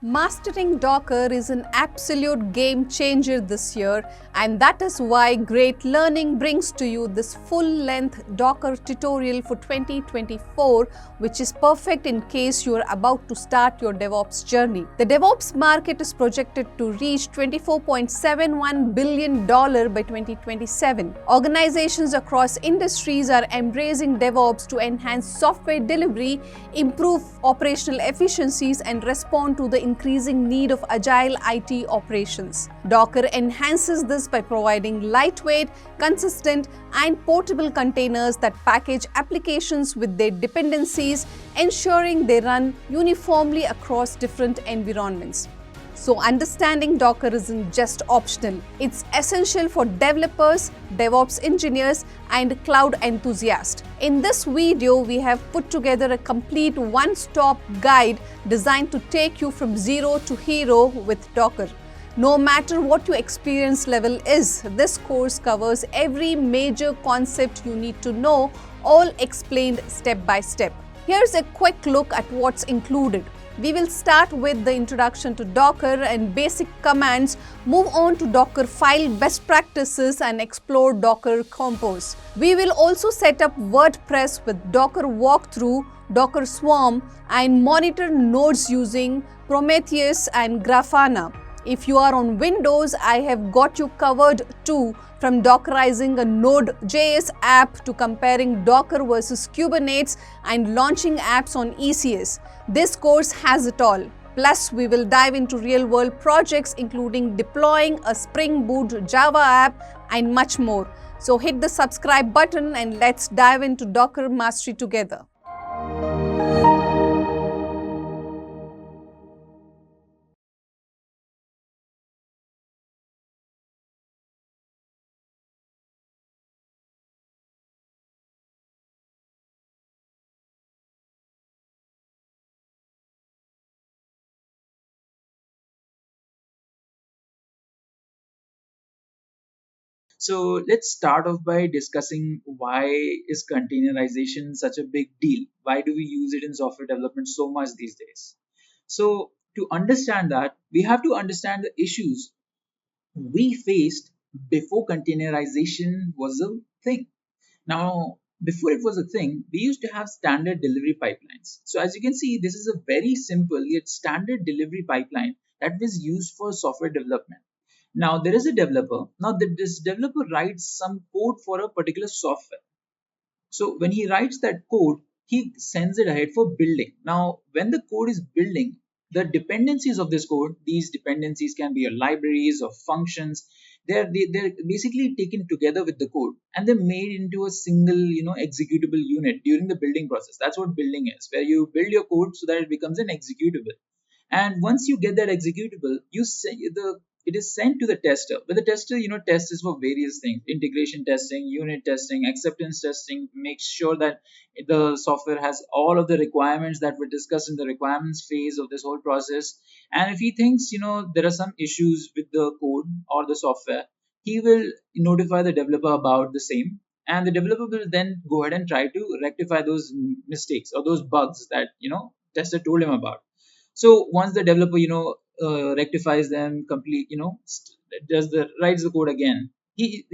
Mastering Docker is an absolute game changer this year, and that is why Great Learning brings to you this full-length Docker tutorial for 2024, which is perfect in case you are about to start your DevOps journey. The DevOps market is projected to reach $24.71 billion by 2027. Organizations across industries are embracing DevOps to enhance software delivery, improve operational efficiencies, and respond to the increasing need of agile IT operations. Docker enhances this by providing lightweight, consistent, and portable containers that package applications with their dependencies, ensuring they run uniformly across different environments. So understanding Docker isn't just optional, it's essential for developers, DevOps engineers, and cloud enthusiasts. In this video, we have put together a complete one-stop guide designed to take you from zero to hero with Docker. No matter what your experience level is, this course covers every major concept you need to know, all explained step by step. Here's a quick look at what's included. We will start with the introduction to Docker and basic commands, move on to Dockerfile best practices, and explore Docker Compose. We will also set up WordPress with Docker walkthrough, Docker Swarm, and monitor nodes using Prometheus and Grafana. If you are on Windows, I have got you covered too, from Dockerizing a Nodejs app to comparing Docker versus Kubernetes and launching apps on ECS. This course has it all. Plus, we will dive into real-world projects including deploying a Spring Boot Java app and much more. So hit the subscribe button and let's dive into Docker mastery together. So let's start off by discussing why is containerization such a big deal? Why do we use it in software development so much these days? So to understand that, we have to understand the issues we faced before containerization was a thing. Now, before it was a thing, we used to have standard delivery pipelines. So as you can see, this is a very simple yet standard delivery pipeline that was used for software development. Now there is a developer. Now this developer writes some code for a particular software. So when he writes that code, he sends it ahead for building. Now when the code is building, the dependencies of this code, these dependencies can be your libraries or functions. They're basically taken together with the code and they're made into a single executable unit during the building process. That's what building is, where you build your code so that it becomes an executable. And once you get that executable, it is sent to the tester. But the tester, tests for various things: integration testing, unit testing, acceptance testing, makes sure that the software has all of the requirements that were discussed in the requirements phase of this whole process. And if he thinks, there are some issues with the code or the software, he will notify the developer about the same. And the developer will then go ahead and try to rectify those mistakes or those bugs that, tester told him about. So once the developer, rectifies them, complete, writes the code again, he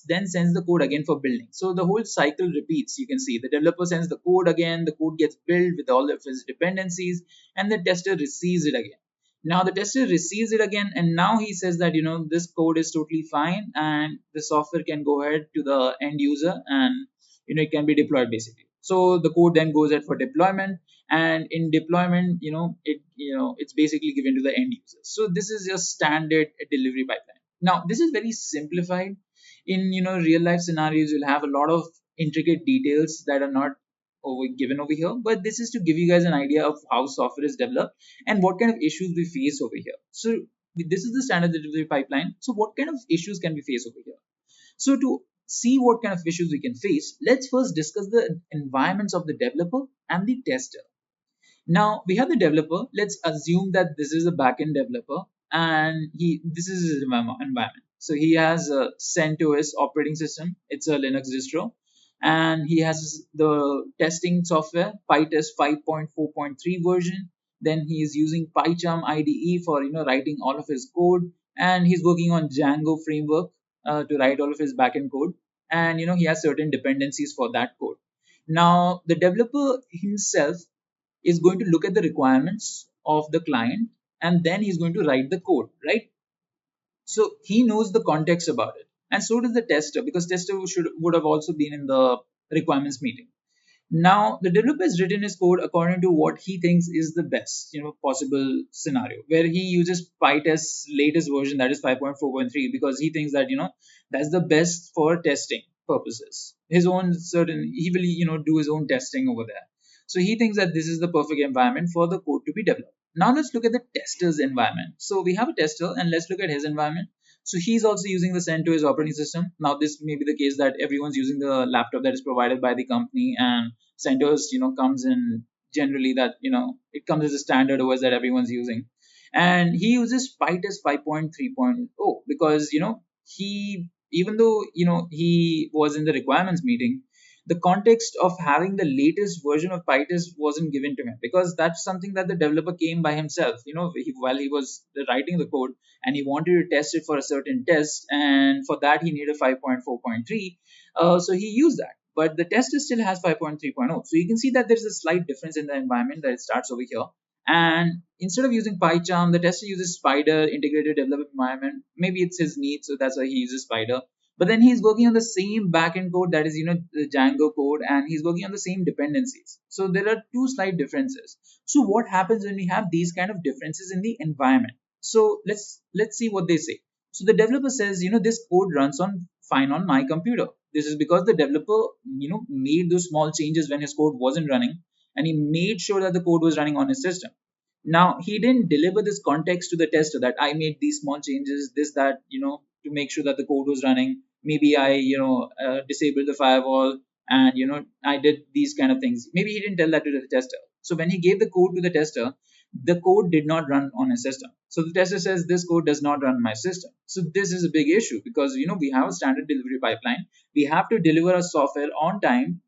then sends the code again for building. So the whole cycle repeats. You can see the developer sends the code again, the code gets built with all of its dependencies, and the tester receives it again. Now the tester receives it again, and now he says that this code is totally fine, and the software can go ahead to the end user, and it can be deployed basically. So the code then goes out for deployment, and in deployment, it's basically given to the end user. So this is your standard delivery pipeline. Now this is very simplified. In real life scenarios, you'll have a lot of intricate details that are not given over here, but this is to give you guys an idea of how software is developed and what kind of issues we face over here. So this is the standard delivery pipeline. So what kind of issues can we face over here? So to see what kind of issues we can face, let's first discuss the environments of the developer and the tester. Now we have the developer. Let's assume that this is a backend developer and this is his environment. So he has a CentOS operating system. It's a Linux distro, and he has the testing software PyTest 5.4.3 version. Then he is using PyCharm IDE for writing all of his code, and he's working on Django framework to write all of his backend code, and he has certain dependencies for that code. Now the developer himself is going to look at the requirements of the client, and then he's going to write the code, right? So he knows the context about it, and so does the tester, because tester would have also been in the requirements meeting. Now the developer has written his code according to what he thinks is the best possible scenario, where he uses PyTest's latest version, that is 5.4.3, because he thinks that that's the best for testing purposes. His own certain he will do his own testing over there. So he thinks that this is the perfect environment for the code to be developed. Now let's look at the tester's environment. So we have a tester, and let's look at his environment. So he's also using the CentOS operating system. Now this may be the case that everyone's using the laptop that is provided by the company, and CentOS comes in generally that it comes as a standard OS that everyone's using. And he uses PyTest 5.3.0 because he, even though he was in the requirements meeting, the context of having the latest version of PyTest wasn't given to him, because that's something that the developer came by himself. While he was writing the code, and he wanted to test it for a certain test, and for that he needed 5.4.3. So he used that. But the tester still has 5.3.0. So you can see that there's a slight difference in the environment that it starts over here. And instead of using PyCharm, the tester uses Spider, integrated development environment. Maybe it's his need, so that's why he uses Spider. But then he's working on the same backend code, that is the Django code, and he's working on the same dependencies. So there are two slight differences. So what happens when we have these kind of differences in the environment? So let's see what they say. So the developer says, this code runs on fine on my computer. This is because the developer made those small changes when his code wasn't running, and he made sure that the code was running on his system. Now he didn't deliver this context to the tester that I made these small changes, this, that, to make sure that the code was running. Maybe I disabled the firewall, and I did these kind of things. Maybe he didn't tell that to the tester. So when he gave the code to the tester, the code did not run on his system. So the tester says this code does not run on my system. So this is a big issue, because we have a standard delivery pipeline. We have to deliver our software on time,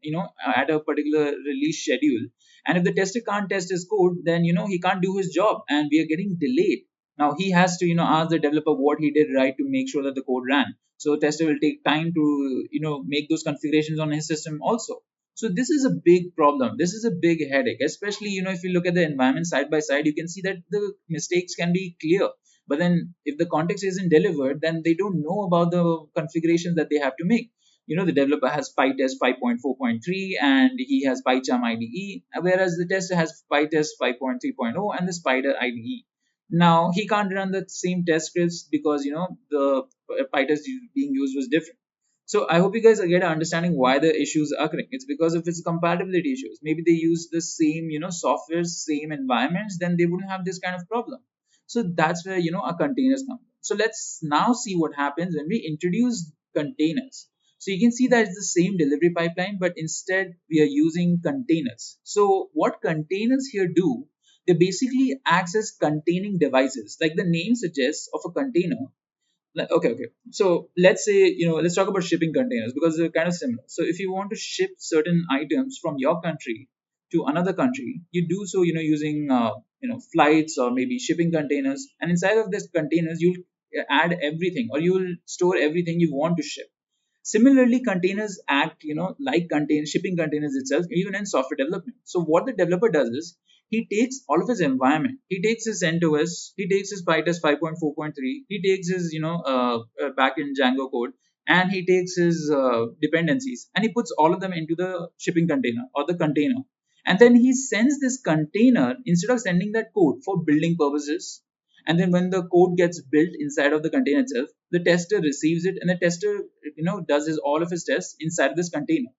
at a particular release schedule. And if the tester can't test his code, then he can't do his job, and we are getting delayed. Now he has to ask the developer what he did right to make sure that the code ran. So the tester will take time to make those configurations on his system also. So this is a big problem. This is a big headache, especially if you look at the environment side by side, you can see that the mistakes can be clear. But then if the context isn't delivered, then they don't know about the configurations that they have to make. The developer has PyTest 5.4.3, and he has PyCharm IDE, whereas the tester has PyTest 5.3.0 and the Spider IDE. Now he can't run the same test scripts because the PyTest being used was different. So I hope you guys get an understanding why the issues are occurring. It's because of its compatibility issues. Maybe they use the same software, same environments, then they wouldn't have this kind of problem. So that's where our containers come. So let's now see what happens when we introduce containers. So you can see that it's the same delivery pipeline, but instead we are using containers. So what containers here do, they basically act as containing devices. Like the name suggests of a container. Okay. So let's say, let's talk about shipping containers, because they're kind of similar. So if you want to ship certain items from your country to another country, you do so, using, flights or maybe shipping containers. And inside of this containers, you'll add everything, or you'll store everything you want to ship. Similarly, containers act, like shipping containers itself, even in software development. So what the developer does is he takes all of his environment. He takes his CentOS, he takes his PyTest 5.4.3, he takes his, backend Django code, and he takes his dependencies, and he puts all of them into the shipping container or the container. And then he sends this container, instead of sending that code for building purposes, and then when the code gets built inside of the container itself, the tester receives it, and the tester does all of his tests inside this container.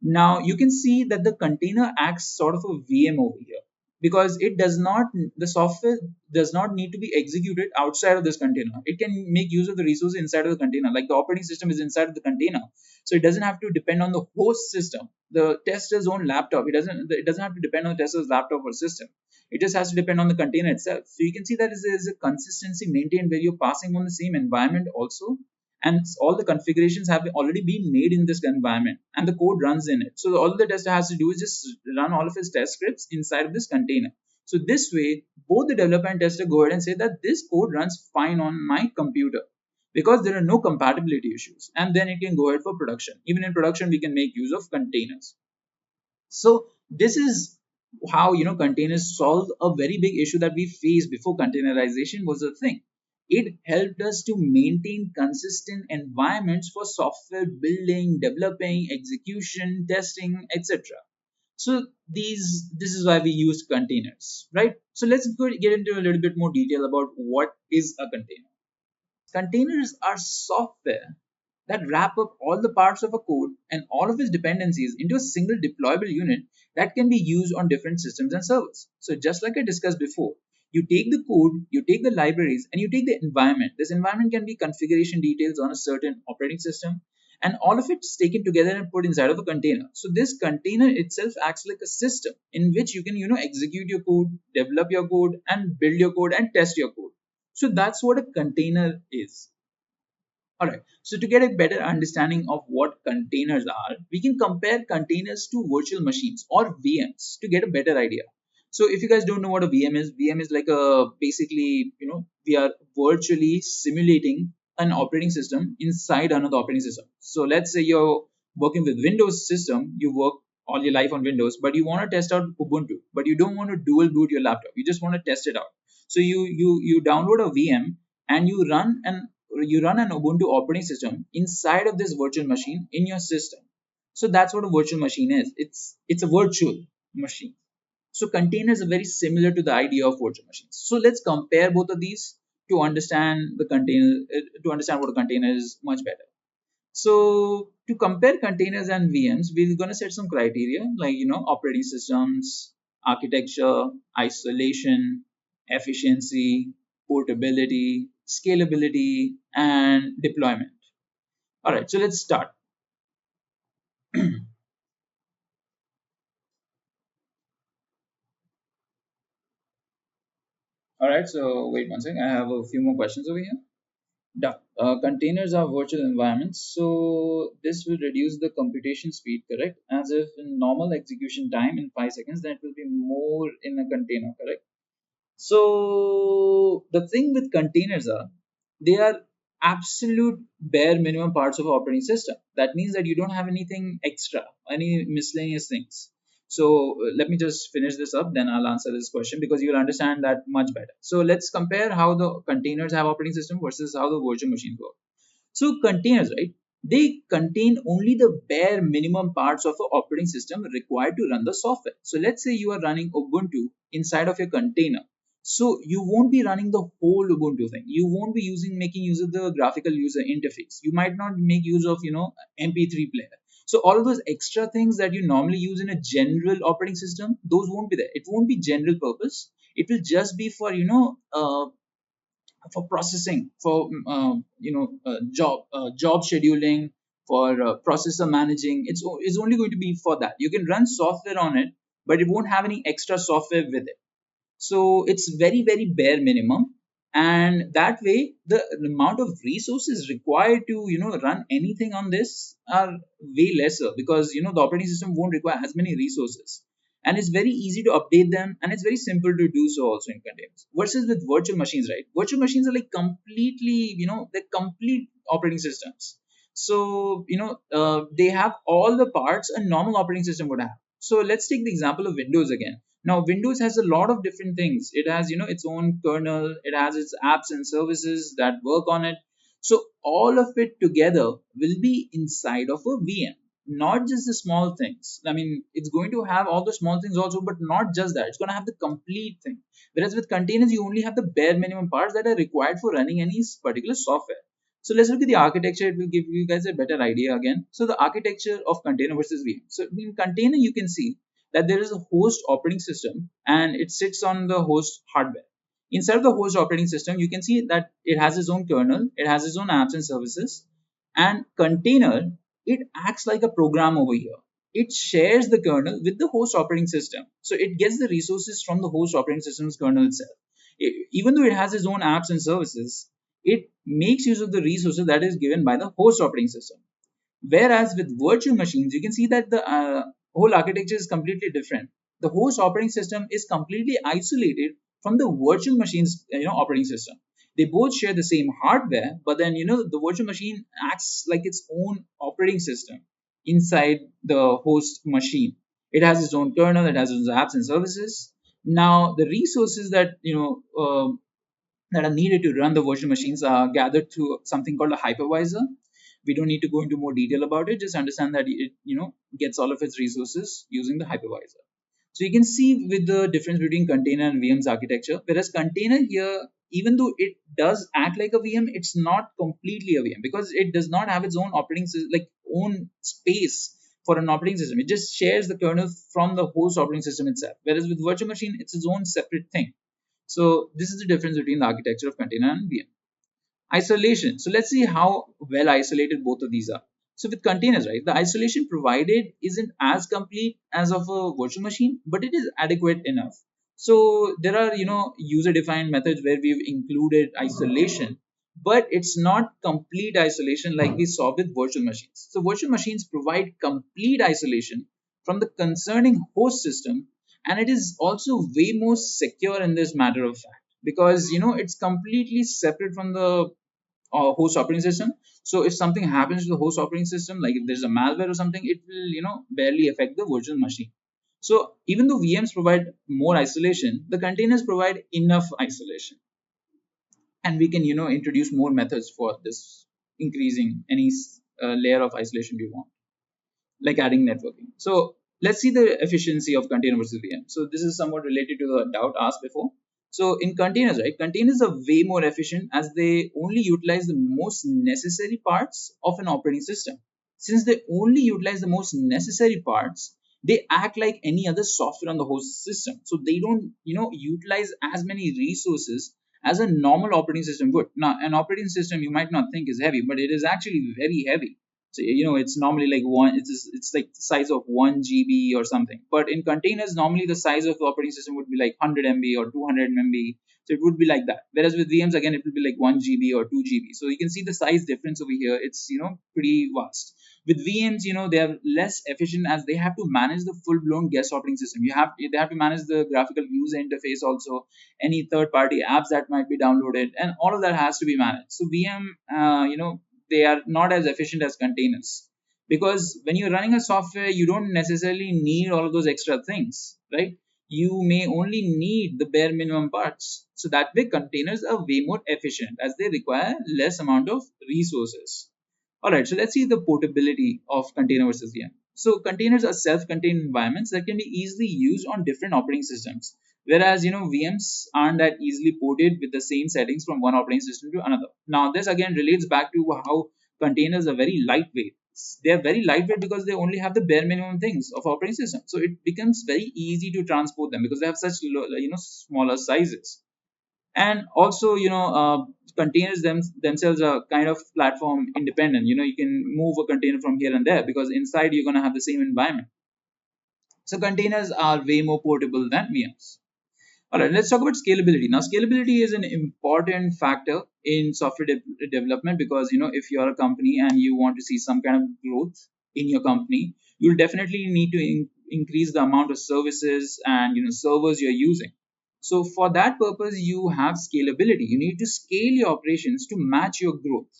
Now you can see that the container acts sort of a VM over here, because the software does not need to be executed outside of this container. It can make use of the resources inside of the container, like the operating system is inside of the container. So it doesn't have to depend on the host system, the tester's own laptop. It doesn't have to depend on the tester's laptop or system. It just has to depend on the container itself. So you can see that there is a consistency maintained, where you're passing on the same environment also, and all the configurations have already been made in this environment, and the code runs in it. So all the tester has to do is just run all of his test scripts inside of this container. So this way, both the developer and tester go ahead and say that this code runs fine on my computer because there are no compatibility issues, and then it can go ahead for production. Even in production, we can make use of containers. So this is how containers solve a very big issue that we faced before containerization was a thing. It helped us to maintain consistent environments for software building, developing, execution, testing, etc. So this is why we use containers, right? So let's get into a little bit more detail about what is a container. Containers are software that wrap up all the parts of a code and all of its dependencies into a single deployable unit that can be used on different systems and servers. So just like I discussed before, you take the code, you take the libraries, and you take the environment. This environment can be configuration details on a certain operating system, and all of it is taken together and put inside of a container. So this container itself acts like a system in which you can execute your code, develop your code, and build your code and test your code. So that's what a container is. Alright, so to get a better understanding of what containers are, we can compare containers to virtual machines or VMs to get a better idea. So if you guys don't know what a VM is like a basically, we are virtually simulating an operating system inside another operating system. So let's say you're working with Windows system, you work all your life on Windows, but you want to test out Ubuntu, but you don't want to dual boot your laptop. You just want to test it out. So you download a VM and you run an Ubuntu operating system inside of this virtual machine in your system. So that's what a virtual machine is. It's a virtual machine. So containers are very similar to the idea of virtual machines. So let's compare both of these to understand to understand what a container is much better. So to compare containers and VMs, we're going to set some criteria like operating systems, architecture, isolation, efficiency, portability, scalability, and deployment. All right, so let's start. All right, so wait one second. I have a few more questions over here. Containers are virtual environments, so this will reduce the computation speed, correct? As if in normal execution time in 5 seconds, then it will be more in a container, correct? So the thing with containers are they are absolute bare minimum parts of an operating system. That means that you don't have anything extra, any miscellaneous things. So let me just finish this up, then I'll answer this question because you'll understand that much better. So let's compare how the containers have operating system versus how the virtual machines work. So containers, right? They contain only the bare minimum parts of an operating system required to run the software. So let's say you are running Ubuntu inside of your container. So you won't be running the whole Ubuntu thing. You won't be making use of the graphical user interface. You might not make use of MP3 player. So all of those extra things that you normally use in a general operating system, those won't be there. It won't be general purpose. It will just be for processing, for job scheduling, for processor managing. It's only going to be for that. You can run software on it, but it won't have any extra software with it. So it's very, very bare minimum. And that way, the amount of resources required to run anything on this are way lesser because the operating system won't require as many resources, and it's very easy to update them, and it's very simple to do so also in containers. Versus with virtual machines, right? Virtual machines are like completely they're complete operating systems. So they have all the parts a normal operating system would have. So let's take the example of Windows again. Now Windows has a lot of different things. It has its own kernel, it has its apps and services that work on it. So all of it together will be inside of a VM, not just the small things. I mean, it's going to have all the small things also, but not just that. It's going to have the complete thing. Whereas with containers, you only have the bare minimum parts that are required for running any particular software. So let's look at the architecture. It will give you guys a better idea again. So the architecture of container versus VM. So in container, you can see that there is a host operating system and it sits on the host hardware. Inside of the host operating system, you can see that it has its own kernel, it has its own apps and services, and container, it acts like a program over here. It shares the kernel with the host operating system. So it gets the resources from the host operating system's kernel itself. Even though it has its own apps and services, it makes use of the resources that is given by the host operating system. Whereas with virtual machines, you can see that the whole architecture is completely different. the host operating system is completely isolated from the virtual machine's operating system. They both share the same hardware, but then the virtual machine acts like its own operating system inside the host machine. It has its own kernel, it has its apps and services. Now the resources that are needed to run the virtual machines are gathered through something called a hypervisor. We don't need to go into more detail about it. Just understand that it gets all of its resources using the hypervisor. So you can see with the difference between container and VM's architecture, whereas container here, even though it does act like a VM, it's not completely a VM because it does not have its own operating system, like own space for an operating system. It just shares the kernel from the host operating system itself. Whereas with virtual machine, it's its own separate thing. So this is the difference between the architecture of container and VM. Isolation. So let's see how well isolated both of these are. So with containers, right, the isolation provided isn't as complete as of a virtual machine, but it is adequate enough. So there are, user-defined methods where we've included isolation, but it's not complete isolation like we saw with virtual machines. So virtual machines provide complete isolation from the concerning host system, and it is also way more secure in this matter of fact because it's completely separate from the host operating system. So if something happens to the host operating system, like if there's a malware or something, it will barely affect the virtual machine. So even though VMs provide more isolation, the containers provide enough isolation, and we can introduce more methods for this, increasing any layer of isolation we want, like adding networking. So let's see the efficiency of container versus VM. So this is somewhat related to the doubt asked before. So in containers, right, containers are way more efficient as they only utilize the most necessary parts of an operating system. Since they only utilize the most necessary parts, they act like any other software on the host system. So they don't, utilize as many resources as a normal operating system would. Now, an operating system you might not think is heavy, but it is actually very heavy. So it's normally like it's like the size of 1 GB or something. But in containers, normally the size of the operating system would be like 100 MB or 200 MB. So it would be like that. Whereas with VMs, again, it will be like 1 GB or 2 GB. So you can see the size difference over here. It's pretty vast. With VMs, they are less efficient as they have to manage the full-blown guest operating system. They have to manage the graphical user interface also, any third-party apps that might be downloaded, and all of that has to be managed. So VM, they are not as efficient as containers because when you're running a software, you don't necessarily need all of those extra things, right? You may only need the bare minimum parts. So that way containers are way more efficient as they require less amount of resources. All right, so let's see the portability of container versus VM. So containers are self-contained environments that can be easily used on different operating systems, whereas VMs aren't that easily ported with the same settings from one operating system to another. Now this again relates back to how containers are very lightweight. They are very lightweight because they only have the bare minimum things of operating system, so it becomes very easy to transport them because they have such smaller sizes. And also containers themselves are kind of platform independent. You can move a container from here and there because inside you're going to have the same environment. So containers are way more portable than VMs. All right, let's talk about scalability. Now, scalability is an important factor in software development because if you're a company and you want to see some kind of growth in your company, you'll definitely need to increase the amount of services and servers you're using. So for that purpose, you have scalability. You need to scale your operations to match your growth.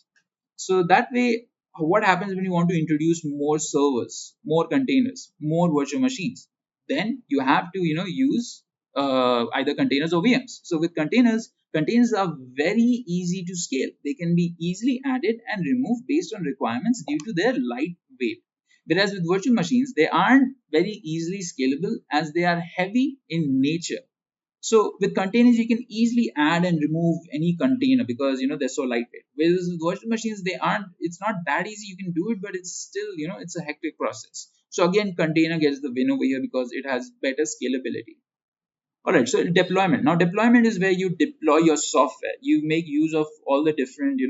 So that way, what happens when you want to introduce more servers, more containers, more virtual machines? Then you have to, use either containers or VMs. So with containers are very easy to scale. They can be easily added and removed based on requirements due to their light weight. Whereas with virtual machines, they aren't very easily scalable as they are heavy in nature. So with containers, you can easily add and remove any container because they're so lightweight. Whereas with virtual machines, they aren't. It's not that easy. You can do it, but it's still it's a hectic process. So again, container gets the win over here because it has better scalability. All right, so deployment. Now, deployment is where you deploy your software. You make use of all the different,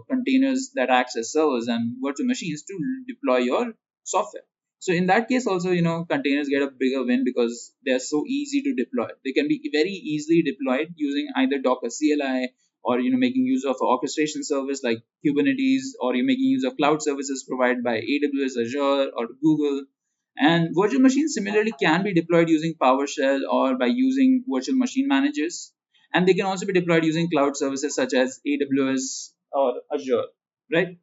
containers that acts as servers and virtual machines to deploy your software. So in that case, also, containers get a bigger win because they're so easy to deploy. They can be very easily deployed using either Docker CLI or making use of orchestration service like Kubernetes, or you're making use of cloud services provided by AWS, Azure, or Google. And virtual machines similarly can be deployed using PowerShell or by using virtual machine managers. And they can also be deployed using cloud services such as AWS or Azure, right?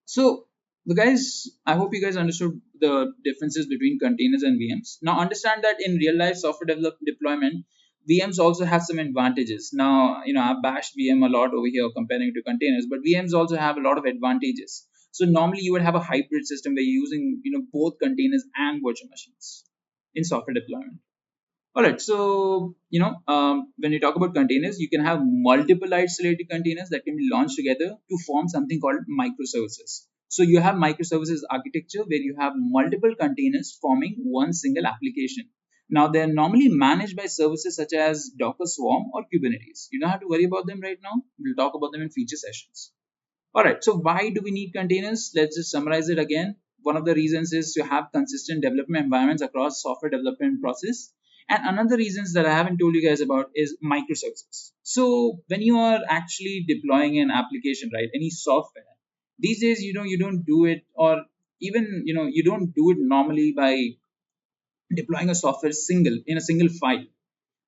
So the guys, I hope you guys understood the differences between containers and VMs. Now understand that in real life software deployment, VMs also have some advantages. Now, I've bashed VM a lot over here comparing to containers, but VMs also have a lot of advantages. So normally you would have a hybrid system where you're using, both containers and virtual machines in software deployment. All right, so when you talk about containers, you can have multiple isolated containers that can be launched together to form something called microservices. So you have microservices architecture where you have multiple containers forming one single application. Now they're normally managed by services such as Docker Swarm or Kubernetes. You don't have to worry about them right now. We'll talk about them in future sessions. All right, so why do we need containers? Let's just summarize it again. One of the reasons is to have consistent development environments across software development process. And another reasons that I haven't told you guys about is microservices. So when you are actually deploying an application, right, any software, these days, you don't do it, or even, you don't do it normally by deploying a software in a single file.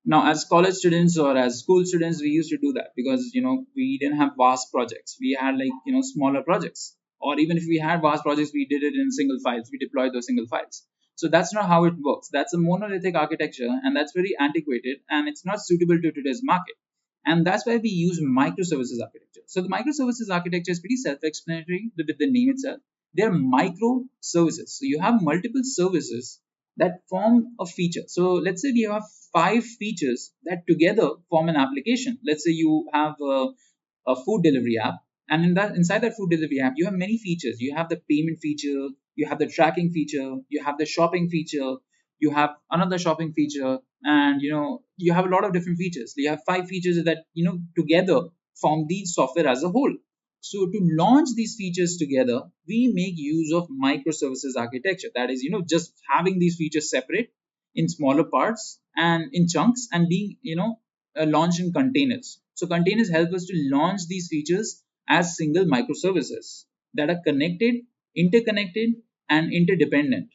Now, as college students or as school students, we used to do that because we didn't have vast projects. We had like smaller projects, or even if we had vast projects, we did it in single files. We deployed those single files. So that's not how it works. That's a monolithic architecture, and that's very antiquated, and it's not suitable to today's market. And that's why we use microservices architecture. So the microservices architecture is pretty self-explanatory with the name itself. They're microservices. So you have multiple services that form a feature. So let's say we have 5 features that together form an application. Let's say you have a food delivery app, and inside that food delivery app, you have many features. You have the payment feature, you have the tracking feature, you have the shopping feature, you have another shopping feature, and you have a lot of different features. You have 5 features that together form the software as a whole. So to launch these features together, we make use of microservices architecture. That is, just having these features separate in smaller parts and in chunks and being, launched in containers. So containers help us to launch these features as single microservices that are connected, interconnected, and interdependent.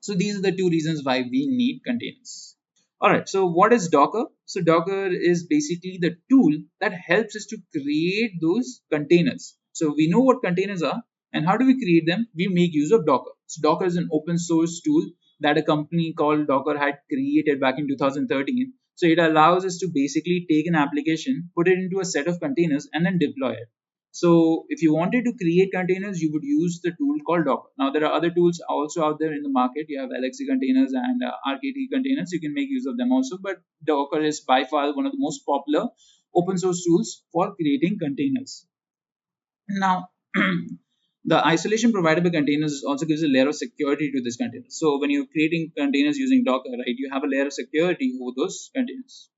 So these are the 2 reasons why we need containers. All right, so what is Docker? So Docker is basically the tool that helps us to create those containers. So we know what containers are, and how do we create them? We make use of Docker. So Docker is an open source tool that a company called Docker had created back in 2013. So it allows us to basically take an application, put it into a set of containers, and then deploy it. So if you wanted to create containers, you would use the tool called Docker. Now there are other tools also out there in the market. You have LXC containers and RKT containers. You can make use of them also, but Docker is by far one of the most popular open source tools for creating containers. Now, the isolation provided by containers also gives a layer of security to this container. So when you're creating containers using Docker, right, you have a layer of security over those containers.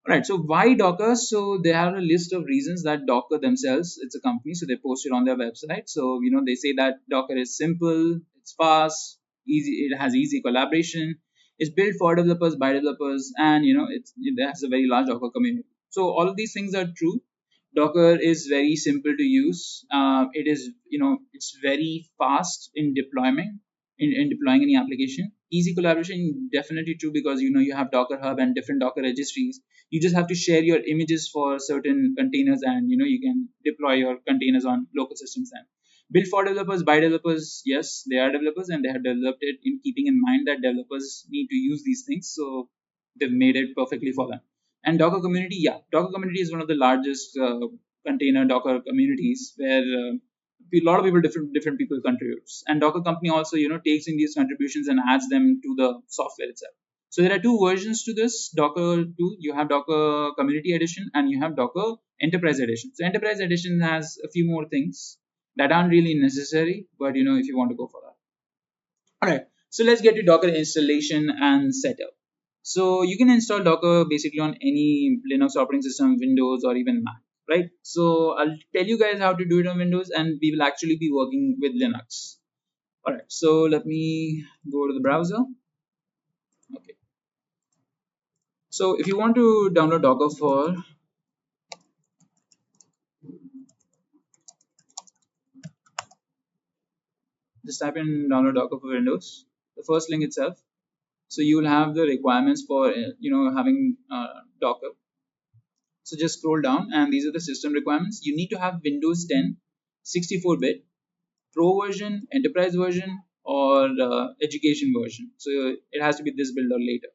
Right. So why Docker? So they have a list of reasons that Docker themselves, it's a company, so they post it on their website. So they say that Docker is simple, it's fast, easy, it has easy collaboration, it's built for developers by developers, and it has a very large Docker community. So all of these things are true. Docker is very simple to use. It is it's very fast in deployment, in deploying any application. Easy collaboration, definitely true, because you have Docker Hub and different Docker registries. You just have to share your images for certain containers, and you can deploy your containers on local systems. Then built for developers by developers, yes, they are developers and they have developed it in keeping in mind that developers need to use these things, so they've made it perfectly for them. And Docker community, yeah, Docker community is one of the largest container Docker communities where a lot of people, different people contributes. And Docker company also takes in these contributions and adds them to the software itself. So there are 2 versions to this Docker 2. You have Docker Community Edition and you have Docker Enterprise Edition. So Enterprise Edition has a few more things that aren't really necessary, but if you want to go for that. All right, so let's get to Docker installation and setup. So you can install Docker basically on any Linux operating system, Windows, or even Mac, right? So I'll tell you guys how to do it on Windows, and we will actually be working with Linux. All right, so let me go to the browser. Okay. So if you want to download Docker for Just type in download Docker for Windows, the first link itself. So you will have the requirements for having Docker. So just scroll down, and these are the system requirements. You need to have Windows 10, 64-bit, Pro version, Enterprise version, or Education version. So it has to be this build or later.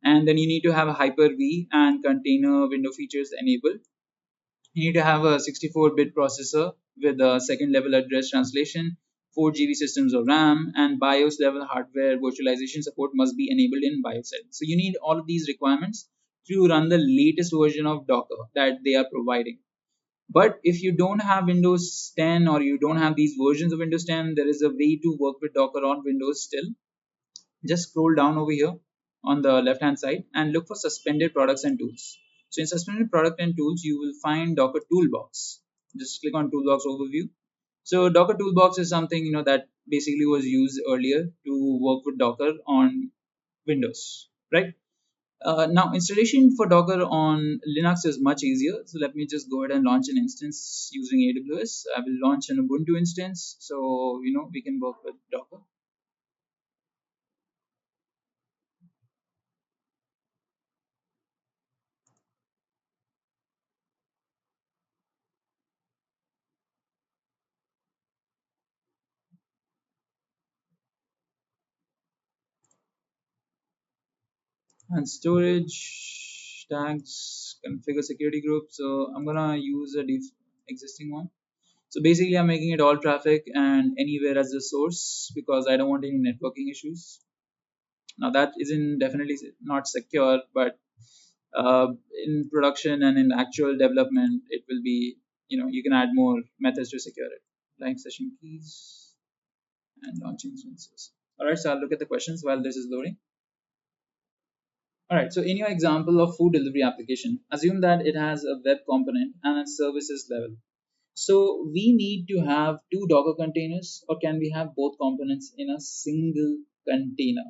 And then you need to have a Hyper-V and container window features enabled. You need to have a 64-bit processor with a second level address translation, 4 GB systems of RAM, and BIOS level hardware virtualization support must be enabled in BIOS settings. So you need all of these requirements to run the latest version of Docker that they are providing. But if you don't have Windows 10 or you don't have these versions of Windows 10, there is a way to work with Docker on Windows still. Just scroll down over here on the left hand side and look for suspended products and tools. So in suspended product and tools, you will find Docker Toolbox. Just click on Toolbox overview. So Docker Toolbox is something that basically was used earlier to work with Docker on Windows, right? Now installation for Docker on Linux is much easier. So let me just go ahead and launch an instance using AWS. I will launch an Ubuntu instance, so we can work with Docker. And storage tags, configure security group. So I'm gonna use a existing one. So basically I'm making it all traffic and anywhere as the source because I don't want any networking issues. Now that isn't definitely not secure, but in production and in actual development, it will be, you can add more methods to secure it, like session keys and launch instances. All right, so I'll look at the questions while this is loading. All right, so in your example of food delivery application, assume that it has a web component and a services level. So we need to have two Docker containers, or can we have both components in a single container?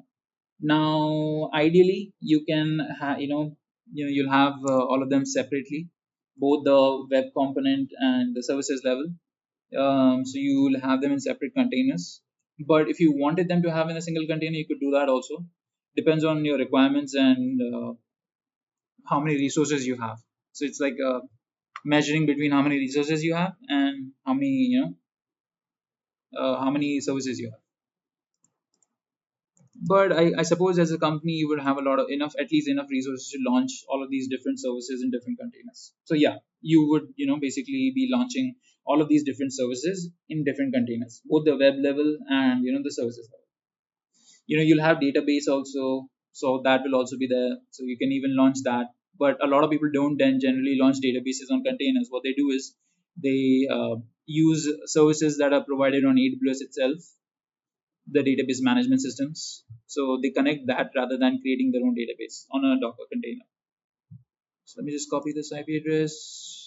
Now, ideally, you can you'll have all of them separately, both the web component and the services level. So you'll have them in separate containers. But if you wanted them to have in a single container, you could do that also. Depends on your requirements and how many resources you have. So it's like measuring between how many resources you have and how many services you have. But I suppose as a company you would have a lot of enough, at least enough resources to launch all of these different services in different containers. So yeah, you would basically be launching all of these different services in different containers, both the web level and the services level. You'll have database also, so that will also be there, so you can even launch that. But a lot of people don't then generally launch databases on containers. What they do is they use services that are provided on AWS itself, the database management systems. So they connect that rather than creating their own database on a Docker container. So let me just copy this IP address.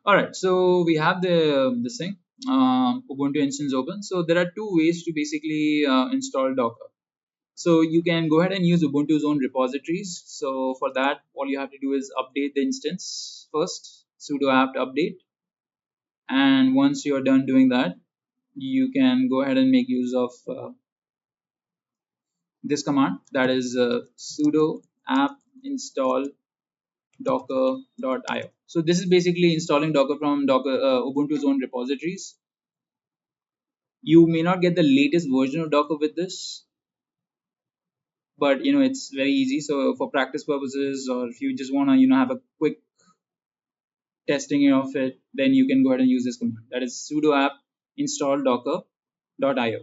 All right, so we have this thing, Ubuntu instance open. So there are two ways to basically install Docker. So you can go ahead and use Ubuntu's own repositories. So for that, all you have to do is update the instance first, sudo apt update. And once you're done doing that, you can go ahead and make use of this command, that is sudo apt install docker.io. So this is basically installing Docker from Ubuntu's own repositories. You may not get the latest version of Docker with this, but it's very easy. So for practice purposes, or if you just want to have a quick testing of it, then you can go ahead and use this command. That is sudo apt install docker.io.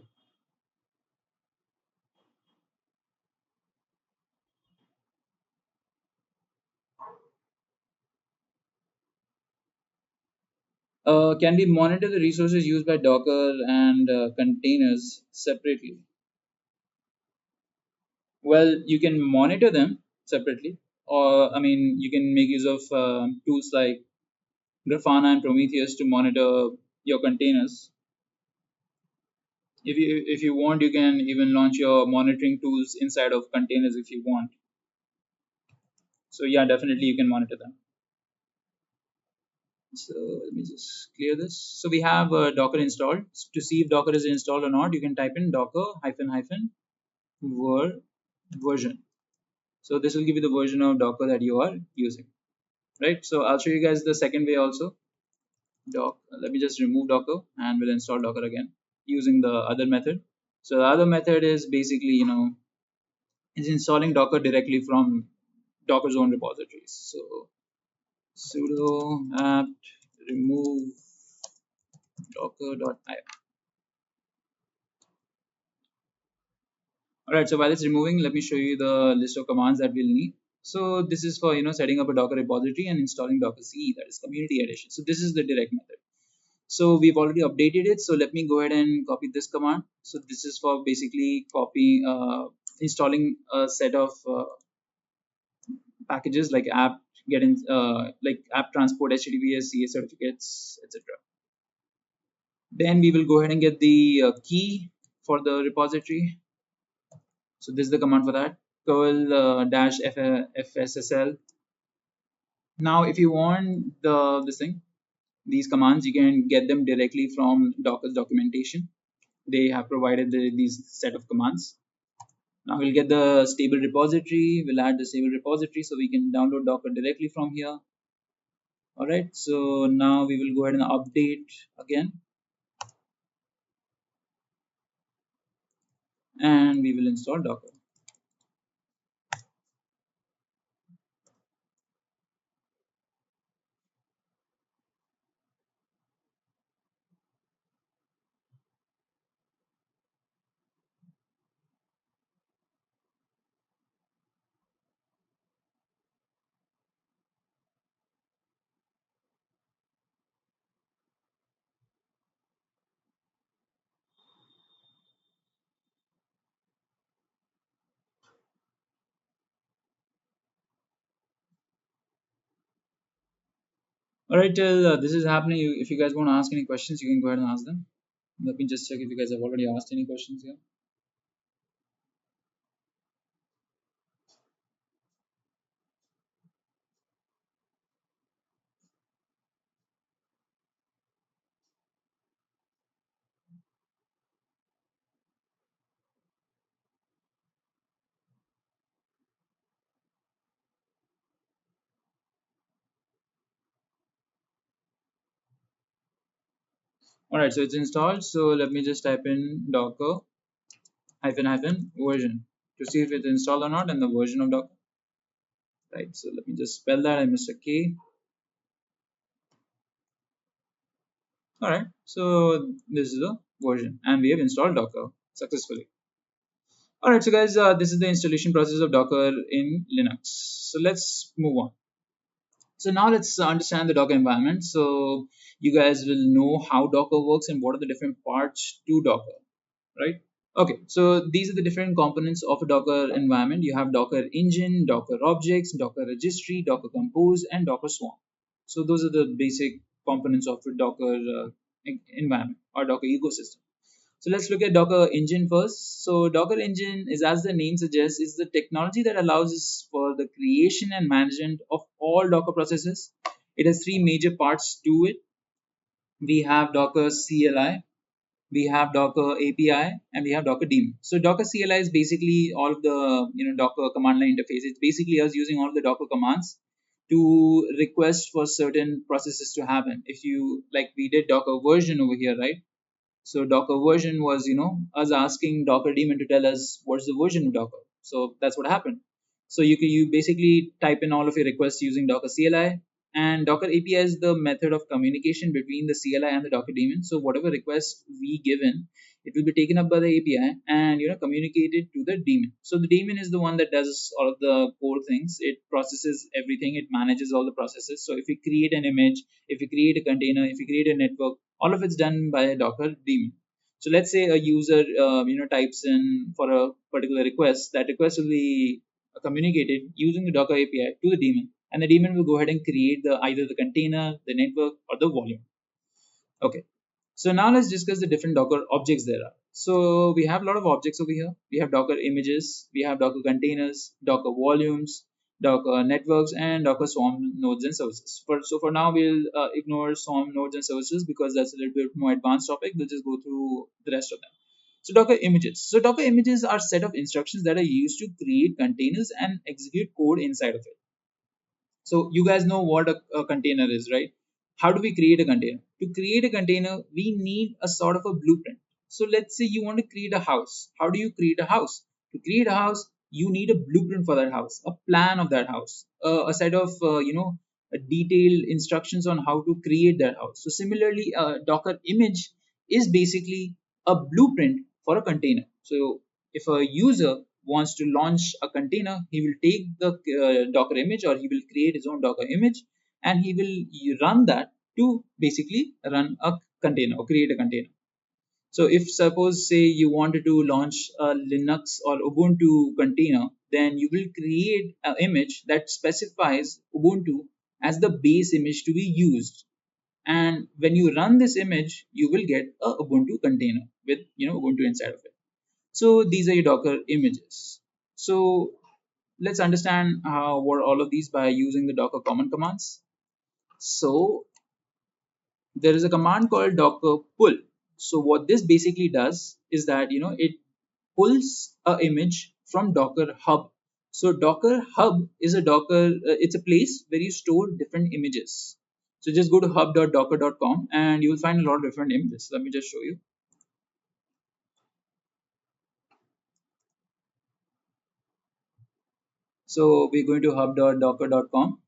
Can we monitor the resources used by Docker and containers separately? Well, you can monitor them separately, or I mean, you can make use of tools like Grafana and Prometheus to monitor your containers. If you want, you can even launch your monitoring tools inside of containers if you want. So yeah, definitely you can monitor them. So let me just clear this. So we have Docker installed. To see if Docker is installed or not, you can type in docker hyphen hyphen version. So this will give you the version of Docker that you are using, right? So I'll show you guys the second way also. Let me just remove Docker and we'll install Docker again using the other method. So the other method is basically, is installing Docker directly from Docker's own repositories. So sudo apt remove docker.io. All right, so while it's removing, let me show you the list of commands that we'll need. So this is for setting up a Docker repository and installing Docker CE, that is community edition. So this is the direct method. So we've already updated it. So let me go ahead and copy this command. So this is for basically installing a set of packages like like app transport, HTTPS, CA certificates, etc. Then we will go ahead and get the key for the repository. So this is the command for that, curl dash fssl. Now, if you want these commands, you can get them directly from Docker's documentation. They have provided these set of commands. Now we'll get the stable repository. We'll add the stable repository so we can download Docker directly from here. All right. So now we will go ahead and update again, and we will install Docker. All right, till this is happening, if you guys want to ask any questions, you can go ahead and ask them. Let me just check if you guys have already asked any questions here. All right, so it's installed. So let me just type in docker hyphen hyphen version to see if it's installed or not, and the version of Docker. Right. So let me just spell that. I missed a K. All right. So this is the version, and we have installed Docker successfully. All right. So guys, this is the installation process of Docker in Linux. So let's move on. So now let's understand the Docker environment. So you guys will know how Docker works and what are the different parts to Docker, right? Okay, so these are the different components of a Docker environment. You have Docker engine, Docker objects, Docker registry, Docker compose, and Docker swarm. So those are the basic components of a Docker environment or Docker ecosystem. So let's look at Docker engine first. So Docker engine is, as the name suggests, is the technology that allows us for the creation and management of all Docker processes. It has three major parts to it. We have Docker CLI, we have Docker API, and we have Docker daemon. So Docker CLI is basically all of the Docker command line interface. It's basically us using all the Docker commands to request for certain processes to happen. If you like, we did Docker version over here, right? So Docker version was, us asking Docker daemon to tell us what's the version of Docker. So that's what happened. So you basically type in all of your requests using Docker CLI, and Docker API is the method of communication between the CLI and the Docker daemon. So whatever request we give in, it will be taken up by the API and communicated to the daemon. So the daemon is the one that does all of the core things. It processes everything. It manages all the processes. So if you create an image, if you create a container, if you create a network, all of it's done by a Docker daemon. So let's say a user types in for a particular request. That request will be communicated using the Docker API to the daemon, and the daemon will go ahead and create the either the container, the network, or the volume. Okay. So now let's discuss the different Docker objects there are. So we have a lot of objects over here. We have Docker images, we have Docker containers, Docker volumes, Docker networks, and Docker Swarm nodes and services. So for now, we'll ignore Swarm nodes and services because that's a little bit more advanced topic. We'll just go through the rest of them. So Docker images. So Docker images are set of instructions that are used to create containers and execute code inside of it. So you guys know what a container is, right? How do we create a container? To create a container, we need a sort of a blueprint. So let's say you want to create a house. How do you create a house? To create a house, you need a blueprint for that house, a plan of that house, a set of a detailed instructions on how to create that house. So similarly, a Docker image is basically a blueprint for a container. So if a user wants to launch a container, he will take the Docker image, or he will create his own Docker image, and he will run that to basically run a container or create a container. So if suppose say you wanted to launch a Linux or Ubuntu container, then you will create an image that specifies Ubuntu as the base image to be used. And when you run this image, you will get a Ubuntu container with Ubuntu inside of it. So these are your Docker images. So let's understand what all of these by using the Docker common commands. So there is a command called Docker pull. So what this basically does is that it pulls a image from Docker hub. So Docker hub is a it's a place where you store different images. So just go to hub.docker.com and you will find a lot of different images. Let me just show you. So we're going to hub.docker.com,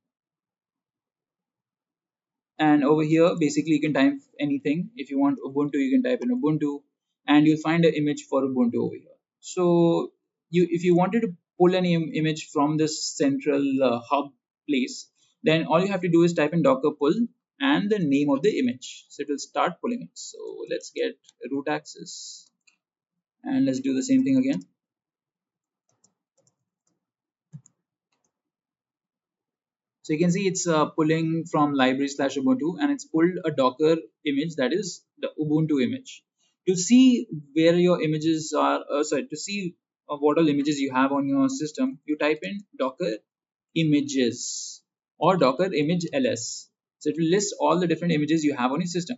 and over here basically you can type anything. If you want Ubuntu, you can type in Ubuntu, and you'll find an image for Ubuntu over here. So if you wanted to pull any image from this central hub place, then all you have to do is type in Docker pull and the name of the image, so it will start pulling it. So let's get root access, and let's do the same thing again. So you can see it's pulling from library/Ubuntu, and it's pulled a Docker image, that is the Ubuntu image. To see where your images are, to see what all images you have on your system, you type in Docker images or Docker image ls. So it will list all the different images you have on your system.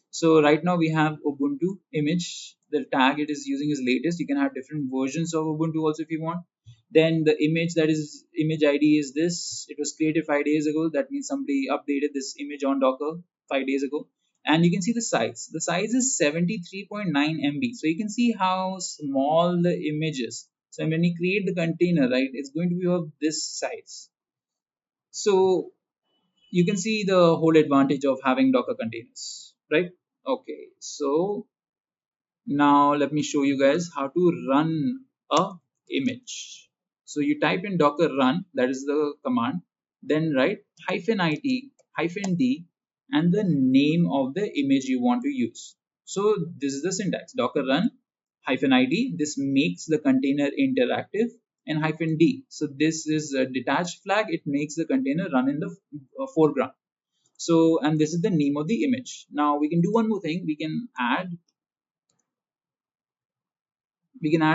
So right now we have Ubuntu image. The tag it is using is latest. You can have different versions of Ubuntu also if you want. Then the image, that is image ID, is this. It was created 5 days ago. That means somebody updated this image on Docker 5 days ago. And you can see the size. The size is 73.9 MB. So you can see how small the image is. So when you create the container, right, it's going to be of this size. So you can see the whole advantage of having Docker containers, right? Okay, so now let me show you guys how to run a image. So you type in Docker run, that is the command, then write -it -d and the name of the image you want to use. So this is the syntax: Docker run -it, this makes the container interactive, and -d, so this is a detached flag, it makes the container run in the foreground. So, and this is the name of the image. Now we can do one more thing. We can add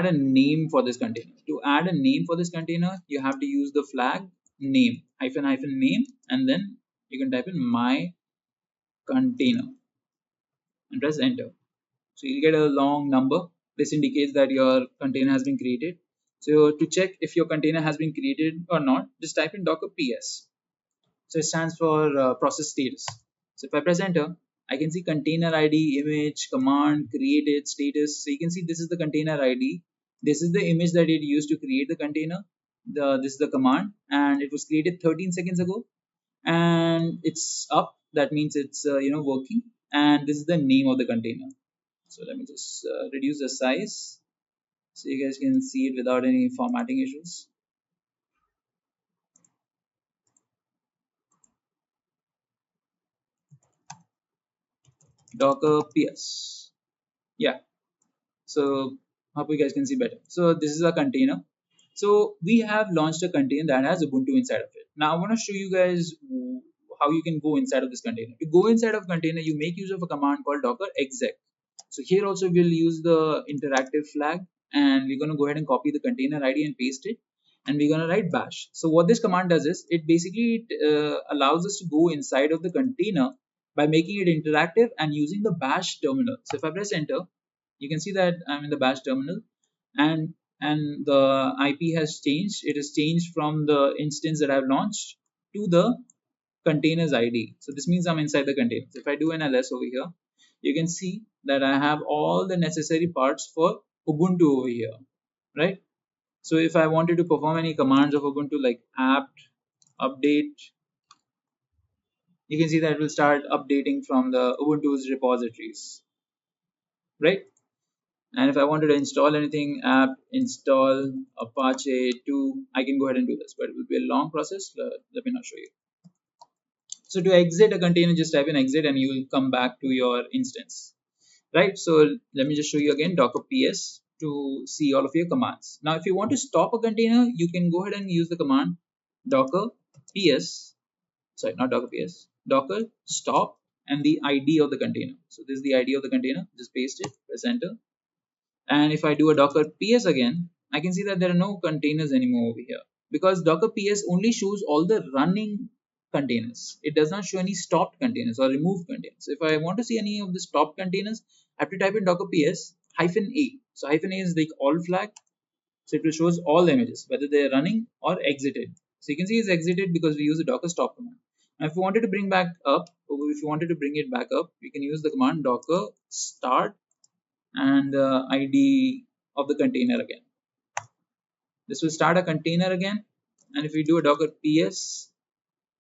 a name for this container. To add a name for this container, you have to use the flag name -name, and then you can type in my container and press enter. So you'll get a long number. This indicates that your container has been created. So to check if your container has been created or not, just type in Docker PS. So it stands for process status. So if I press enter, I can see container ID, image, command, created, status. So you can see this is the container ID. This is the image that it used to create the container. This is the command, and it was created 13 seconds ago, and it's up. That means it's working. And this is the name of the container. So let me just reduce the size so you guys can see it without any formatting issues. Docker PS. Yeah. So hope you guys can see better. So this is a container. So we have launched a container that has Ubuntu inside of it. Now I want to show you guys how you can go inside of this container. To go inside of container, you make use of a command called docker exec. So here also we'll use the interactive flag, and we're going to go ahead and copy the container ID and paste it, and we're going to write bash. So what this command does is it basically allows us to go inside of the container by making it interactive and using the bash terminal. So if I press enter, you can see that I'm in the bash terminal, and the IP has changed. It has changed from the instance that I've launched to the containers ID. So this means I'm inside the container. So if I do an ls over here, you can see that I have all the necessary parts for Ubuntu over here, right? So if I wanted to perform any commands of Ubuntu like apt update, you can see that it will start updating from the Ubuntu's repositories, right? And if I wanted to install anything, apt install Apache 2, I can go ahead and do this, but it will be a long process. Let me not show you. So to exit a container, just type in exit and you will come back to your instance, right? So let me just show you again Docker PS to see all of your commands. Now, if you want to stop a container, you can go ahead and use the command Docker PS, sorry, not Docker PS, Docker stop and the ID of the container. So this is the ID of the container, just paste it, press enter. And if I do a Docker PS again, I can see that there are no containers anymore over here because Docker PS only shows all the running containers. It does not show any stopped containers or removed containers. So if I want to see any of the stopped containers, I have to type in Docker PS -A. So -A is like all flag. So it will show all the images, whether they're running or exited. So you can see it's exited because we use the Docker stop command. Now, if you wanted to bring back up, or if you wanted to bring it back up, you can use the command Docker start and the ID of the container again. This will start a container again, and if we do a Docker PS,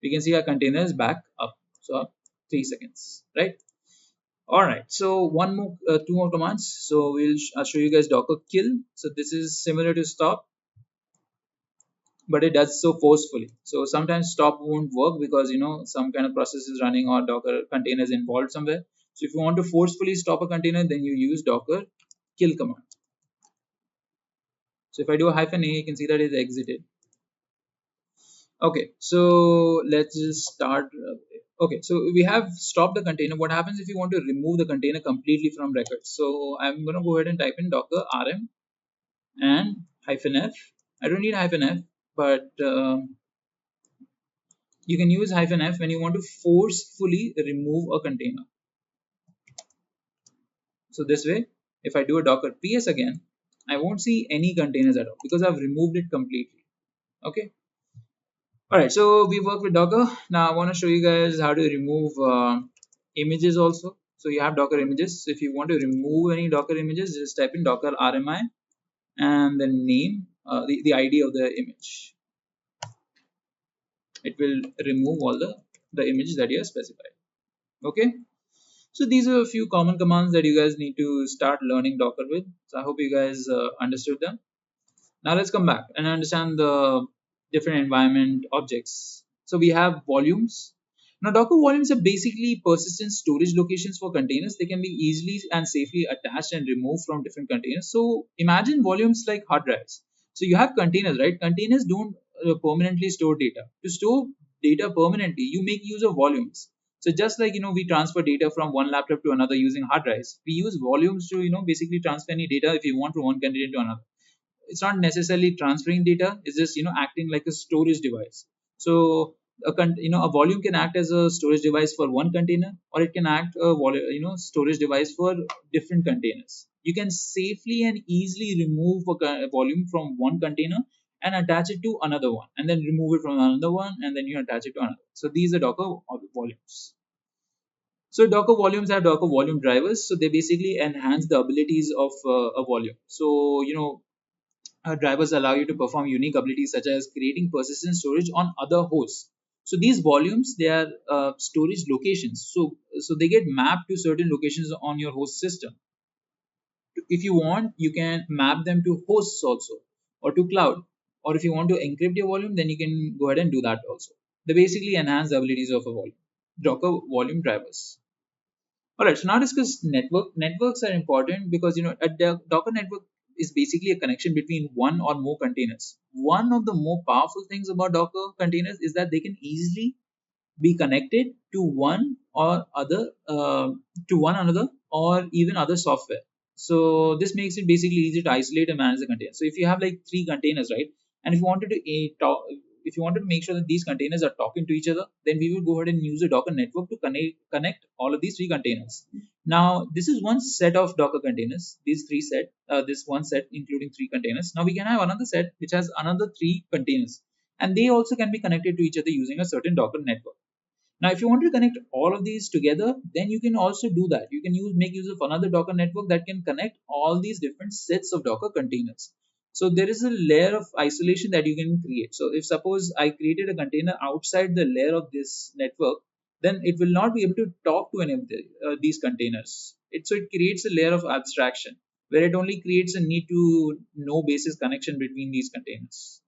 we can see our container is back up. So up 3 seconds, right? All right. So two more commands. So I'll show you guys Docker kill. So this is similar to stop, but it does so forcefully. So sometimes stop won't work because some kind of process is running or Docker container is involved somewhere. So if you want to forcefully stop a container, then you use Docker kill command. So if I do a -A, you can see that it's exited. Okay, so let's just start. Okay, so we have stopped the container. What happens if you want to remove the container completely from records? So I'm going to go ahead and type in docker rm and -f. I don't need -f, but you can use -f when you want to forcefully remove a container. So this way, if I do a docker ps again, I won't see any containers at all because I've removed it completely. Okay. All right, so we work with Docker. Now I want to show you guys how to remove images also. So you have Docker images. So if you want to remove any Docker images, just type in docker rmi and the name, the ID of the image. It will remove all the images that you have specified. Okay. So these are a few common commands that you guys need to start learning Docker with. So I hope you guys understood them. Now let's come back and understand the different environment objects. So we have volumes. Now Docker volumes are basically persistent storage locations for containers. They can be easily and safely attached and removed from different containers. So imagine volumes like hard drives. So you have containers, right? Containers don't permanently store data. To store data permanently, you make use of volumes. So just like we transfer data from one laptop to another using hard drives, we use volumes to basically transfer any data if you want from one container to another. It's not necessarily transferring data, it's just acting like a storage device. So a volume can act as a storage device for one container, or it can act a storage device for different containers. You can safely and easily remove a volume from one container and attach it to another one, and then remove it from another one, and then you attach it to another. So these are Docker volumes. So Docker volumes have Docker volume drivers. So they basically enhance the abilities of a volume. So drivers allow you to perform unique abilities such as creating persistent storage on other hosts. So these volumes, they are storage locations. So they get mapped to certain locations on your host system. If you want, you can map them to hosts also, or to cloud. Or if you want to encrypt your volume, then you can go ahead and do that also. They basically enhance the abilities of a volume. Docker volume drivers. All right, so now discuss network. Networks are important because a Docker network is basically a connection between one or more containers. One of the more powerful things about Docker containers is that they can easily be connected to one another or even other software. So this makes it basically easy to isolate and manage the container. So if you have like three containers, right, and if you wanted to make sure that these containers are talking to each other, then we will go ahead and use a Docker network to connect all of these three containers. Now this is one set of Docker containers. This one set including three containers. Now we can have another set which has another three containers, and they also can be connected to each other using a certain Docker network. Now, if you want to connect all of these together, then you can also do that. You can make use of another Docker network that can connect all these different sets of Docker containers. So there is a layer of isolation that you can create. So if suppose I created a container outside the layer of this network, then it will not be able to talk to any of these containers. So it creates a layer of abstraction where it only creates a need to know basis connection between these containers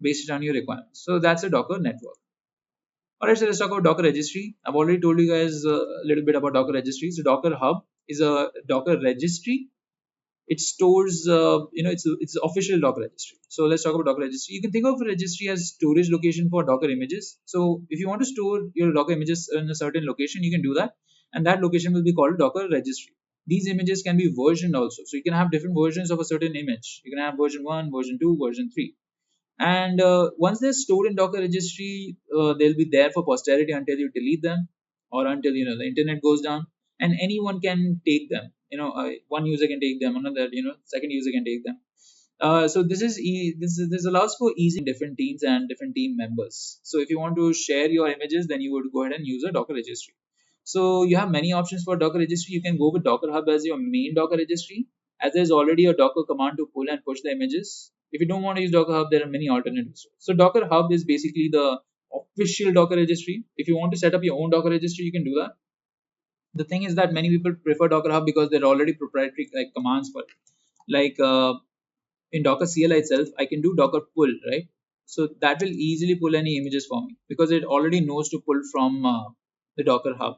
based on your requirements. So that's a Docker network. Alright, so let's talk about Docker registry. I've already told you guys a little bit about Docker registry. So Docker Hub is a Docker registry. It stores, it's the official Docker registry. So let's talk about Docker registry. You can think of a registry as storage location for Docker images. So if you want to store your Docker images in a certain location, you can do that, and that location will be called Docker registry. These images can be versioned also. So you can have different versions of a certain image. You can have version 1, version 2, version 3. And once they're stored in Docker registry, they'll be there for posterity until you delete them, or until the internet goes down, and anyone can take them. One user can take them, another second user can take them. So this allows for easy different teams and different team members. So if you want to share your images, then you would go ahead and use a Docker registry. So you have many options for Docker registry. You can go with Docker Hub as your main Docker registry, as there's already a Docker command to pull and push the images. If you don't want to use Docker Hub, there are many alternatives. So Docker Hub is basically the official Docker registry. If you want to set up your own Docker registry, you can do that. The thing is that many people prefer Docker Hub because there are already proprietary commands for it. Like in Docker CLI itself, I can do Docker pull, right? So that will easily pull any images for me because it already knows to pull from the Docker Hub.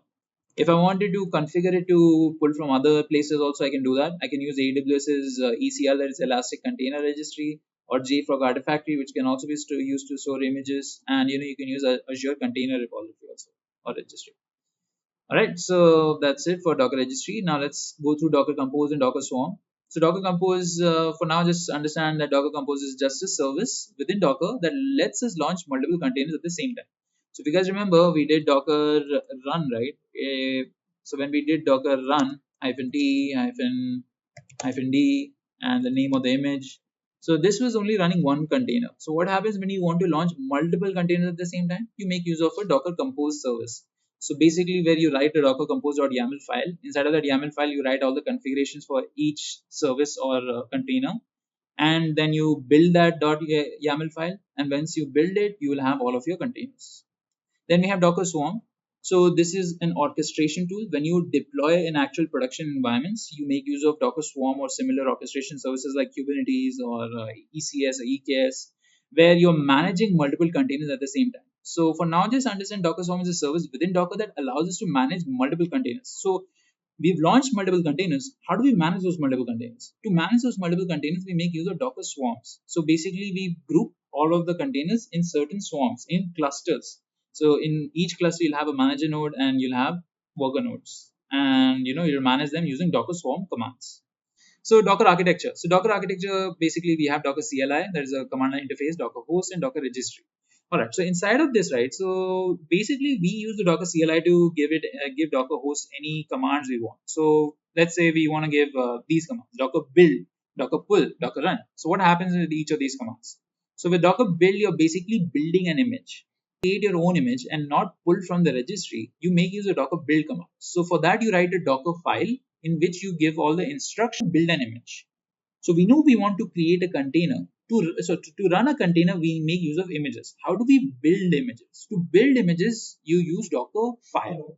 If I wanted to configure it to pull from other places also, I can do that. I can use AWS's ECL, that is Elastic Container Registry, or JFrog Artifactory, which can also be used to store images. And you can use Azure Container Repository also, or registry. All right, so that's it for Docker registry. Now let's go through Docker Compose and Docker Swarm. So Docker Compose, for now, just understand that Docker Compose is just a service within Docker that lets us launch multiple containers at the same time. So if you guys remember, we did Docker run, right? So when we did Docker run -t -d and the name of the image. So this was only running one container. So what happens when you want to launch multiple containers at the same time? You make use of a Docker Compose service. So basically, where you write a Docker compose.yaml file, inside of that YAML file, you write all the configurations for each service or container, and then you build that .yaml file. And once you build it, you will have all of your containers. Then we have Docker Swarm. So this is an orchestration tool. When you deploy in actual production environments, you make use of Docker Swarm or similar orchestration services like Kubernetes or ECS or EKS, where you're managing multiple containers at the same time. So for now, just understand Docker Swarm is a service within Docker that allows us to manage multiple containers. So we've launched multiple containers. How do we manage those multiple containers? To manage those multiple containers, we make use of Docker swarms. So basically, we group all of the containers in certain swarms, in clusters. So in each cluster, you'll have a manager node and you'll have worker nodes. And you'll manage them using Docker swarm commands. So Docker architecture. So Docker architecture, basically we have Docker CLI, that is a command line interface, Docker host, and Docker registry. All right. So inside of this, right? So basically we use the Docker CLI to give Docker host any commands we want. So let's say we want to give these commands: Docker build, Docker pull, Docker run. So what happens with each of these commands? So with Docker build, you're basically building an image. Create your own image and not pull from the registry. You make use of Docker build command. So for that, you write a Docker file in which you give all the instructions to build an image. So we know we want to create a container. To run a container, we make use of images. How do we build images? To build images, you use Dockerfile.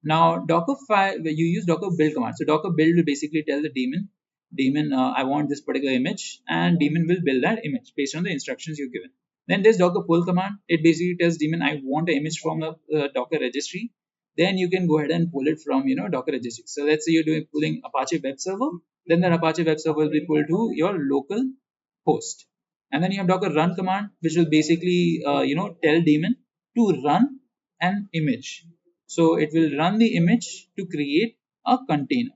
Now, Dockerfile, you use Docker build command. So Docker build will basically tell the daemon, I want this particular image, and daemon will build that image based on the instructions you've given. Then there's Docker pull command. It basically tells daemon, I want an image from the Docker registry. then you can go ahead and pull it from Docker registry. So let's say you're pulling Apache web server, then that Apache web server will be pulled to your local host, and then you have Docker run command, which will basically tell daemon to run an image. So it will run the image to create a container.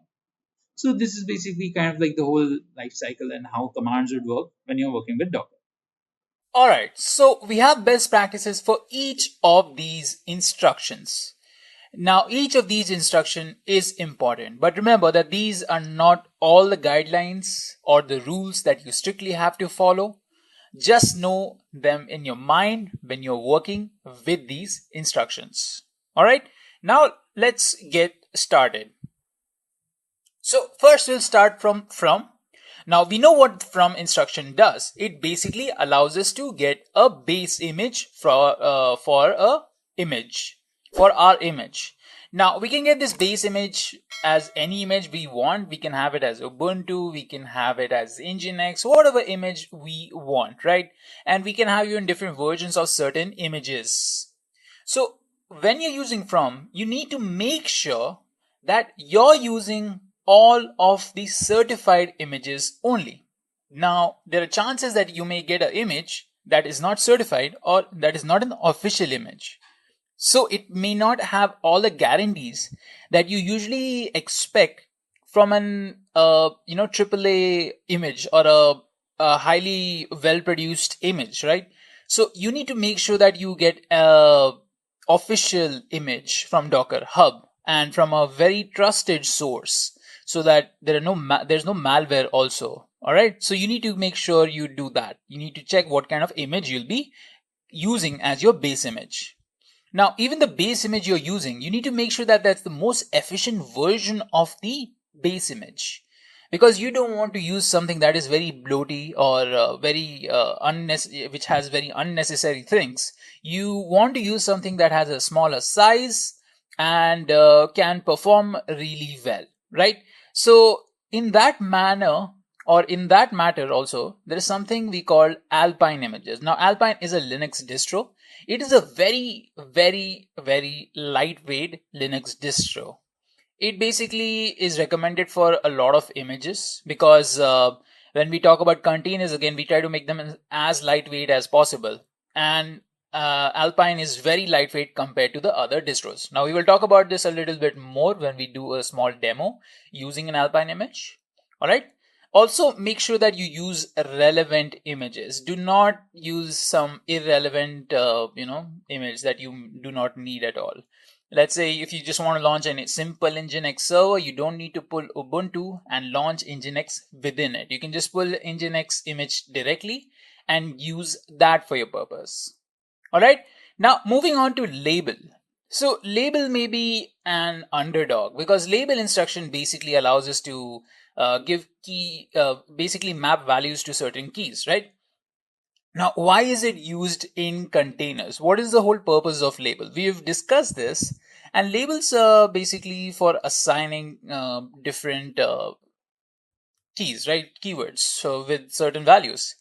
So this is basically kind of like the whole life cycle and how commands would work when you're working with Docker. All right, so we have best practices for each of these instructions. Now, each of these instructions is important, but remember that these are not all the guidelines or the rules that you strictly have to follow. Just know them in your mind when you're working with these instructions. All right, now let's get started. So first we'll start from. Now we know what from instruction does. It basically allows us to get a base image for our image. Now we can get this base image as any image we want. We can have it as Ubuntu, we can have it as nginx, whatever image we want, right? And we can have even different versions of certain images. So when you're using from, you need to make sure that you're using all of the certified images only. Now, there are chances that you may get an image that is not certified or that is not an official image. So it may not have all the guarantees that you usually expect from an AAA image or a highly well-produced image, right? So you need to make sure that you get a official image from Docker Hub and from a very trusted source, so that there's no malware also. All right, so you need to make sure you do that. You need to check what kind of image you'll be using as your base image. Now, even the base image you're using, you need to make sure that that's the most efficient version of the base image, because you don't want to use something that is very bloaty or which has very unnecessary things. You want to use something that has a smaller size and can perform really well, right? So in that manner, or in that matter also, there is something we call Alpine images. Now, Alpine is a Linux distro. It is a very, very, very lightweight Linux distro. It basically is recommended for a lot of images because when we talk about containers, again, we try to make them as lightweight as possible. And Alpine is very lightweight compared to the other distros. Now, we will talk about this a little bit more when we do a small demo using an Alpine image. All right. Also, make sure that you use relevant images. Do not use some irrelevant, image that you do not need at all. Let's say if you just want to launch a simple nginx server, you don't need to pull Ubuntu and launch nginx within it. You can just pull nginx image directly and use that for your purpose. All right. Now, moving on to label. So label may be an underdog because label instruction basically allows us to basically map values to certain keys, right? Now, why is it used in containers? What is the whole purpose of label? We've discussed this, and labels are basically for assigning different keys, right? Keywords, so with certain values.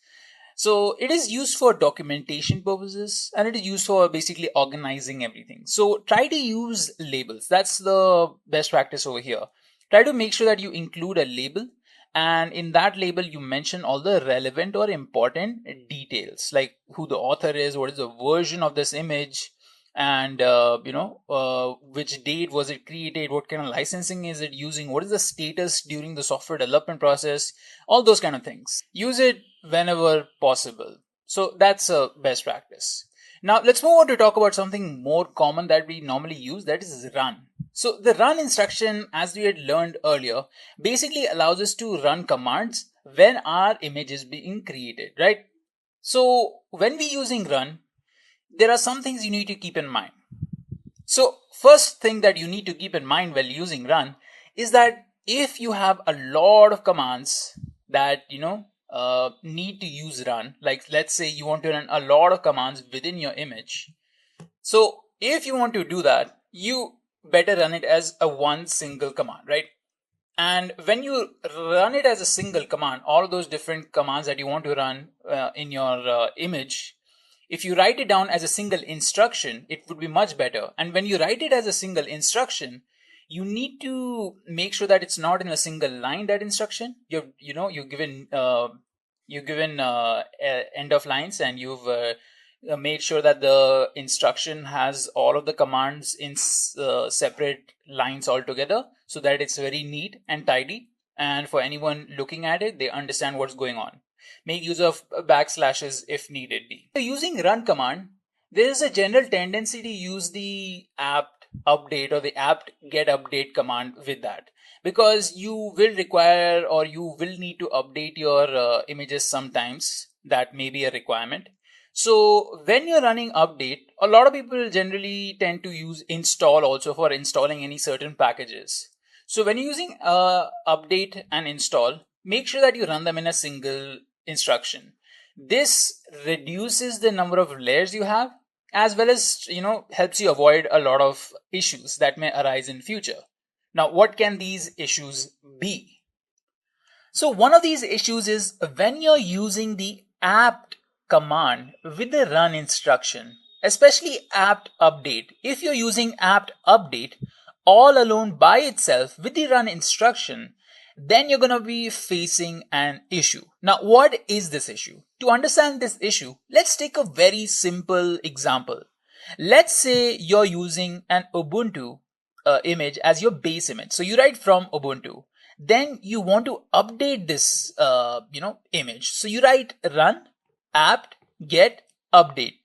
So it is used for documentation purposes, and it is used for basically organizing everything. So try to use labels. That's the best practice over here. Try to make sure that you include a label, and in that label you mention all the relevant or important details, like who the author is, what is the version of this image, and which date was it created, what kind of licensing is it using, what is the status during the software development process, all those kind of things. Use it whenever possible. So that's a best practice. Now let's move on to talk about something more common that we normally use, that is run. So the run instruction, as we had learned earlier, basically allows us to run commands when our image is being created, right? So when we're using run, there are some things you need to keep in mind. So first thing that you need to keep in mind while using run is that if you have a lot of commands that need to use run, like let's say you want to run a lot of commands within your image. So if you want to do that, you better run it as a one single command, right? And when you run it as a single command, all those different commands that you want to run in your image, If you write it down as a single instruction, it would be much better. And when you write it as a single instruction, you need to make sure that it's not in a single line, that instruction. You're given end of lines, and you've made sure that the instruction has all of the commands in separate lines altogether, so that it's very neat and tidy. And for anyone looking at it, they understand what's going on. Make use of backslashes if needed be. So using run command, there is a general tendency to use the apt update or the apt get update command with that, because you will require or you will need to update your images sometimes. That may be a requirement. So when you're running update, a lot of people generally tend to use install also for installing any certain packages. So when you're using update and install, make sure that you run them in a single instruction. This reduces the number of layers you have, as well as helps you avoid a lot of issues that may arise in future. Now, what can these issues be? So one of these issues is when you're using the apt command with the run instruction, especially apt update. If you're using apt update all alone by itself with the run instruction, then you're going to be facing an issue. Now, what is this issue? To understand this issue, let's take a very simple example. Let's say you're using an Ubuntu image as your base image. So you write from Ubuntu. Then you want to update this image. So you write run apt get update.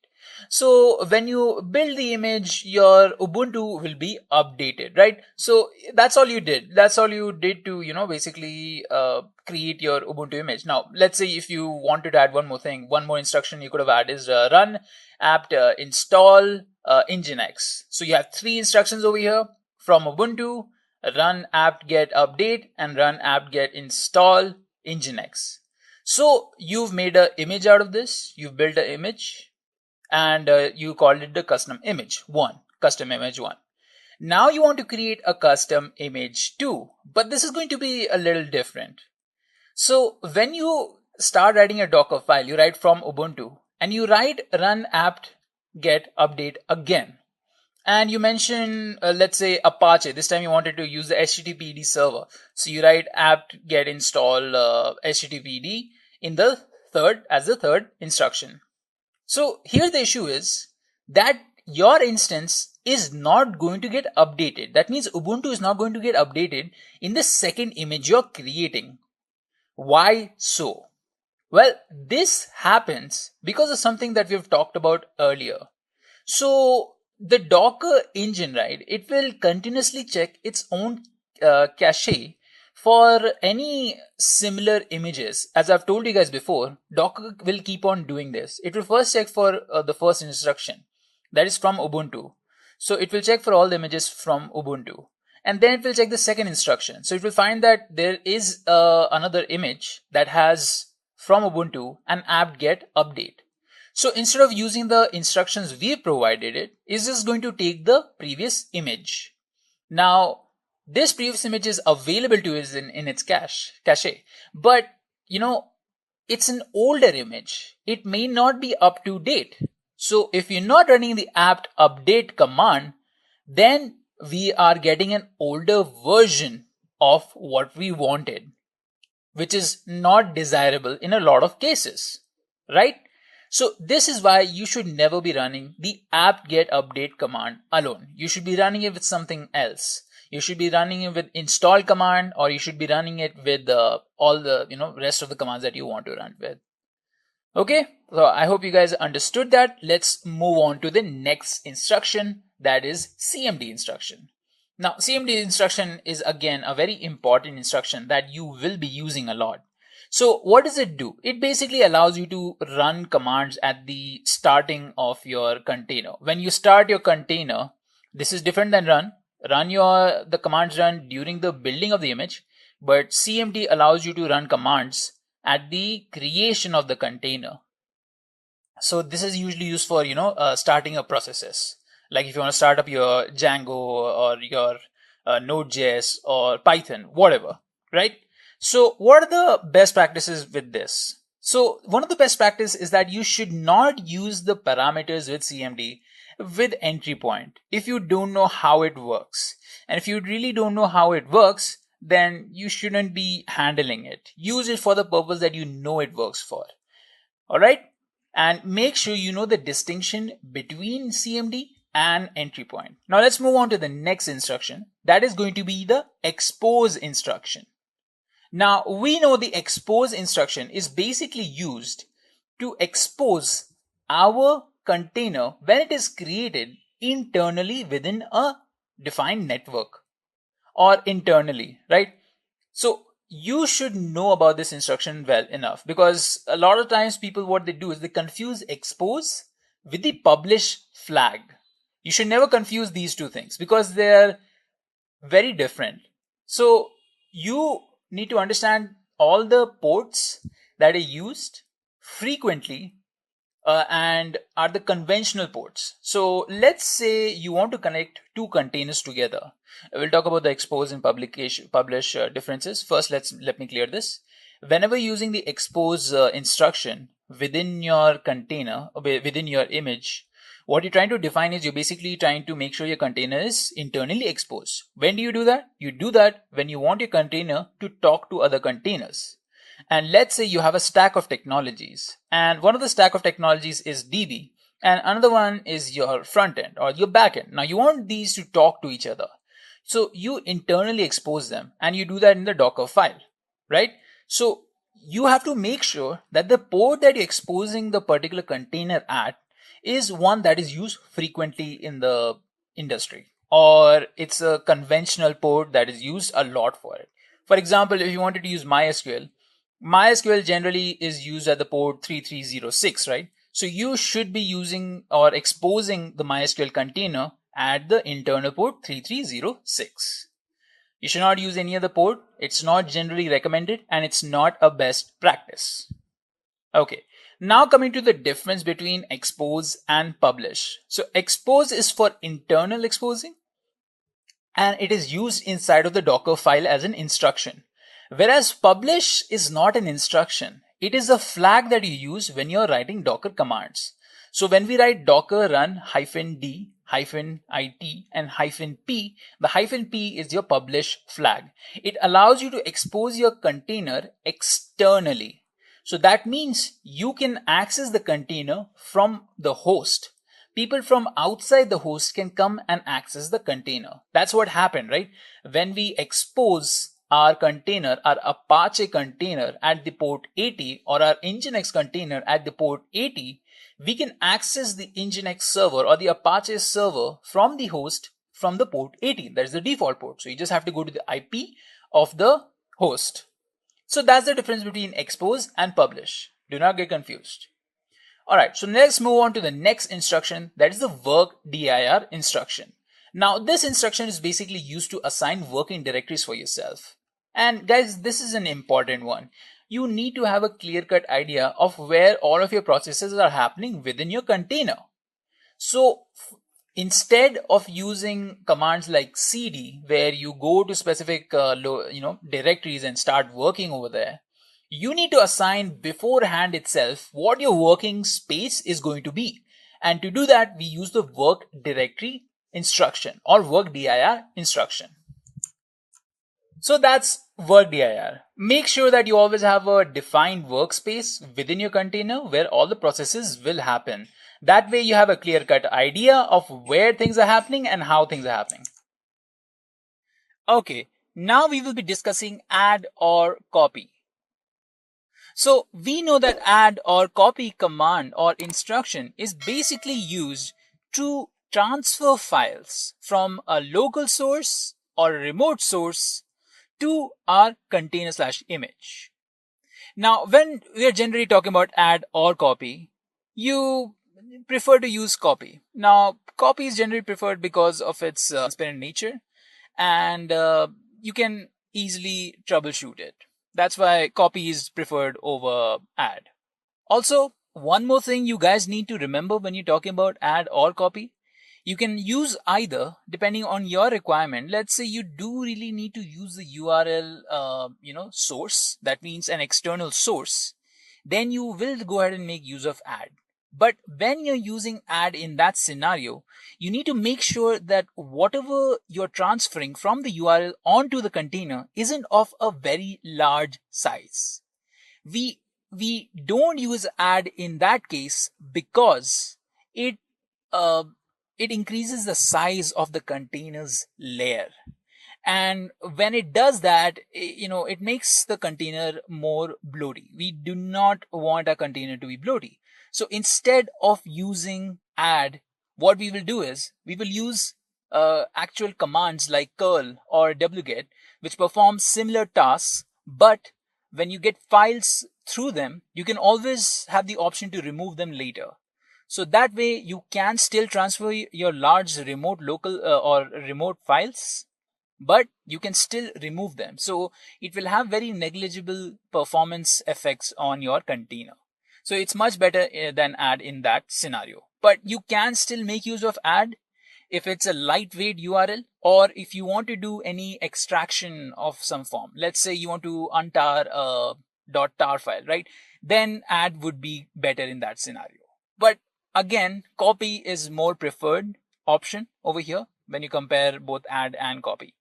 So when you build the image, your Ubuntu will be updated, right? So that's all you did. That's all you did to, basically create your Ubuntu image. Now, let's say if you wanted to add one more thing, one more instruction you could have added is run apt install nginx. So you have three instructions over here from Ubuntu: run apt get update and run apt get install nginx. So you've made an image out of this. You've built an image, and you called it the custom image 1, custom image 1. Now you want to create a custom image 2, but this is going to be a little different. So when you start writing a Docker file, you write from Ubuntu and you write run apt get update again. And you mention, let's say Apache. This time you wanted to use the HTTPD server. So you write apt get install HTTPD in the third as the third instruction. So here the issue is that your instance is not going to get updated. That means Ubuntu is not going to get updated in the second image you're creating. Why so? Well, this happens because of something that we've talked about earlier. So the Docker engine, right, it will continuously check its own cache for any similar images. As I've told you guys before, Docker will keep on doing this. It will first check for the first instruction, that is from Ubuntu. So it will check for all the images from Ubuntu. And then it will check the second instruction. So it will find that there is another image that has from Ubuntu an apt get update. So instead of using the instructions we provided, it's just going to take the previous image. Now, this previous image is available to us in its cache, but it's an older image. It may not be up to date. So if you're not running the apt update command, then we are getting an older version of what we wanted, which is not desirable in a lot of cases, right? So this is why you should never be running the apt get update command alone. You should be running it with something else. You should be running it with install command, or you should be running it with all the rest of the commands that you want to run with. Okay, so I hope you guys understood that. Let's move on to the next instruction, that is CMD instruction. Now, CMD instruction is again a very important instruction that you will be using a lot. So what does it do? It basically allows you to run commands at the starting of your container. When you start your container, this is different than run. The commands run during the building of the image, but CMD allows you to run commands at the creation of the container. So this is usually used for starting up processes. Like if you want to start up your Django or your Nodejs or Python, whatever, right? So what are the best practices with this? So one of the best practice is that you should not use the parameters with CMD with entry point if you don't know how it works. And if you really don't know how it works, then you shouldn't be handling it. Use it for the purpose that you know it works for. All right. And make sure you know the distinction between CMD and entry point. Now let's move on to the next instruction. That is going to be the expose instruction. Now we know the expose instruction is basically used to expose our container when it is created internally within a defined network or internally, right? So you should know about this instruction well enough, because a lot of times people, what they do is they confuse expose with the publish flag. You should never confuse these two things because they're very different. So you need to understand all the ports that are used frequently and are the conventional ports. So let's say you want to connect two containers together. We'll talk about the expose and publish differences. First, let me clear this. Whenever using the expose instruction within your container, within your image, what you're trying to define is you're basically trying to make sure your container is internally exposed. When do you do that? You do that when you want your container to talk to other containers. And let's say you have a stack of technologies, and one of the stack of technologies is DB, and another one is your front end or your back end. Now you want these to talk to each other. So you internally expose them, and you do that in the Docker file, right? So you have to make sure that the port that you're exposing the particular container at is one that is used frequently in the industry, or it's a conventional port that is used a lot for it. For example, if you wanted to use MySQL generally is used at the port 3306, right? So you should be using or exposing the MySQL container at the internal port 3306. You should not use any other port. It's not generally recommended, and it's not a best practice. Okay, now coming to the difference between expose and publish. So expose is for internal exposing, and it is used inside of the Docker file as an instruction. Whereas publish is not an instruction. It is a flag that you use when you're writing Docker commands. So when we write docker run -d, -it, and -p, the -p is your publish flag. It allows you to expose your container externally. So that means you can access the container from the host. People from outside the host can come and access the container. That's what happened, right? When we expose our container, our Apache container at the port 80 or our nginx container at the port 80, we can access the nginx server or the Apache server from the host from the port 80. That is the default port. So you just have to go to the IP of the host. So that's the difference between expose and publish. Do not get confused. All right, so let's move on to the next instruction. That is the work dir instruction. Now, this instruction is basically used to assign working directories for yourself. And guys, this is an important one. You need to have a clear-cut idea of where all of your processes are happening within your container. So instead of using commands like cd, where you go to specific directories and start working over there, you need to assign beforehand itself what your working space is going to be. And to do that, we use the work directory instruction or work dir instruction. So that's work dir. Make sure that you always have a defined workspace within your container where all the processes will happen. That way you have a clear-cut idea of where things are happening and how things are happening. Okay, now we will be discussing add or copy. So we know that add or copy command or instruction is basically used to transfer files from a local source or a remote source to our container/image. Now, when we are generally talking about add or copy, you prefer to use copy. Now, copy is generally preferred because of its transparent nature, and you can easily troubleshoot it. That's why copy is preferred over add. Also, one more thing you guys need to remember when you're talking about add or copy. You can use either depending on your requirement. Let's say you do really need to use the URL, source. That means an external source. then you will go ahead and make use of add. But when you're using add in that scenario, you need to make sure that whatever you're transferring from the URL onto the container isn't of a very large size. We don't use add in that case because it uh, it increases the size of the container's layer, and when it does that, it makes the container more bloaty. We do not want a container to be bloaty. So instead of using add, what we will do is we will use actual commands like curl or wget, which perform similar tasks, but when you get files through them, you can always have the option to remove them later. So that way you can still transfer your large remote local or remote files, but you can still remove them. So it will have very negligible performance effects on your container. So it's much better than add in that scenario. But you can still make use of add if it's a lightweight URL, or if you want to do any extraction of some form. Let's say you want to untar a .tar file, right? Then add would be better in that scenario. But again, copy is more preferred option over here when you compare both add and copy.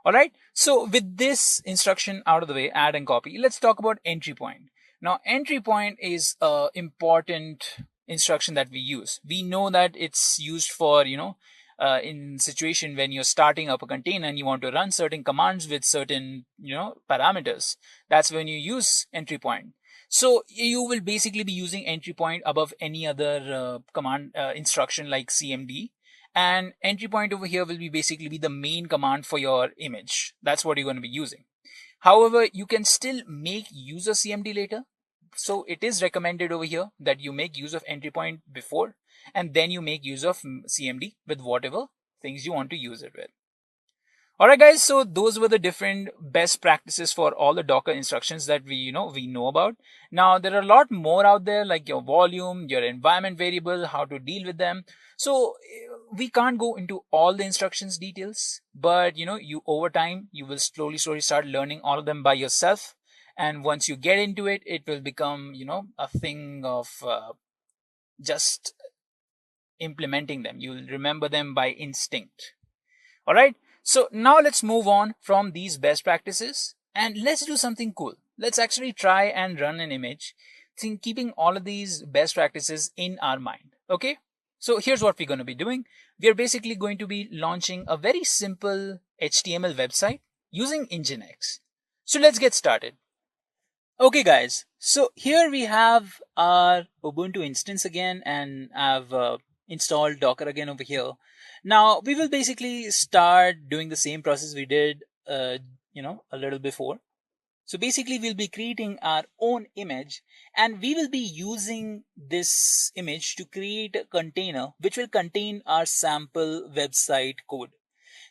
All right. So with this instruction out of the way, add and copy, let's talk about entry point. Now, entry point is an important instruction that we use. We know that it's used for, in situation when you're starting up a container and you want to run certain commands with certain, parameters. That's when you use entry point. So you will basically be using entry point above any other command instruction like cmd. And entry point over here will be basically be the main command for your image. That's what you're going to be using. However, you can still make use of cmd later. So it is recommended over here that you make use of entry point before, and then you make use of cmd with whatever things you want to use it with. Alright guys, so those were the different best practices for all the Docker instructions that we know about. Now there are a lot more out there, like your volume, your environment variable, how to deal with them. So we can't go into all the instructions details, but you over time you will slowly start learning all of them by yourself. And once you get into it, it will become a thing of just implementing them. You'll remember them by instinct. All right. So now let's move on from these best practices and let's do something cool. Let's actually try and run an image, keeping all of these best practices in our mind. Okay. So here's what we're going to be doing. We're basically going to be launching a very simple HTML website using nginx. So let's get started. Okay guys, so here we have our Ubuntu instance again, and I've installed Docker again over here. Now we will basically start doing the same process we did a little before. So basically we'll be creating our own image, and we will be using this image to create a container which will contain our sample website code.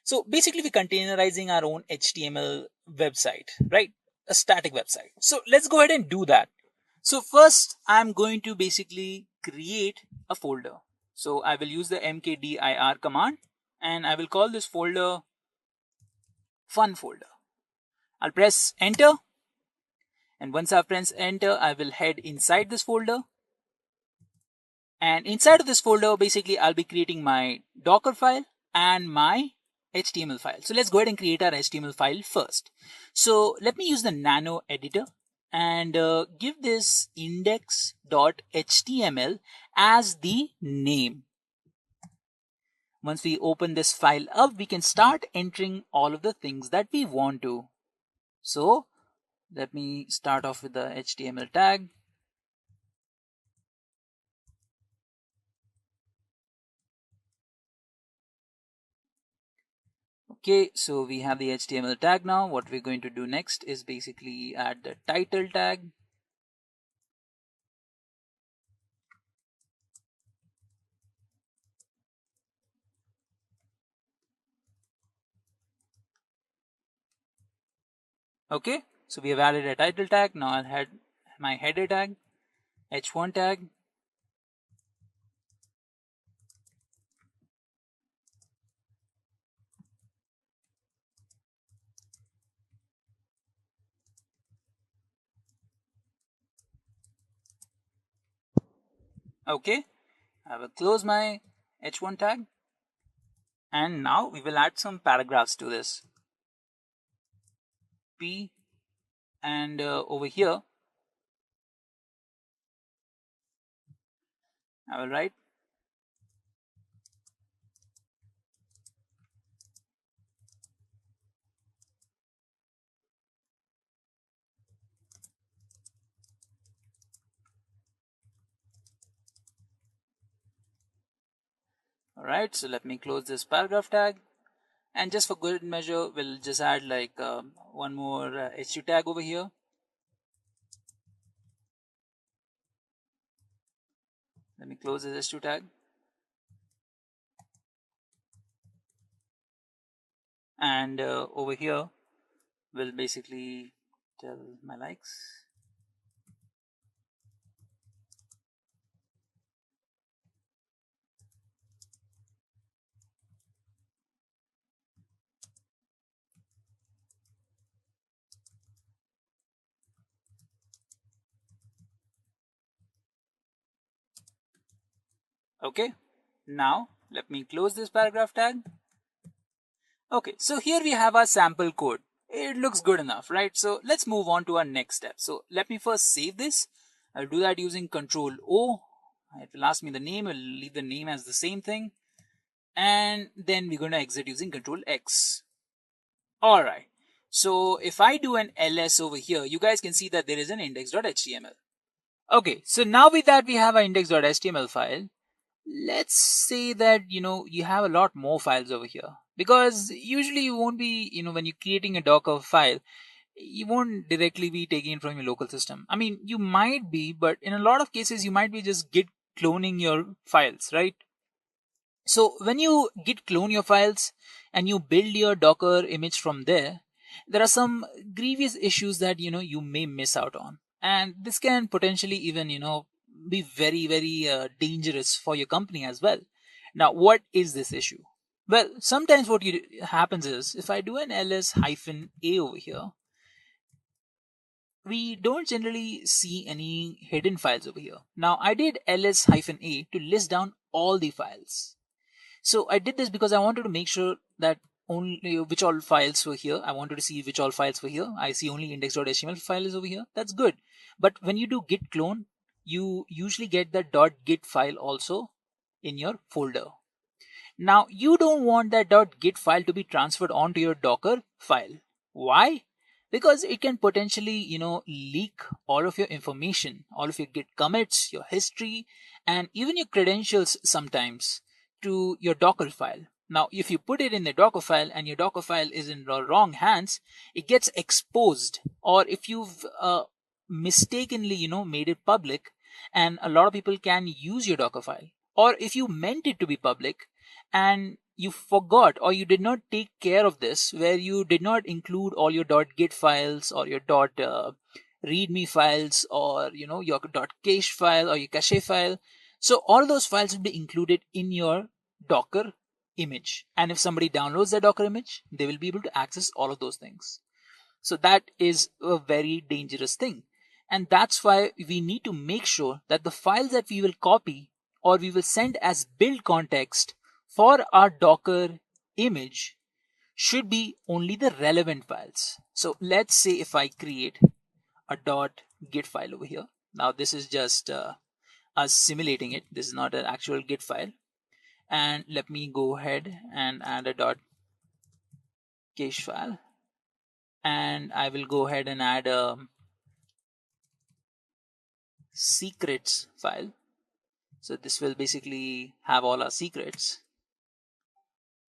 So basically we're containerizing our own HTML website, right? A static website. So let's go ahead and do that. So first I'm going to basically create a folder. So I will use the mkdir command and I will call this folder fun folder. I'll press enter, and once I've pressed enter, I will head inside this folder, and inside of this folder basically I'll be creating my Docker file and my HTML file. So let's go ahead and create our HTML file first. So let me use the nano editor and give this index.html as the name. Once we open this file up, we can start entering all of the things that we want to. So let me start off with the HTML tag. Okay, so we have the HTML tag now. What we're going to do next is basically add the title tag. Okay, so we have added a title tag. Now I'll add my header tag, h1 tag. Okay, I will close my h1 tag, and now we will add some paragraphs to this. P, and over here I will write alright. So let me close this paragraph tag, and just for good measure we'll just add like one more h2 tag over here. Let me close this h2 tag, and over here we'll basically tell my likes. Okay, now let me close this paragraph tag. Okay, so here we have our sample code. It looks good enough, right? So let's move on to our next step. So let me first save this. I'll do that using Control O. It will ask me the name. I'll leave the name as the same thing. And then we're going to exit using Control X. All right. So if I do an ls over here, you guys can see that there is an index.html. Okay, so now with that we have our index.html file. Let's say that you have a lot more files over here, because usually you won't be when you're creating a Docker file, you won't directly be taking it from your local system. I mean, you might be, but in a lot of cases you might be just git cloning your files, right? So when you git clone your files and you build your Docker image from there are some grievous issues that you may miss out on, and this can potentially even be very dangerous for your company as well. Now, what is this issue? Well, sometimes what happens is, if I do an ls-a over here, we don't generally see any hidden files over here. Now, I did ls-a to list down all the files. So I did this because I wanted to make sure that only which all files were here. I wanted to see which all files were here. I see only index.html file is over here. That's good. But when you do git clone, you usually get the .git file also in your folder. Now, you don't want that .git file to be transferred onto your Docker file. Why? Because it can potentially, leak all of your information, all of your Git commits, your history, and even your credentials sometimes to your Docker file. Now, if you put it in the Docker file and your Docker file is in the wrong hands, it gets exposed. Or if you've mistakenly, made it public, and a lot of people can use your Docker file. Or if you meant it to be public and you forgot or you did not take care of this, where you did not include all your .git files or your .readme files or your .cache file or your cache file. So all those files will be included in your Docker image, and if somebody downloads the Docker image, they will be able to access all of those things. So that is a very dangerous thing, and that's why we need to make sure that the files that we will copy or we will send as build context for our Docker image should be only the relevant files. So let's say if I create a .git file over here. Now this is just us simulating it. This is not an actual Git file. And let me go ahead and add a .cache file. And I will go ahead and add a secrets file. So this will basically have all our secrets.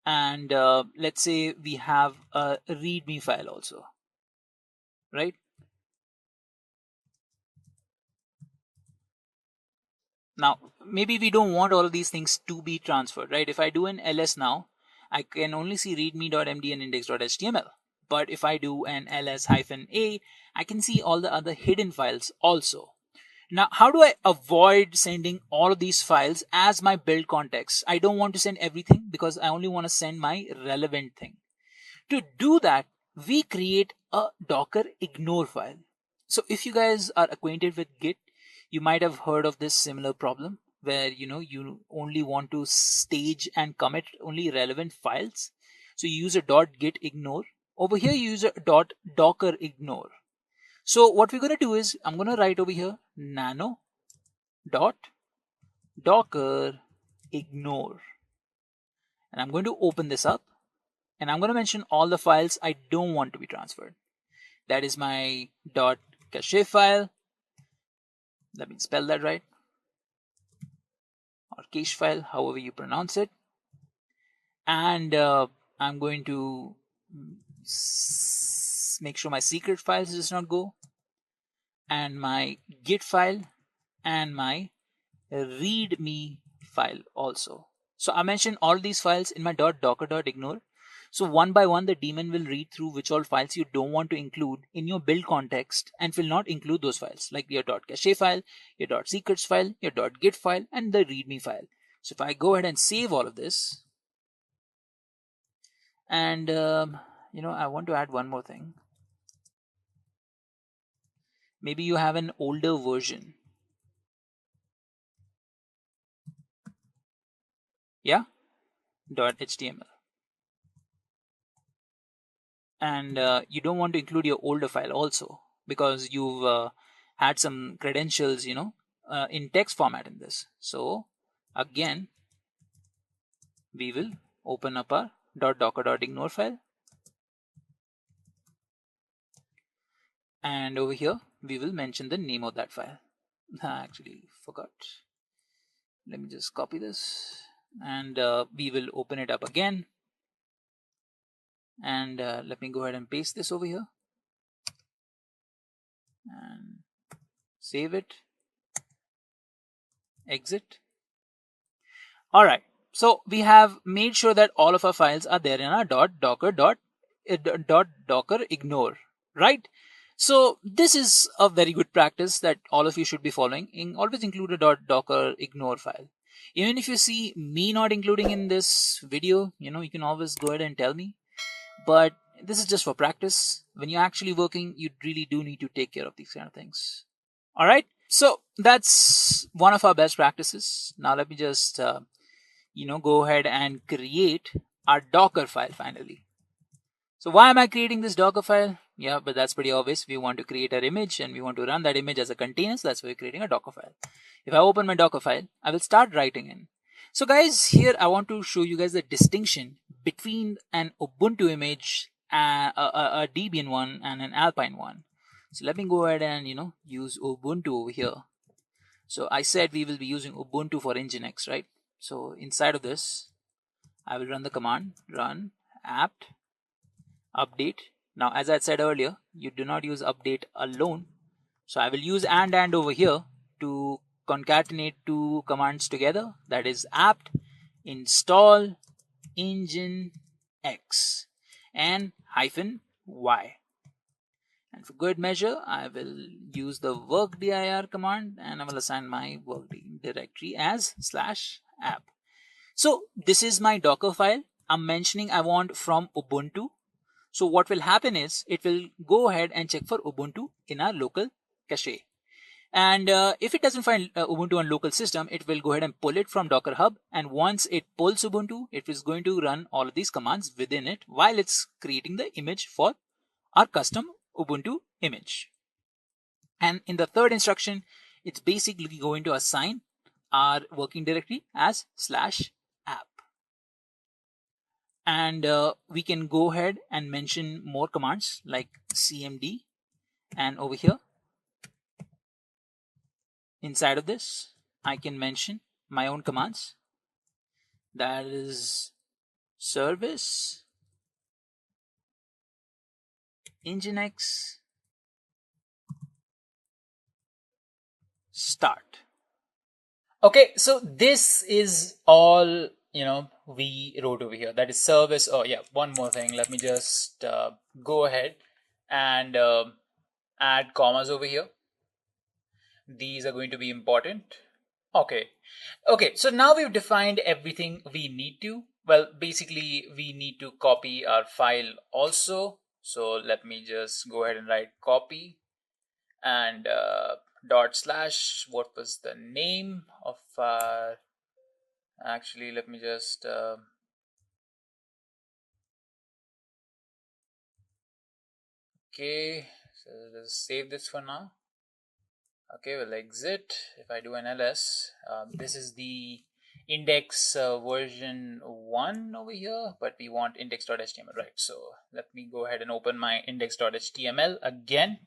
And let's say we have a readme file also, right? Now, maybe we don't want all of these things to be transferred, right? If I do an ls now, I can only see readme.md and index.html. But if I do an ls-a, I can see all the other hidden files also. Now, how do I avoid sending all of these files as my build context? I don't want to send everything because I only want to send my relevant thing. To do that, we create a Docker ignore file. So if you guys are acquainted with Git, you might have heard of this similar problem. where you only want to stage and commit only relevant files. So you use a .git ignore. Over here you use a .docker ignore. So what we're going to do is I'm going to write over here nano .docker ignore, and I'm going to open this up, and I'm going to mention all the files I don't want to be transferred. That is my .cache file. Let me spell that right, or cache file, however you pronounce it. And I'm going to make sure my secret files does not go, and my git file, and my readme file also. So I mentioned all these files in my .docker.ignore. So one by one, the daemon will read through which all files you don't want to include in your build context and will not include those files, like your .cache file, your .secrets file, your .git file, and the readme file. So if I go ahead and save all of this, and I want to add one more thing. Maybe you have an older version. Yeah, .html. And you don't want to include your older file also, because you've had some credentials in text format in this. So again, we will open up our .docker.ignore file, and over here we will mention the name of that file. I actually forgot. Let me just copy this, and we will open it up again, and let me go ahead and paste this over here and save it, exit. All right, so we have made sure that all of our files are there in our .docker ignore, right? So this is a very good practice that all of you should be following. Always include a .docker ignore file. Even if you see me not including in this video, you can always go ahead and tell me. But this is just for practice. When you're actually working, you really do need to take care of these kind of things. All right. So that's one of our best practices. Now let me just go ahead and create our Docker file finally. So why am I creating this Docker file? Yeah, but that's pretty obvious. We want to create our image and we want to run that image as a container. So that's why we're creating a Docker file. If I open my Docker file, I will start writing in. So guys, here I want to show you guys the distinction between an Ubuntu image, a Debian one, and an Alpine one. So let me go ahead and use Ubuntu over here. So I said we will be using Ubuntu for nginx, right? So inside of this, I will run the command run apt update. Now, as I said earlier, you do not use update alone. So I will use and over here to concatenate two commands together. That is apt install nginx and -y. And for good measure, I will use the workdir command and I will assign my work directory as /app. So this is my Docker file. I'm mentioning I want from Ubuntu. So what will happen is it will go ahead and check for Ubuntu in our local cache. And if it doesn't find Ubuntu on local system, it will go ahead and pull it from Docker Hub. And once it pulls Ubuntu, it is going to run all of these commands within it while it's creating the image for our custom Ubuntu image. And in the third instruction, it's basically going to assign our working directory as /app. And we can go ahead and mention more commands like cmd, and over here inside of this I can mention my own commands. That is service nginx start. Okay, so this is all we wrote over here. That is service. Oh yeah, one more thing. Let me just go ahead and add commas over here. These are going to be important. Okay, so now we've defined everything we need to. Well, basically we need to copy our file also. So let me just go ahead and write copy, and dot slash, what was the name of our, actually let me just okay, so let's save this for now. Okay, we'll exit. If I do an ls, this is the index version 1 over here, but we want index.html, right? So let me go ahead and open my index.html again,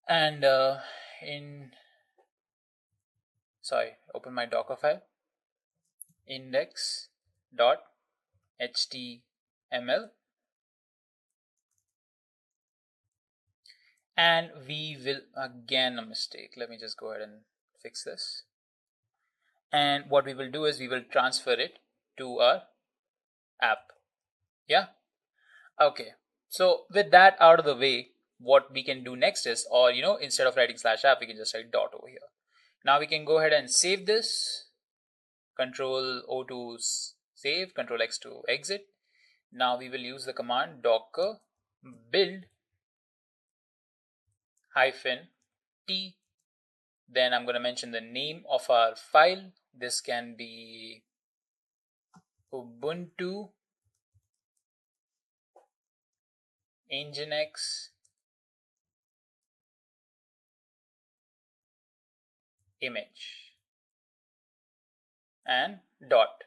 and open my Docker file, index.html, and we will, again, a mistake. Let me just go ahead and fix this. And what we will do is we will transfer it to our app. Yeah. Okay. So with that out of the way, what we can do next is, or instead of writing /app, we can just write dot over here. Now we can go ahead and save this. Control O to save, Control X to exit. Now we will use the command docker build -t. Then I'm going to mention the name of our file. This can be Ubuntu nginx image and dot.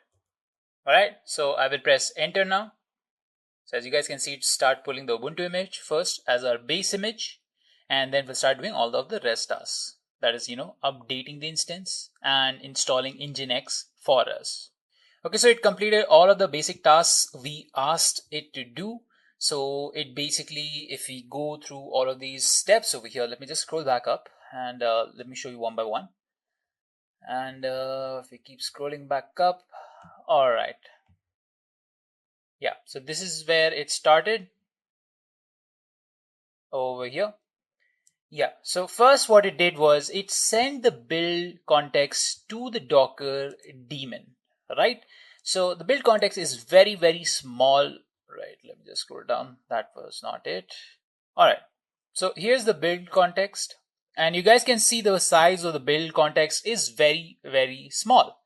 All right, so I will press enter now. So as you guys can see, it start pulling the Ubuntu image first as our base image, and then we'll start doing all of the rest tasks. That is, updating the instance and installing nginx for us. Okay, so it completed all of the basic tasks we asked it to do. So it basically, if we go through all of these steps over here, let me just scroll back up and let me show you one by one. And if we keep scrolling back up, all right. Yeah, so this is where it started over here. Yeah, so first what it did was it sent the build context to the Docker daemon, right? So the build context is very, very small, right? Let me just scroll down. That was not it. All right, so here's the build context, and you guys can see the size of the build context is very, very small.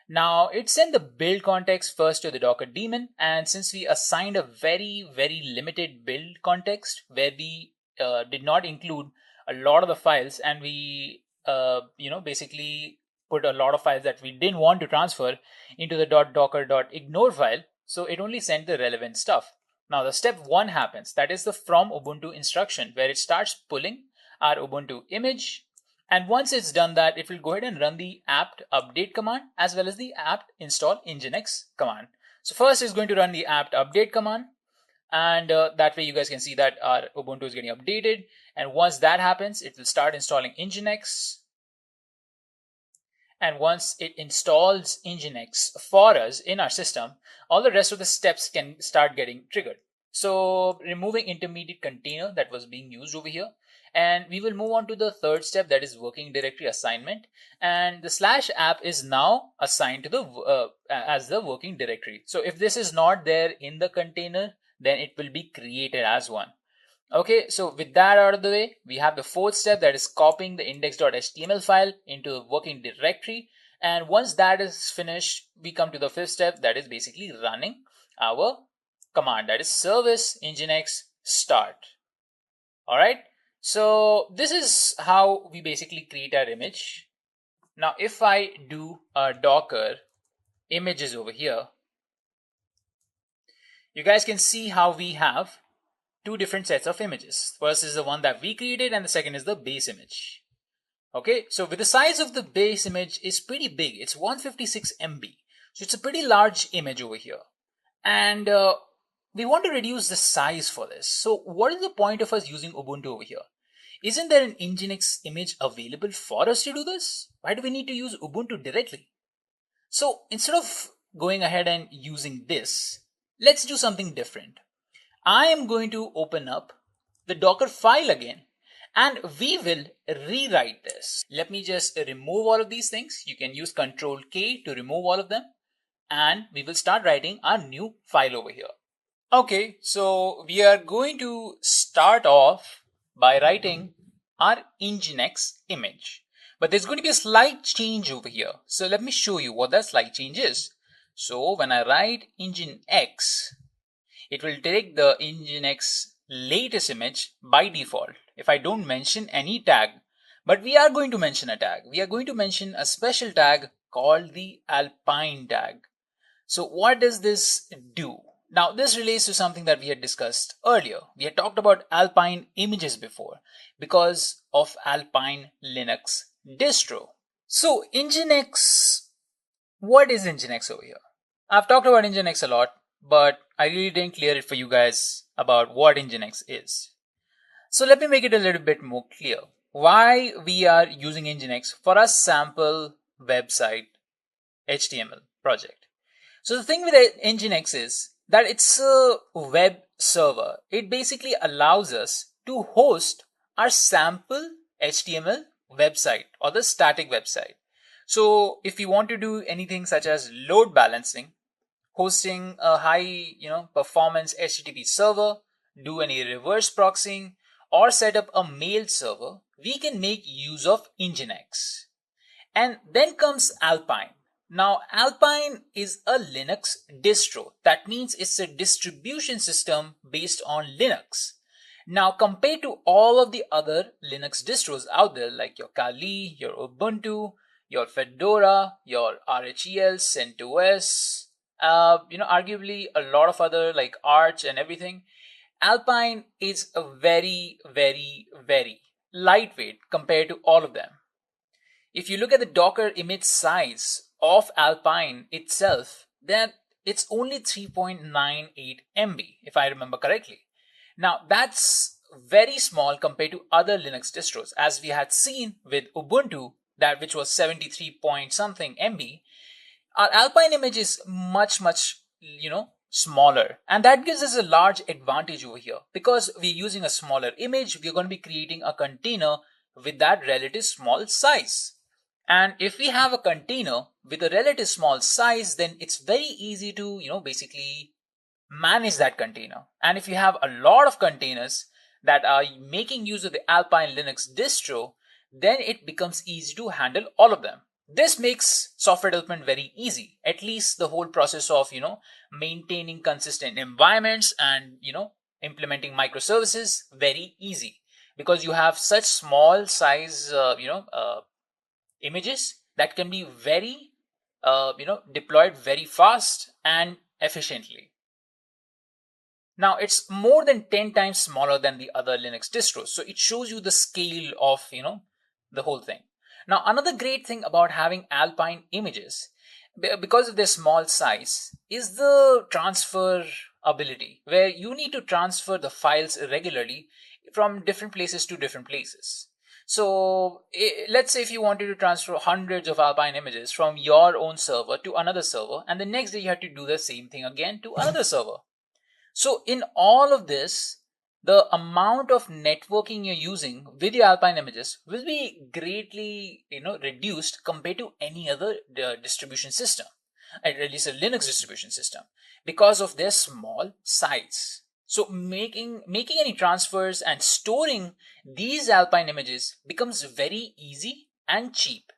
Now it sent the build context first to the Docker daemon, and since we assigned a very, very limited build context where we did not include a lot of the files, and we basically put a lot of files that we didn't want to transfer into the .docker.ignore file, so it only sent the relevant stuff. Now the step 1 happens, that is the from Ubuntu instruction, where it starts pulling our Ubuntu image. And once it's done that, it will go ahead and run the apt update command as well as the apt install nginx command. So first it's going to run the apt update command, and that way you guys can see that our Ubuntu is getting updated. And once that happens, it will start installing nginx. And once it installs nginx for us in our system, all the rest of the steps can start getting triggered. So removing intermediate container that was being used over here. And we will move on to the third step, that is working directory assignment. And the /app is now assigned to the as the working directory. So if this is not there in the container, then it will be created as one. Okay, so with that out of the way, we have the fourth step, that is copying the index.html file into the working directory. And once that is finished, we come to the fifth step, that is basically running our command, that is service nginx start. All right, so this is how we basically create our image. Now, if I do a Docker images over here, you guys can see how we have two different sets of images. First is the one that we created, and the second is the base image. Okay, so with the size of the base image is pretty big. It's 156 MB. So it's a pretty large image over here. And we want to reduce the size for this. So what is the point of us using Ubuntu over here? Isn't there an nginx image available for us to do this? Why do we need to use Ubuntu directly? So instead of going ahead and using this, let's do something different. I am going to open up the Docker file again, and we will rewrite this. Let me just remove all of these things. You can use Control K to remove all of them, and we will start writing our new file over here. Okay, so we are going to start off by writing our nginx image. But there's going to be a slight change over here. So let me show you what that slight change is. So when I write nginx, it will take the nginx latest image by default if I don't mention any tag. But we are going to mention a tag. We are going to mention a special tag called the alpine tag. So what does this do? Now this relates to something that we had discussed earlier. We had talked about alpine images before because of alpine Linux distro. So nginx, what is nginx over here? I've talked about nginx a lot, but I really didn't clear it for you guys about what nginx is. So let me make it a little bit more clear why we are using nginx for a sample website HTML project. So the thing with nginx is that it's a web server. It basically allows us to host our sample HTML website or the static website. So if you want to do anything such as load balancing, hosting a high, performance HTTP server, do any reverse proxying, or set up a mail server, we can make use of nginx. And then comes Alpine. Now, Alpine is a Linux distro. That means it's a distribution system based on Linux. Now, compared to all of the other Linux distros out there, like your Kali, your Ubuntu, your Fedora, your RHEL, CentOS, arguably a lot of other like Arch and everything, Alpine is a very, very, very lightweight compared to all of them. If you look at the Docker image size of Alpine itself, then it's only 3.98 MB, if I remember correctly. Now, that's very small compared to other Linux distros, as we had seen with Ubuntu, that which was 73 point something MB. Our Alpine image is much, smaller. And that gives us a large advantage over here. Because we're using a smaller image, we're going to be creating a container with that relative small size. And if we have a container with a relative small size, then it's very easy to, basically manage that container. And if you have a lot of containers that are making use of the Alpine Linux distro, then it becomes easy to handle all of them. This makes software development very easy, at least the whole process of, maintaining consistent environments and, implementing microservices very easy because you have such small size, images that can be very, deployed very fast and efficiently. Now it's more than 10 times smaller than the other Linux distros. So it shows you the scale of, the whole thing. Now, another great thing about having Alpine images, because of their small size, is the transfer ability, where you need to transfer the files regularly from different places to different places. So let's say if you wanted to transfer hundreds of Alpine images from your own server to another server, and the next day you have to do the same thing again to another server. So in all of this, the amount of networking you're using with your Alpine images will be greatly, reduced compared to any other distribution system, at least a Linux distribution system, because of their small size. So making any transfers and storing these Alpine images becomes very easy and cheap.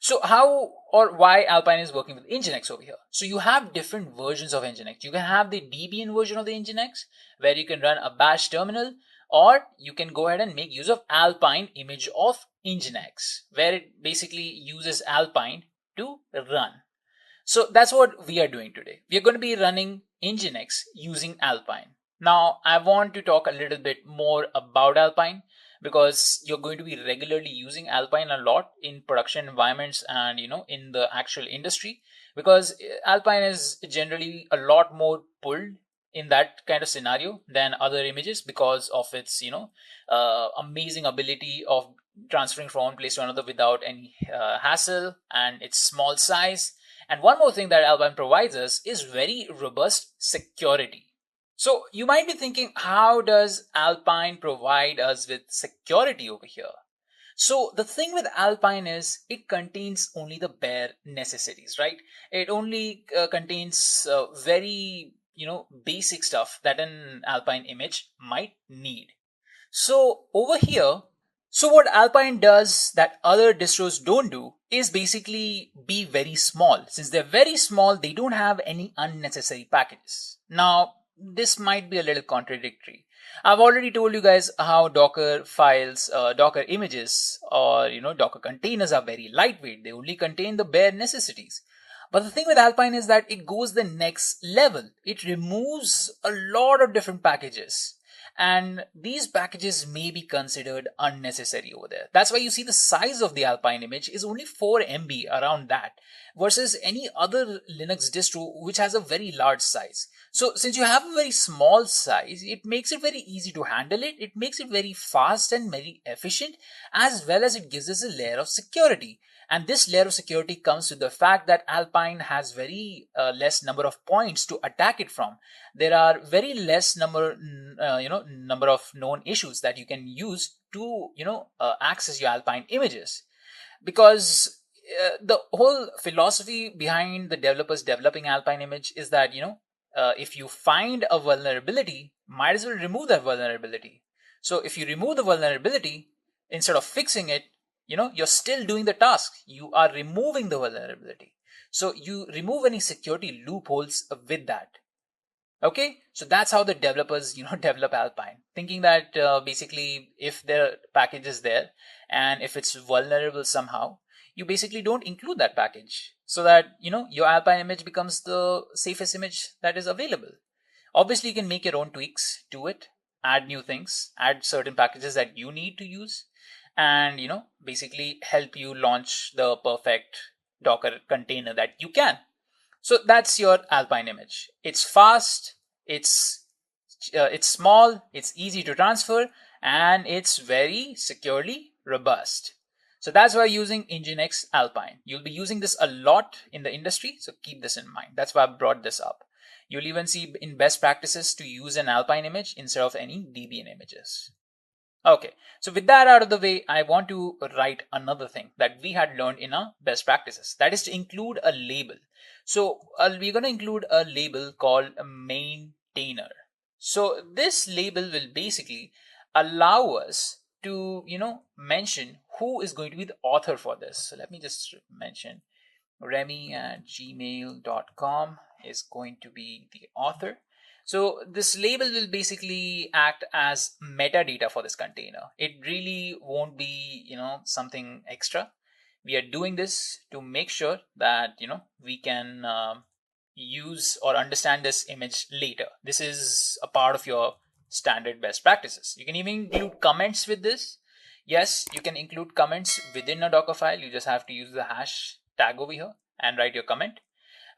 So how or why Alpine is working with nginx over here? So you have different versions of nginx. You can have the Debian version of the nginx, where you can run a bash terminal, or you can go ahead and make use of Alpine image of nginx, where it basically uses Alpine to run. So that's what we are doing today. We are going to be running nginx using Alpine. Now, I want to talk a little bit more about Alpine because you're going to be regularly using Alpine a lot in production environments and in the actual industry, because Alpine is generally a lot more pulled in that kind of scenario than other images because of its amazing ability of transferring from one place to another without any hassle, and its small size. And one more thing that Alpine provides us is very robust security. So you might be thinking, how does Alpine provide us with security over here? So the thing with Alpine is it contains only the bare necessities, right? It only contains very, basic stuff that an Alpine image might need. So over here, so what Alpine does that other distros don't do is basically be very small. Since they're very small, they don't have any unnecessary packages. Now, this might be a little contradictory. I've already told you guys how Docker files, Docker images, or Docker containers are very lightweight. They only contain the bare necessities. But the thing with Alpine is that it goes the next level. It removes a lot of different packages. And these packages may be considered unnecessary over there. That's why you see the size of the Alpine image is only 4 MB, around that, versus any other Linux distro which has a very large size. So since you have a very small size, it makes it very easy to handle it. It makes it very fast and very efficient, as well as it gives us a layer of security. And this layer of security comes with the fact that Alpine has very less number of points to attack it from. There are very less number of known issues that you can use to access your Alpine images, because the whole philosophy behind the developers developing Alpine image is that if you find a vulnerability, might as well remove that vulnerability. So if you remove the vulnerability instead of fixing it, you're still doing the task. You are removing the vulnerability. So you remove any security loopholes with that. Okay, so that's how the developers develop Alpine, thinking that basically if their package is there and if it's vulnerable somehow, you basically don't include that package, so that your Alpine image becomes the safest image that is available. Obviously, you can make your own tweaks to it, add new things, add certain packages that you need to use, and basically help you launch the perfect Docker container that you can. So that's your Alpine image. It's fast, it's small, it's easy to transfer, and it's very securely robust. So that's why using nginx Alpine. You'll be using this a lot in the industry, so keep this in mind. That's why I brought this up. You'll even see in best practices to use an Alpine image instead of any Debian images. Okay, so with that out of the way, I want to write another thing that we had learned in our best practices. That is to include a label. So we're going to include a label called a maintainer. So this label will basically allow us to, mention who is going to be the author for this. So let me just mention remy@gmail.com is going to be the author. So this label will basically act as metadata for this container. It really won't be, something extra. We are doing this to make sure that, we can use or understand this image later. This is a part of your standard best practices. You can even include comments with this. Yes, you can include comments within a Docker file. You just have to use the hash tag over here and write your comment.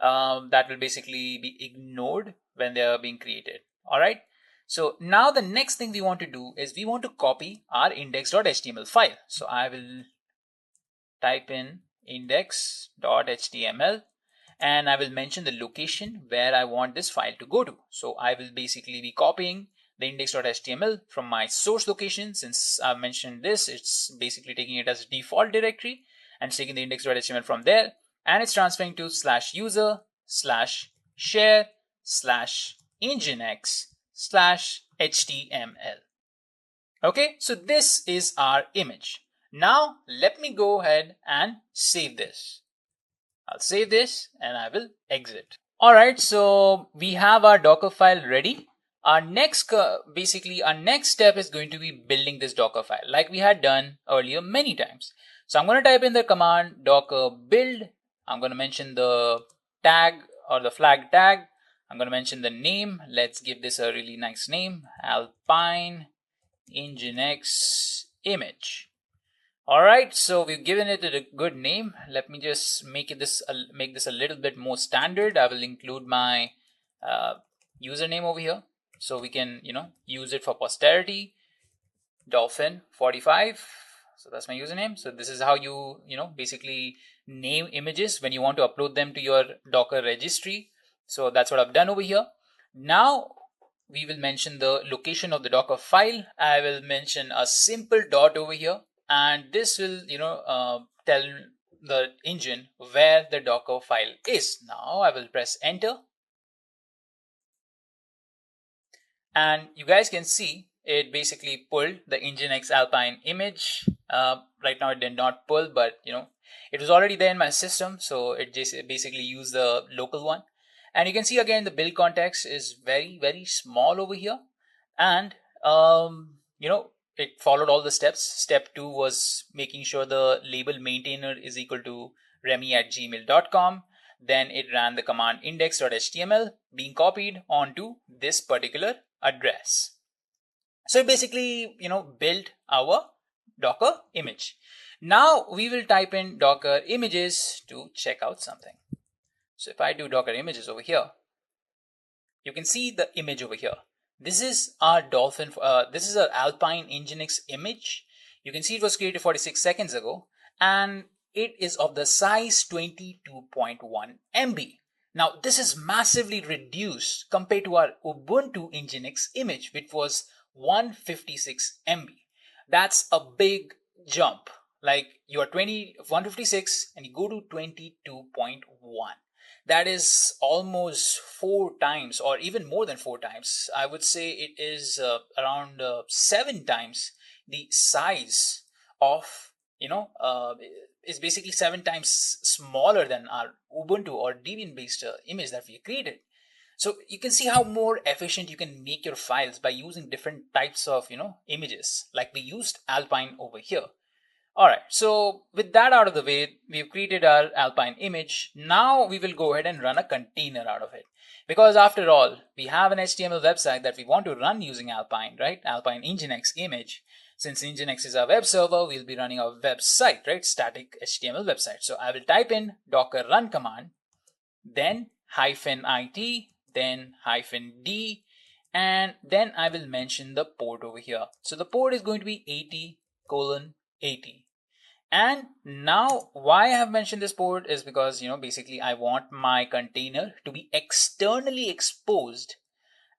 That will basically be ignored when they are being created. All right. So now the next thing we want to do is we want to copy our index.html file. So I will type in index.html and I will mention the location where I want this file to go to. So I will basically be copying the index.html from my source location. Since I've mentioned this, it's basically taking it as a default directory and taking the index.html from there, and it's transferring to /user/share/nginx/html. Okay, so this is our image. Now let me go ahead and save this. I'll save this and I will exit. All right, so we have our Docker file ready. Our next, our next step is going to be building this Docker file like we had done earlier many times. So I'm going to type in the command docker build. I'm going to mention the tag or the flag tag. I'm going to mention the name. Let's give this a really nice name, Alpine nginx image. All right, so we've given it a good name. Let me just make this a little bit more standard. I will include my username over here, so we can use it for posterity. Dolphin45. So that's my username. So this is how you basically name images when you want to upload them to your Docker registry. So that's what I've done over here. Now we will mention the location of the Docker file. I will mention a simple dot over here, and this will tell the engine where the Docker file is. Now I will press enter, and you guys can see it basically pulled the nginx Alpine image. Right now it did not pull, but it was already there in my system, so it just basically used the local one. And you can see again the build context is very, very small over here. And it followed all the steps. Step 2 was making sure the label maintainer is equal to remy@gmail.com. Then it ran the command index.html being copied onto this particular address. So it basically, built our Docker image. Now we will type in Docker images to check out something. So if I do Docker images over here, you can see the image over here. This is our Dolphin. This is our Alpine Nginx image. You can see it was created 46 seconds ago, and it is of the size 22.1 MB. Now this is massively reduced compared to our Ubuntu Nginx image, which was 156 MB. That's a big jump. Like you are 156 and you go to 22.1. That is almost 4 times, or even more than 4 times. I would say it is around 7 times the size of, is basically 7 times smaller than our Ubuntu or Debian based image that we created. So you can see how more efficient you can make your files by using different types of, images, like we used Alpine over here. All right, so with that out of the way, we've created our Alpine image. Now we will go ahead and run a container out of it. Because after all, we have an HTML website that we want to run using Alpine, right? Alpine Nginx image. Since Nginx is our web server, we'll be running our website, right? Static HTML website. So I will type in docker run command, then -it, then -d, and then I will mention the port over here. So the port is going to be 80:80. And now why I have mentioned this port is because, basically I want my container to be externally exposed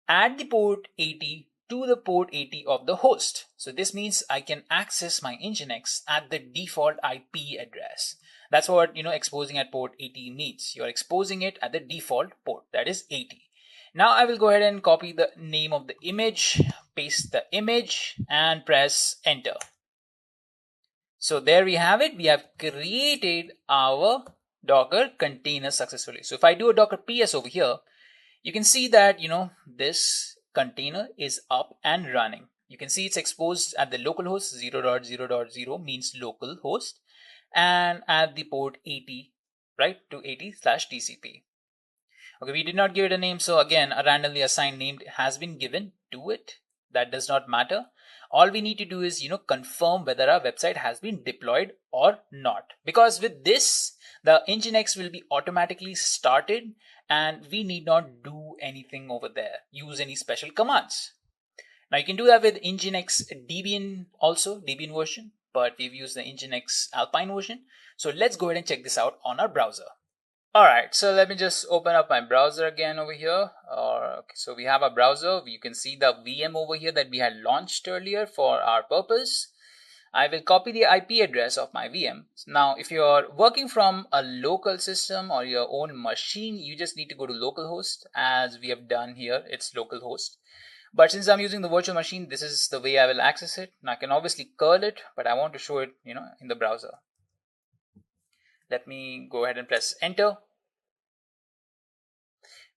at the port 80 to the port 80 of the host. So this means I can access my Nginx at the default IP address. That's what, exposing at port 80 means. You're exposing it at the default port, that is 80. Now I will go ahead and copy the name of the image, paste the image, and press enter. So there we have it. We have created our Docker container successfully. So if I do a Docker PS over here, you can see that, this container is up and running. You can see it's exposed at the localhost 0.0.0 means localhost, and at the port 80, right, to 80/TCP. Okay, we did not give it a name. So again, a randomly assigned name has been given to it. That does not matter. All we need to do is, confirm whether our website has been deployed or not. Because with this, the Nginx will be automatically started and we need not do anything over there, use any special commands. Now you can do that with Nginx Debian also, Debian version, but we've used the Nginx Alpine version. So let's go ahead and check this out on our browser. All right, so let me just open up my browser again over here. So we have a browser. You can see the VM over here that we had launched earlier for our purpose. I will copy the IP address of my VM. Now, if you're working from a local system or your own machine, you just need to go to localhost. As we have done here, it's localhost. But since I'm using the virtual machine, this is the way I will access it. Now I can obviously curl it, but I want to show it, in the browser. Let me go ahead and press enter.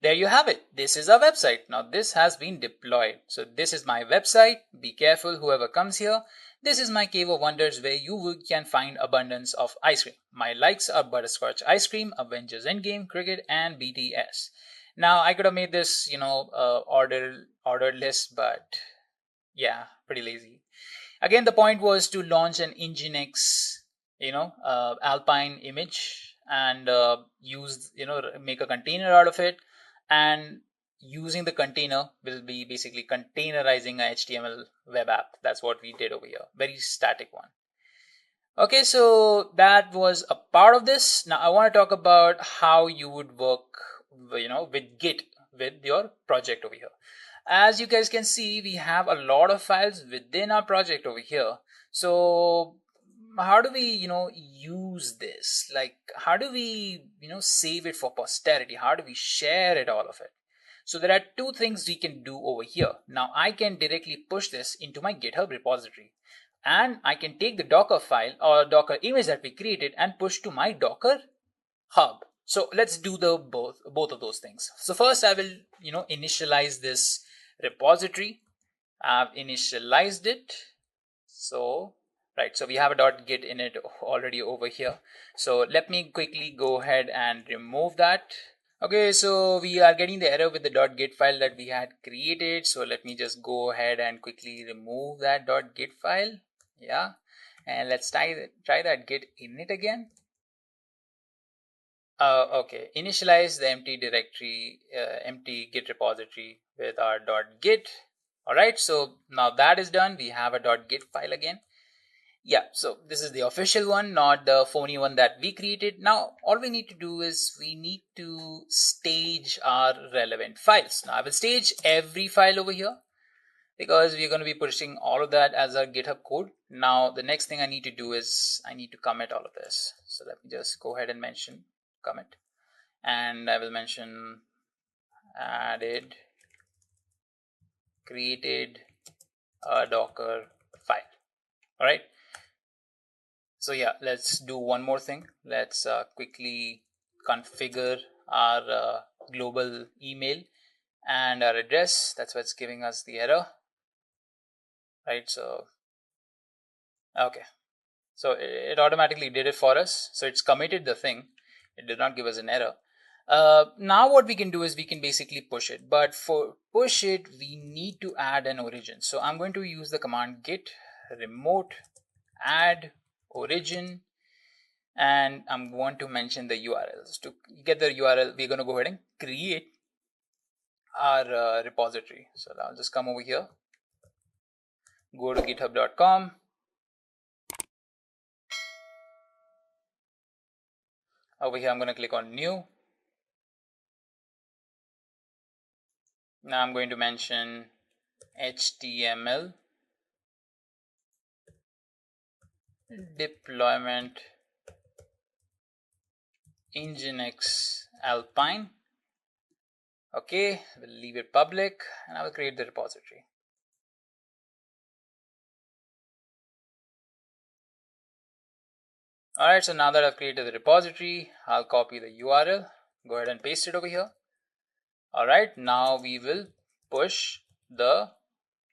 There you have it. This is our website. Now this has been deployed. So this is my website. Be careful whoever comes here. This is my cave of wonders where you can find abundance of ice cream. My likes are butterscotch ice cream, Avengers Endgame, cricket, and BTS. Now I could have made this, ordered list, but yeah, pretty lazy. Again, the point was to launch an Nginx, Alpine image and make a container out of it. And using the container will be basically containerizing a HTML web app. That's what we did over here. Very static one. Okay, so that was a part of this. Now I want to talk about how you would work, with Git with your project over here. As you guys can see, we have a lot of files within our project over here. So how do we, use this? Like, how do we, save it for posterity? How do we share it, all of it? So there are two things we can do over here. Now I can directly push this into my GitHub repository, and I can take the Docker file or Docker image that we created and push to my Docker hub. So let's do the both of those things. So first I will initialize this repository. I've initialized it. So right, so we have a .git in it already over here. So let me quickly go ahead and remove that. Okay, so we are getting the error with the .git file that we had created. So let me just go ahead and quickly remove that .git file. Yeah, and let's try that git init again. Okay, initialize the empty directory, empty git repository with our .git. All right, so now that is done. We have a .git file again. Yeah, so this is the official one, not the phony one that we created. Now, all we need to do is we need to stage our relevant files. Now, I will stage every file over here because we're going to be pushing all of that as our GitHub code. Now, the next thing I need to do is I need to commit all of this. So let me just go ahead and mention commit. And I will mention added, created a Docker file. All right. So yeah, let's do one more thing. Let's quickly configure our global email and our address. That's what's giving us the error, right? So, okay. So it automatically did it for us. So it's committed the thing. It did not give us an error. Now what we can do is we can basically push it. But for push it, we need to add an origin. So I'm going to use the command git remote add origin, and I'm going to mention the URLs. To get the URL, we're going to go ahead and create our repository. So I'll just come over here, go to github.com. Over here, I'm going to click on new. Now I'm going to mention HTML deployment nginx alpine. Okay, we'll leave it public and I will create the repository. Alright, so now that I've created the repository, I'll copy the URL, go ahead and paste it over here. Alright, now we will push the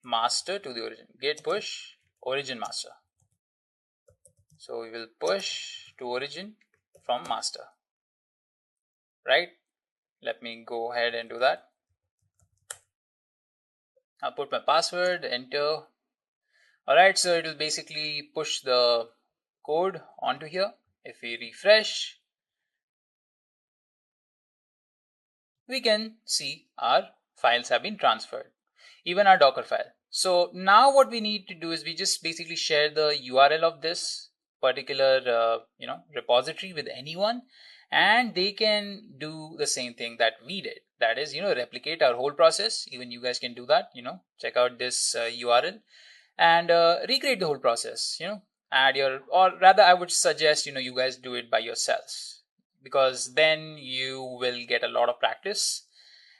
master to the origin. Git push origin master. So we will push to origin from master. Right? Let me go ahead and do that. I'll put my password, enter. Alright, so it will basically push the code onto here. If we refresh, we can see our files have been transferred, even our Docker file. So now what we need to do is we just basically share the URL of this particular repository with anyone, and they can do the same thing that we did. That is, replicate our whole process. Even you guys can do that. Check out this URL and recreate the whole process. Add your, or rather, I would suggest you guys do it by yourselves, because then you will get a lot of practice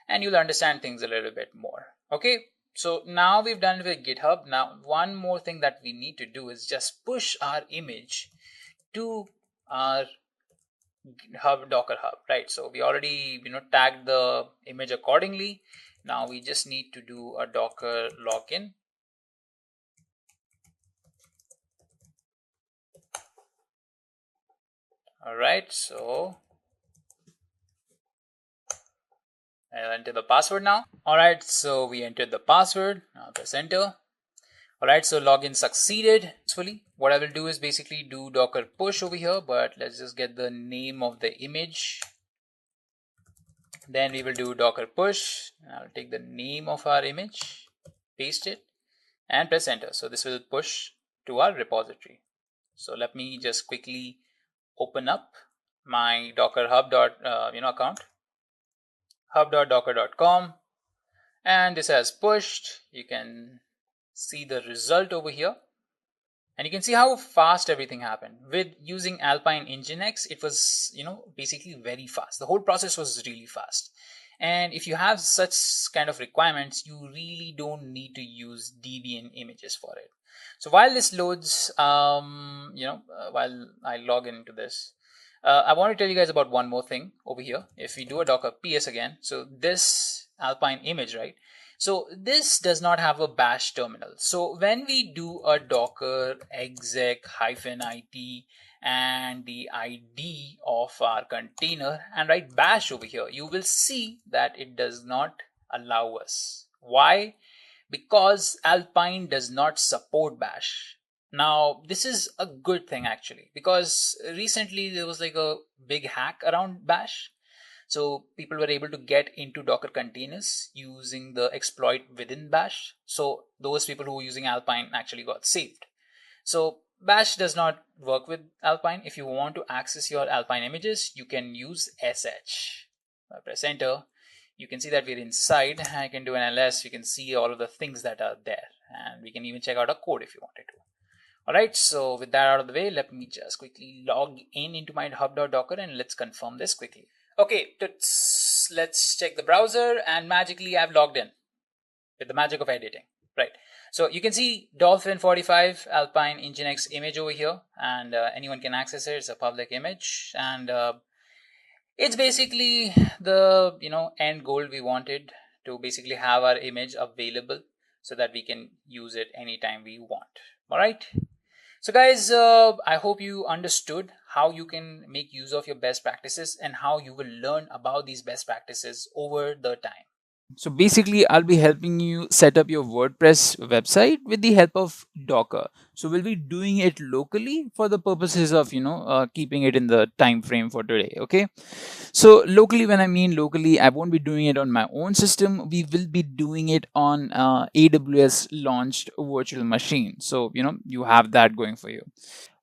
and you'll understand things a little bit more. Okay, so now we've done it with GitHub. Now one more thing that we need to do is just push our image to our Docker hub, right? So we already tagged the image accordingly. Now we just need to do a Docker login. All right, so I'll enter the password now. All right, so we entered the password. Now press enter. All right, so login succeeded successfully. What I will do is basically do Docker push over here, but let's just get the name of the image. Then we will do Docker push. I'll take the name of our image, paste it, and press enter. So this will push to our repository. So let me just quickly open up my Docker hub account, hub.docker.com, and this has pushed. You can see the result over here, and you can see how fast everything happened. With using Alpine Nginx, it was basically very fast. The whole process was really fast. And if you have such kind of requirements, you really don't need to use Debian images for it. So while this loads, while I log into this, I want to tell you guys about one more thing over here. If we do a Docker PS again, so this Alpine image, right? So this does not have a bash terminal. So when we do a docker exec -it and the ID of our container and write bash over here, you will see that it does not allow us. Why? Because Alpine does not support bash. Now, this is a good thing actually, because recently there was like a big hack around bash. So people were able to get into Docker containers using the exploit within bash. So those people who were using Alpine actually got saved. So bash does not work with Alpine. If you want to access your Alpine images, you can use sh. I press enter. You can see that we're inside. I can do an ls. You can see all of the things that are there, and we can even check out a code if you wanted to. All right, so with that out of the way, let me just quickly log in into my hub.docker and let's confirm this quickly. Okay, let's check the browser, and magically I've logged in with the magic of editing, right? So you can see Dolphin 45 Alpine nginx image over here, and anyone can access it. It's a public image, and it's basically the end goal we wanted, to basically have our image available so that we can use it anytime we want. All right. So guys, I hope you understood how you can make use of your best practices and how you will learn about these best practices over the time. So basically, I'll be helping you set up your WordPress website with the help of Docker. So we'll be doing it locally for the purposes of, keeping it in the time frame for today. Okay. So locally, when I mean locally, I won't be doing it on my own system. We will be doing it on AWS launched virtual machine. So, you have that going for you.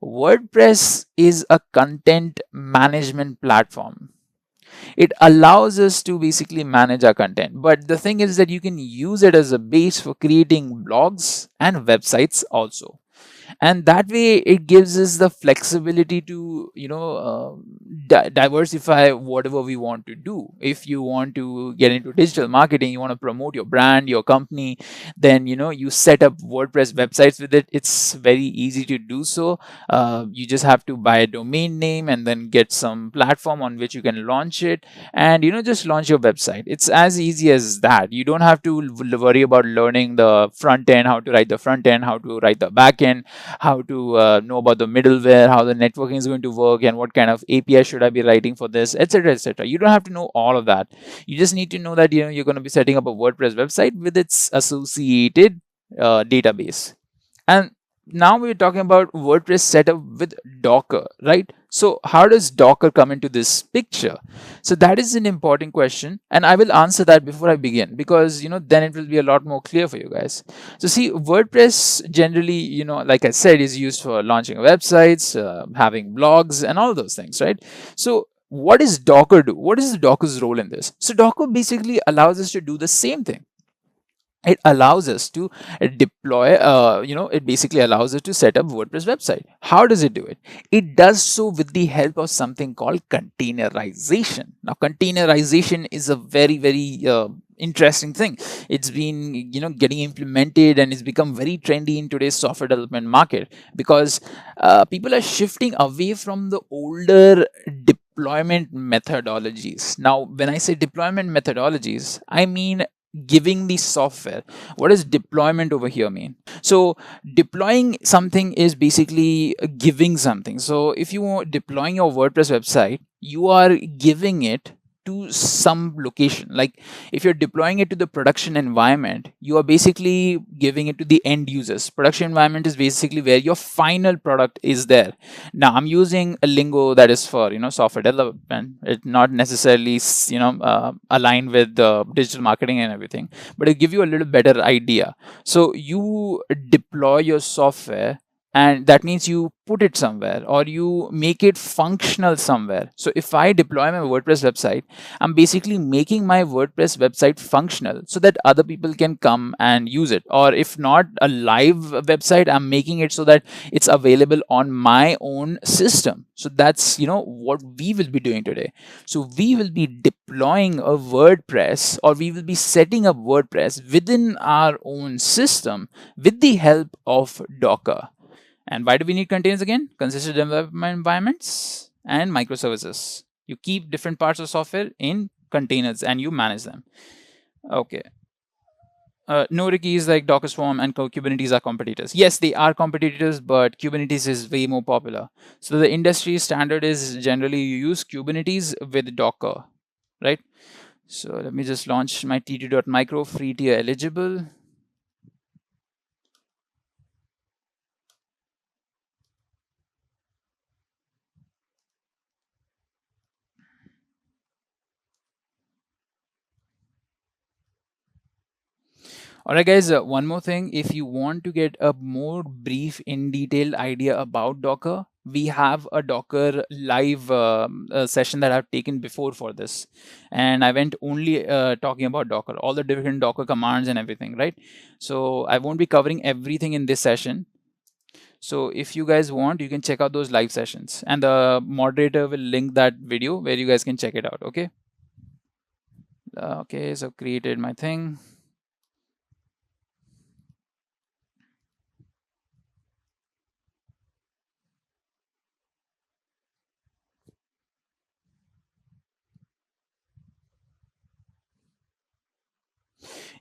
WordPress is a content management platform. It allows us to basically manage our content, but the thing is that you can use it as a base for creating blogs and websites also, and that way it gives us the flexibility to diversify whatever we want to do. If you want to get into digital marketing, you want to promote your brand, your company, then you set up WordPress websites with it. It's very easy to do so. You just have to buy a domain name and then get some platform on which you can launch it, and just launch your website. It's as easy as that. You don't have to worry about learning the front end, how to write the front end, how to write the back end, how to know about the middleware, how the networking is going to work, and what kind of API should I be writing for this, etc., etc. You don't have to know all of that. You just need to know that you're going to be setting up a WordPress website with its associated database. And now we're talking about WordPress setup with Docker, right? So how does Docker come into this picture? So that is an important question, and I will answer that before I begin, because then it will be a lot more clear for you guys. So see, WordPress generally, like I said, is used for launching websites, having blogs, and all those things, right? So what does Docker do? What is the Docker's role in this? So Docker basically allows us to do the same thing. It allows us to deploy, it basically allows us to set up WordPress website. How does it do it? It does so with the help of something called containerization. Now, containerization is a very, very interesting thing. It's been getting implemented, and it's become very trendy in today's software development market, because people are shifting away from the older deployment methodologies. Now, when I say deployment methodologies, I mean giving the software. What does deployment over here mean? So deploying something is basically giving something. So if you are deploying your WordPress website, you are giving it to some location. Like if you're deploying it to the production environment, you are basically giving it to the end users. Production environment is basically where your final product is there. Now I'm using a lingo that is for software development. It's not necessarily aligned with digital marketing and everything, but it give you a little better idea. So you deploy your software and that means you put it somewhere or you make it functional somewhere. So if I deploy my WordPress website, I'm basically making my WordPress website functional so that other people can come and use it. Or if not a live website, I'm making it so that it's available on my own system. So that's what we will be doing today. So we will be deploying a WordPress, or we will be setting up WordPress within our own system with the help of Docker. And why do we need containers again? Consistent development environments and microservices. You keep different parts of software in containers and you manage them. Okay. Node keys like Docker Swarm and Kubernetes are competitors. Yes, they are competitors, but Kubernetes is way more popular. So the industry standard is generally you use Kubernetes with Docker, right? So let me just launch my t2.micro, free tier eligible. Alright guys, one more thing. If you want to get a more brief in detailed idea about Docker, we have a Docker live session that I've taken before for this. And I went only talking about Docker, all the different Docker commands and everything, right? So I won't be covering everything in this session. So if you guys want, you can check out those live sessions. And the moderator will link that video where you guys can check it out, okay? Okay, so created my thing.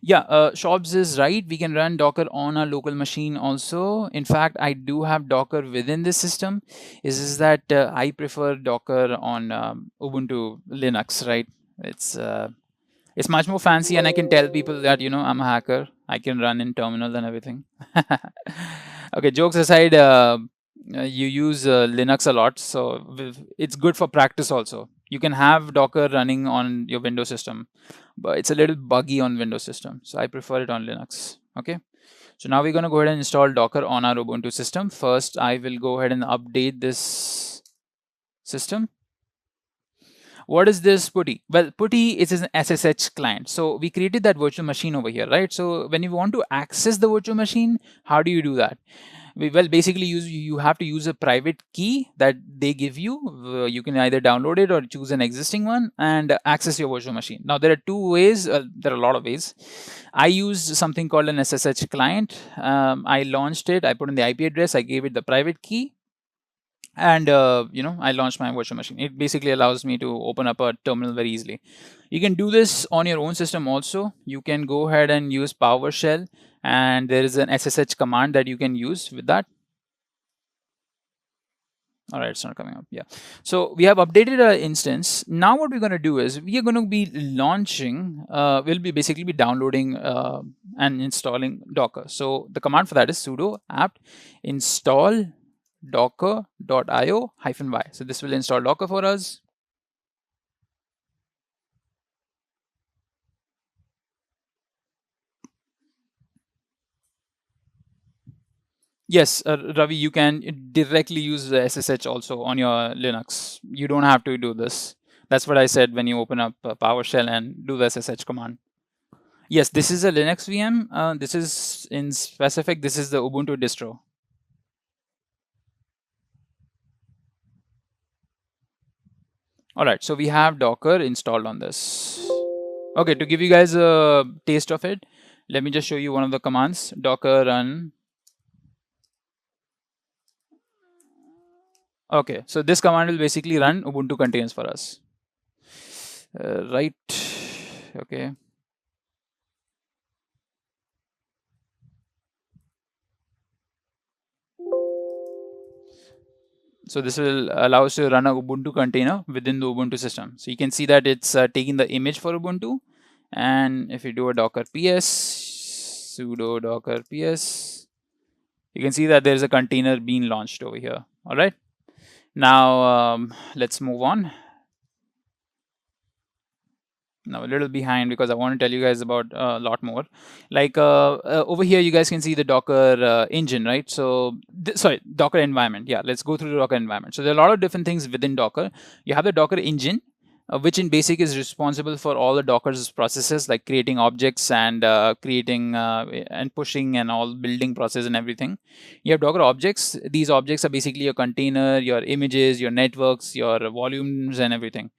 Yeah, Shobs is right. We can run Docker on a local machine also. In fact, I do have Docker within this system. Is that I prefer Docker on Ubuntu Linux, right? It's much more fancy, and I can tell people that I'm a hacker. I can run in terminal and everything. Okay, jokes aside, you use Linux a lot, so it's good for practice also. You can have Docker running on your Windows system, but it's a little buggy on Windows system, so I prefer it on Linux. Okay, so now we're going to go ahead and install Docker on our Ubuntu system. First, I will go ahead and update this system. What is this PuTTY? Well, PuTTY is an SSH client. So we created that virtual machine over here, right? So when you want to access the virtual machine, how do you do that? Well, basically you have to use a private key that they give you. You can either download it or choose an existing one and access your virtual machine. Now there are two ways. There are a lot of ways. I used something called an SSH client. I launched it. I put in the IP address. I gave it the private key, and I launched my virtual machine. It basically allows me to open up a terminal very easily. You can do this on your own system also. You can go ahead and use PowerShell, and there is an SSH command that you can use with that. All right, it's not coming up. Yeah, so we have updated our instance. Now what we're going to do is we are going to be launching, we'll be basically be downloading and installing Docker. So the command for that is sudo apt install docker.io-y. So this will install Docker for us. Yes, Ravi, you can directly use the SSH also on your Linux. You don't have to do this. That's what I said when you open up PowerShell and do the SSH command. Yes, this is a Linux VM. This is in specific, this is the Ubuntu distro. All right, so we have Docker installed on this. Okay, to give you guys a taste of it, let me just show you one of the commands. Docker run. Okay, so this command will basically run Ubuntu containers for us. Right. Okay. So this will allow us to run a Ubuntu container within the Ubuntu system. So you can see that it's taking the image for Ubuntu. And if you do a docker ps, sudo docker ps, you can see that there's a container being launched over here. All right. Now let's move on. now a little behind because I want to tell you guys about a lot more. Like over here, you guys can see the Docker engine, right? So, sorry, Docker environment. Yeah, let's go through the Docker environment. So there are a lot of different things within Docker. You have the Docker engine, which in basic is responsible for all the Docker's processes, like creating objects and creating and pushing and all building process and everything. You have Docker objects. These objects are basically your container, your images, your networks, your volumes and everything.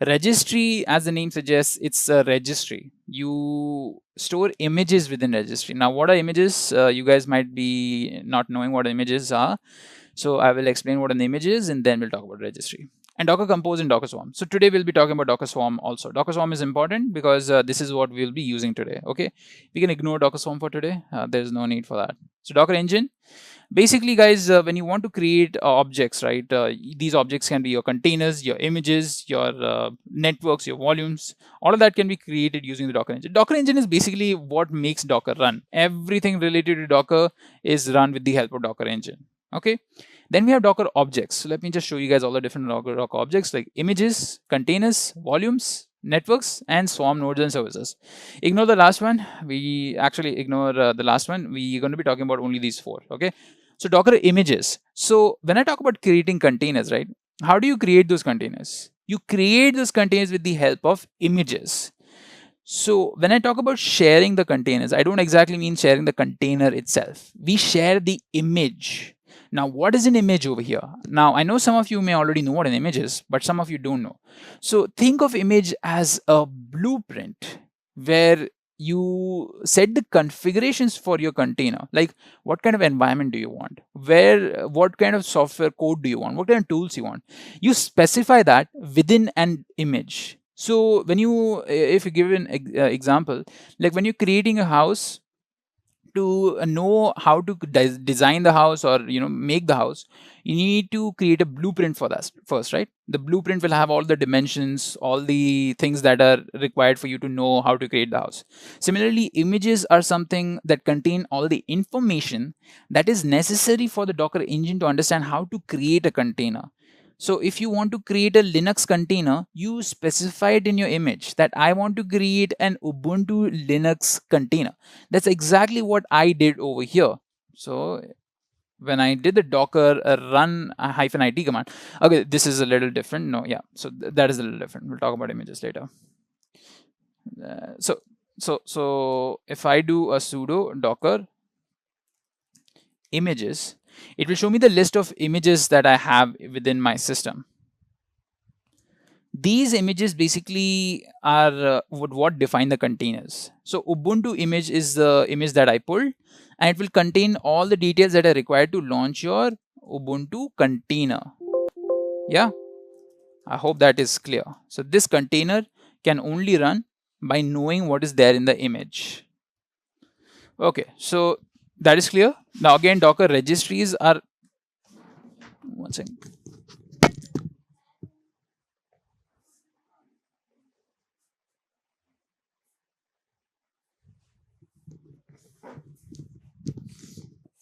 Registry, as the name suggests, it's a registry. You store images within registry. Now, what are images? You guys might be not knowing what images are. So I will explain what an image is and then we'll talk about registry. And Docker Compose and Docker Swarm. So today we'll be talking about Docker Swarm also. Docker Swarm is important because this is what we'll be using today. Okay, we can ignore Docker Swarm for today. There's no need for that. So Docker Engine. Basically, guys, when you want to create objects, right? These objects can be your containers, your images, your networks, your volumes. All of that can be created using the Docker Engine. Docker Engine is basically what makes Docker run. Everything related to Docker is run with the help of Docker Engine. Okay. Then we have Docker objects. So let me just show you guys all the different Docker objects like images, containers, volumes, networks, and Swarm nodes and services. Ignore the last one. We actually ignore the last one. We're going to be talking about only these four. Okay. So Docker images. So when I talk about creating containers, right? How do you create those containers? You create those containers with the help of images. So when I talk about sharing the containers, I don't exactly mean sharing the container itself. We share the image. Now, what is an image over here? Now, I know some of you may already know what an image is, but some of you don't know. So think of image as a blueprint where you set the configurations for your container. Like what kind of environment do you want? What kind of software code do you want? What kind of tools you want? You specify that within an image. So when you, if you give an example, like when you're creating a house, to know how to design the house or make the house, you need to create a blueprint for that first, right? The blueprint will have all the dimensions, all the things that are required for you to know how to create the house. Similarly, images are something that contain all the information that is necessary for the Docker engine to understand how to create a container. So if you want to create a Linux container, you specify it in your image that I want to create an Ubuntu Linux container. That's exactly what I did over here. So when I did the Docker run -it command, okay, this is a little different. No, yeah, so that is a little different. We'll talk about images later. So if I do a sudo docker images, it will show me the list of images that I have within my system. These images basically are what define the containers. So Ubuntu image is the image that I pulled, and it will contain all the details that are required to launch your Ubuntu container. Yeah, I hope that is clear. So this container can only run by knowing what is there in the image. Okay, so that is clear. Now again, Docker registries are, one second.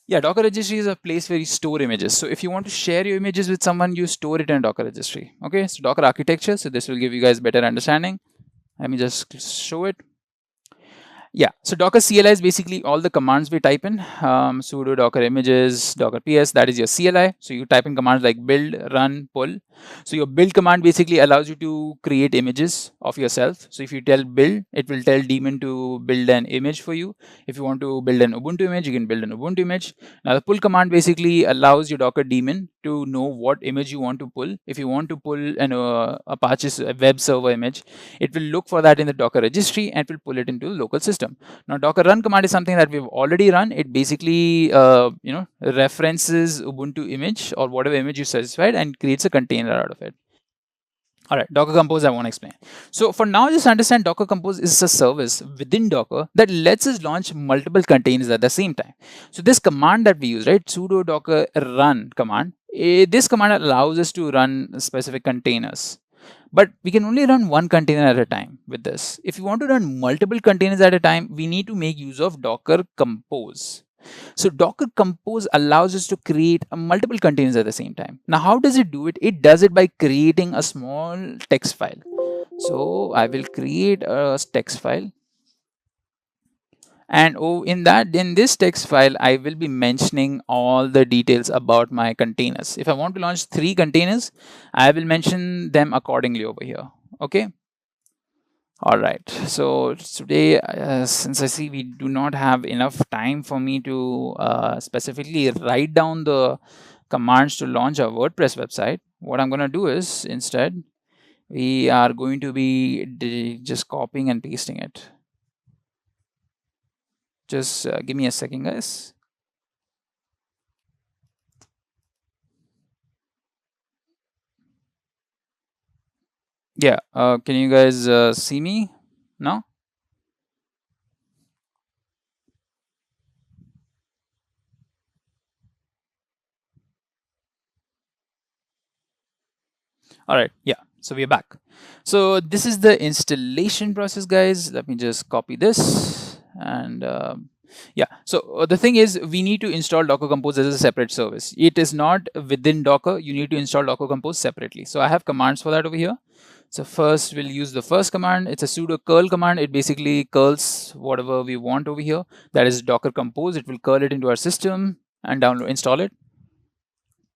Yeah, Docker registry is a place where you store images. So if you want to share your images with someone, you store it in a Docker registry. Okay, so Docker architecture. So this will give you guys better understanding. Let me just show it. Yeah, so Docker CLI is basically all the commands we type in. Sudo docker images, docker ps, that is your CLI. So you type in commands like build, run, pull. So your build command basically allows you to create images of yourself. So if you tell build, it will tell daemon to build an image for you. If you want to build an Ubuntu image, you can build an Ubuntu image. Now the pull command basically allows your Docker daemon to know what image you want to pull. If you want to pull an Apache web server image, it will look for that in the Docker registry and will pull it into the local system. Now Docker run command is something that we've already run. It basically references Ubuntu image or whatever image you specified and creates a container out of it. All right, Docker Compose I want to explain. So for now, just understand Docker Compose is a service within Docker that lets us launch multiple containers at the same time. So this command that we use, right, sudo docker run command, this command allows us to run specific containers. But we can only run one container at a time with this. If you want to run multiple containers at a time, we need to make use of Docker Compose. So Docker Compose allows us to create multiple containers at the same time. Now, how does it do it? It does it by creating a small text file. So I will create a text file, and in this text file I will be mentioning all the details about my containers. If I want to launch 3 containers, I will mention them accordingly over here. Okay. All right, so today, since I see we do not have enough time for me to specifically write down the commands to launch our WordPress website, what I'm going to do is instead we are going to be just copying and pasting it. Just give me a second, guys. Yeah, can you guys see me now? All right, yeah, so we're back. So this is the installation process, guys. Let me just copy this and yeah, so the thing is we need to install Docker Compose as a separate service. It is not within Docker. You need to install Docker Compose separately. So I have commands for that over here. So first we'll use the first command. It's a sudo curl command. It basically curls whatever we want over here. That is Docker Compose. It will curl it into our system and install it.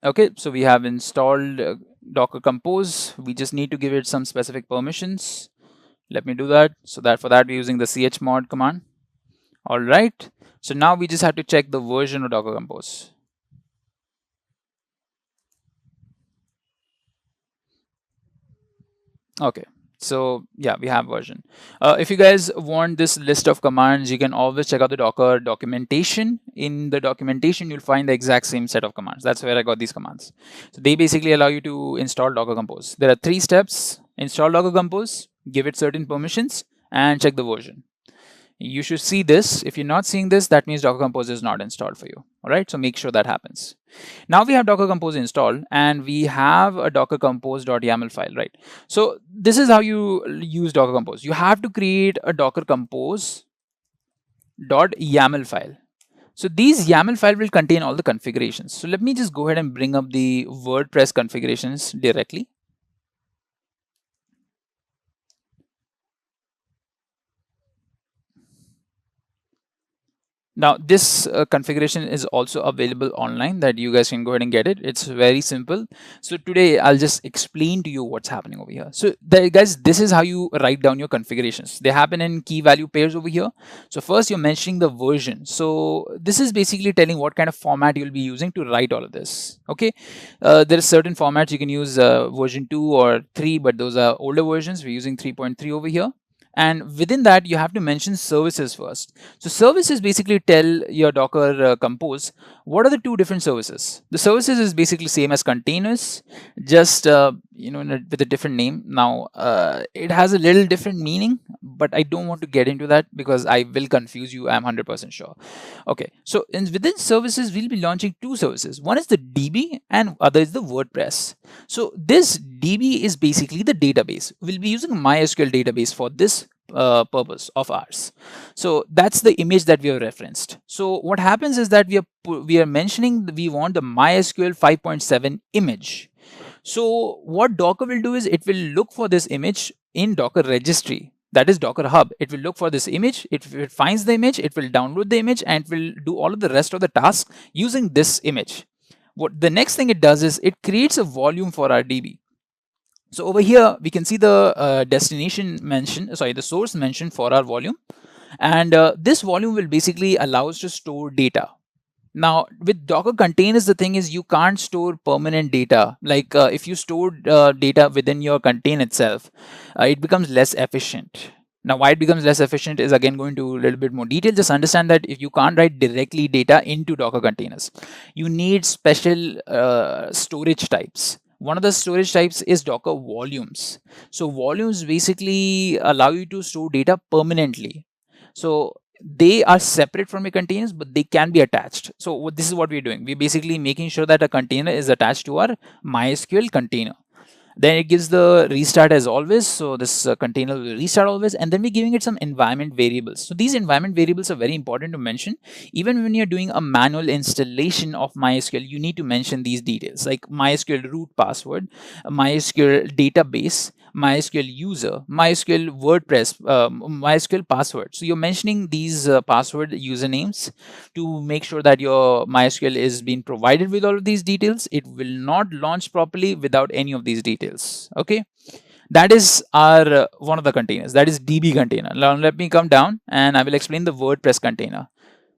Okay, so we have installed Docker Compose. We just need to give it some specific permissions. Let me do that. So for that we're using the chmod command. All right, so now we just have to check the version of Docker Compose. Okay, so yeah, we have version. If you guys want this list of commands, you can always check out the Docker documentation. In the documentation, you'll find the exact same set of commands. That's where I got these commands. So they basically allow you to install Docker Compose. There are 3 steps: install Docker Compose, give it certain permissions, and check the version. You should see this. If you're not seeing this, that means Docker Compose is not installed for you. All right, so make sure that happens. Now we have Docker Compose installed, and we have a Docker Compose.yaml file, right? So this is how you use Docker Compose. You have to create a Docker Compose.yaml file. So these YAML file will contain all the configurations. So let me just go ahead and bring up the WordPress configurations directly. Now this configuration is also available online, that you guys can go ahead and get it. It's very simple. So today I'll just explain to you what's happening over here. So guys, this is how you write down your configurations. They happen in key value pairs over here. So first you're mentioning the version. So this is basically telling what kind of format you'll be using to write all of this. Okay, there are certain formats you can use, version 2 or 3, but those are older versions. We're using 3.3 over here. And within that, you have to mention services first. So services basically tell your Docker Compose what are the 2 different services. The services is basically same as containers, just with a different name. Now it has a little different meaning, but I don't want to get into that because I will confuse you. I'm 100% sure. Okay, so within services, we'll be launching 2 services. One is the DB and other is the WordPress. So this DB is basically the database. We'll be using MySQL database for this purpose of ours. So that's the image that we have referenced. So what happens is that we are mentioning we want the MySQL 5.7 image. So what Docker will do is it will look for this image in Docker registry. That is Docker Hub. It will look for this image. If it finds the image, it will download the image and it will do all of the rest of the tasks using this image. What the next thing it does is it creates a volume for our DB. So over here, we can see the destination mentioned, the source mentioned for our volume. And this volume will basically allow us to store data. Now, with Docker containers, the thing is you can't store permanent data. Like if you store data within your container itself, it becomes less efficient. Now, why it becomes less efficient is again going to a little bit more detail. Just understand that if you can't write directly data into Docker containers, you need special storage types. One of the storage types is Docker volumes. So volumes basically allow you to store data permanently. So they are separate from your containers, but they can be attached. So this is what we're doing. We're basically making sure that a container is attached to our MySQL container. Then it gives the restart as always. So this container will restart always. And then we're giving it some environment variables. So these environment variables are very important to mention. Even when you're doing a manual installation of MySQL, you need to mention these details like MySQL root password, MySQL database, MySQL user, MySQL WordPress, MySQL password. So you're mentioning these password usernames to make sure that your MySQL is being provided with all of these details. It will not launch properly without any of these details. Okay. That is our one of the containers, that is DB container. Now let me come down and I will explain the WordPress container.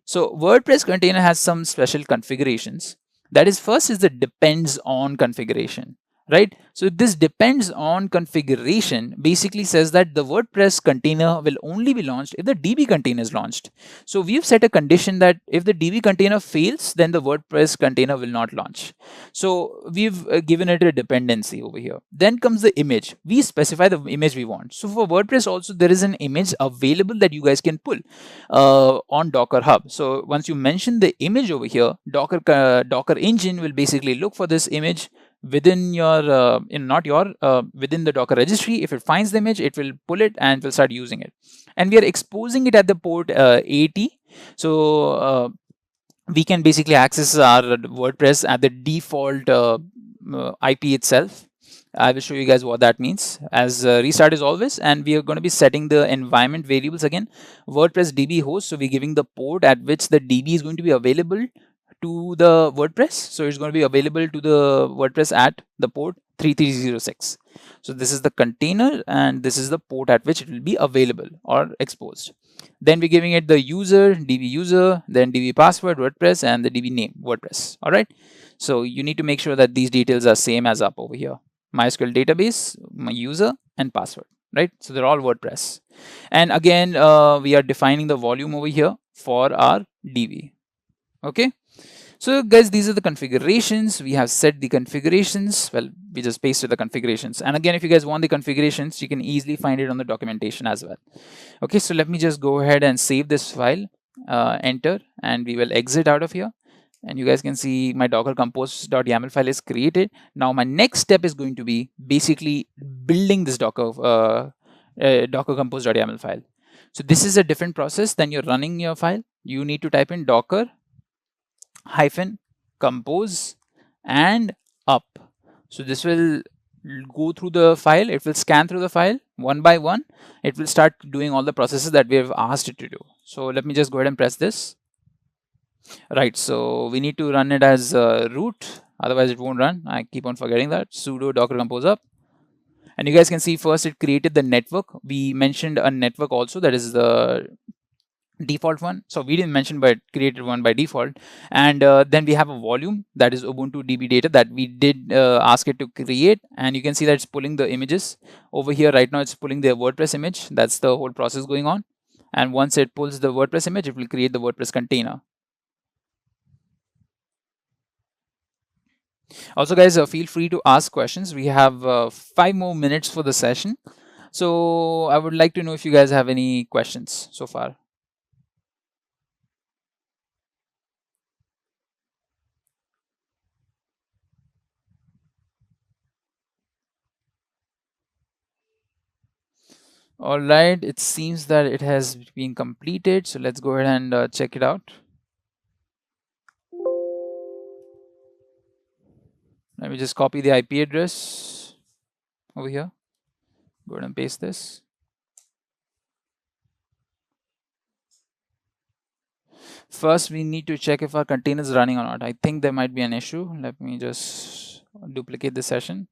So WordPress container has some special configurations. That is, first is the depends on configuration, right? So this depends on configuration basically says that the WordPress container will only be launched if the DB container is launched. So we've set a condition that if the DB container fails, then the WordPress container will not launch. So we've given it a dependency over here. Then comes the image. We specify the image we want. So for WordPress also, there is an image available that you guys can pull on Docker Hub. So once you mention the image over here, Docker engine will basically look for this image within your within the Docker registry. If it finds the image, it will pull it and will start using it. And we are exposing it at the port 80. So we can basically access our WordPress at the default IP itself. I will show you guys what that means. As restart is always, and we are going to be setting the environment variables again. WordPress DB host. So we're giving the port at which the DB is going to be available to the WordPress. So it's going to be available to the WordPress at the port 3306. So this is the container and this is the port at which it will be available or exposed. Then we're giving it the user, DB user, then DB password, WordPress, and the DB name, WordPress. All right. So you need to make sure that these details are same as up over here. MySQL database, my user, and password, right? So they're all WordPress. And again, we are defining the volume over here for our DB. Okay. So guys, these are the configurations. We have set the configurations. Well, we just pasted the configurations. And again, if you guys want the configurations, you can easily find it on the documentation as well. Okay, so let me just go ahead and save this file, enter, and we will exit out of here. And you guys can see my Docker compose.yaml file is created. Now my next step is going to be basically building this Docker compose.yaml file. So this is a different process than you're running your file. You need to type in docker -compose and up. So this will go through the file. It will scan through the file one by one. It will start doing all the processes that we have asked it to do. So let me just go ahead and press this. Right, so we need to run it as root, otherwise it won't run. I keep on forgetting that. Sudo docker compose up. And you guys can see first it created the network. We mentioned a network also, that is the default one. So we didn't mention, but created one by default. And then we have a volume, that is Ubuntu DB data, that we did ask it to create. And you can see that it's pulling the images over here. Right now it's pulling the WordPress image. That's the whole process going on. And once it pulls the WordPress image, it will create the WordPress container. Also guys, feel free to ask questions. We have 5 more minutes for the session. So I would like to know if you guys have any questions so far. All right, it seems that it has been completed. So let's go ahead and check it out. Let me just copy the IP address over here. Go ahead and paste this. First, we need to check if our container is running or not. I think there might be an issue. Let me just duplicate the session.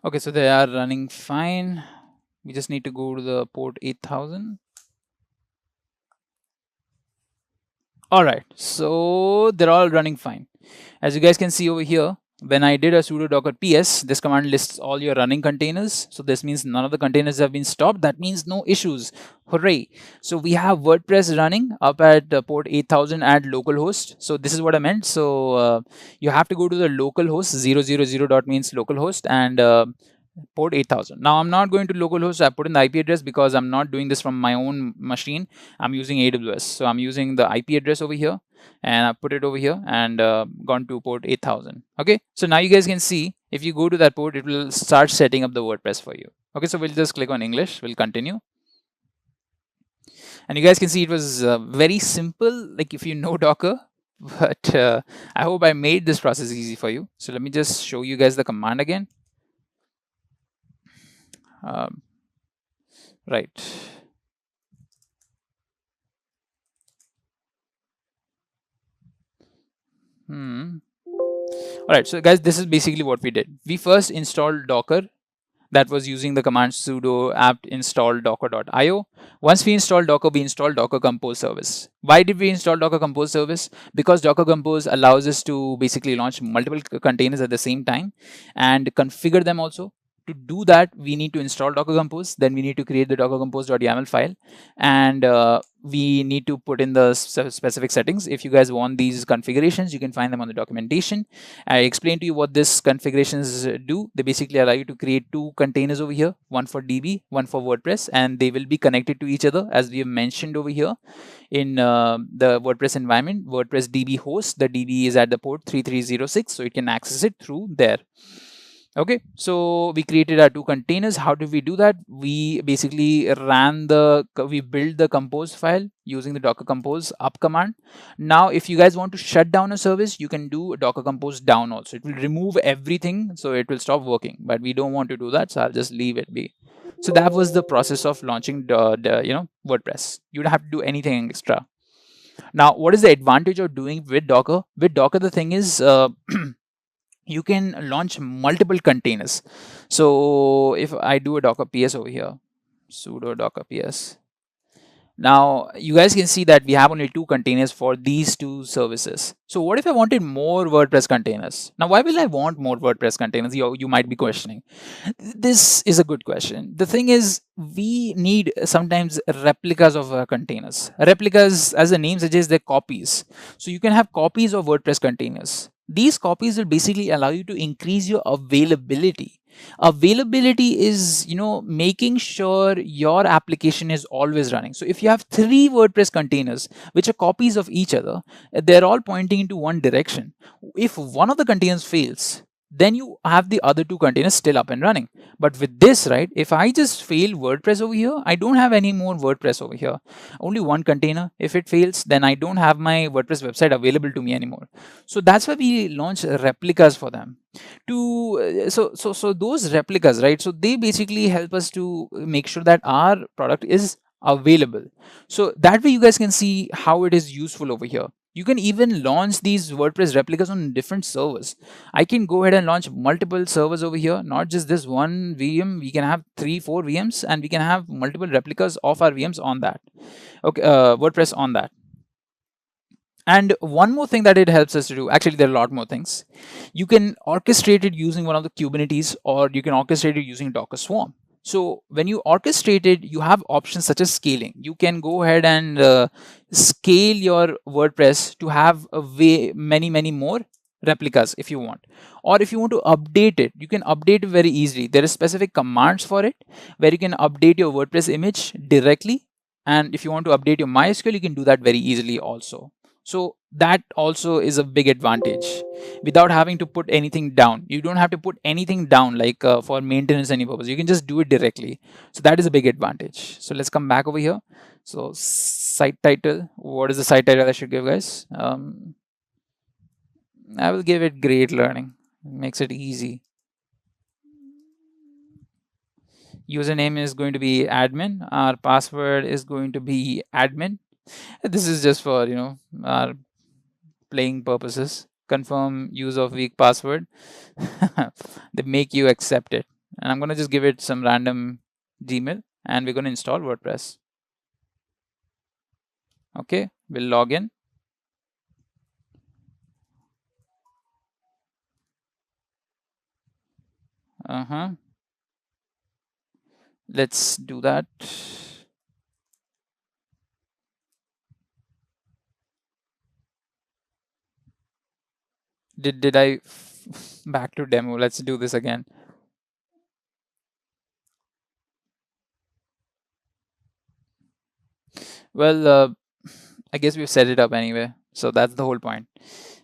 Okay, so they are running fine. We just need to go to the port 8000. All right, so they're all running fine. As you guys can see over here, when I did a sudo docker ps, this command lists all your running containers. So this means none of the containers have been stopped. That means no issues. Hooray. So we have WordPress running up at port 8000 at localhost. So this is what I meant. So you have to go to the localhost 000 dot means localhost and port 8000. Now I'm not going to localhost. I put in the IP address because I'm not doing this from my own machine. I'm using AWS. So I'm using the IP address over here and I put it over here and gone to port 8000. Okay, so now you guys can see if you go to that port, it will start setting up the WordPress for you. Okay, so we'll just click on English. We'll continue. And you guys can see it was very simple, like if you know Docker. But I hope I made this process easy for you. So let me just show you guys the command again. Right. All right, so guys, this is basically what we did. We first installed Docker. That was using the command sudo apt install docker.io. Once we installed Docker, we installed Docker Compose service. Why did we install Docker Compose service? Because Docker Compose allows us to basically launch multiple containers at the same time and configure them also. To do that, we need to install Docker Compose. Then we need to create the Docker Compose.yaml file, and we need to put in the specific settings. If you guys want these configurations, you can find them on the documentation. I explained to you what this configurations do. They basically allow you to create two containers over here, one for DB, one for WordPress, and they will be connected to each other, as we have mentioned over here in the WordPress environment. WordPress DB host, the DB is at the port 3306, so it can access it through there. Okay, so we created our two containers. How did we do that? We basically we built the compose file using the docker compose up command. Now, if you guys want to shut down a service, you can do docker compose down also. It will remove everything, so it will stop working. But we don't want to do that, so I'll just leave it be. So that was the process of launching the WordPress. You don't have to do anything extra. Now, what is the advantage of doing with Docker? With Docker, the thing is, you can launch multiple containers. So if I do a docker ps over here, sudo docker ps, now you guys can see that we have only two containers for these two services. So what if I wanted more WordPress containers? Now, why will I want more WordPress containers? You might be questioning. This is a good question. The thing is, we need sometimes replicas of containers. Replicas, as the name suggests, they're copies. So you can have copies of WordPress containers. These copies will basically allow you to increase your availability. Availability is, making sure your application is always running. So if you have 3 WordPress containers which are copies of each other, they're all pointing into one direction. If one of the containers fails, then you have the other two containers still up and running. But with this, right, if I just fail WordPress over here, I don't have any more WordPress over here. Only one container. If it fails, then I don't have my WordPress website available to me anymore. So that's why we launch replicas for them. So those replicas, right, so they basically help us to make sure that our product is available. So that way you guys can see how it is useful over here. You can even launch these WordPress replicas on different servers. I can go ahead and launch multiple servers over here, not just this one VM. We can have 3-4 VMs, and we can have multiple replicas of our VMs on that. Okay, WordPress on that. And one more thing that it helps us to do, actually there are a lot more things. You can orchestrate it using one of the Kubernetes, or you can orchestrate it using Docker Swarm. So when you orchestrate it, you have options such as scaling. You can go ahead and scale your WordPress to have many more replicas if you want. Or if you want to update it, you can update it very easily. There are specific commands for it where you can update your WordPress image directly. And if you want to update your MySQL, you can do that very easily also. So that also is a big advantage without having to put anything down. You don't have to put anything down like for maintenance any purpose. You can just do it directly. So that is a big advantage. So let's come back over here. So site title, what is the site title I should give, guys? I will give it great learning. It makes it easy. Username is going to be admin. Our password is going to be admin. This is just for, our playing purposes. Confirm use of weak password. They make you accept it. And I'm going to just give it some random Gmail, and we're going to install WordPress. Okay, we'll log in. Let's do that. Did I back to demo? Let's do this again. Well, I guess we've set it up anyway, so that's the whole point.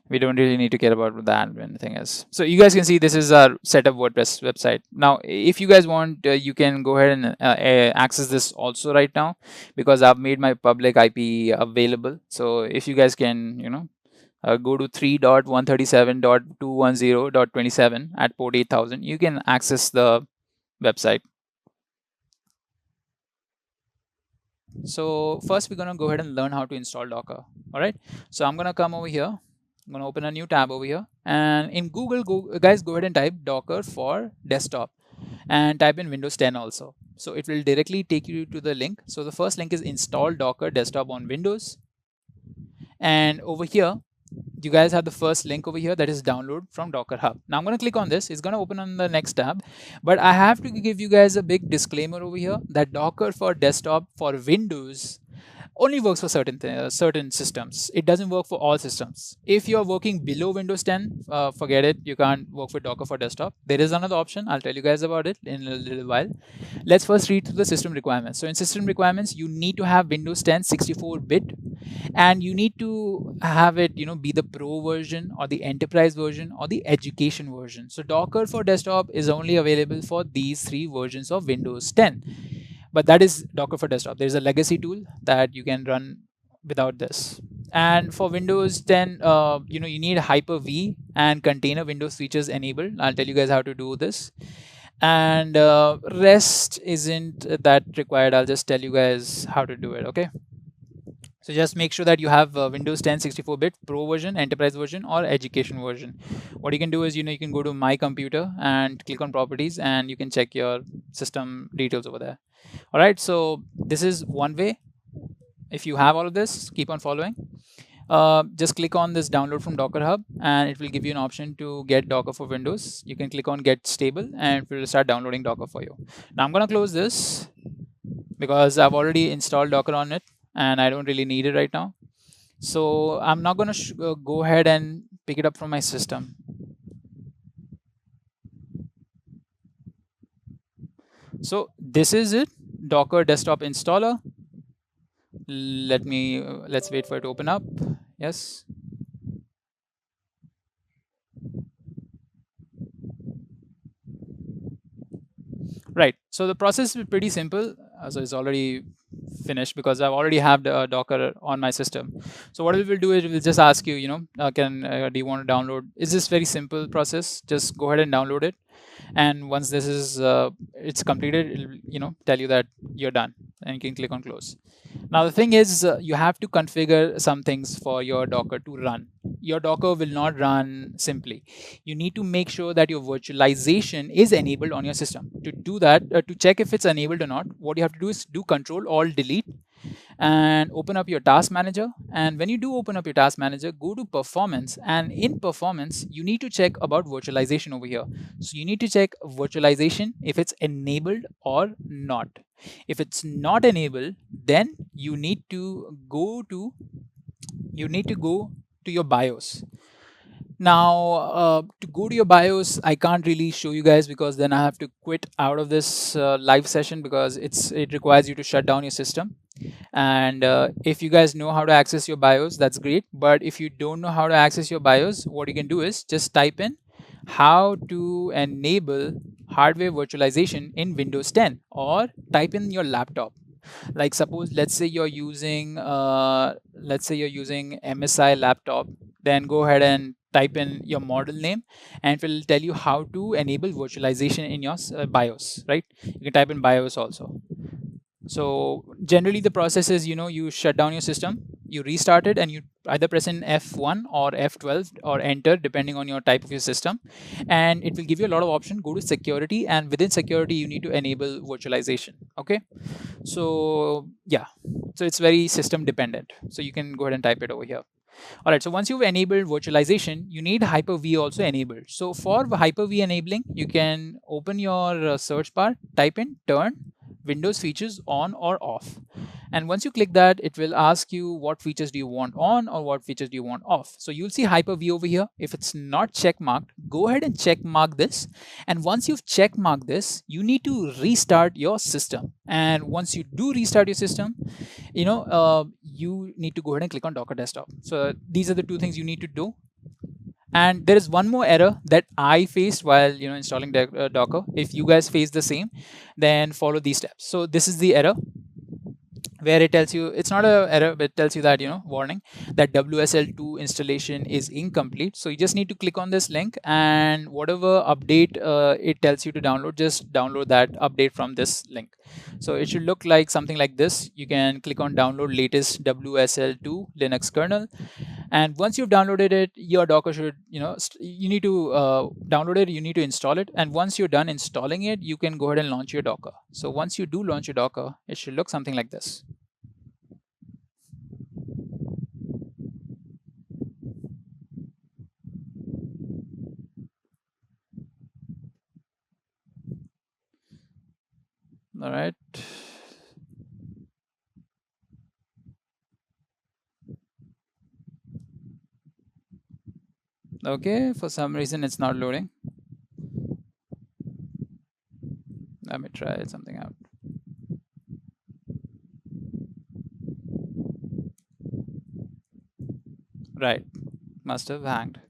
We don't really need to care about what the admin thing is. So you guys can see this is our setup WordPress website. Now, if you guys want, you can go ahead and access this also right now, because I've made my public IP available. So if you guys can, go to 3.137.210.27 at port 8000, you can access the website. So first we're going to go ahead and learn how to install Docker. All right. So I'm going to come over here. I'm going to open a new tab over here, and in Google, guys, go ahead and type Docker for desktop and type in Windows 10 also. So it will directly take you to the link. So the first link is install Docker desktop on Windows. And over here, you guys have the first link over here, that is download from Docker Hub. Now I'm going to click on this. It's going to open on the next tab, but I have to give you guys a big disclaimer over here that Docker for desktop for Windows only works for certain systems. It doesn't work for all systems. If you're working below Windows 10, forget it. You can't work with Docker for desktop. There is another option. I'll tell you guys about it in a little while. Let's first read through the system requirements. So in system requirements, you need to have Windows 10 64-bit, and you need to have it, be the Pro version or the Enterprise version or the Education version. So Docker for desktop is only available for these 3 versions of Windows 10. But that is Docker for desktop. There's a legacy tool that you can run without this. And for Windows 10, you need Hyper-V and container Windows features enabled. I'll tell you guys how to do this. And rest isn't that required. I'll just tell you guys how to do it, okay? So just make sure that you have Windows 10 64-bit Pro version, Enterprise version, or Education version. What you can do is, you can go to My Computer and click on Properties, and you can check your system details over there. All right, so this is one way. If you have all of this, keep on following. Just click on this download from Docker Hub, and it will give you an option to get Docker for Windows. You can click on Get Stable, and it will start downloading Docker for you. Now I'm going to close this because I've already installed Docker on it, and I don't really need it right now. So I'm not going to go ahead and pick it up from my system. So this is it, Docker desktop installer. Let's wait for it to open up. Yes. Right. So the process is pretty simple. So it's already finished because I've already have the Docker on my system. So what we will do is we'll just ask you, do you want to download? It's this very simple process. Just go ahead and download it. And once this is it's completed, it'll tell you that you're done, and you can click on close. Now the thing is, you have to configure some things for your Docker to run. Your Docker will not run simply. You need to make sure that your virtualization is enabled on your system. To do that, to check if it's enabled or not, what you have to do is do Control-Alt-Delete and open up your task manager. And when you do open up your task manager, go to performance, and in performance you need to check about virtualization over here. So you need to check virtualization if it's enabled or not. If it's not enabled, then you need to go to your BIOS. Now to go to your BIOS, I can't really show you guys because then I have to quit out of this live session because it requires you to shut down your system. And if you guys know how to access your BIOS, that's great. But if you don't know how to access your BIOS, what you can do is just type in how to enable hardware virtualization in Windows 10, or type in your laptop. Like suppose, let's say you're using MSI laptop, then go ahead and type in your model name, and it will tell you how to enable virtualization in your BIOS, right? You can type in BIOS also. So generally the process is, you shut down your system, you restart it, and you either press in F1 or F12 or enter depending on your type of your system, and it will give you a lot of options. Go to security, and within security you need to enable virtualization. Okay, so yeah, so it's very system dependent, so you can go ahead and type it over here. All right, so once you've enabled virtualization, you need Hyper-V also enabled. So for Hyper-V enabling, you can open your search bar, type in turn Windows features on or off, and once you click that, it will ask you what features do you want on or what features do you want off. So you'll see Hyper-V over here. If it's not check marked, go ahead and check mark this, and once you've check marked this, you need to restart your system. And once you do restart your system, you need to go ahead and click on Docker desktop. So these are the two things you need to do. And there is one more error that I faced while installing Docker. If you guys face the same, then follow these steps. So this is the error where it tells you, it's not a error, but it tells you that warning that WSL2 installation is incomplete. So you just need to click on this link, and whatever update it tells you to download, just download that update from this link. So it should look like something like this. You can click on download latest WSL2 Linux kernel, and once you've downloaded it, your Docker should, you need to download it, you need to install it, and once you're done installing it, you can go ahead and launch your Docker. So once you do launch your Docker, it should look something like this. All right. Okay, for some reason it's not loading. Let me try something out. Right, must have hanged.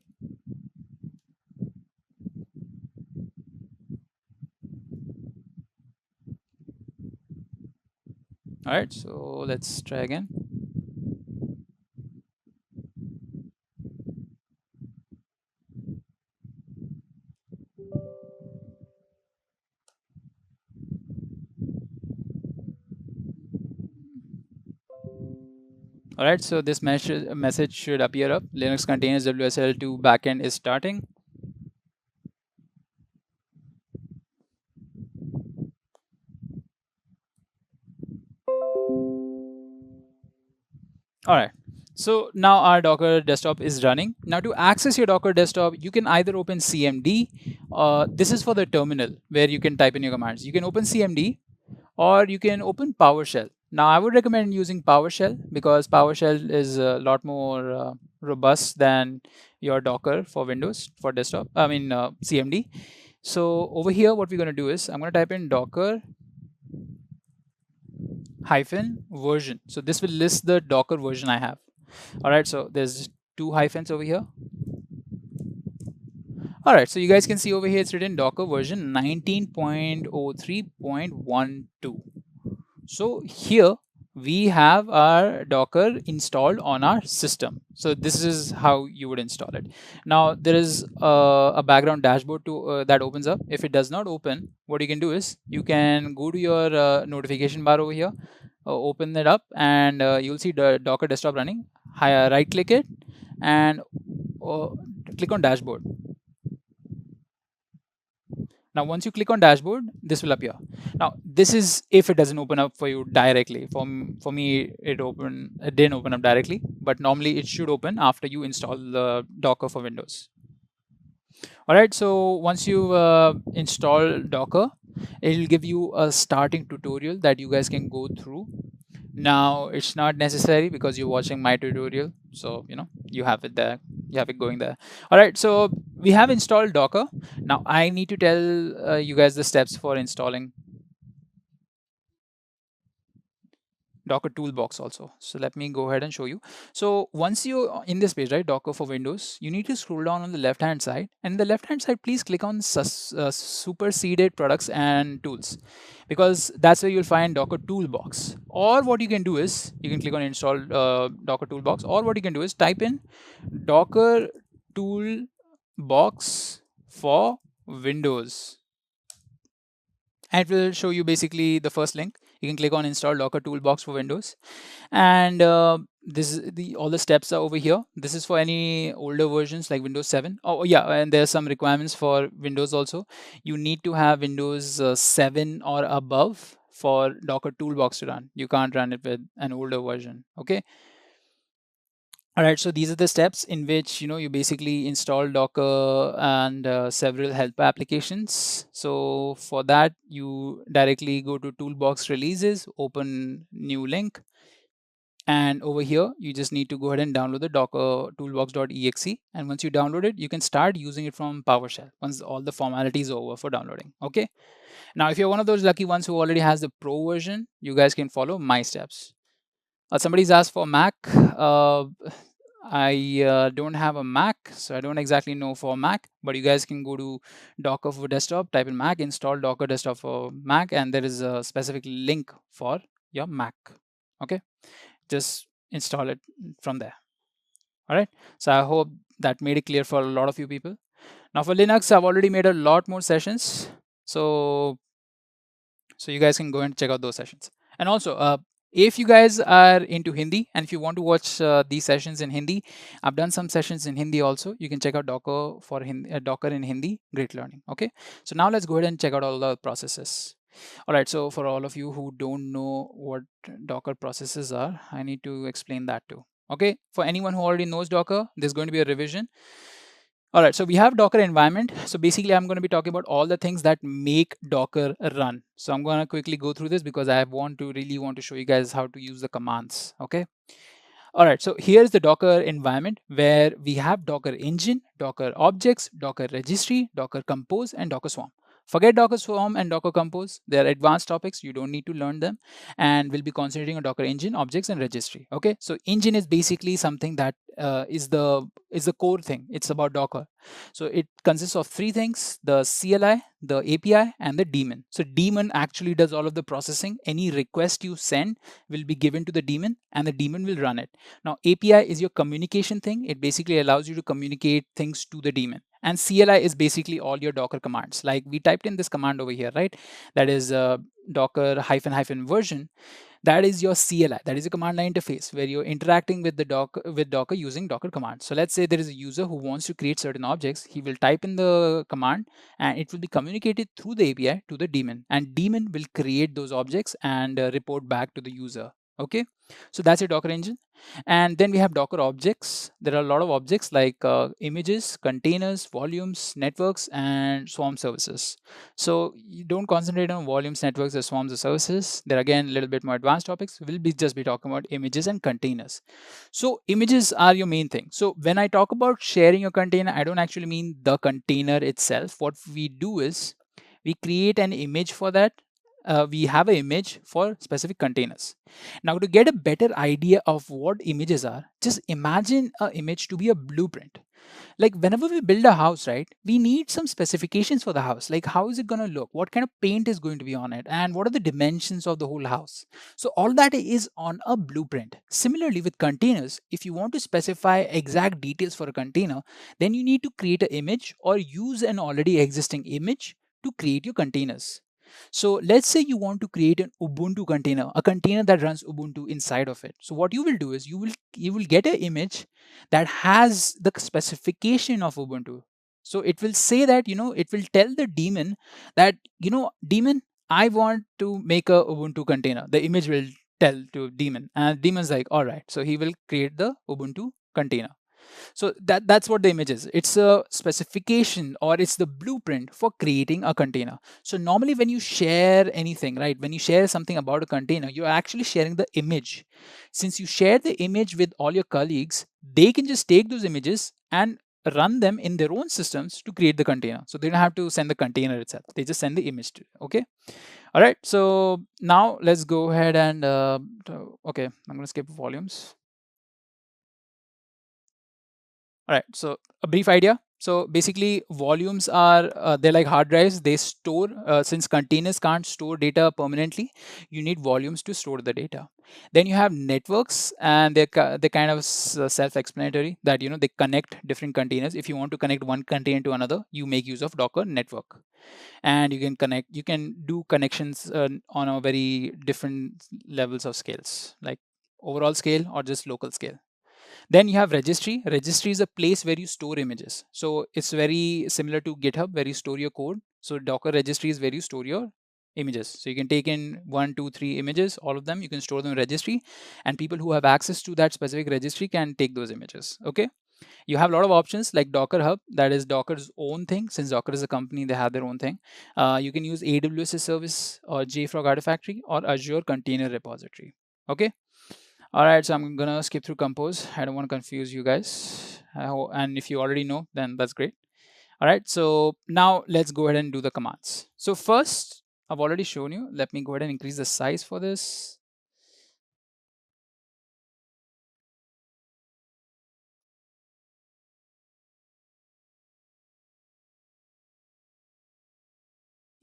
All right, so let's try again. All right, so this message should appear up. Linux containers WSL2 backend is starting. All right, so now our Docker desktop is running. Now to access your Docker desktop, you can either open CMD. This is for the terminal where you can type in your commands. You can open CMD, or you can open PowerShell. Now I would recommend using PowerShell because PowerShell is a lot more robust than your Docker for Windows for desktop. I mean CMD. So over here, what we're going to do is I'm going to type in Docker hyphen version. So this will list the Docker version I have. All right, so there's 2 hyphens over here. All right, so you guys can see over here it's written Docker version 19.03.12. So here we have our Docker installed on our system. So this is how you would install it. Now there is a background dashboard to that opens up. If it does not open, what you can do is you can go to your notification bar over here, open it up, and you'll see the Docker desktop running. Right click it and click on dashboard. Now, once you click on dashboard, this will appear. Now, this is if it doesn't open up for you directly. For me, it didn't open up directly, but normally it should open after you install the Docker for Windows. All right, so once you install Docker, it will give you a starting tutorial that you guys can go through. Now it's not necessary because you're watching my tutorial, so you have it there, you have it going there. All right, so we have installed Docker. Now I need to tell you guys the steps for installing Docker toolbox also. So let me go ahead and show you. So once you're in this page, right, Docker for Windows, you need to scroll down on the left hand side, and the left hand side, please click on superseded products and tools, because that's where you'll find Docker toolbox. Or what you can do is you can click on install Docker toolbox, or what you can do is type in Docker toolbox for Windows, and it will show you basically the first link. You can click on install Docker toolbox for Windows, and this is all the steps are over here. This is for any older versions like Windows 7. Oh yeah, and there are some requirements for Windows also. You need to have Windows 7 or above for Docker toolbox to run. You can't run it with an older version. Okay. All right, so these are the steps in which you basically install Docker and several help applications. So for that, you directly go to Toolbox Releases, open new link, and over here you just need to go ahead and download the Docker toolbox.exe. And once you download it, you can start using it from PowerShell once all the formalities are over for downloading. Okay. Now, if you're one of those lucky ones who already has the Pro version, you guys can follow my steps. Somebody's asked for Mac. I don't have a Mac, so I don't exactly know for Mac, but you guys can go to Docker for desktop, type in Mac, install Docker desktop for Mac, and there is a specific link for your Mac. Okay, just install it from there. All right, so I hope that made it clear for a lot of you people. Now for Linux, I've already made a lot more sessions, so you guys can go and check out those sessions. And also, if you guys are into Hindi and if you want to watch these sessions in Hindi, I've done some sessions in Hindi also. You can check out Docker for Docker in Hindi. Great learning. Okay, so now let's go ahead and check out all the processes. All right, so for all of you who don't know what Docker processes are, I need to explain that too. Okay, for anyone who already knows Docker, there's going to be a revision. All right, so we have Docker environment. So basically, I'm going to be talking about all the things that make Docker run. So I'm going to quickly go through this because I really want to show you guys how to use the commands. Okay. All right, so here's the Docker environment where we have Docker engine, Docker objects, Docker registry, Docker compose, and Docker swarm. Forget Docker swarm and Docker compose. They're advanced topics. You don't need to learn them. And we'll be concentrating on Docker engine, objects, and registry. Okay, so engine is basically something that is the core thing. It's about Docker. So it consists of three things: the CLI, the API, and the daemon. So daemon actually does all of the processing. Any request you send will be given to the daemon, and the daemon will run it. Now, API is your communication thing. It basically allows you to communicate things to the daemon. And CLI is basically all your Docker commands. Like we typed in this command over here, right? That is Docker -- version. That is your CLI. That is a command line interface where you're interacting with the Docker using Docker commands. So let's say there is a user who wants to create certain objects. He will type in the command and it will be communicated through the API to the daemon, and daemon will create those objects and report back to the user. Okay, so that's your Docker engine. And then we have Docker objects. There are a lot of objects like images, containers, volumes, networks, and swarm services. So you don't concentrate on volumes, networks, or swarms, or services. They're again a little bit more advanced topics. We'll just be talking about images and containers. So images are your main thing. So when I talk about sharing a container, I don't actually mean the container itself. What we do is we create an image for that. We have an image for specific containers. Now, to get a better idea of what images are, just imagine an image to be a blueprint. Like whenever we build a house, right, we need some specifications for the house. Like how is it going to look? What kind of paint is going to be on it? And what are the dimensions of the whole house? So all that is on a blueprint. Similarly with containers, if you want to specify exact details for a container, then you need to create an image or use an already existing image to create your containers. So let's say you want to create an Ubuntu container, a container that runs Ubuntu inside of it. So what you will do is you will get an image that has the specification of Ubuntu. So it will say that, it will tell the daemon that, daemon, I want to make a Ubuntu container. The image will tell to daemon, and daemon's like, all right. So he will create the Ubuntu container. So that's what the image is. It's a specification or it's the blueprint for creating a container. So normally when you share anything, right, when you share something about a container, you're actually sharing the image. Since you share the image with all your colleagues, they can just take those images and run them in their own systems to create the container. So they don't have to send the container itself. They just send the image to it. Okay. All right. So now let's go ahead and, okay, I'm going to skip volumes. All right, so a brief idea. So basically volumes are, they're like hard drives. They store, since containers can't store data permanently, you need volumes to store the data. Then you have networks, and they're kind of self-explanatory that, they connect different containers. If you want to connect one container to another, you make use of Docker network. And you can do connections on a very different levels of scales, like overall scale or just local scale. Then you have registry. Registry is a place where you store images. So it's very similar to GitHub where you store your code. So Docker registry is where you store your images. So you can take in 1, 2, 3 images, all of them, you can store them in registry, and people who have access to that specific registry can take those images. Okay. You have a lot of options like Docker Hub, that is Docker's own thing. Since Docker is a company, they have their own thing. You can use AWS service or JFrog Artifactory or Azure Container Repository. Okay. All right, so I'm gonna skip through compose. I don't want to confuse you guys. And if you already know, then that's great. All right, so now let's go ahead and do the commands. So first, I've already shown you. Let me go ahead and increase the size for this.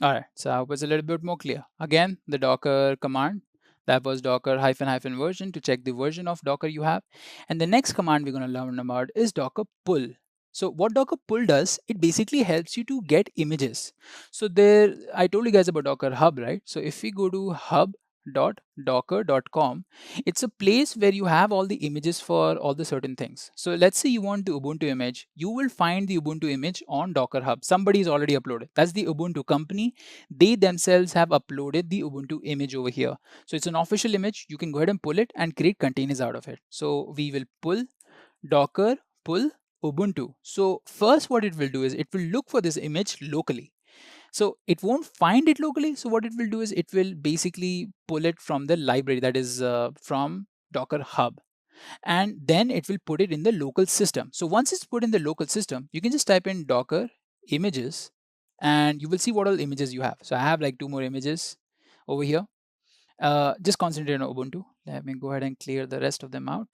All right, so I hope it's a little bit more clear. Again, the Docker command, that was Docker hyphen version to check the version of Docker you have. And the next command we're going to learn about is Docker pull. So what Docker pull does, it basically helps you to get images. So there, I told you guys about Docker Hub, right? So if we go to hub.docker.com, it's a place where you have all the images for all the certain things. So let's say you want the Ubuntu image, you will find the Ubuntu image on Docker Hub. Somebody's already uploaded. That's the Ubuntu company. They themselves have uploaded the Ubuntu image over here. So it's an official image. You can go ahead and pull it and create containers out of it. So we will pull Docker pull Ubuntu. So first what it will do is it will look for this image locally. So it won't find it locally. So what it will do is it will basically pull it from the library, that is from Docker Hub. And then it will put it in the local system. So once it's put in the local system, you can just type in Docker images and you will see what all images you have. So I have like 2 more images over here. Just concentrate on Ubuntu. Let me go ahead and clear the rest of them out.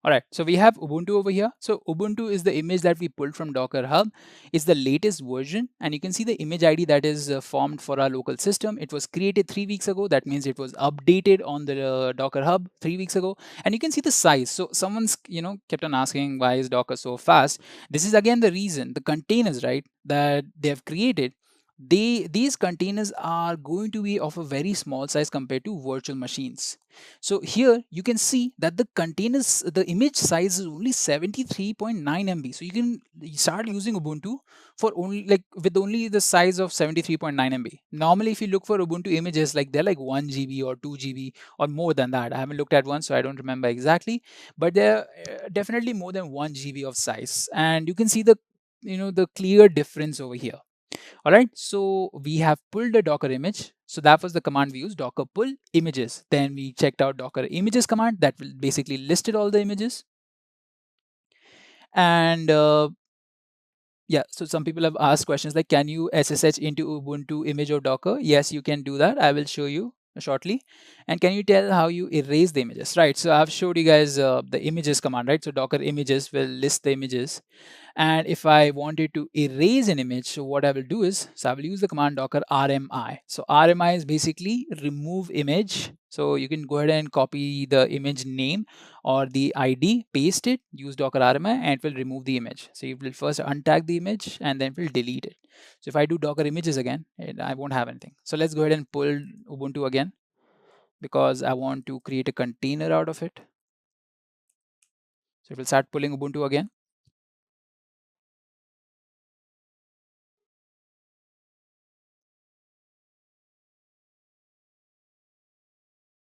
All right, so we have Ubuntu over here. So Ubuntu is the image that we pulled from Docker Hub. It's the latest version, and you can see the image ID that is formed for our local system. It was created 3 weeks ago. That means it was updated on the Docker Hub 3 weeks ago. And you can see the size. So someone's kept on asking, why is Docker so fast? This is again the reason, the containers, right, that they have created. These containers are going to be of a very small size compared to virtual machines. So here you can see that the containers, the image size is only 73.9 MB. So you can start using Ubuntu for only with only the size of 73.9 MB. Normally, if you look for Ubuntu images, they're like 1 GB or 2 GB or more than that. I haven't looked at one, so I don't remember exactly, but they're definitely more than 1 GB of size. And you can see the clear difference over here. All right, so we have pulled a Docker image. So that was the command we used, Docker pull images. Then we checked out Docker images command that will basically listed all the images. And yeah, so some people have asked questions like, can you SSH into Ubuntu image or Docker? Yes, you can do that. I will show you shortly. And can you tell how you erase the images? Right, so I've showed you guys the images command, right? So Docker images will list the images. And if I wanted to erase an image, so what I will do is, so I will use the command Docker RMI. So RMI is basically remove image. So you can go ahead and copy the image name or the ID, paste it, use Docker RMI, and it will remove the image. So you will first untag the image and then it will delete it. So if I do Docker images again, I won't have anything. So let's go ahead and pull Ubuntu again because I want to create a container out of it. So it will start pulling Ubuntu again.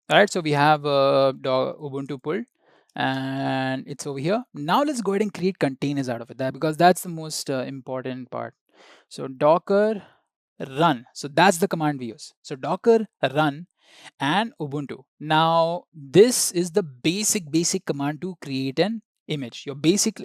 All right, so we have Ubuntu pulled and it's over here. Now let's go ahead and create containers out of it, because that's the most important part. So Docker run. So that's the command we use. So Docker run and Ubuntu. Now this is the basic command to create an image. Your basic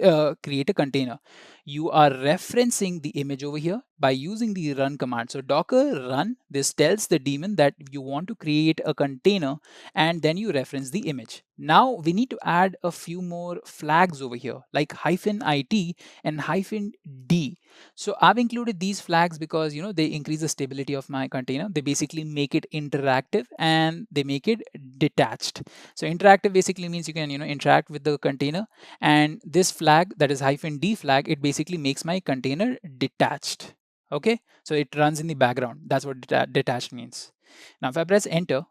create a container. You are referencing the image over here by using the run command. So Docker run, this tells the daemon that you want to create a container and then you reference the image. Now we need to add a few more flags over here like -it and -d. So I've included these flags because they increase the stability of my container. They basically make it interactive and they make it detached. So interactive basically means you can interact with the container, and this flag, that is -d flag, it basically makes my container detached. Okay, so it runs in the background. That's what detached means. Now if I press enter,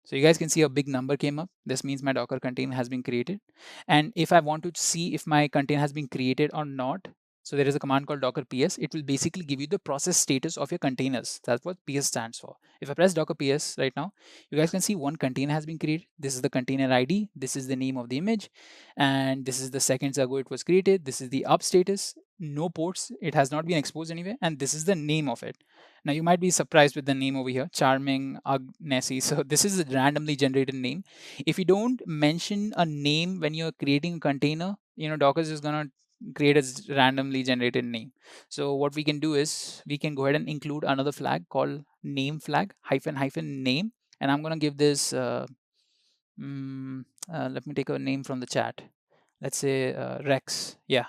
so you guys can see a big number came up. This means my Docker container has been created. And if I want to see if my container has been created or not, so there is a command called Docker PS. It will basically give you the process status of your containers. That's what PS stands for. If I press Docker PS right now, you guys can see one container has been created. This is the container ID. This is the name of the image. And this is the seconds ago it was created. This is the up status. no ports, it has not been exposed anywhere, and this is the name of it. Now you might be surprised with the name over here, charming Agnesi. So this is a randomly generated name. If you don't mention a name when you're creating a container, Docker is just gonna create a randomly generated name. So what we can do is we can go ahead and include another flag called name flag hyphen name, and I'm gonna give this let me take a name from the chat. Let's say Rex. Yeah.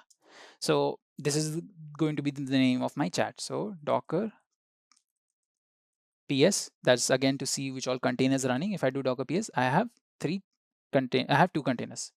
So this is going to be the name of my chat. So Docker PS. That's again to see which all containers running. If I do Docker PS, I have two containers,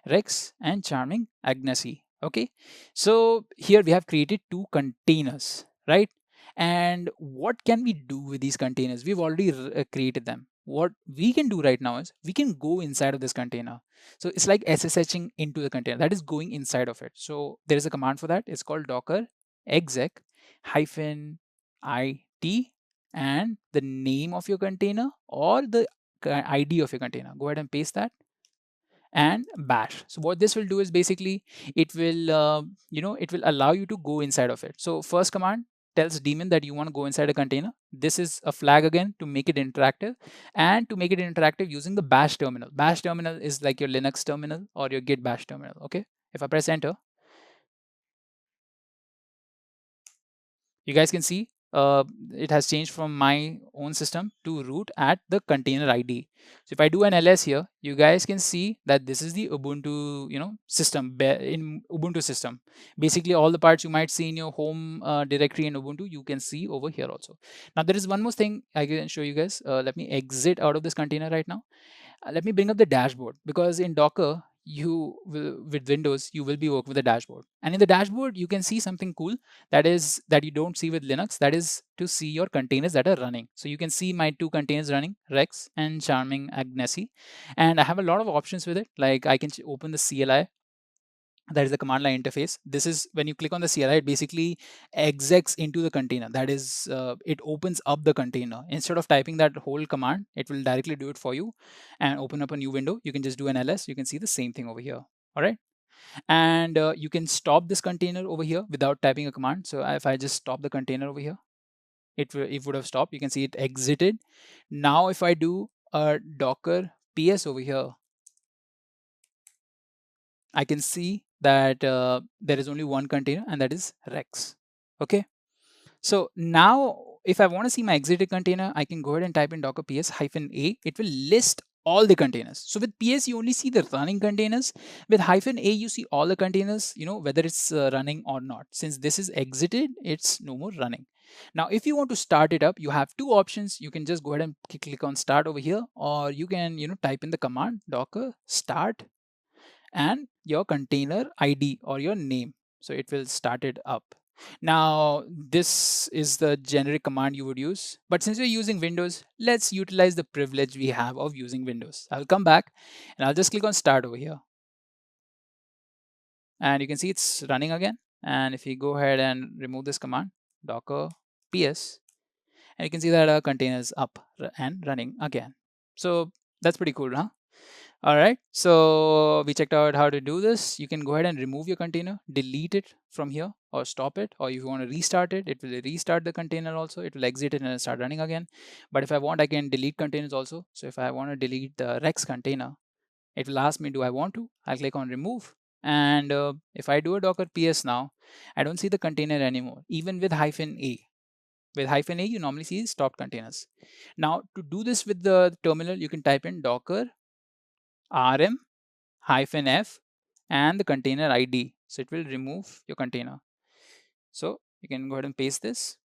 Rex and Charming Agnesi. Okay. So here we have created two containers, right? And what can we do with these containers? We've already created them. What we can do right now is we can go inside of this container. So it's like SSHing into the container, that is going inside of it. So there is a command for that. It's called docker exec hyphen it and the name of your container or the ID of your container. Go ahead and paste that and bash. So what this will do is basically it will it will allow you to go inside of it. So first command tells daemon that you want to go inside a container. This is a flag again to make it interactive, and to make it interactive using the bash terminal. Bash terminal is like your Linux terminal or your git bash terminal. Okay, if I press enter, you guys can see it has changed from my own system to root at the container ID. So if I do an ls here, you guys can see that this is the Ubuntu system in Ubuntu system. Basically all the parts you might see in your home directory in Ubuntu, you can see over here also. Now there is one more thing I can show you guys. Let me exit out of this container right now. Let me bring up the dashboard, because in Docker with Windows you will be working with the dashboard, and in the dashboard you can see something cool that you don't see with Linux. That is to see your containers that are running. So you can see my two containers running, Rex and Charming Agnesi, and I have a lot of options with it. Like I can open the CLI, that is the command line interface. This is when you click on the CLI, it basically execs into the container. That is, it opens up the container. Instead of typing that whole command, it will directly do it for you and open up a new window. You can just do an ls. You can see the same thing over here. All right. And you can stop this container over here without typing a command. So if I just stop the container over here, it would have stopped. You can see it exited. Now if I do a docker ps over here, I can see that there is only one container, and that is Rex. Okay. So now if I want to see my exited container, I can go ahead and type in docker ps -a. It will list all the containers. So with ps, you only see the running containers. With -a, you see all the containers, whether it's running or not. Since this is exited, it's no more running. Now, if you want to start it up, you have two options. You can just go ahead and click on start over here, or you can, type in the command docker start and your container ID or your name. So it will start it up. Now, this is the generic command you would use. But since we're using Windows, let's utilize the privilege we have of using Windows. I'll come back and I'll just click on start over here. And you can see it's running again. And if you go ahead and remove this command, docker ps, and you can see that our container is up and running again. So that's pretty cool, huh? All right, so we checked out how to do this. You can go ahead and remove your container, delete it from here, or stop it. Or if you want to restart it, it will restart the container also. It will exit it and start running again. But if I want, I can delete containers also. So if I want to delete the Rex container, it will ask me, do I want to? I'll click on remove. And if I do a docker ps now, I don't see the container anymore, even with -a. With -a, you normally see stopped containers. Now, to do this with the terminal, you can type in docker rm -f and the container ID. So it will remove your container. So you can go ahead and paste this.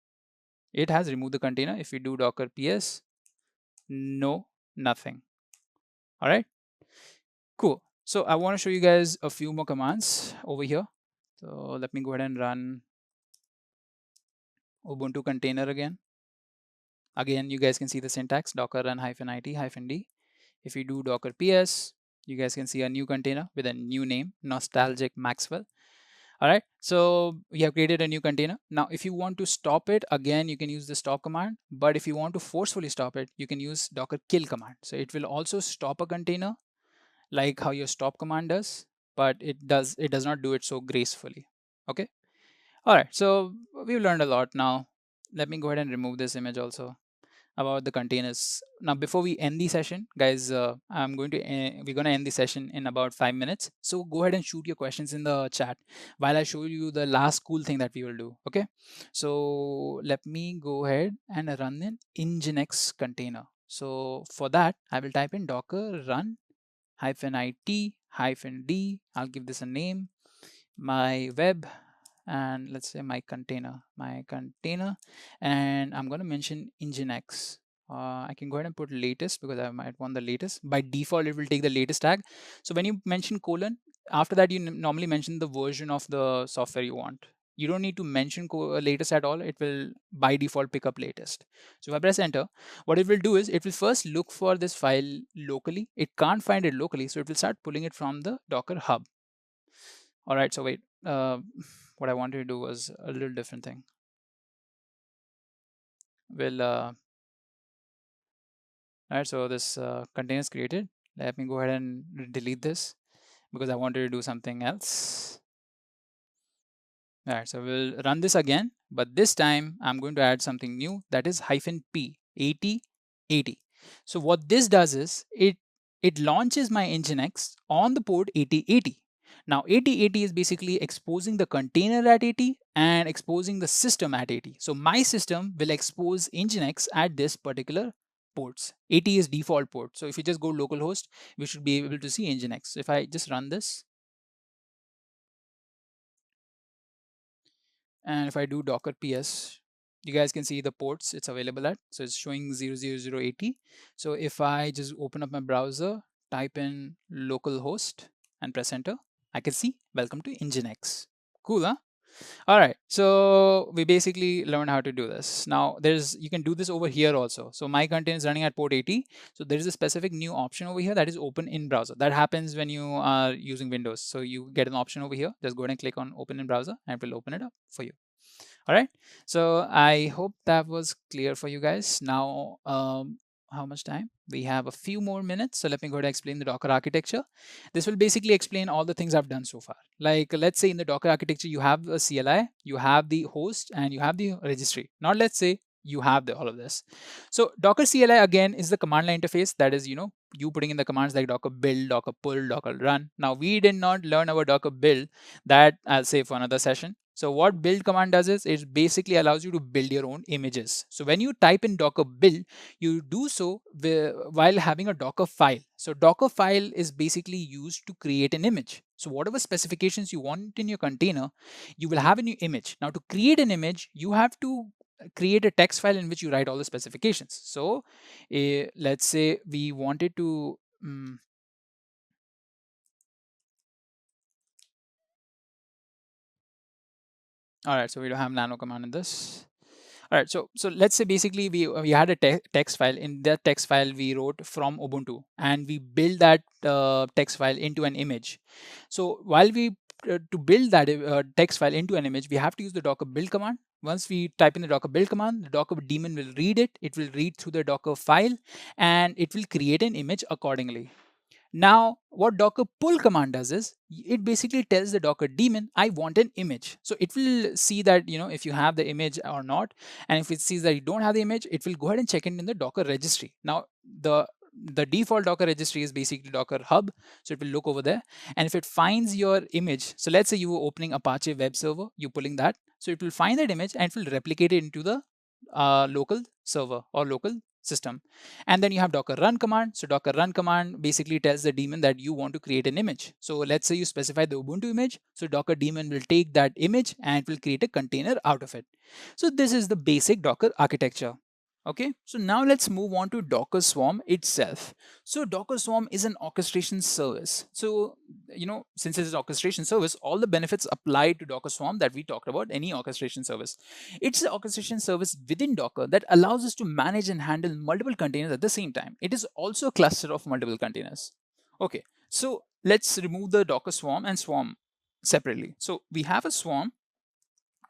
It has removed the container. If you do docker ps, no, nothing. All right, cool. So I want to show you guys a few more commands over here. So let me go ahead and run Ubuntu container again. Again, you guys can see the syntax, docker run -it -d. If you do docker ps, you guys can see a new container with a new name, nostalgic Maxwell. All right, so we have created a new container. Now, if you want to stop it, again, you can use the stop command. But if you want to forcefully stop it, you can use docker kill command. So it will also stop a container like how your stop command does, but it does not do it so gracefully. Okay. All right, so we've learned a lot now. Let me go ahead and remove this image also about the containers. Now, before we end the session, guys, we're going to end the session in about 5 minutes. So go ahead and shoot your questions in the chat while I show you the last cool thing that we will do. Okay. So let me go ahead and run an nginx container. So for that, I will type in docker run -it -d. I'll give this a name, my web, and let's say my container, and I'm going to mention nginx. I can go ahead and put latest because I might want the latest. By default, it will take the latest tag. So when you mention colon, after that, you normally mention the version of the software you want. You don't need to mention latest at all. It will by default pick up latest. So if I press enter, what it will do is it will first look for this file locally. It can't find it locally, so it will start pulling it from the Docker hub. All right, so wait, what I wanted to do was a little different thing. Well, all right, so this container is created. Let me go ahead and delete this because I wanted to do something else. All right, so we'll run this again, but this time I'm going to add something new, that is -p 8080. So what this does is it launches my nginx on the port 8080. Now 8080 is basically exposing the container at 80 and exposing the system at 80. So my system will expose nginx at this particular ports. 80 is default port. So if you just go localhost, we should be able to see nginx. So if I just run this, and if I do docker ps, you guys can see the ports it's available at. So it's showing 00080. So if I just open up my browser, type in localhost and press enter, I can see welcome to nginx. Cool, huh? All right, so we basically learned how to do this. Now you can do this over here also. So my container is running at port 80. So there is a specific new option over here that is open in browser. That happens when you are using Windows. So you get an option over here. Just go ahead and click on open in browser and it will open it up for you. All right, so I hope that was clear for you guys. Now, how much time? We have a few more minutes. So let me go ahead and explain the Docker architecture. This will basically explain all the things I've done so far. Like, let's say in the Docker architecture, you have a CLI, you have the host, and you have the registry. Not let's say you have all of this. So Docker CLI again is the command line interface. That is, you putting in the commands like docker build, docker pull, docker run. Now we did not learn our docker build. That I'll say for another session. So what build command does is it basically allows you to build your own images. So when you type in docker build, you do so while having a docker file. So docker file is basically used to create an image. So whatever specifications you want in your container, you will have in your image. Now to create an image, you have to create a text file in which you write all the specifications. So let's say we wanted to all right, so we don't have nano command in this. All right, so let's say basically we had a text file. In that text file, we wrote from Ubuntu, and we build that text file into an image. So while we to build that text file into an image, we have to use the docker build command. Once we type in the docker build command, the docker daemon will read it. It will read through the docker file, and it will create an image accordingly. Now, what docker pull command does is it basically tells the docker daemon, I want an image. So it will see that, if you have the image or not. And if it sees that you don't have the image, it will go ahead and check it in the Docker registry. Now, the default Docker registry is basically Docker hub. So it will look over there. And if it finds your image, so let's say you were opening Apache web server, you're pulling that. So it will find that image and it will replicate it into the local server or local system. And then you have docker run command. So docker run command basically tells the daemon that you want to create an image. So let's say you specify the Ubuntu image. So docker daemon will take that image and it will create a container out of it. So this is the basic Docker architecture. Okay, so now let's move on to Docker Swarm itself. So Docker Swarm is an orchestration service. So, since it's an orchestration service, all the benefits apply to Docker Swarm that we talked about, any orchestration service. It's an orchestration service within Docker that allows us to manage and handle multiple containers at the same time. It is also a cluster of multiple containers. Okay, so let's remove the Docker Swarm and Swarm separately. So we have a swarm.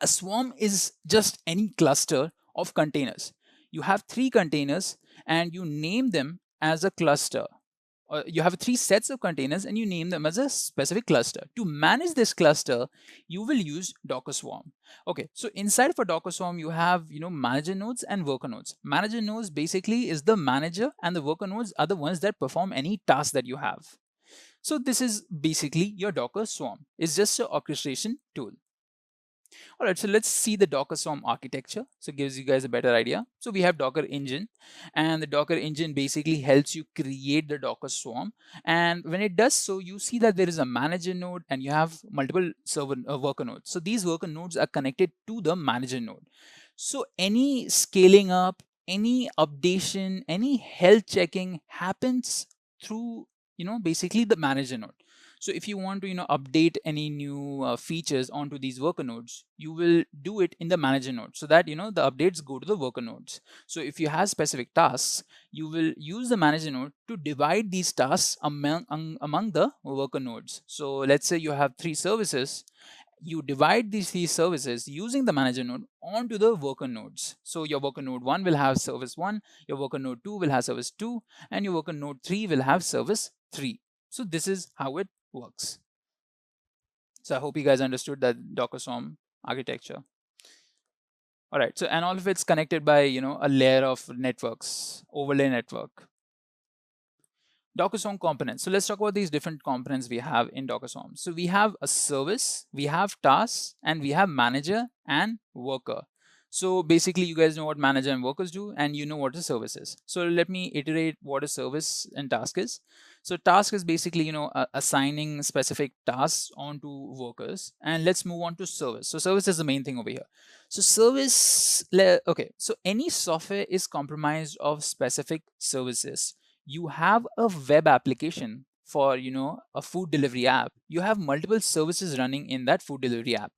A swarm is just any cluster of containers. You have 3 containers and you name them as a cluster. you have 3 sets of containers and you name them as a specific cluster. To manage this cluster, you will use Docker Swarm. Okay, so inside of a Docker Swarm, you have manager nodes and worker nodes. Manager nodes basically is the manager, and the worker nodes are the ones that perform any task that you have. So this is basically your Docker Swarm. It's just an orchestration tool. All right, so let's see the Docker Swarm architecture. So it gives you guys a better idea. So we have Docker Engine, and the Docker Engine basically helps you create the Docker Swarm. And when it does so, you see that there is a manager node and you have multiple server worker nodes. So these worker nodes are connected to the manager node. So any scaling up, any updation, any health checking happens through basically the manager node. So if you want to update any new features onto these worker nodes, you will do it in the manager node, so that the updates go to the worker nodes. So if you have specific tasks, you will use the manager node to divide these tasks among the worker nodes. So let's say you have 3 services. You divide these 3 services using the manager node onto the worker nodes. So your worker node 1 will have service 1, your worker node 2 will have service 2, and your worker node 3 will have service 3. So this is how it works. So I hope you guys understood that Docker Swarm architecture. All right, so and all of it's connected by a layer of networks, overlay network. Docker Swarm components. So let's talk about these different components we have in Docker Swarm. So we have a service, we have tasks, and we have manager and worker. So basically, you guys know what manager and workers do, and you know what a service is. So let me iterate what a service and task is. So task is basically, assigning specific tasks onto workers. And let's move on to service. So service is the main thing over here. So service, okay. So any software is comprised of specific services. You have a web application for a food delivery app. You have multiple services running in that food delivery app.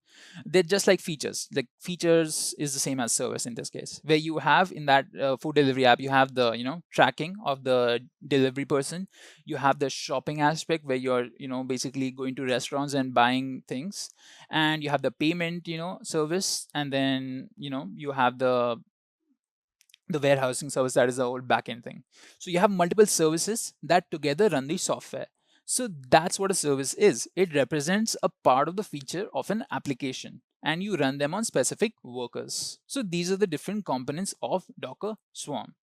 They're just like features. Like features is the same as service in this case, where you have in that food delivery app, you have the tracking of the delivery person. You have the shopping aspect where you're basically going to restaurants and buying things, and you have the payment service, and then you have the warehousing service, that is the whole backend thing. So you have multiple services that together run the software. So that's what a service is. It represents a part of the feature of an application, and you run them on specific workers. So these are the different components of Docker Swarm.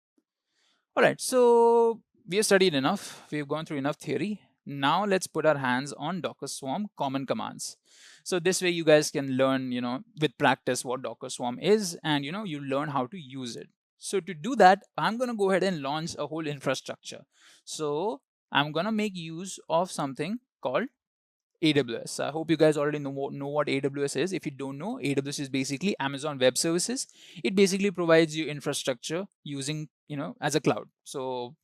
All right, so we have studied enough. We've gone through enough theory. Now let's put our hands on Docker Swarm common commands. So this way you guys can learn, with practice what Docker Swarm is, and you learn how to use it. So to do that, I'm going to go ahead and launch a whole infrastructure. So I'm going to make use of something called AWS. I hope you guys already know what AWS is. If you don't know, AWS is basically Amazon Web Services. It basically provides you infrastructure using, as a cloud. So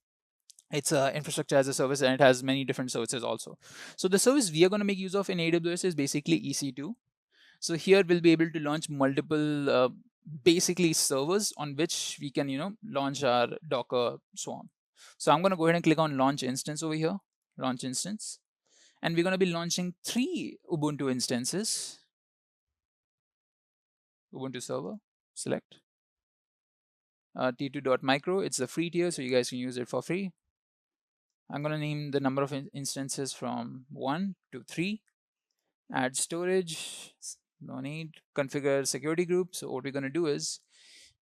it's a infrastructure as a service, and it has many different services also. So the service we are going to make use of in AWS is basically EC2. So here we'll be able to launch multiple basically servers on which we can launch our Docker Swarm. So I'm going to go ahead and click on launch instance over here, launch instance, and we're going to be launching 3 Ubuntu instances. Ubuntu server, select t2.micro. It's a free tier, so you guys can use it for free. I'm going to name the number of instances from 1 to 3. Add storage, no need. Configure security group. So what we're going to do is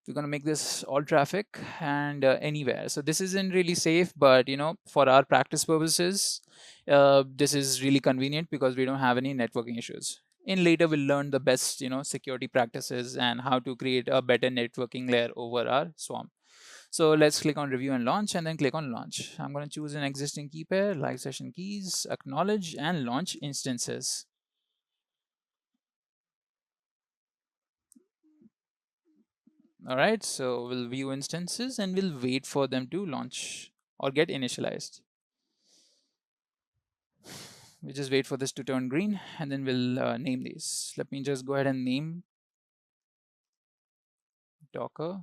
we're going to make this all traffic and anywhere. So this isn't really safe, but for our practice purposes, this is really convenient because we don't have any networking issues. In later, we'll learn the best security practices and how to create a better networking layer over our Swarm. So let's click on review and launch, and then click on launch. I'm going to choose an existing key pair, live session keys, acknowledge, and launch instances. All right, so we'll view instances and we'll wait for them to launch or get initialized. We just wait for this to turn green, and then we'll name these. Let me just go ahead and name Docker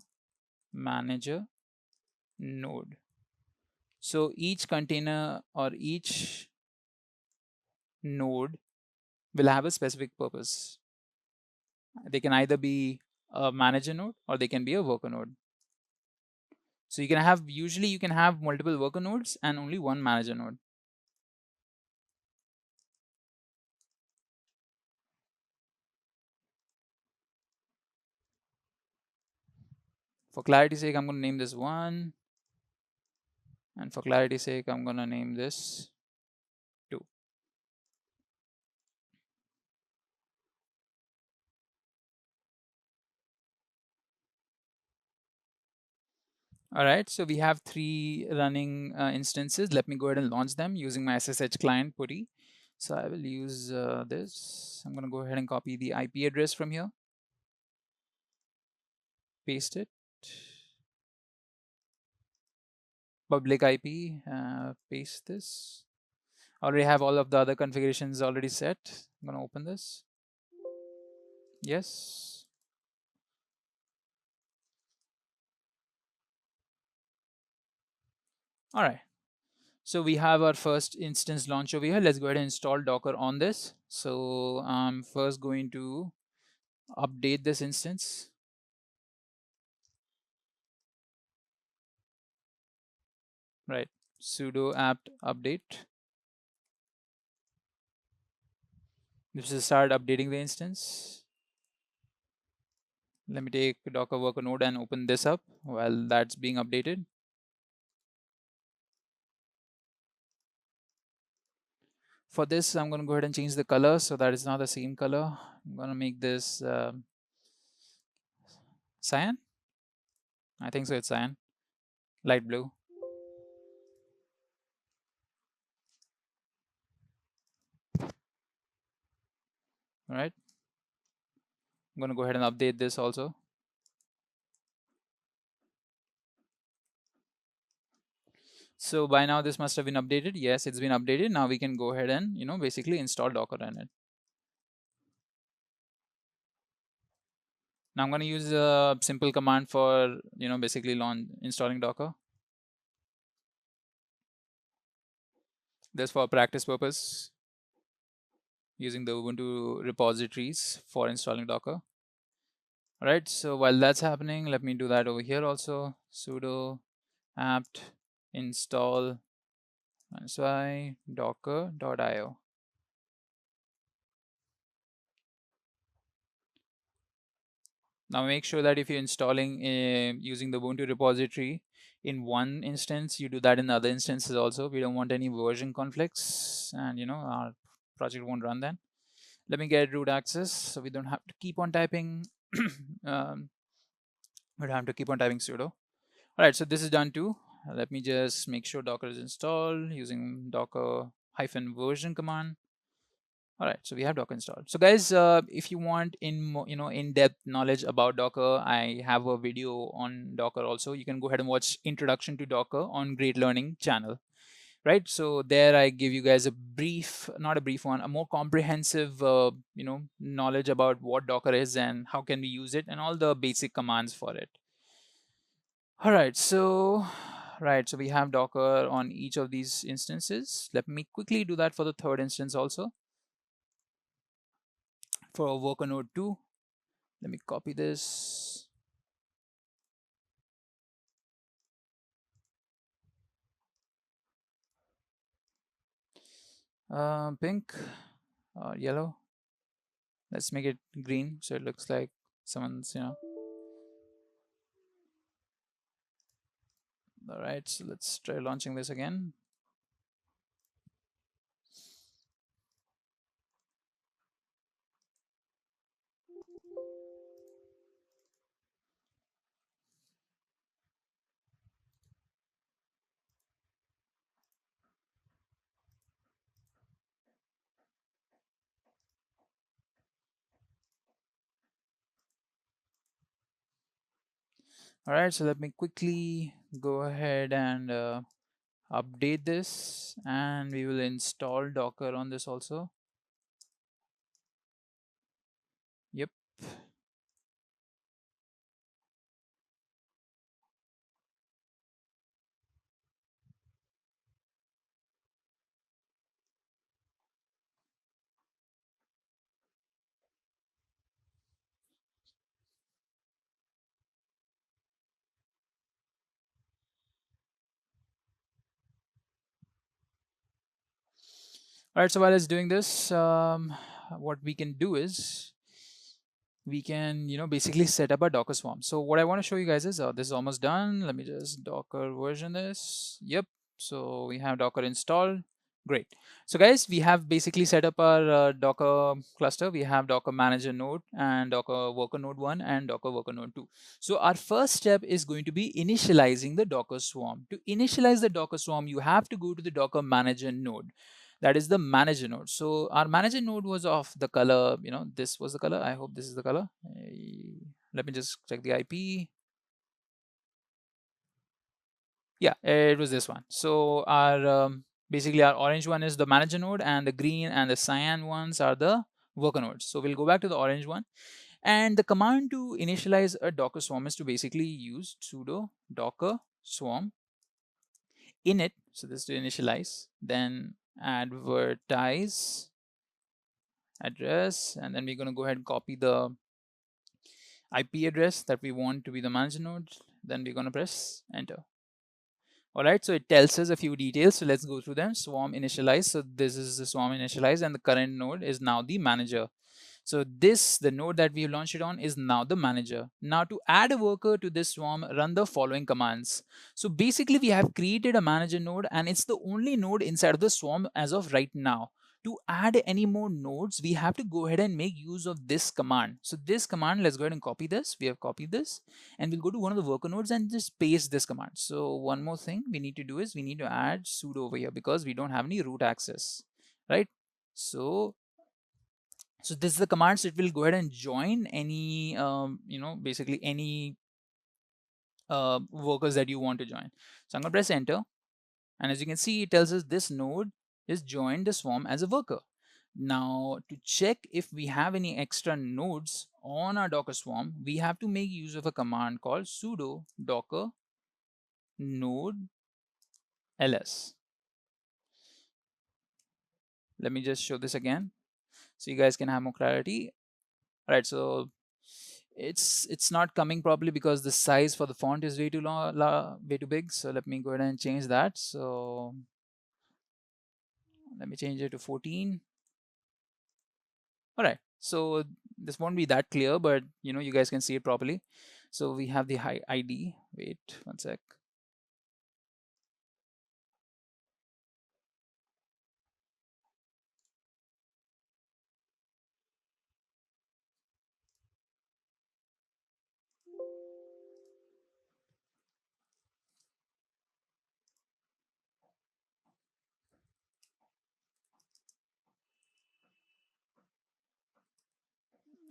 Manager Node. So each container or each node will have a specific purpose. They can either be a manager node or they can be a worker node. So you can have, usually you can have multiple worker nodes and only one manager node. For clarity's sake, I'm going to name this 1. And for clarity's sake, I'm going to name this 2. All right, so we have 3 running instances. Let me go ahead and launch them using my SSH client PuTTY. So I will use this. I'm going to go ahead and copy the IP address from here, paste it, public IP, paste this. Already have all of the other configurations already set. I'm going to open this. Yes. All right. So we have our first instance launch over here. Let's go ahead and install Docker on this. So I'm first going to update this instance. Right. Sudo apt update. This will start updating the instance. Let me take Docker worker node and open this up while that's being updated. For this, I'm going to go ahead and change the color so that it's not the same color. I'm going to make this cyan. I think so, it's cyan, light blue. All right. I'm going to go ahead and update this also. So by now this must have been updated. Yes, it's been updated. Now we can go ahead and, basically install Docker in it. Now I'm going to use a simple command for, basically installing Docker. This for practice purpose, using the Ubuntu repositories for installing Docker. All right, so while that's happening, let me do that over here also. Sudo apt install -y docker.io. Now make sure that if you're installing using the Ubuntu repository in one instance, you do that in other instances also. We don't want any version conflicts, and our project won't run then. Let me get root access so we don't have to keep on typing we don't have to keep on typing sudo. All right, so this is done too. Let me just make sure Docker is installed using docker-version command. All right, so we have Docker installed. So guys, if you want in-depth knowledge about Docker, I have a video on Docker also. You can go ahead and watch Introduction to Docker on Great Learning channel. Right, so there I give you guys a brief, not a brief one, a more comprehensive knowledge about what Docker is and how can we use it and all the basic commands for it. All right, so we have Docker on each of these instances. Let me quickly do that for the third instance also. For worker node 2, let me copy this. Pink or yellow. Let's make it green so it looks like someone's, All right, so let's try launching this again. All right, so let me quickly go ahead and update this, and we will install Docker on this also. Yep. All right, so while it's doing this, what we can do is we can, basically set up a Docker swarm. So what I want to show you guys is, this is almost done. Let me just Docker version this. Yep. So we have Docker installed. Great. So guys, we have basically set up our Docker cluster. We have Docker manager node and Docker worker node 1 and Docker worker node 2. So our first step is going to be initializing the Docker swarm. To initialize the Docker swarm, you have to go to the Docker manager node. That is the manager node. So our manager node was of the color, this was the color. I hope this is the color. Let me just check the IP. Yeah, it was this one. So our basically our orange one is the manager node, and the green and the cyan ones are the worker nodes. So we'll go back to the orange one. And the command to initialize a Docker swarm is to basically use sudo docker swarm init. So this is to initialize, then advertise address, and then we're going to go ahead and copy the IP address that we want to be the manager node. Then we're going to press enter. All right, so it tells us a few details. So let's go through them. Swarm initialize. So this is the swarm initialize, and the current node is now the manager. So this, the node that we've launched it on, is now the manager. Now to add a worker to this swarm, run the following commands. So basically we have created a manager node, and it's the only node inside of the swarm as of right now. To add any more nodes, we have to go ahead and make use of this command. So this command, let's go ahead and copy this. We have copied this, and we'll go to one of the worker nodes and just paste this command. So one more thing we need to do is we need to add sudo over here because we don't have any root access, right? So this is the command. So it will go ahead and join any, basically any workers that you want to join. So I'm going to press enter. And as you can see, it tells us this node is joined the swarm as a worker. Now, to check if we have any extra nodes on our Docker swarm, we have to make use of a command called sudo docker node ls. Let me just show this again so you guys can have more clarity. All right, so it's not coming properly because the size for the font is way too long, way too big. So let me go ahead and change that. So let me change it to 14. All right, so this won't be that clear, but you guys can see it properly. So we have the high ID. Wait one sec.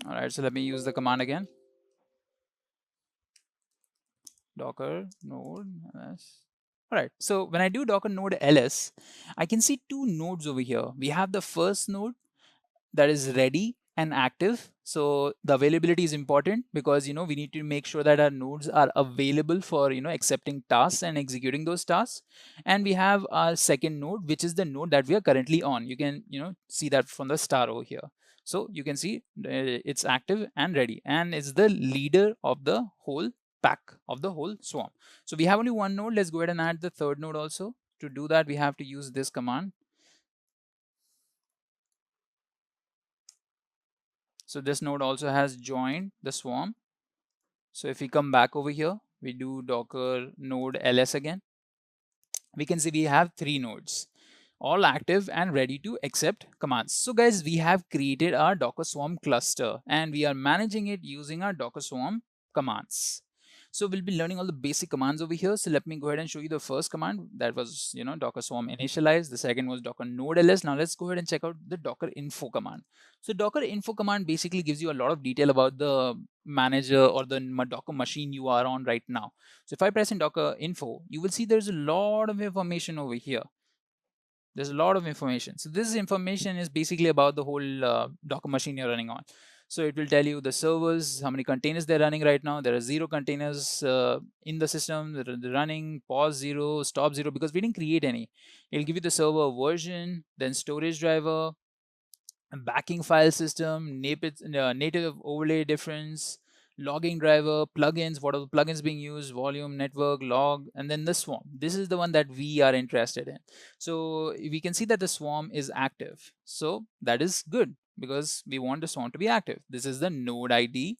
All right, so let me use the command again. Docker node ls. All right, so when I do docker node ls, I can see two nodes over here. We have the first node that is ready and active. So the availability is important because we need to make sure that our nodes are available for accepting tasks and executing those tasks. And we have our second node, which is the node that we are currently on. You can see that from the star over here. So you can see it's active and ready, and it's the leader of the whole pack of the whole swarm. So we have only one node. Let's go ahead and add the third node also. To do that, we have to use this command. So this node also has joined the swarm. So if we come back over here, we do docker node ls again. We can see we have three nodes, all active and ready to accept commands. So guys, we have created our Docker Swarm cluster and we are managing it using our Docker Swarm commands. So we'll be learning all the basic commands over here. So let me go ahead and show you the first command. That was, Docker Swarm initialize. The second was Docker node ls. Now let's go ahead and check out the Docker info command. So Docker info command basically gives you a lot of detail about the manager or the Docker machine you are on right now. So if I press in Docker info, you will see there's a lot of information over here. There's a lot of information. So this information is basically about the whole Docker machine you're running on. So it will tell you the servers, how many containers they're running right now. There are 0 containers in the system that are running, pause 0, stop 0, because we didn't create any. It'll give you the server version, then storage driver, backing file system, native overlay difference, logging driver, plugins, what are the plugins being used, volume, network, log, and then the swarm. This is the one that we are interested in. So we can see that the swarm is active. So that is good because we want the swarm to be active. This is the node ID.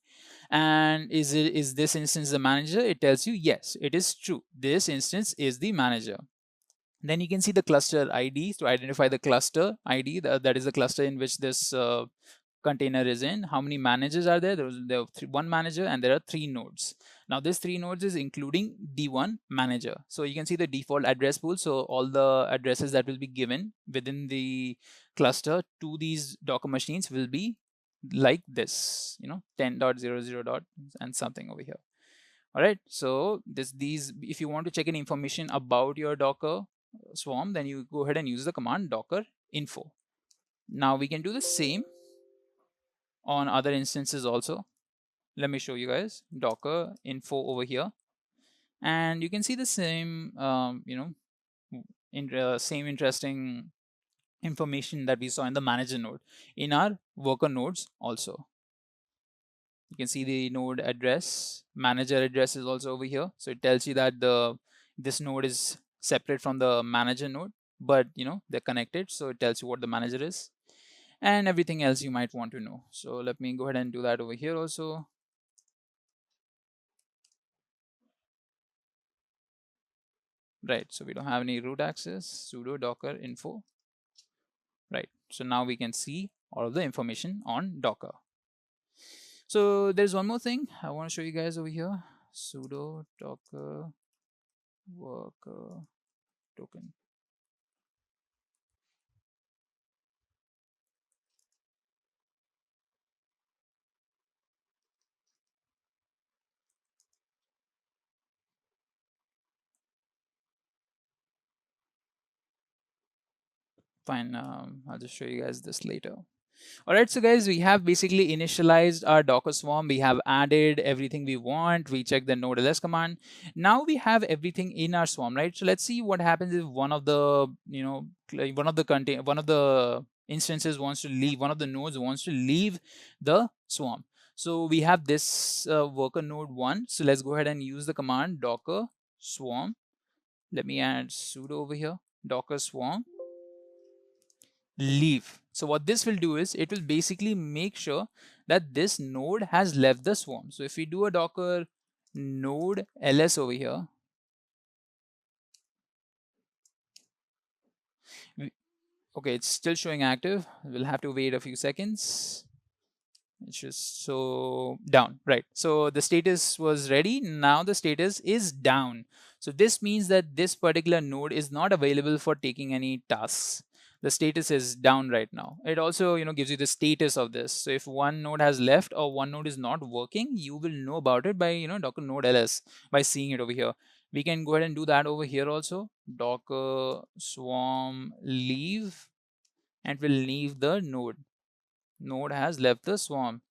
And is this instance the manager? It tells you yes, it is true. This instance is the manager. Then you can see the cluster ID to identify the cluster ID. That is the cluster in which this container is in. How many managers are there? There are one manager and there are 3 nodes. Now this 3 nodes is including the one manager. So you can see the default address pool. So all the addresses that will be given within the cluster to these Docker machines will be like this, 10.00. And something over here. All right. So these, if you want to check any information about your Docker swarm, then you go ahead and use the command docker info. Now we can do the same on other instances also. Let me show you guys docker info over here, and you can see the same same interesting information that we saw in the manager node in our worker nodes also. You can see the node address, manager address is also over here. So it tells you that this node is separate from the manager node, but they're connected. So it tells you what the manager is and everything else you might want to know. So let me go ahead and do that over here also. Right, so we don't have any root access, sudo docker info. Right, so now we can see all of the information on Docker. So there's one more thing I want to show you guys over here. Sudo docker worker token. Fine, I'll just show you guys this later. All right, so guys, we have basically initialized our Docker swarm. We have added everything we want. We check the Nodejs command. Now we have everything in our swarm, right? So let's see what happens if one of the, one of the instances wants to leave, one of the nodes wants to leave the swarm. So we have this worker node 1. So let's go ahead and use the command docker swarm. Let me add sudo over here, docker swarm leave. So what this will do is it will basically make sure that this node has left the swarm. So if we do a docker node ls over here, okay, it's still showing active. We'll have to wait a few seconds. It's just so down, right? So the status was ready. Now the status is down. So this means that this particular node is not available for taking any tasks. The status is down right now. It also gives you the status of this. So if one node has left or one node is not working, you will know about it by docker node ls, by seeing it over here. We can go ahead and do that over here also. Docker swarm leave, and will leave the node. Node has left the swarm.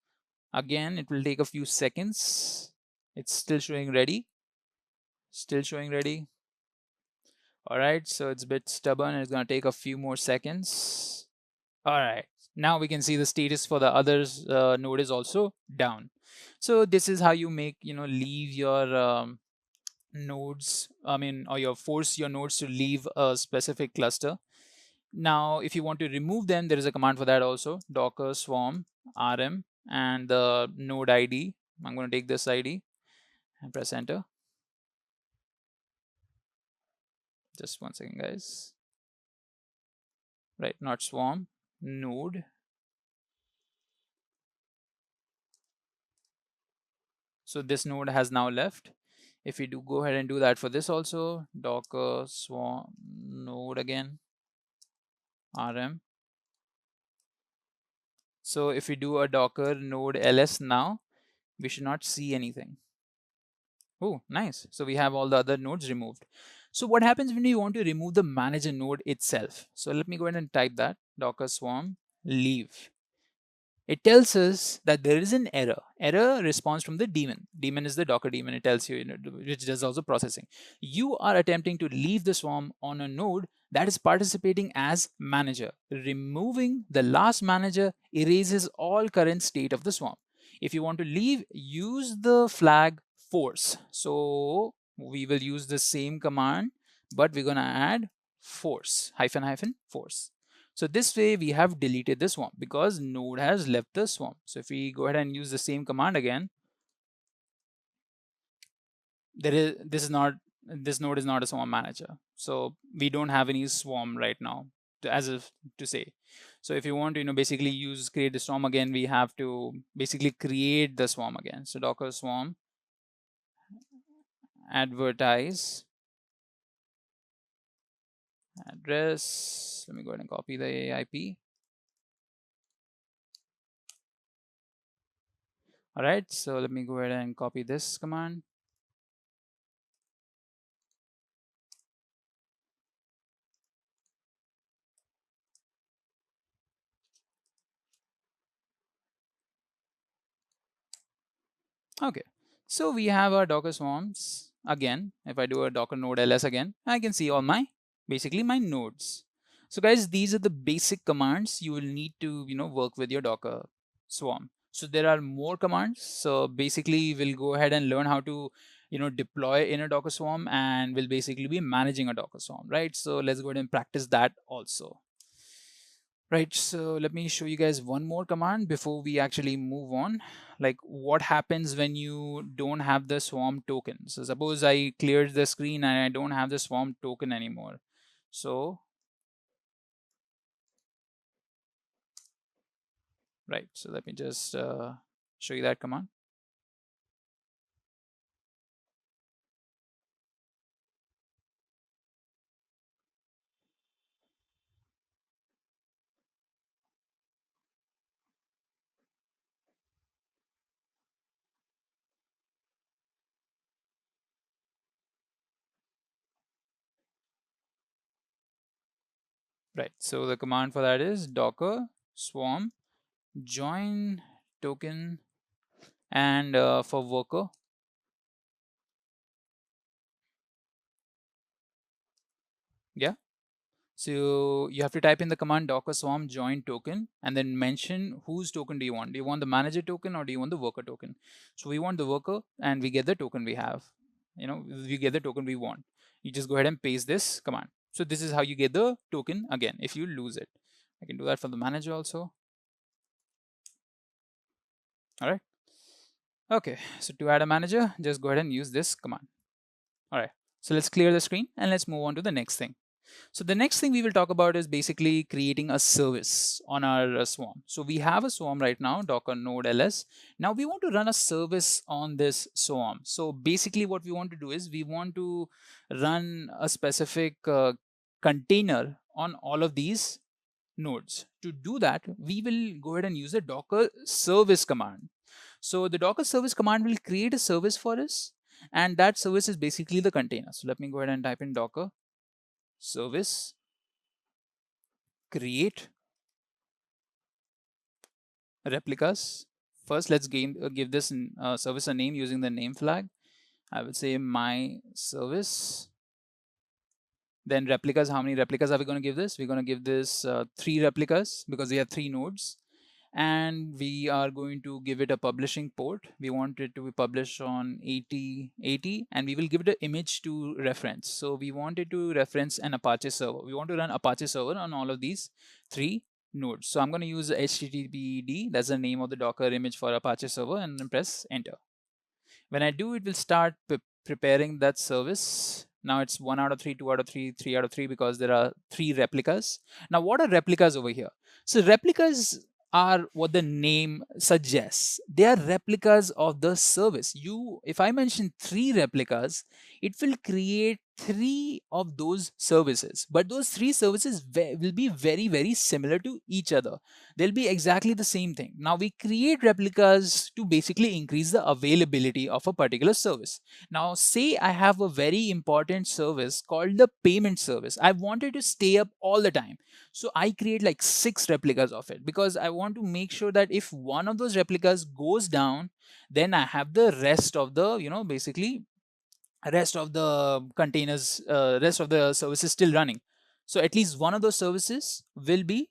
Again, it will take a few seconds. It's still showing ready. Still showing ready. All right, so it's a bit stubborn. It's going to take a few more seconds. All right, now we can see the status for the others node is also down. So this is how you make, leave your nodes, or you force your nodes to leave a specific cluster. Now, if you want to remove them, there is a command for that also, docker swarm rm and the node ID. I'm going to take this ID and press enter. Just one second, guys. Right, not swarm, node. So this node has now left. If we do go ahead and do that for this also, docker swarm node again, rm. So if we do a docker node ls now, we should not see anything. Oh, nice. So we have all the other nodes removed. So what happens when you want to remove the manager node itself? So let me go ahead and type that, docker swarm leave. It tells us that there is an error. Error responds from the daemon. Daemon is the Docker daemon. It tells you, which does also processing. You are attempting to leave the swarm on a node that is participating as manager. Removing the last manager erases all current state of the swarm. If you want to leave, use the flag force. So we will use the same command, but we're going to add force, hyphen hyphen force. So this way we have deleted the swarm because node has left the swarm. So if we go ahead and use the same command again, this node is not a swarm manager. So we don't have any swarm right now as if to say. So if you want to, basically create the swarm again, we have to basically create the swarm again. So Docker swarm advertise address. Let me go ahead and copy the IP. All right, so let me go ahead and copy this command. Okay, so we have our Docker swarms again. If I do a Docker node ls again, I can see all basically my nodes. So guys, these are the basic commands you will need to work with your Docker swarm. So there are more commands. So basically we'll go ahead and learn how to deploy in a Docker swarm, and we'll basically be managing a Docker swarm, right? So let's go ahead and practice that also. Right, so let me show you guys one more command before we actually move on. Like what happens when you don't have the swarm token. So suppose I cleared the screen and I don't have the swarm token anymore. So, right, so let me just show you that command. Right, so the command for that is docker swarm join token, and for worker, yeah. So you have to type in the command docker swarm join token and then mention whose token do you want. Do you want the manager token or do you want the worker token? So we want the worker and we get the token we have. We get the token we want. You just go ahead and paste this command. So this is how you get the token again if you lose it. I can do that for the manager also. All right. Okay, so to add a manager, just go ahead and use this command. All right, so let's clear the screen and let's move on to the next thing. So the next thing we will talk about is basically creating a service on our swarm. So we have a swarm right now, Docker node ls. Now we want to run a service on this swarm. So basically what we want to do is we want to run a specific container on all of these nodes. To do that, we will go ahead and use the Docker service command. So the Docker service command will create a service for us, and that service is basically the container. So let me go ahead and type in Docker service create replicas. First, let's give this service a name using the name flag. I will say my service. Then replicas, how many replicas are we going to give this? We're going to give this 3 replicas because we have 3 nodes. And we are going to give it a publishing port. We want it to be published on 8080, and we will give it an image to reference. So we want it to reference an Apache server. We want to run Apache server on all of these 3 nodes. So I'm going to use HTTPD, that's the name of the Docker image for Apache server, and then press enter. When I do, it will start preparing that service. Now it's 1 out of 3, 2 out of 3, 3 out of 3 because there are 3 replicas. Now what are replicas over here? So replicas are what the name suggests. They are replicas of the service. If I mention 3 replicas, it will create 3 of those services. But those 3 services will be very, very similar to each other. They'll be exactly the same thing. Now we create replicas to basically increase the availability of a particular service. Now say I have a very important service called the payment service. I want it to stay up all the time. So I create like 6 replicas of it because I want to make sure that if one of those replicas goes down, then I have the rest of the, basically rest of the containers, rest of the services still running. So at least one of those services will be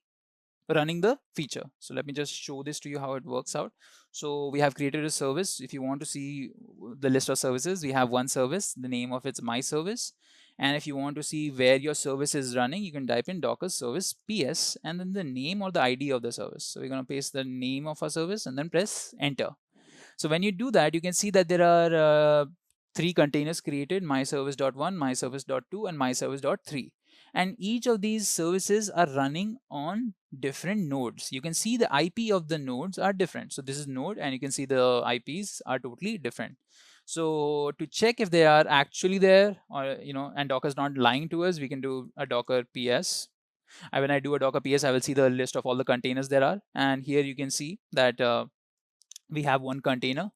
running the feature. So let me just show this to you how it works out. So we have created a service. If you want to see the list of services, we have one service. The name of it's my service. And if you want to see where your service is running, you can type in Docker service PS and then the name or the ID of the service. So we're going to paste the name of our service and then press enter. So when you do that, you can see that there are 3 containers created: myservice.1, myservice.2, and myservice.3. And each of these services are running on different nodes. You can see the IP of the nodes are different. So this is node, and you can see the IPs are totally different. So to check if they are actually there, or and Docker is not lying to us, we can do a Docker PS. When I do a Docker PS, I will see the list of all the containers there are, and here you can see that we have one container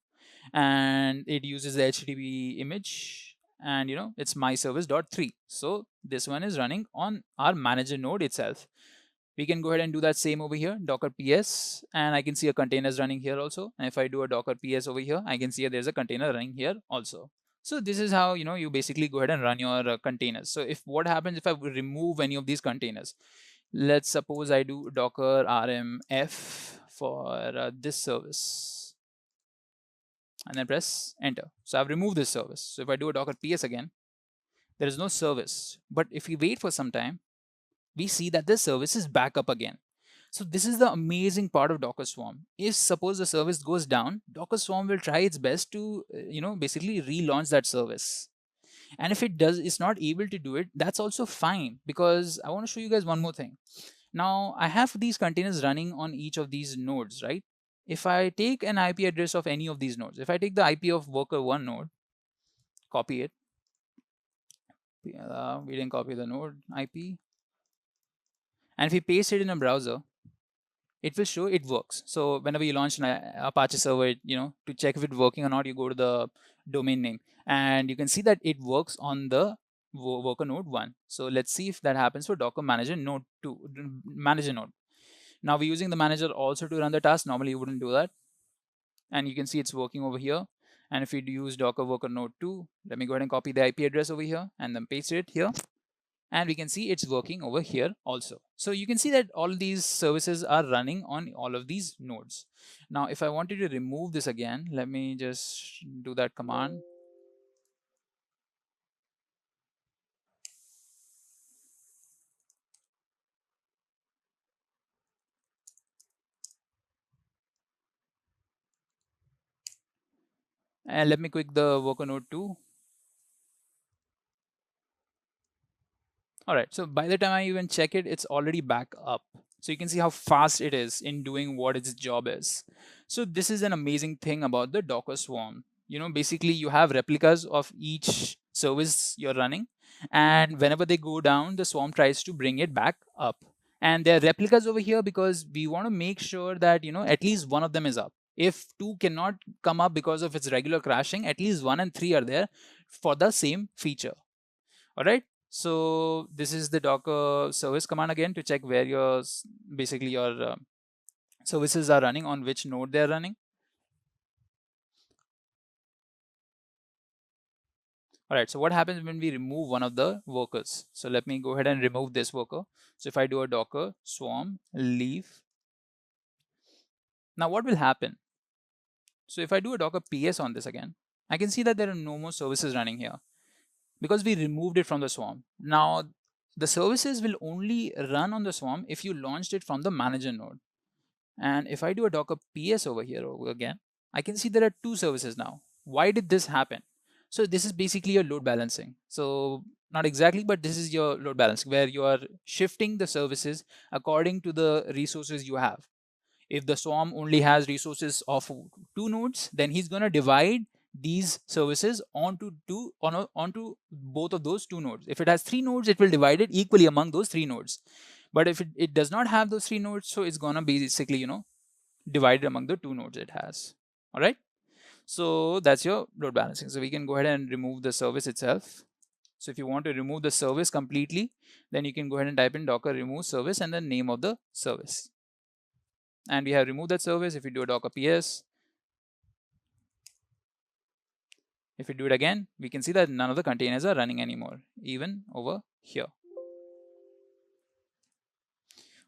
and it uses the HTTP image, and it's myservice.3. So this one is running on our manager node itself. We can go ahead and do that same over here, Docker PS, and I can see a container is running here also. And if I do a Docker PS over here, I can see there's a container running here also. So this is how you basically go ahead and run your containers. So if what happens if I remove any of these containers, let's suppose I do Docker RMF for this service and then press enter. So I've removed this service. So if I do a Docker PS again, there is no service. But if we wait for some time, we see that this service is back up again. So this is the amazing part of Docker Swarm. If suppose the service goes down, Docker Swarm will try its best to basically relaunch that service. And if it's not able to do it, that's also fine, because I want to show you guys one more thing. Now I have these containers running on each of these nodes, right? If I take an IP address of any of these nodes, if I take the IP of worker1 node, copy it. We didn't copy the node IP. And if we paste it in a browser, it will show it works. So whenever you launch an Apache server, to check if it's working or not, you go to the domain name and you can see that it works on the worker node 1. So let's see if that happens for Docker manager node 2, manager node. Now we're using the manager also to run the task. Normally you wouldn't do that. And you can see it's working over here. And if we use Docker worker node 2, let me go ahead and copy the IP address over here and then paste it here. And we can see it's working over here also. So you can see that all these services are running on all of these nodes. Now, if I wanted to remove this again, let me just do that command. And let me click the worker node 2. All right, so by the time I even check it, it's already back up. So you can see how fast it is in doing what its job is. So this is an amazing thing about the Docker Swarm. Basically you have replicas of each service you're running, and whenever they go down, the Swarm tries to bring it back up. And there are replicas over here because we want to make sure that at least one of them is up. If 2 cannot come up because of its regular crashing, at least 1 and 3 are there for the same feature. All right. So this is the Docker service command again to check where your services are running, on which node they're running. All right, so what happens when we remove one of the workers? So let me go ahead and remove this worker. So if I do a Docker swarm leave, now what will happen? So if I do a Docker PS on this again, I can see that there are no more services running here because we removed it from the swarm. Now the services will only run on the swarm if you launched it from the manager node. And if I do a Docker PS over here again, I can see there are 2 services now. Why did this happen? So this is basically your load balancing. So not exactly, but this is your load balancing where you are shifting the services according to the resources you have. If the swarm only has resources of 2 nodes, then he's going to divide these services onto both of those 2 nodes. If it has 3 nodes, it will divide it equally among those 3 nodes. But if it does not have those 3 nodes, so it's going to basically divided among the 2 nodes it has. All right. So that's your load balancing. So we can go ahead and remove the service itself. So if you want to remove the service completely, then you can go ahead and type in Docker remove service and the name of the service. And we have removed that service. If you do a Docker PS, if we do it again, we can see that none of the containers are running anymore, even over here.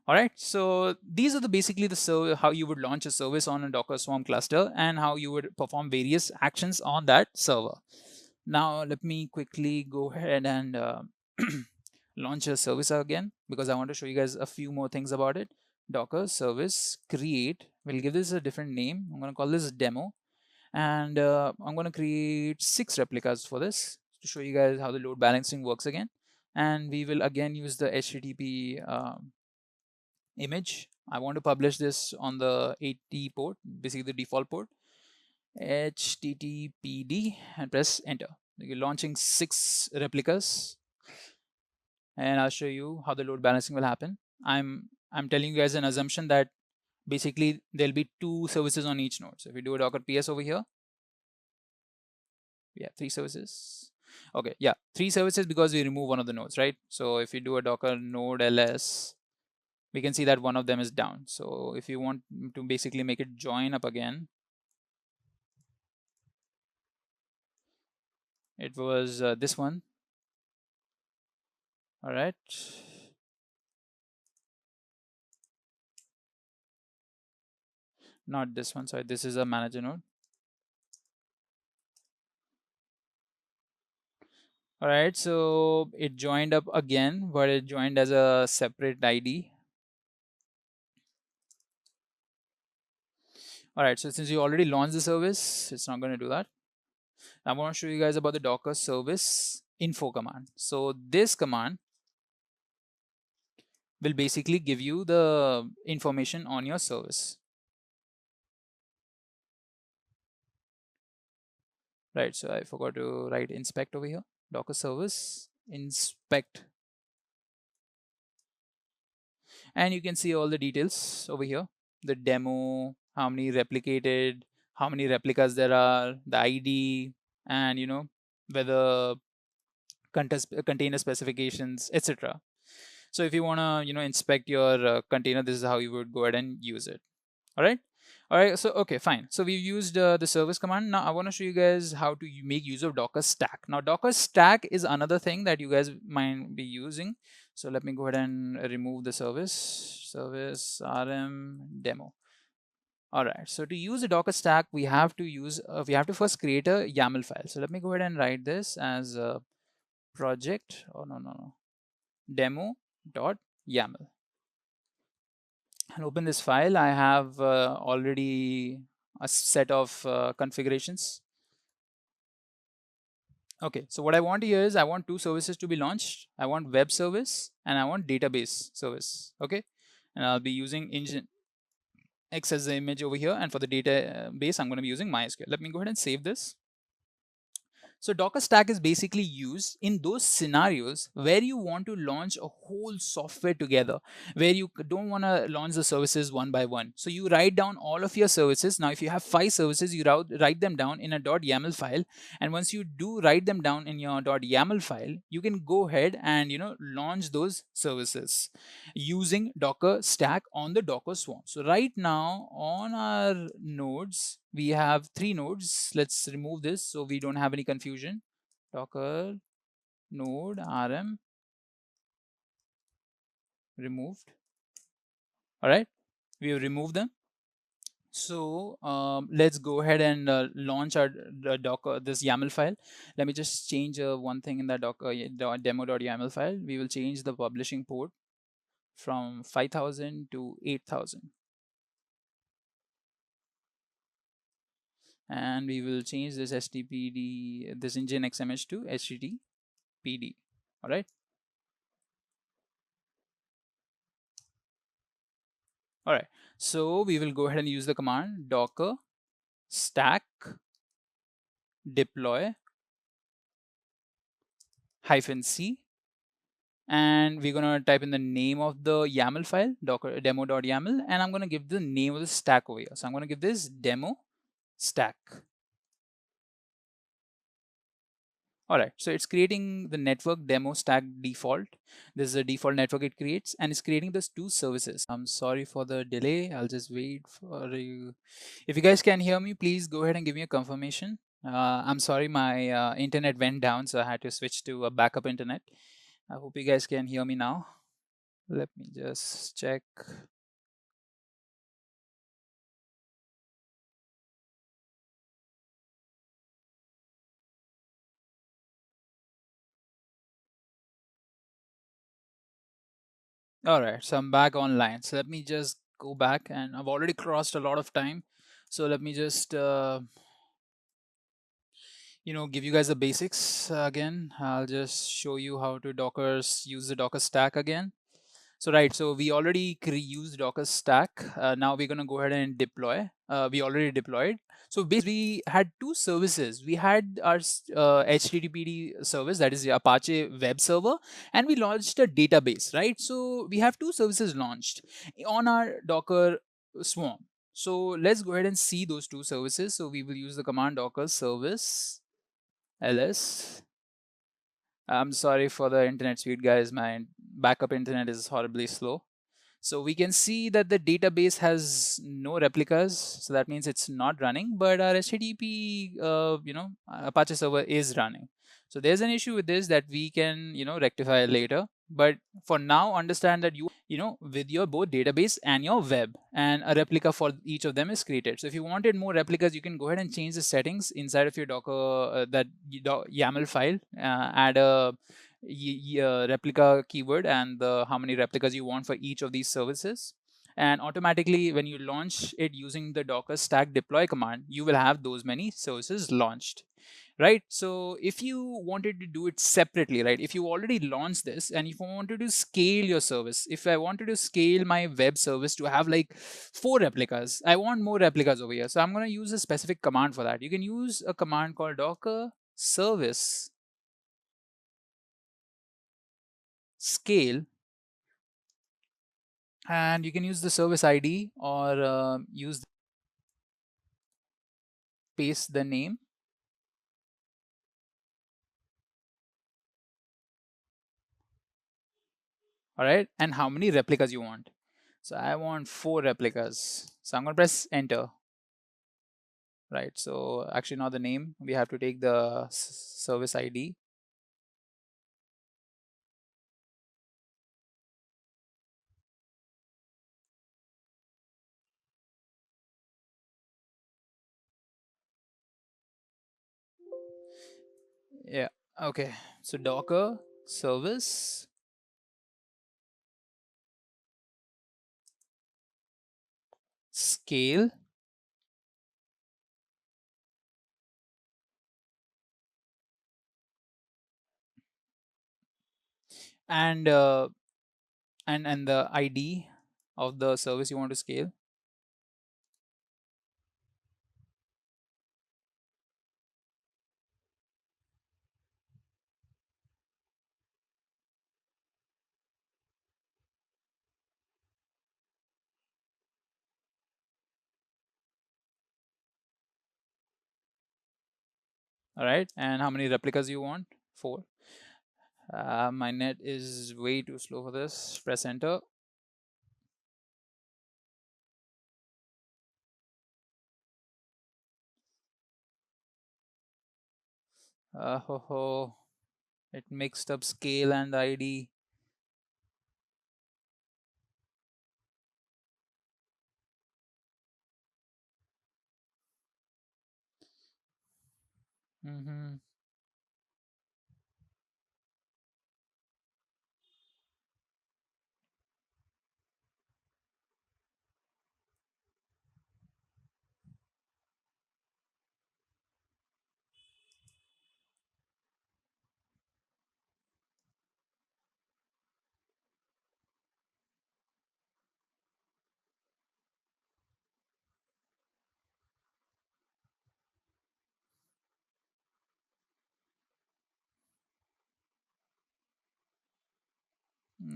All right, so these are basically how you would launch a service on a Docker Swarm cluster and how you would perform various actions on that server. Now, let me quickly go ahead and launch a service again, because I want to show you guys a few more things about it. Docker service create. We'll give this a different name. I'm going to call this demo, and I'm going to create 6 replicas for this to show you guys how the load balancing works again. And we will again use the HTTP image. I want to publish this on the 80 port, basically the default port, httpd, and press enter. You're launching 6 replicas, and I'll show you how the load balancing will happen. I'm telling you guys an assumption that basically there'll be 2 services on each node. So if we do a docker ps over here, we have 3 services. Okay, yeah, 3 services because we remove one of the nodes, right? So if we do a docker node ls, we can see that one of them is down. So if you want to basically make it join up again, it was this one. All right. Not this one, sorry, this is a manager node. All right, so it joined up again, but it joined as a separate ID. All right, so since you already launched the service, it's not going to do that. I want to show you guys about the Docker service info command. So this command will basically give you the information on your service. Right, so I forgot to write inspect over here. Docker service inspect. And you can see all the details over here. The demo, how many replicated, how many replicas there are, the ID, and whether container specifications, etc. So if you want to inspect your container, this is how you would go ahead and use it. All right, so okay, fine. So we've used the service command. Now I want to show you guys how to make use of Docker stack. Now Docker stack is another thing that you guys might be using. So let me go ahead and remove the service rm demo. All right, so to use a Docker stack, we have to first create a YAML file. So let me go ahead and write this as a project. Oh, no, demo.yaml. And open this file. I have already a set of configurations. Okay, so what I want here is I want 2 services to be launched. I want web service and I want database service. Okay, and I'll be using nginx as the image over here, and for the database I'm going to be using MySQL. Let me go ahead and save this. So Docker stack is basically used in those scenarios where you want to launch a whole software together, where you don't want to launch the services one by one. So you write down all of your services. Now, if you have 5 services, you write them down in a .yaml file. And once you do write them down in your .yaml file, you can go ahead and launch those services using Docker stack on the Docker Swarm. So right now on our nodes, we have 3 nodes. Let's remove this so we don't have any confusion. Docker node rm removed. All right, we have removed them. So let's go ahead and launch our Docker, this YAML file. Let me just change one thing in that Docker demo.yaml file. We will change the publishing port from 5000 to 8000. And we will change this HTTPD, this nginx image to HTTPD. All right. All right. So we will go ahead and use the command docker stack deploy -c, and we're going to type in the name of the YAML file, docker demo.yaml, and I'm going to give the name of the stack over here. So I'm going to give this demo stack. All right, so it's creating the network demo stack default. This is a default network it creates, and it's creating those 2 services. I'm sorry for the delay. I'll just wait for you. If you guys can hear me, please go ahead and give me a confirmation. I'm sorry, my internet went down, so I had to switch to a backup internet. I hope you guys can hear me now. Let me just check. All right, so I'm back online. So let me just go back, and I've already crossed a lot of time. So let me just give you guys the basics again. I'll just show you how to use the Docker stack again. So right, so we already used Docker stack. Now we're gonna go ahead and deploy. We already deployed. So basically, we had two services. We had our HTTP service, that is the Apache web server, and we launched a database, right? So we have two services launched on our Docker swarm. So let's go ahead and see those two services. So we will use the command docker service ls. I'm sorry for the internet speed, guys. My backup internet is horribly slow. So we can see that the database has no replicas, so that means it's not running, but our HTTP, Apache server is running. So there's an issue with this that we can, rectify later. But for now, understand that with your both database and your web, and a replica for each of them is created. So if you wanted more replicas, you can go ahead and change the settings inside of your Docker, YAML file, add a replica keyword and how many replicas you want for each of these services, and automatically when you launch it using the docker stack deploy command, you will have those many services launched, right? So if you wanted to do it separately, right, if you already launched this and if you wanted to scale your service, if I wanted to scale my web service to have like 4 replicas, I want more replicas over here, so I'm going to use a specific command for that. You can use a command called docker service scale, and you can use the service ID or use paste the name. All right, and how many replicas you want. So I want 4 replicas, so I'm going to press enter. Right, so actually not the name, we have to take the service ID. Yeah, okay, so docker service scale, and and the ID of the service you want to scale. All right, and how many replicas you want? 4. My net is way too slow for this. Press enter. It mixed up scale and ID. Mm-hmm.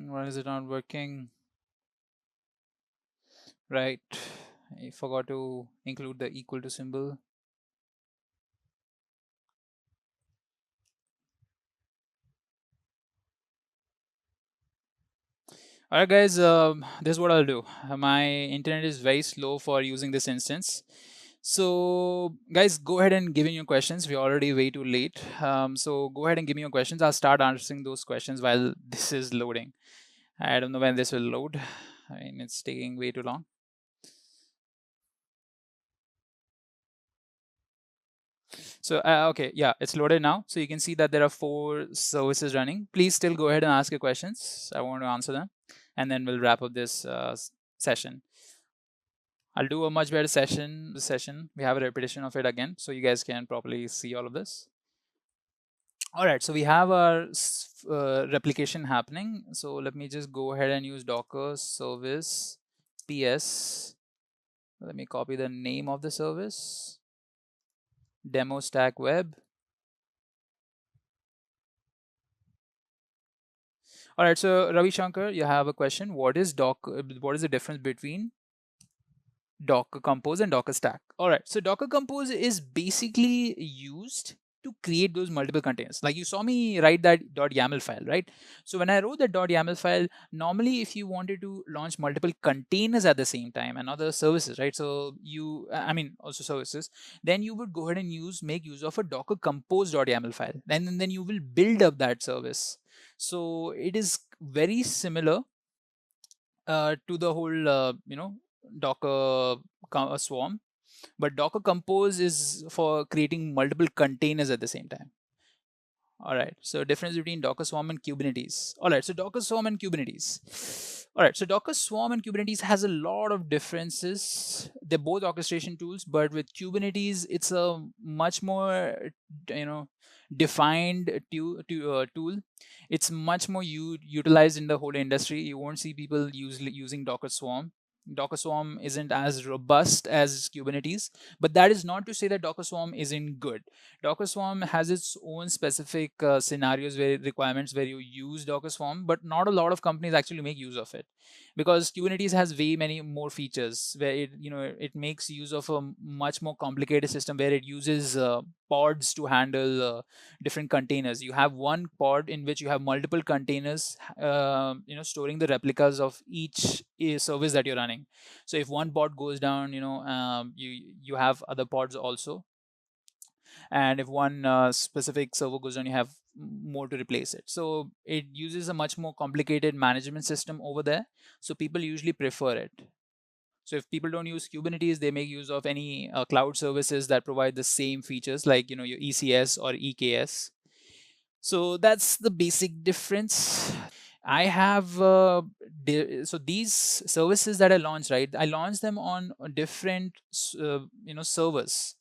Why is it not working? Right, I forgot to include the equal to symbol. All right, guys, this is what I'll do. My internet is very slow for using this instance. So, guys, go ahead and give me your questions. We're already way too late. So, go ahead and give me your questions. I'll start answering those questions while this is loading. I don't know when this will load. I mean, it's taking way too long. So, okay, yeah, it's loaded now. So you can see that there are 4 services running. Please still go ahead and ask your questions. I want to answer them. And then we'll wrap up this session. I'll do a much better session. This session, we have a repetition of it again, so you guys can properly see all of this. All right, so we have our replication happening. So let me just go ahead and use Docker service PS. Let me copy the name of the service. Demo stack web. All right, so Ravi Shankar, you have a question. What is Docker? What is the difference between Docker Compose and Docker Stack? All right, so Docker Compose is basically used to create those multiple containers. Like you saw me write that .yaml file, right? So when I wrote that .yaml file, normally if you wanted to launch multiple containers at the same time and other services, right? So you, I mean, also services, then you would go ahead and make use of a Docker Compose .yaml file, and then you will build up that service. So it is very similar to the whole, Docker swarm, but Docker Compose is for creating multiple containers at the same time. All right, so difference between Docker Swarm and Kubernetes. All right, so Docker Swarm and Kubernetes. All right, so Docker Swarm and Kubernetes has a lot of differences. They're both orchestration tools, but with Kubernetes, it's a much more, defined tool. It's much more utilized in the whole industry. You won't see people using Docker Swarm. Docker Swarm isn't as robust as Kubernetes, but that is not to say that Docker Swarm isn't good. Docker Swarm has its own specific scenarios where requirements where you use Docker Swarm, but not a lot of companies actually make use of it, because Kubernetes has way many more features where it makes use of a much more complicated system where it uses pods to handle different containers. You have one pod in which you have multiple containers, storing the replicas of each service that you're running. So if one pod goes down, you have other pods also, and if one specific server goes down, you have more to replace it. So it uses a much more complicated management system over there, so people usually prefer it. So if people don't use Kubernetes, they make use of any cloud services that provide the same features, like your ECS or EKS. So that's the basic difference. I have so these services that I launched, right, I launched them on different servers.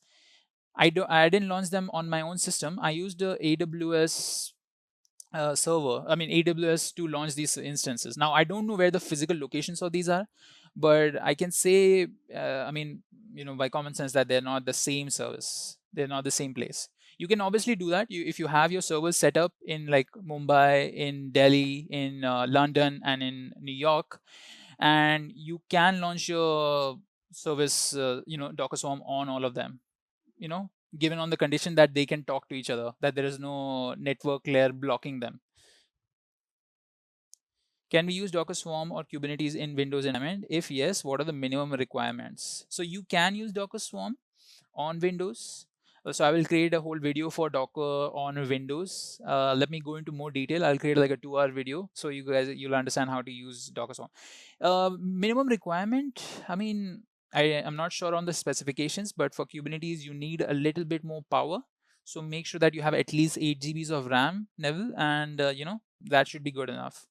I didn't launch them on my own system. I used the AWS AWS to launch these instances. Now I don't know where the physical locations of these are, but I can say, by common sense, that they're not the same service. They're not the same place. You can obviously do that. If you have your servers set up in like Mumbai, in Delhi, in London, and in New York, and you can launch your service, Docker Swarm on all of them. Given on the condition that they can talk to each other, that there is no network layer blocking them. Can we use Docker Swarm or Kubernetes in Windows environment? If yes, what are the minimum requirements? So you can use Docker Swarm on Windows. So I will create a whole video for Docker on Windows. Let me go into more detail. I'll create like a 2-hour video so you'll understand how to use Docker Swarm. Minimum requirement, I'm not sure on the specifications, but for Kubernetes, you need a little bit more power. So make sure that you have at least 8 GBs of RAM, Neville, and that should be good enough.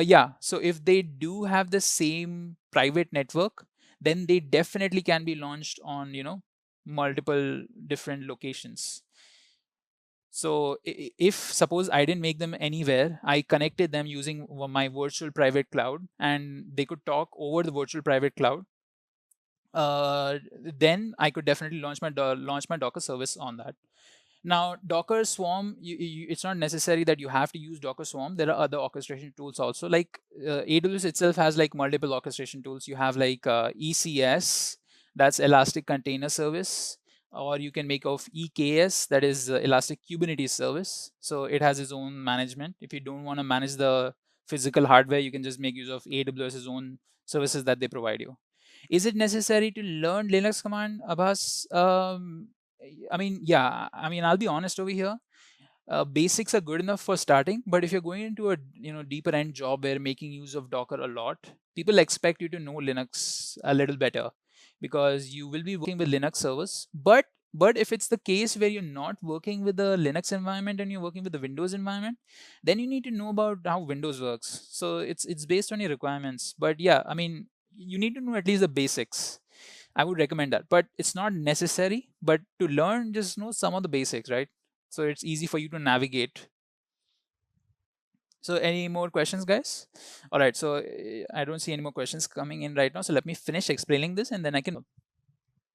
Yeah, so if they do have the same private network, then they definitely can be launched on multiple different locations. So if suppose I didn't make them anywhere, I connected them using my virtual private cloud, and they could talk over the virtual private cloud, then I could definitely launch my Docker service on that. Now, Docker Swarm, it's not necessary that you have to use Docker Swarm. There are other orchestration tools also. Like AWS itself has like multiple orchestration tools. You have like ECS, that's Elastic Container Service, or you can make of EKS, that is Elastic Kubernetes Service. So it has its own management. If you don't want to manage the physical hardware, you can just make use of AWS's own services that they provide you. Is it necessary to learn Linux command, Abbas? Yeah, I'll be honest over here. basics are good enough for starting, but if you're going into a deeper end job where making use of Docker a lot, people expect you to know Linux a little better, because you will be working with Linux servers. But if it's the case where you're not working with the Linux environment and you're working with the Windows environment, then you need to know about how Windows works. So it's based on your requirements. But yeah, I mean, you need to know at least the basics. I would recommend that, but it's not necessary. But to learn, just know some of the basics, right? So it's easy for you to navigate. So any more questions, guys? All right, so I don't see any more questions coming in right now, so let me finish explaining this and then I can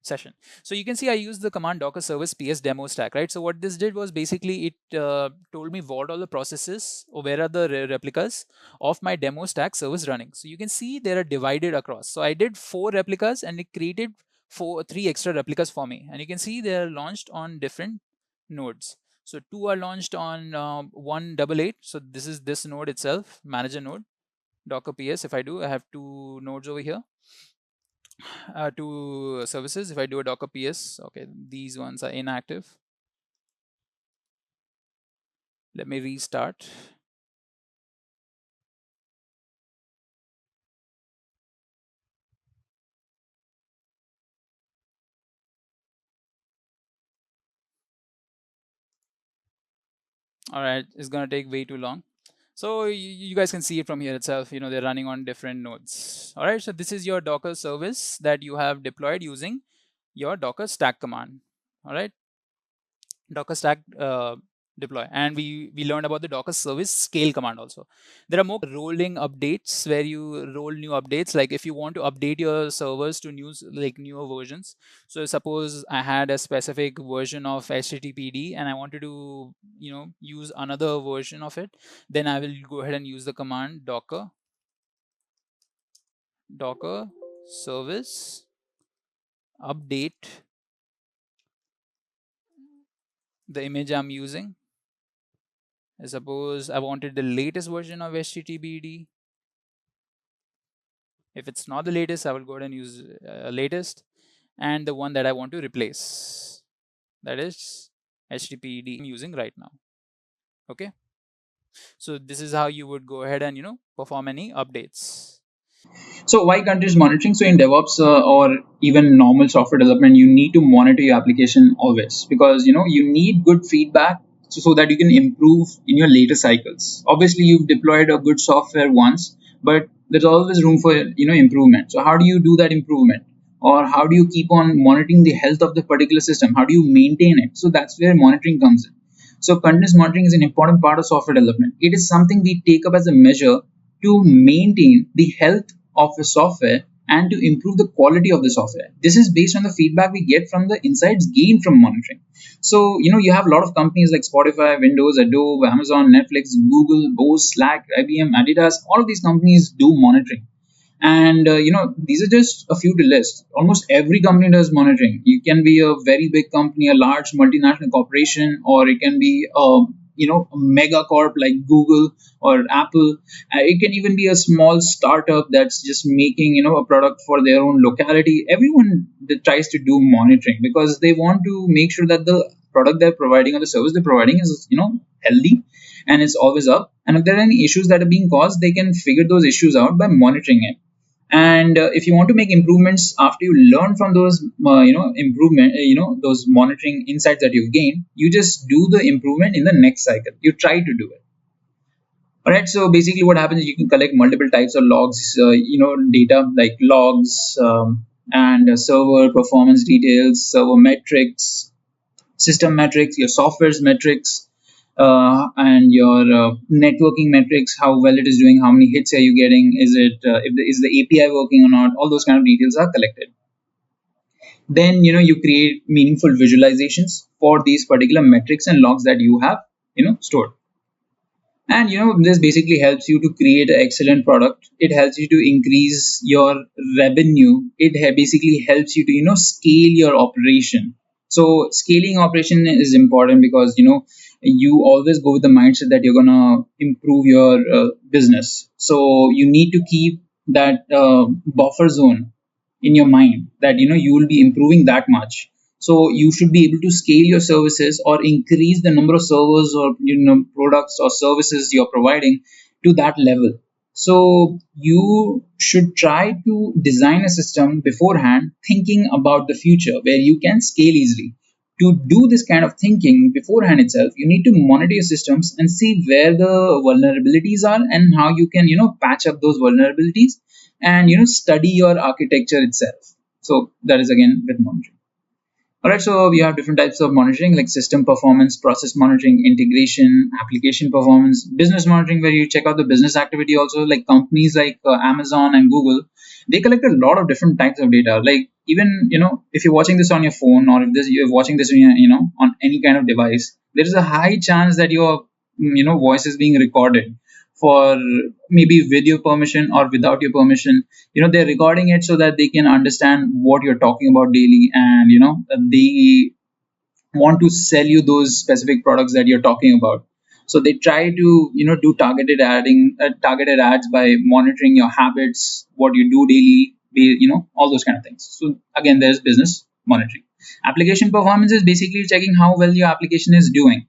session. So you can see I used the command docker service ps demo stack, right? So what this did was basically it told me what all the processes or where are the replicas of my demo stack service running. So you can see they are divided across. So I did 4 replicas and it created 3 extra replicas for me, and you can see they are launched on different nodes. So 2 are launched on 188. So this is this node itself, manager node, docker ps. If I do, I have 2 nodes over here, 2 services. If I do a docker ps, okay, these ones are inactive. Let me restart. All right, it's gonna take way too long. So you guys can see it from here itself. They're running on different nodes. All right, so this is your docker service that you have deployed using your docker stack command. All right, docker stack deploy, and we learned about the docker service scale command also. There are more rolling updates where you roll new updates, like if you want to update your servers to newer versions. So suppose I had a specific version of httpd and I wanted to use another version of it, then I will go ahead and use the command docker service update the image I'm using. I suppose I wanted the latest version of httpd. If it's not the latest, I will go ahead and use latest, and the one that I want to replace, that is httpd I'm using right now. Okay, so this is how you would go ahead and perform any updates. So why continuous monitoring? So in DevOps or even normal software development, you need to monitor your application always, because you need good feedback so that you can improve in your later cycles. Obviously, you've deployed a good software once, but there's always room for improvement. So how do you do that improvement? Or how do you keep on monitoring the health of the particular system? How do you maintain it? So that's where monitoring comes in. So continuous monitoring is an important part of software development. It is something we take up as a measure to maintain the health of the software and to improve the quality of the software. This is based on the feedback we get from the insights gained from monitoring. So, you have a lot of companies like Spotify, Windows, Adobe, Amazon, Netflix, Google, Bose, Slack, IBM, Adidas. All of these companies do monitoring. And these are just a few to list. Almost every company does monitoring. You can be a very big company, a large multinational corporation, or it can be a mega corp like Google or Apple. It can even be a small startup that's just making a product for their own locality. Everyone that tries to do monitoring because they want to make sure that the product they're providing or the service they're providing is healthy and it's always up. And if there are any issues that are being caused, they can figure those issues out by monitoring it. And if you want to make improvements after you learn from those those monitoring insights that you've gained, you just do the improvement in the next cycle. You try to do it. All right, so basically what happens is you can collect multiple types of logs, data like logs, and server performance details, server metrics, system metrics, your software's metrics, and your networking metrics, how well it is doing, how many hits are you getting, is the API working or not. All those kind of details are collected. Then you create meaningful visualizations for these particular metrics and logs that you have stored. And this basically helps you to create an excellent product. It helps you to increase your revenue. It basically helps you to scale your operation. So scaling operation is important because you always go with the mindset that you're gonna improve your business. So you need to keep that buffer zone in your mind that you will be improving that much. So you should be able to scale your services or increase the number of servers or products or services you're providing to that level. So you should try to design a system beforehand, thinking about the future where you can scale easily. To do this kind of thinking beforehand itself, you need to monitor your systems and see where the vulnerabilities are and how you can patch up those vulnerabilities, and study your architecture itself. So that is again with monitoring. All right, so we have different types of monitoring like system performance, process monitoring, integration, application performance, business monitoring, where you check out the business activity also. Like companies like Amazon and Google, they collect a lot of different types of data. Like even if you're watching this on your phone, or if you're watching this on on any kind of device, there is a high chance that your voice is being recorded for maybe with your permission or without your permission. They're recording it so that they can understand what you're talking about daily, and they want to sell you those specific products that you're talking about. So they try to do targeted ads by monitoring your habits, what you do daily, all those kind of things. So again, there's business monitoring. Application performance is basically checking how well your application is doing.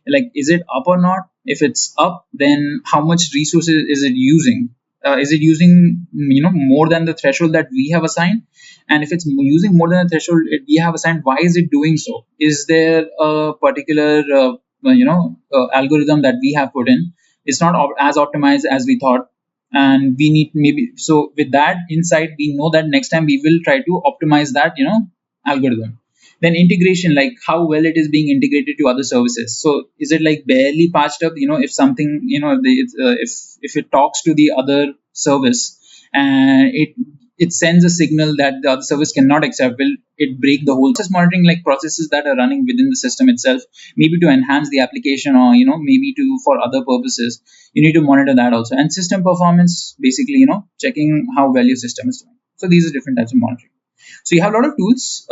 Like, is it up or not? If it's up, then how much resources is it using? Is it using more than the threshold that we have assigned? And if it's using more than the threshold we have assigned, why is it doing so? Is there a particular algorithm that we have put in is not as optimized as we thought, and we need maybe, so with that insight we know that next time we will try to optimize that algorithm. Then integration, like how well it is being integrated to other services. So is it like barely patched up? If something, if it talks to the other service and it sends a signal that the other service cannot accept, will it break the whole process monitoring, like processes that are running within the system itself, maybe to enhance the application, or maybe to for other purposes. You need to monitor that also. And system performance, basically checking how well your system is doing. So these are different types of monitoring. So you have a lot of tools.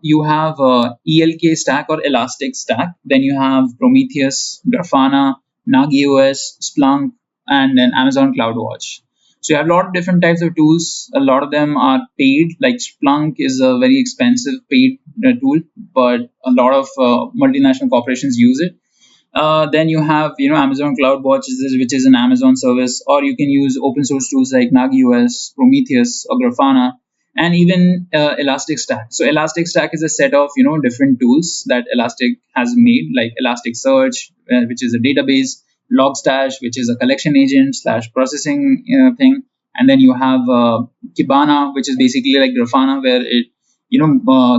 You have ELK stack or Elastic stack. Then you have Prometheus, Grafana, Nodejs, Splunk, and then Amazon CloudWatch. So you have a lot of different types of tools. A lot of them are paid. Like Splunk is a very expensive paid tool, but a lot of multinational corporations use it. Then you have Amazon CloudWatch, which is an Amazon service, or you can use open source tools like Nodejs, Prometheus, or Grafana, and even Elastic Stack. So Elastic Stack is a set of different tools that Elastic has made, like Elasticsearch, which is a database, Logstash, which is a collection agent slash processing thing, and then you have Kibana, which is basically like Grafana, where it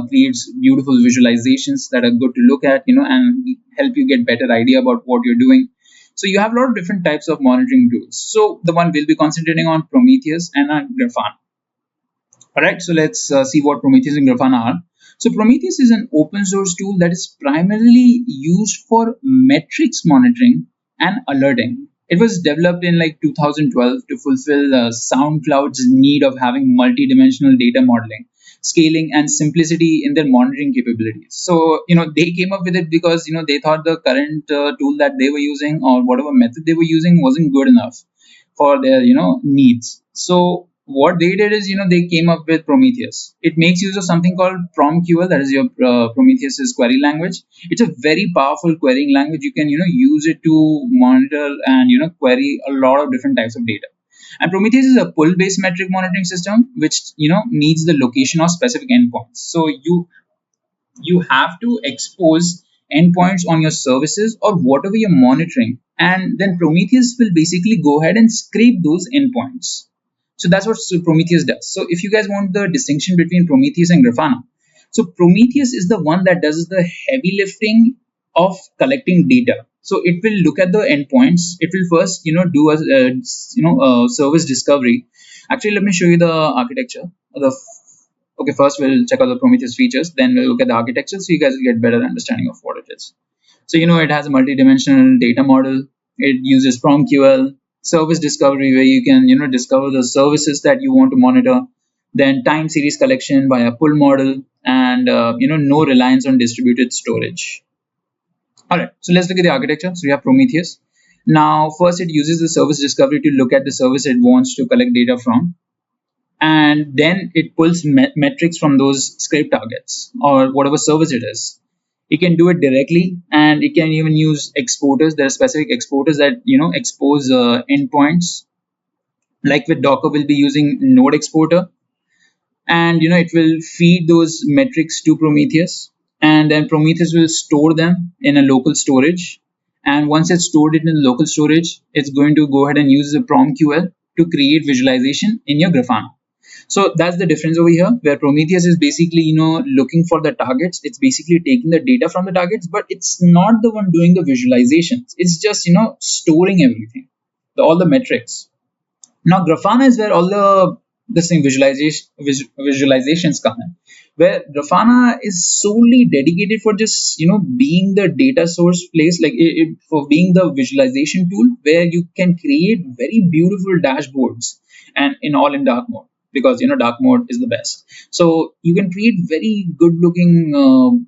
creates beautiful visualizations that are good to look at, and help you get better idea about what you're doing. So you have a lot of different types of monitoring tools. So the one we'll be concentrating on Prometheus and Grafana. All right, so let's see what Prometheus and Grafana are. So Prometheus is an open source tool that is primarily used for metrics monitoring and alerting. It was developed in like 2012 to fulfill SoundCloud's need of having multi-dimensional data modeling, scaling, and simplicity in their monitoring capabilities. So they came up with it because they thought the current tool that they were using, or whatever method they were using, wasn't good enough for their needs. So what they did is they came up with Prometheus. It makes use of something called PromQL, that is your Prometheus's query language. It's a very powerful querying language. You can use it to monitor and query a lot of different types of data. And Prometheus is a pull-based metric monitoring system, which needs the location of specific endpoints. So you have to expose endpoints on your services or whatever you're monitoring, and then Prometheus will basically go ahead and scrape those endpoints. So that's what Prometheus does. So if you guys want the distinction between Prometheus and Grafana, so Prometheus is the one that does the heavy lifting of collecting data. So it will look at the endpoints. It will first, do a service discovery. Actually, let me show you the architecture. Okay, first we'll check out the Prometheus features, then we'll look at the architecture, so you guys will get better understanding of what it is. So it has a multi-dimensional data model. It uses PromQL, service discovery, where you can discover the services that you want to monitor, then time series collection by a pull model, and no reliance on distributed storage. All right, so let's look at the architecture. So we have Prometheus. Now first it uses the service discovery to look at the service it wants to collect data from, and then it pulls metrics from those scrape targets or whatever service it is. It can do it directly, and it can even use exporters. There are specific exporters that expose endpoints. Like with Docker, we'll be using node exporter, and it will feed those metrics to Prometheus, and then Prometheus will store them in a local storage. And once it's stored it in local storage, it's going to go ahead and use the PromQL to create visualization in your Grafana. So that's the difference over here, where Prometheus is basically looking for the targets. It's basically taking the data from the targets, but it's not the one doing the visualizations. It's just storing everything, all the metrics. Now Grafana is where all the same visualizations come in, where Grafana is solely dedicated for just being the data source place, like for being the visualization tool, where you can create very beautiful dashboards, and in dark mode, because dark mode is the best. So you can create very good looking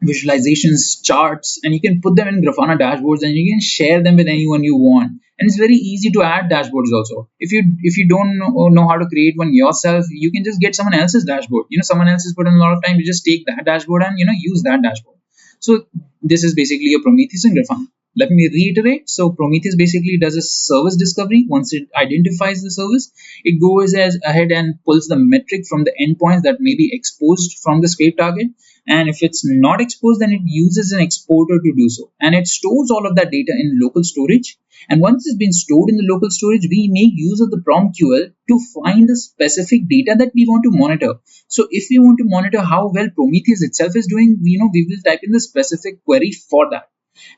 visualizations, charts, and you can put them in Grafana dashboards, and you can share them with anyone you want. And it's very easy to add dashboards also. If you don't know how to create one yourself, you can just get someone else's dashboard. Someone else has put in a lot of time. You just take that dashboard and use that dashboard. So this is basically a Prometheus and Grafana. Let me reiterate. So Prometheus basically does a service discovery. Once it identifies the service, it goes ahead and pulls the metric from the endpoints that may be exposed from the scrape target. And if it's not exposed, then it uses an exporter to do so. And it stores all of that data in local storage. And once it's been stored in the local storage, we make use of the PromQL to find the specific data that we want to monitor. So if we want to monitor how well Prometheus itself is doing, we will type in the specific query for that.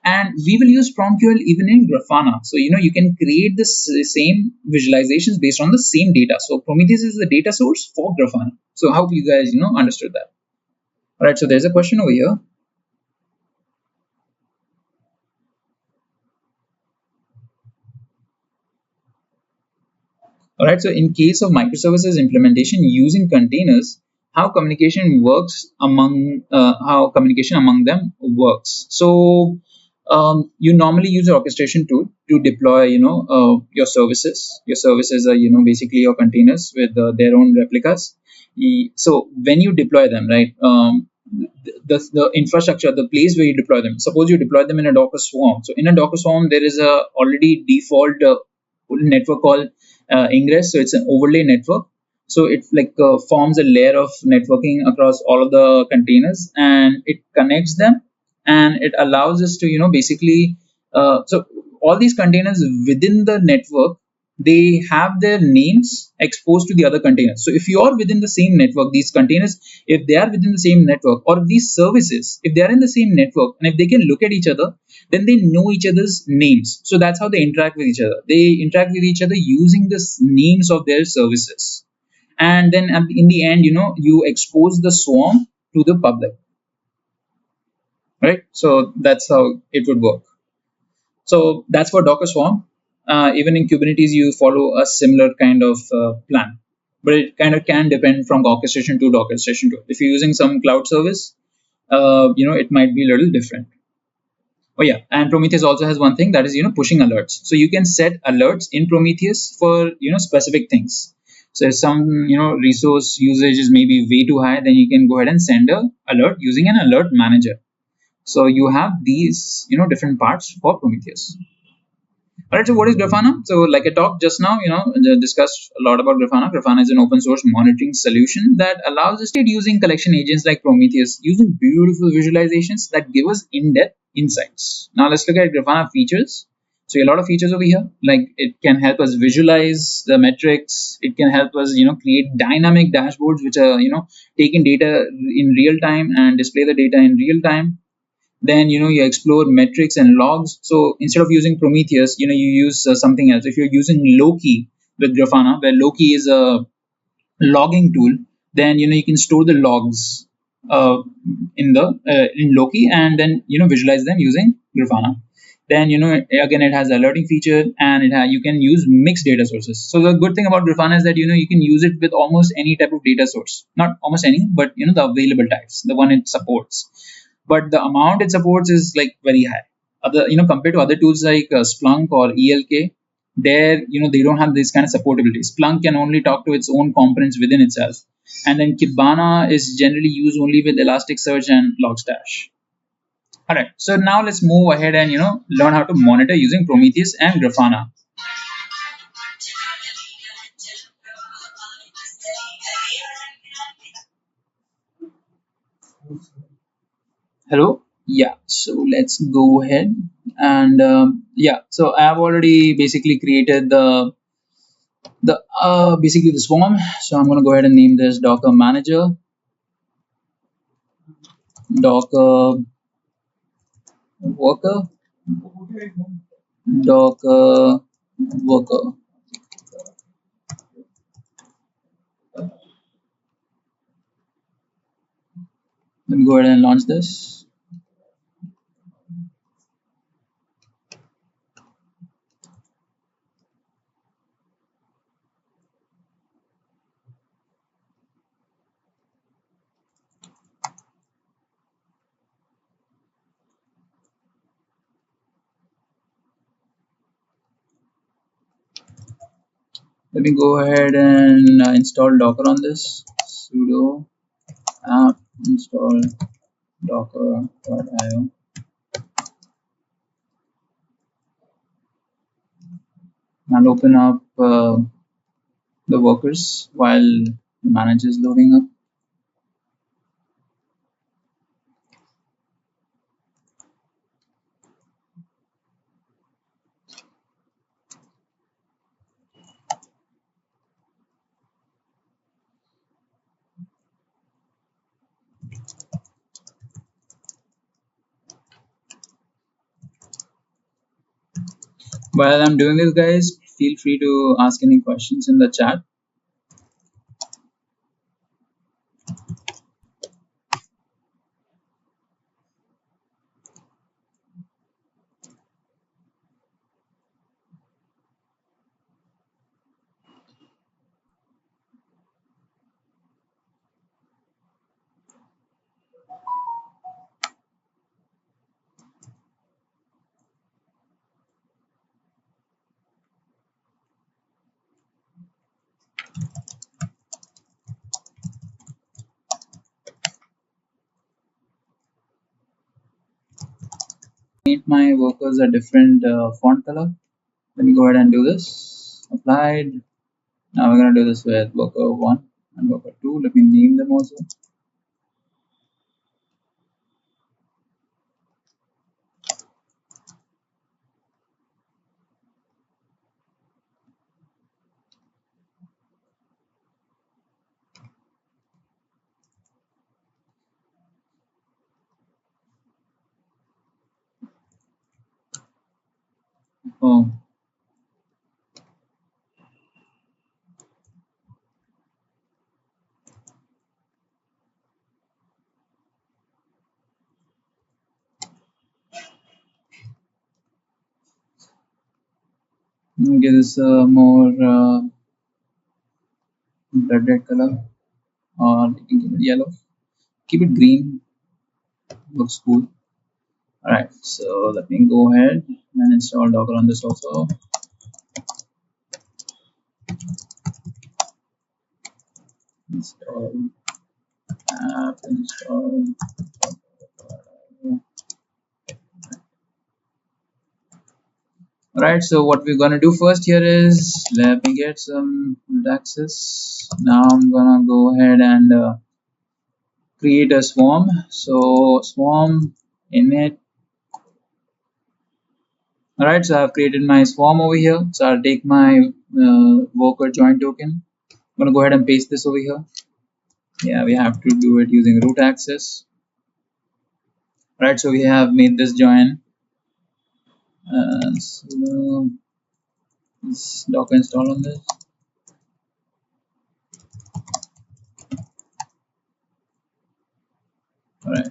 And we will use PromQL even in Grafana. So you can create the same visualizations based on the same data. So Prometheus is the data source for Grafana. So I hope you guys understood that. All right, so there's a question over here. All right, so in case of microservices implementation using containers, how communication among them works. So you normally use an orchestration tool to deploy your services. Your services are basically your containers with their own replicas. So when you deploy them, right, the infrastructure, the place where you deploy them, suppose you deploy them in a Docker Swarm. So in a Docker Swarm, there is a already default network called ingress. So it's an overlay network. So it forms a layer of networking across all of the containers, and it connects them, and it allows us to basically so all these containers within the network, they have their names exposed to the other containers. So if you are within the same network, these containers, if they are within the same network, or these services, if they are in the same network, and if they can look at each other, then they know each other's names. So that's how they interact with each other. They interact with each other using the names of their services. And then in the end, you expose the swarm to the public. Right? So that's how it would work. So that's for Docker Swarm. Even in Kubernetes, you follow a similar kind of plan, but it kind of can depend from orchestration to orchestration to. If you're using some cloud service, it might be a little different. Oh yeah, and Prometheus also has one thing, that is pushing alerts. So you can set alerts in Prometheus for specific things. So if some resource usage is maybe way too high, then you can go ahead and send a alert using an alert manager. So you have these different parts for Prometheus. All right, so what is Grafana? So like I talked just now, discussed a lot about Grafana. Grafana is an open source monitoring solution that allows us to using collection agents like Prometheus, using beautiful visualizations that give us in-depth insights. Now let's look at Grafana features. So a lot of features over here, like it can help us visualize the metrics. It can help us, create dynamic dashboards, which are, taking data in real time and display the data in real time. Then you explore metrics and logs. So instead of using Prometheus, you use something else. If you're using Loki with Grafana, where Loki is a logging tool, then you can store the logs in Loki, and then visualize them using Grafana. Then again, it has alerting feature, and you can use mixed data sources. So the good thing about Grafana is that you can use it with almost any type of data source. Not almost any, but the available types, the one it supports. But the amount it supports is like very high. Compared to other tools like Splunk or ELK, There, they don't have this kind of supportability. Splunk can only talk to its own components within itself. And then Kibana is generally used only with Elasticsearch and Logstash. All right, so now let's move ahead and learn how to monitor using Prometheus and Grafana. Hello. Yeah, so let's go ahead and yeah, so I have already basically created basically the swarm. So I'm going to go ahead and name this Docker Manager, Docker Worker, Docker Worker. Let me go ahead and launch this. Let me go ahead and install Docker on this. Sudo apt install docker.io. And open up the workers while the manager is loading up. While I'm doing this, guys, feel free to ask any questions in the chat. Paint my workers a different font color. Let me go ahead and do this. Applied. Now we're going to do this with worker 1 and worker 2. Let me name them also. Oh, give this a more red color, or you can give it yellow. Keep it green. Looks cool. Alright, so let me go ahead and install Docker on this also. Install app install. Alright, so what we're gonna do first here is let me get some access. Now I'm gonna go ahead and create a swarm. So swarm init. Alright, so I've created my swarm over here. So I'll take my worker join token. I'm gonna go ahead and paste this over here. Yeah, we have to do it using root access. Right, so we have made this join. So let's docker install on this. All right.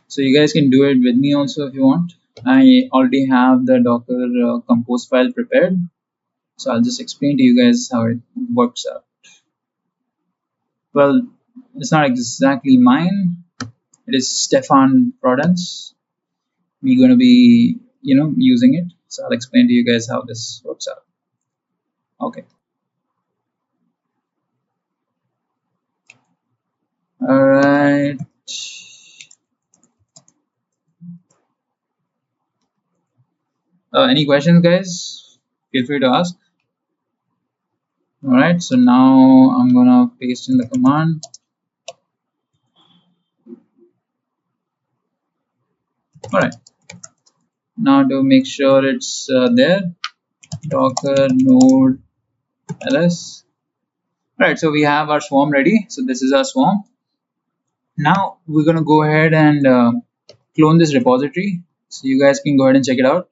So you guys can do it with me also if you want. I already have the Docker compose file prepared. So I'll just explain to you guys how it works out. Well, it's not exactly mine. It is Stefan Prudence. We're going to be, using it. So I'll explain to you guys how this works out. Okay. All right. Any questions, guys? Feel free to ask. All right. So now I'm gonna paste in the command. All right. Now to make sure it's there, Docker node ls. All right. So we have our swarm ready. So this is our swarm. Now we're gonna go ahead and clone this repository. So you guys can go ahead and check it out.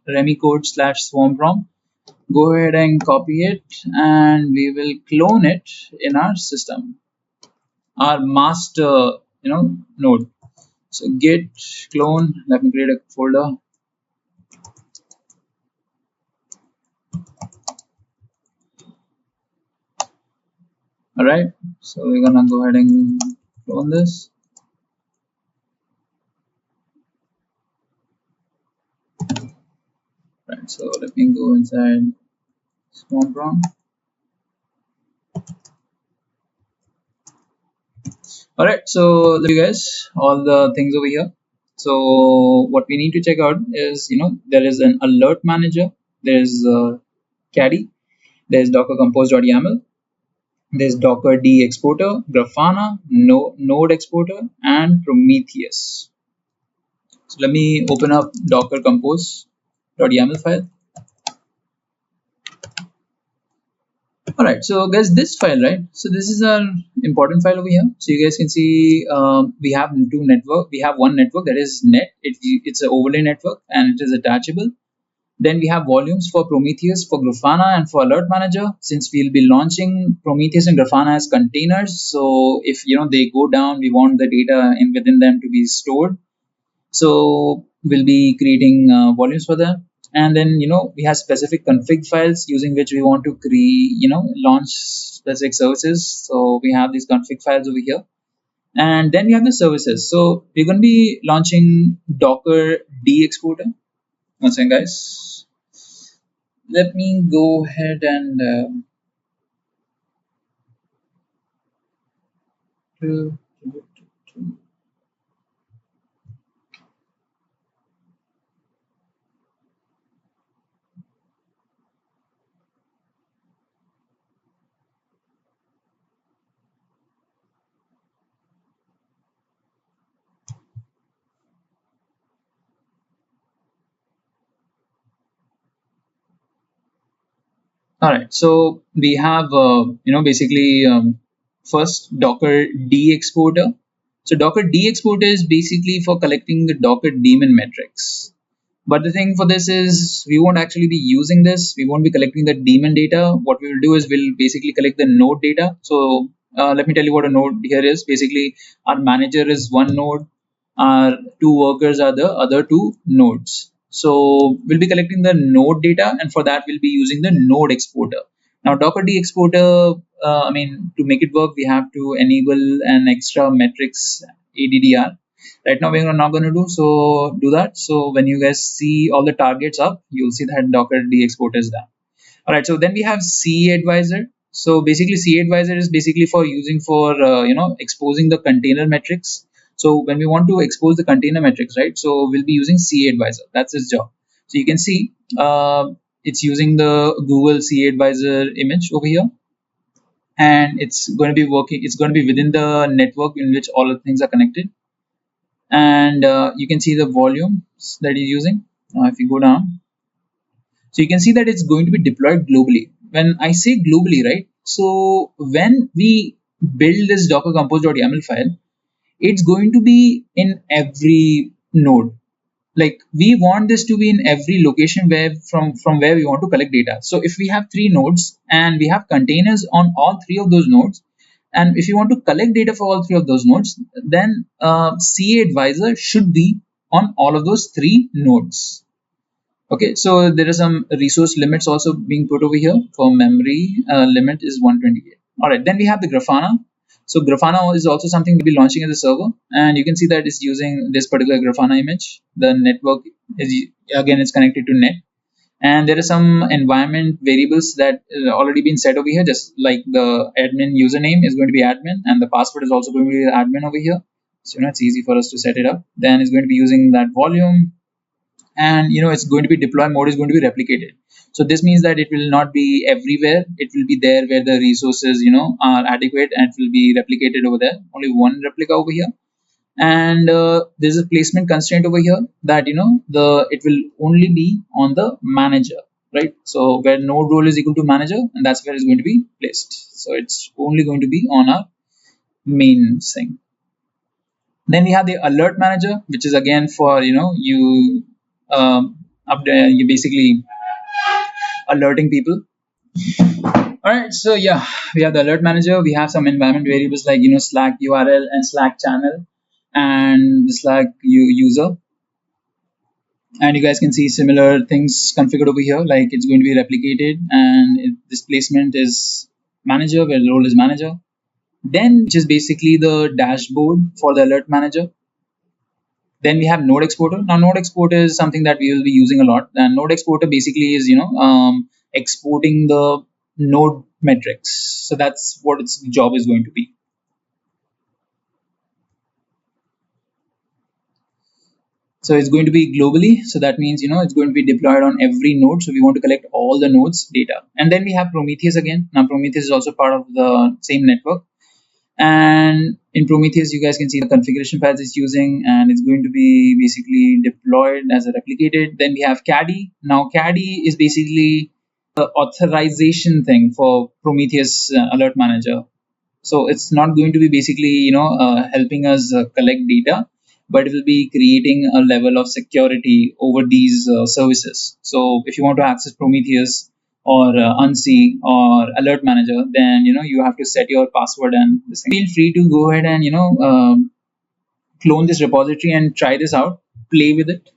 remicode/swarm prom. Go ahead and copy it, and we will clone it in our system, our master, node. So git clone. Let me create a folder. All right. So we're gonna go ahead and clone this. Right. So let me go inside swarm prom. All right, so let you guys all the things over here. So what we need to check out is, there is an alert manager, there is caddy, there's docker compose.yaml, there's docker d exporter, Grafana, node exporter, and Prometheus. So let me open up docker compose.yaml file. All right, so guys, this file, right? So this is our important file over here. So you guys can see we have two network. We have one network that is net. It's an overlay network and it is attachable. Then we have volumes for Prometheus, for Grafana, and for Alert Manager. Since we'll be launching Prometheus and Grafana as containers, so if they go down, we want the data within them to be stored. So we'll be creating volumes for them. And then we have specific config files using which we want to create launch specific services. So we have these config files over here, and then we have the services. So we're going to be launching Docker D exporter. One second, guys, let me go ahead and all right, so we have basically first Docker D exporter. So Docker D exporter is basically for collecting the Docker daemon metrics. But the thing for this is we won't actually be using this. We won't be collecting the daemon data. What we will do is we'll basically collect the node data. So let me tell you what a node here is. Basically, our manager is one node. Our two workers are the other two nodes. So we'll be collecting the node data, and for that we'll be using the node exporter. Now Docker D exporter, to make it work, we have to enable an extra metrics ADDR. Right now we're not going to do that. So when you guys see all the targets up, you'll see that Docker D exporter is done. All right, so then we have CA advisor. So basically CA advisor is basically for using for exposing the container metrics. So when we want to expose the container metrics, right, so we'll be using CA advisor. That's its job. So you can see it's using the Google CA advisor image over here, and it's going to be working. It's going to be within the network in which all the things are connected. And you can see the volumes that he's using. If you go down, so you can see that it's going to be deployed globally. When I say globally, right, so when we build this docker compose.yaml file, it's going to be in every node. Like we want this to be in every location where from where we want to collect data. So if we have 3 nodes and we have containers on all 3 of those nodes, and if you want to collect data for all 3 of those nodes, then CA advisor should be on all of those 3 nodes. Okay, so there are some resource limits also being put over here. For memory, limit is 128. All right, then we have the Grafana. So Grafana is also something we'll be launching as a server, and you can see that it's using this particular Grafana image. The network is, again, it's connected to net, and there are some environment variables that already been set over here, just like the admin username is going to be admin, and the password is also going to be admin over here. So it's easy for us to set it up. Then it's going to be using that volume, and it's going to be deploy mode is going to be replicated. So this means that it will not be everywhere. It will be there where the resources are adequate, and it will be replicated over there. Only one replica over here. And there's a placement constraint over here that it will only be on the manager, right? So where node role is equal to manager, and that's where it's going to be placed. So it's only going to be on our main thing. Then we have the alert manager, which is again for you basically alerting people. All right, so yeah, we have the alert manager. We have some environment variables like Slack URL and Slack channel and the Slack user, and you guys can see similar things configured over here, like it's going to be replicated, and this placement is manager where the role is manager. Then which is basically the dashboard for the alert manager. Then we have node exporter. Now node exporter is something that we will be using a lot, and node exporter basically is exporting the node metrics. So that's what its job is going to be. So it's going to be globally. So that means it's going to be deployed on every node. So we want to collect all the nodes data. And then we have Prometheus again. Now Prometheus is also part of the same network. And in Prometheus, you guys can see the configuration paths it's using, and it's going to be basically deployed as a replicated. Then we have Caddy. Now Caddy is basically the authorization thing for Prometheus Alert Manager. So it's not going to be basically helping us collect data, but it will be creating a level of security over these services. So if you want to access Prometheus or unsee or alert manager, then you have to set your password and this thing. Feel free to go ahead and clone this repository and try this out, play with it.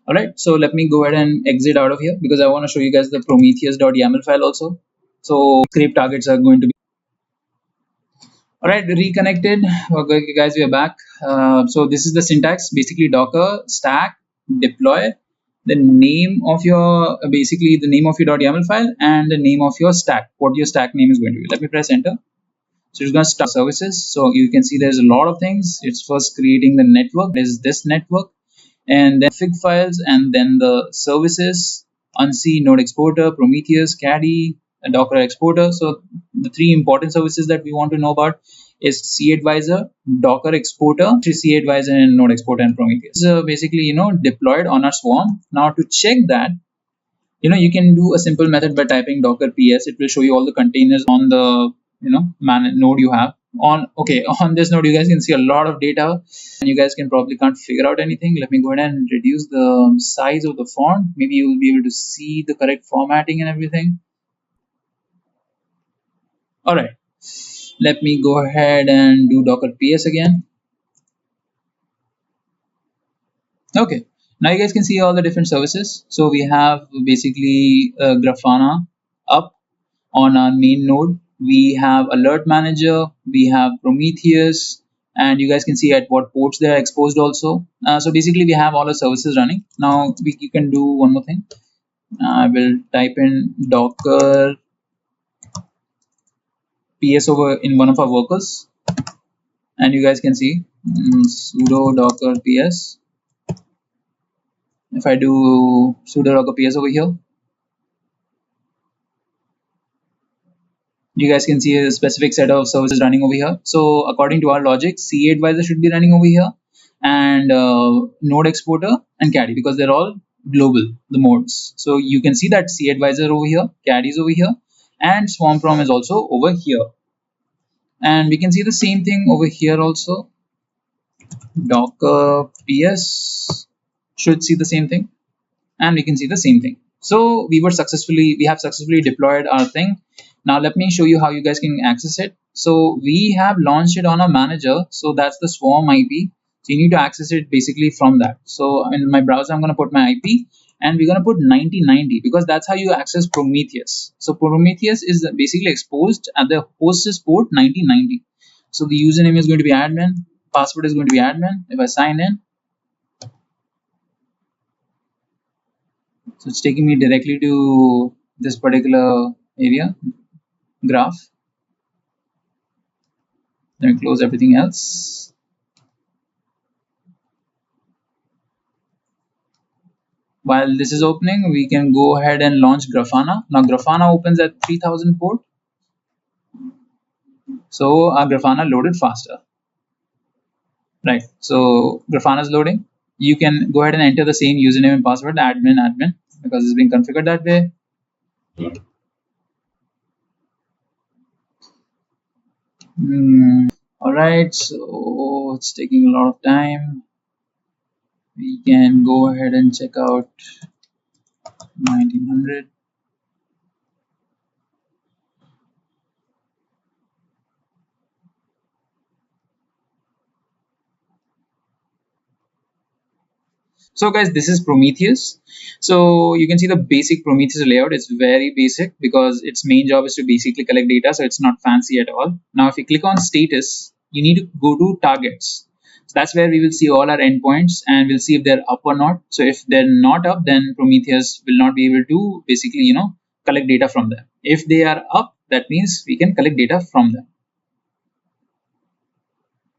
All right, so let me go ahead and exit out of here because I want to show you guys the Prometheus.yaml file also. So scrape targets are going to be. All right, reconnected. Okay, guys, we are back. So this is the syntax, basically Docker stack deploy, the name of your basically the name of your .yaml file and the name of your stack, what your stack name is going to be. Let me press enter. So it's going to start services. So you can see there's a lot of things. It's first creating the network. There's this network, and then fig files, and then the services, unsee, node exporter, Prometheus, Caddy, a Docker exporter. So the 3 important services that we want to know about is CAdvisor, Docker exporter, CAdvisor, and node exporter and Prometheus. So basically, deployed on our swarm. Now to check that, you can do a simple method by typing Docker PS. It will show you all the containers on the node you have. On this node, you guys can see a lot of data, and you guys can probably can't figure out anything. Let me go ahead and reduce the size of the font. Maybe you will be able to see the correct formatting and everything. All right, let me go ahead and do Docker PS again. Okay, now you guys can see all the different services. So we have basically Grafana up on our main node. We have alert manager, we have Prometheus, and you guys can see at what ports they are exposed also. So basically we have all the services running. Now you can do one more thing. I will type in Docker PS over in one of our workers, and you guys can see sudo Docker PS. If I do sudo Docker PS over here, you guys can see a specific set of services running over here. So according to our logic, CAdvisor should be running over here, and node exporter and Caddy, because they're all global, the modes. So you can see that CAdvisor over here, Caddy is over here, and Swarm Prom is also over here. And we can see the same thing over here also. Docker PS should see the same thing, and we can see the same thing. So we have successfully deployed our thing. Now let me show you how you guys can access it. So we have launched it on a manager. So that's the Swarm IP. So you need to access it basically from that. So in my browser, I'm going to put my IP, and we're going to put 1990 because that's how you access Prometheus. So Prometheus is basically exposed at the host's port 1990. So the username is going to be admin, password is going to be admin. If I sign in, so it's taking me directly to this particular area, graph. Then we close everything else. While this is opening, we can go ahead and launch Grafana. Now Grafana opens at 3000 port. So our Grafana loaded faster. Right. So Grafana is loading. You can go ahead and enter the same username and password, admin, because it's being configured that way. All right. So it's taking a lot of time. We can go ahead and check out 1900. So guys, this is Prometheus. So you can see the basic Prometheus layout. It's very basic because its main job is to basically collect data. So it's not fancy at all. Now, if you click on status, you need to go to targets. So that's where we will see all our endpoints and we'll see if they're up or not. So if they're not up, then Prometheus will not be able to basically, collect data from them. If they are up, that means we can collect data from them.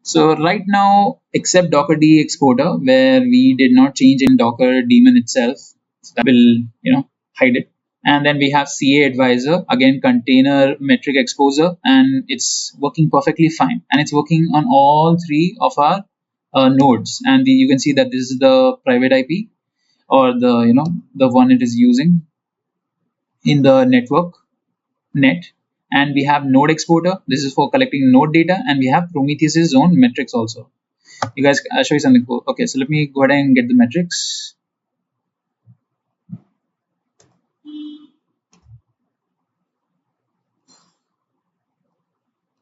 So right now, except Docker D exporter, where we did not change in Docker daemon itself, so that will hide it. And then we have CA advisor, again container metric exposer, and it's working perfectly fine. And it's working on all three of our nodes. And you can see that this is the private IP, or the one it is using in the network net. And we have node exporter. This is for collecting node data, and we have Prometheus's own metrics also. You guys, I'll show you something cool. Okay, so let me go ahead and get the metrics.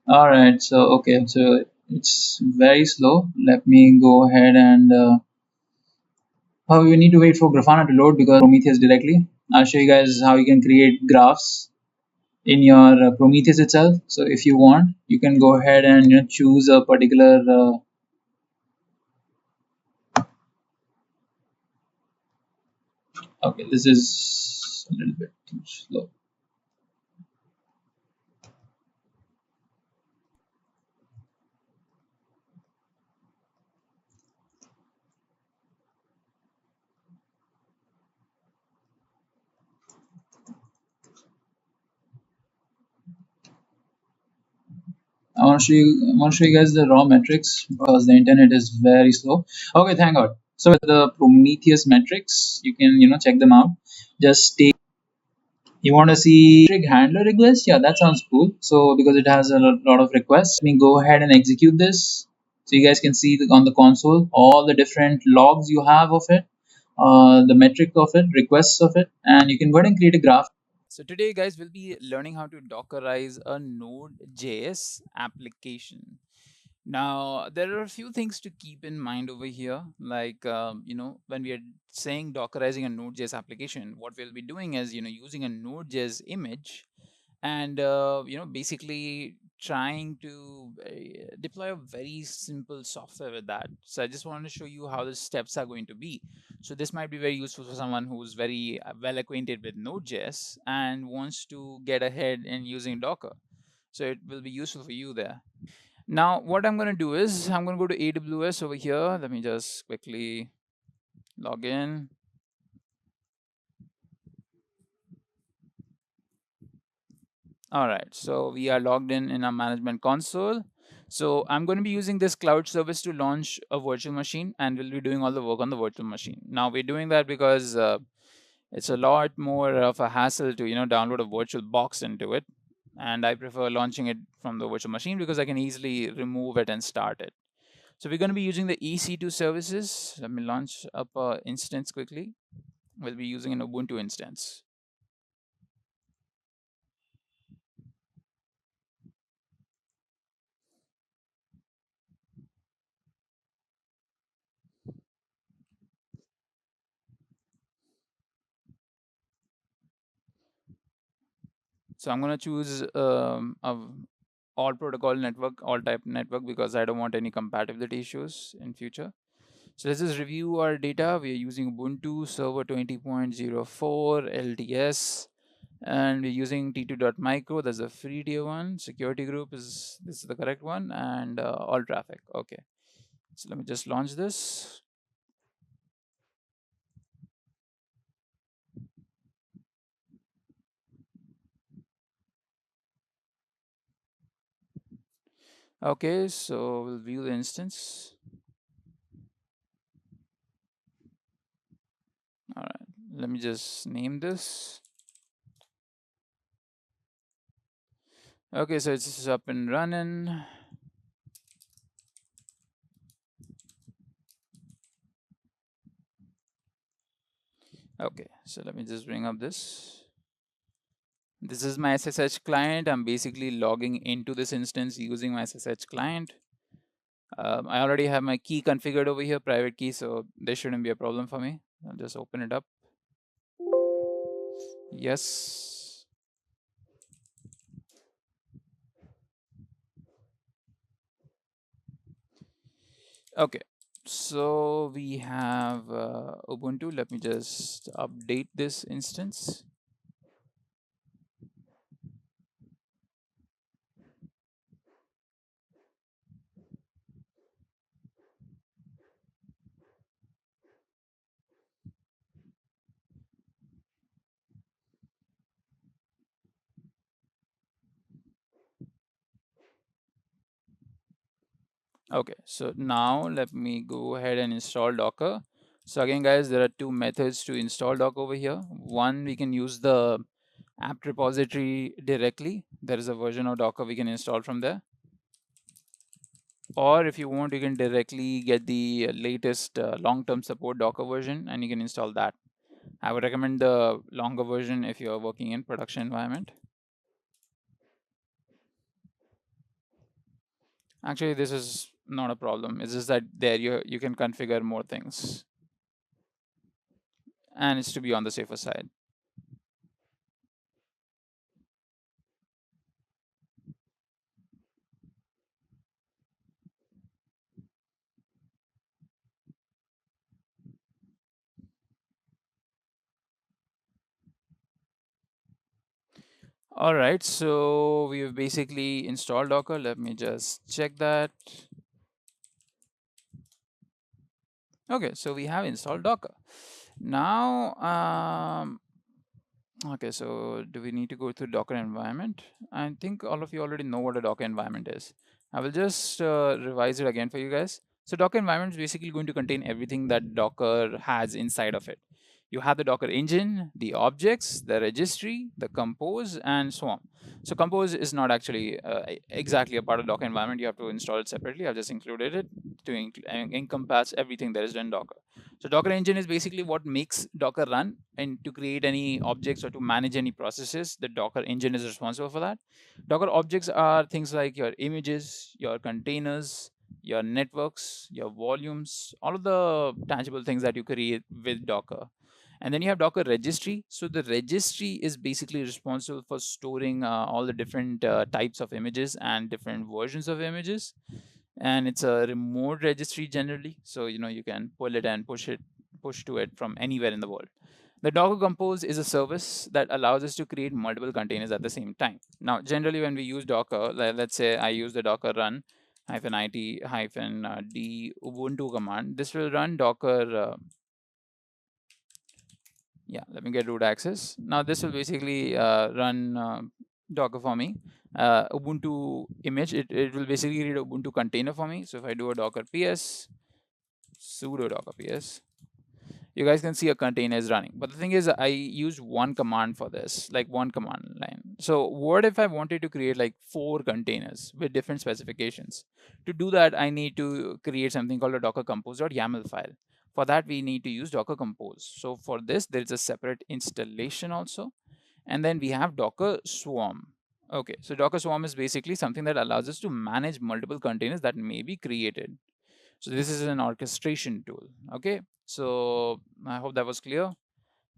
All right, so okay, so it's very slow. Let me go ahead and oh, we need to wait for Grafana to load because Prometheus directly. I'll show you guys how you can create graphs in your Prometheus itself. So if you want, you can go ahead and choose a particular okay, this is a little bit too slow. I want to show you guys the raw metrics because the internet is very slow. Okay, thank God. So the Prometheus metrics, you can check them out. Just take. You want to see handler request? Yeah, that sounds cool. So because it has a lot of requests, let me go ahead and execute this. So you guys can see on the console all the different logs you have of it, the metric of it, requests of it, and you can go ahead and create a graph. So today, guys, we'll be learning how to Dockerize a Node.js application. Now, there are a few things to keep in mind over here. Like, when we are saying Dockerizing a Node.js application, what we'll be doing is, using a Node.js image and basically trying to deploy a very simple software with that. So I just want to show you how the steps are going to be. So this might be very useful for someone who's very well acquainted with Node.js and wants to get ahead in using Docker. So it will be useful for you there. Now what I'm going to do is I'm going to go to AWS over here. Let me just quickly log in. All right, so we are logged in our management console. So I'm going to be using this cloud service to launch a virtual machine, and we'll be doing all the work on the virtual machine. Now we're doing that because it's a lot more of a hassle to download a virtual box into it, and I prefer launching it from the virtual machine because I can easily remove it and start it. So we're going to be using the EC2 services. Let me launch up a instance quickly. We'll be using an Ubuntu instance. So I'm going to choose all protocol network, all type network, because I don't want any compatibility issues in future. So let's just review our data. We are using Ubuntu Server 20.04 LTS, and we're using t2.micro. That's a free tier one. Security group is this is the correct one, and all traffic. Okay. So let me just launch this. Okay, so we'll view the instance. All right, let me just name this. Okay, so it's up and running. Okay, so let me just bring up this. This is my SSH client. I'm basically logging into this instance using my SSH client. I already have my key configured over here, private key, so there shouldn't be a problem for me. I'll just open it up. Yes. Okay, so we have Ubuntu. Let me just update this instance. Okay, so now let me go ahead and install Docker. So again, guys, there are two methods to install Docker over here. One, we can use the apt repository directly. There is a version of Docker we can install from there. Or if you want, you can directly get the latest long-term support Docker version and you can install that. I would recommend the longer version if you're working in production environment. Actually, this is not a problem. It's just that there you can configure more things. And it's to be on the safer side. All right, so we've basically installed Docker. Let me just check that. Okay, so we have installed Docker. Now, okay, so do we need to go through Docker environment? I think all of you already know what a Docker environment is. I will just revise it again for you guys. So Docker environment is basically going to contain everything that Docker has inside of it. You have the Docker engine, the objects, the registry, the compose, and so on. So compose is not actually exactly a part of Docker environment. You have to install it separately. I've just included it to encompass everything that is done in Docker. So Docker engine is basically what makes Docker run, and to create any objects or to manage any processes, the Docker engine is responsible for that. Docker objects are things like your images, your containers, your networks, your volumes, all of the tangible things that you create with Docker. And then you have Docker registry. So the registry is basically responsible for storing all the different types of images and different versions of images. And it's a remote registry generally. So, you can pull it and push to it from anywhere in the world. The Docker Compose is a service that allows us to create multiple containers at the same time. Now, generally when we use Docker, let's say I use the Docker run -it -d Ubuntu command. This will run Docker yeah, let me get root access. Now this will basically run Docker for me. Ubuntu image, it will basically create a Ubuntu container for me. So if I do a Docker ps sudo Docker ps, you guys can see a container is running. But the thing is, I use one command for this, like one command line. So what if I wanted to create like 4 containers with different specifications? To do that, I need to create something called a docker compose.yaml file. For that, we need to use Docker Compose. So for this, there is a separate installation also. And then we have Docker Swarm. Okay, so Docker Swarm is basically something that allows us to manage multiple containers that may be created. So this is an orchestration tool. Okay, so I hope that was clear.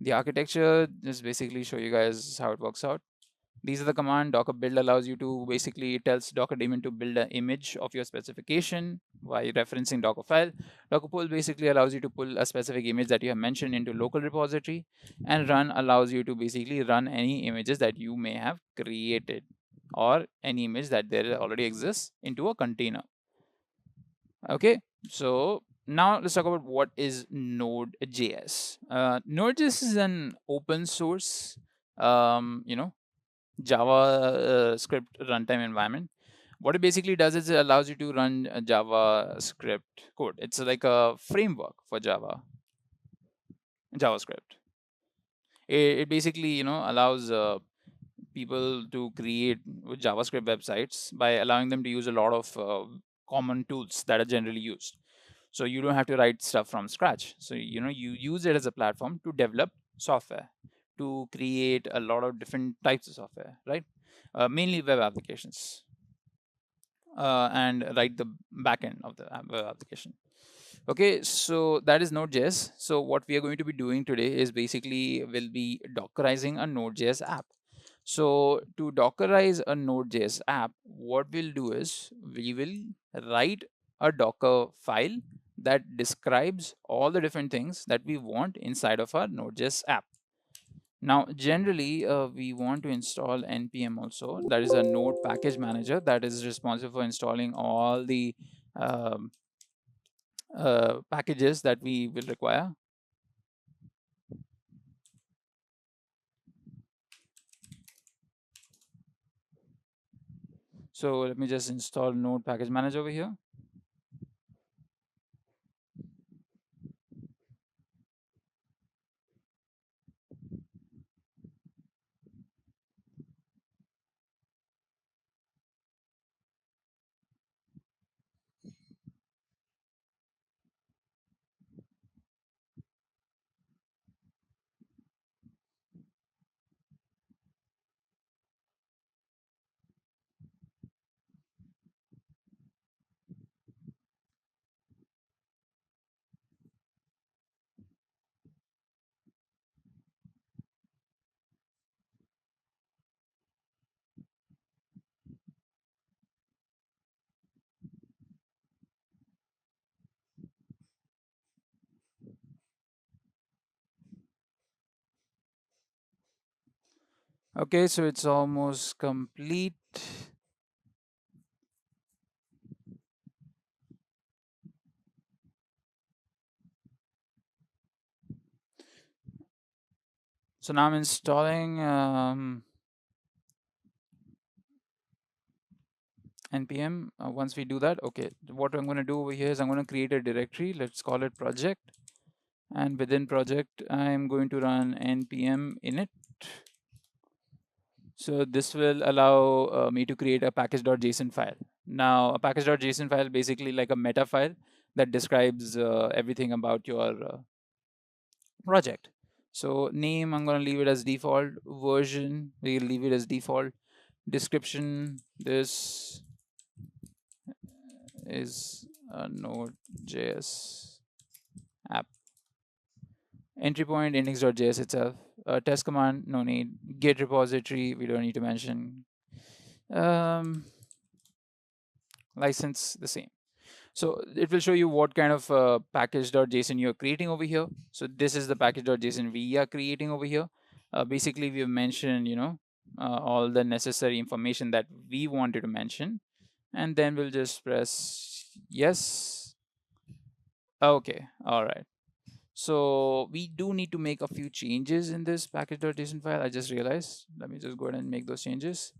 The architecture just basically show you guys how it works out. These are the command. Docker build allows you to basically, it tells Docker daemon to build an image of your specification by referencing Dockerfile. Docker pull basically allows you to pull a specific image that you have mentioned into local repository, and run allows you to basically run any images that you may have created, or any image that there already exists, into a container. Okay, so now let's talk about what is Node.js. Node.js is an open source, Java script runtime environment. What it basically does is it allows you to run a JavaScript code. It's like a framework for JavaScript. It basically, allows people to create JavaScript websites by allowing them to use a lot of common tools that are generally used. So you don't have to write stuff from scratch. So you use it as a platform to develop software, to create a lot of different types of software, right? Mainly web applications, and write the backend of the web application. Okay, so that is Node.js. So what we are going to be doing today is basically we'll be Dockerizing a Node.js app. So to Dockerize a Node.js app, what we'll do is we will write a Docker file that describes all the different things that we want inside of our Node.js app. Now, generally, we want to install npm also. That is a node package manager that is responsible for installing all the um, packages that we will require. So let me just install node package manager over here. Okay, so it's almost complete. So now I'm installing npm. Once we do that, okay, what I'm going to do over here is I'm going to create a directory. Let's call it project. And within project, I'm going to run npm init. So this will allow me to create a package.json file. Now, a package.json file basically like a meta file that describes everything about your project. So name, I'm going to leave it as default. Version, we'll leave it as default. Description, this is a Node.js app. Entry point, index.js itself. Test command, no need. Git repository, we don't need to mention. License, the same. So it will show you what kind of package.json you're creating over here. So this is the package.json we are creating over here. Basically, we have mentioned, all the necessary information that we wanted to mention. And then we'll just press yes. Okay, all right. So we do need to make a few changes in this package.json file. I just realized. Let me just go ahead and make those changes.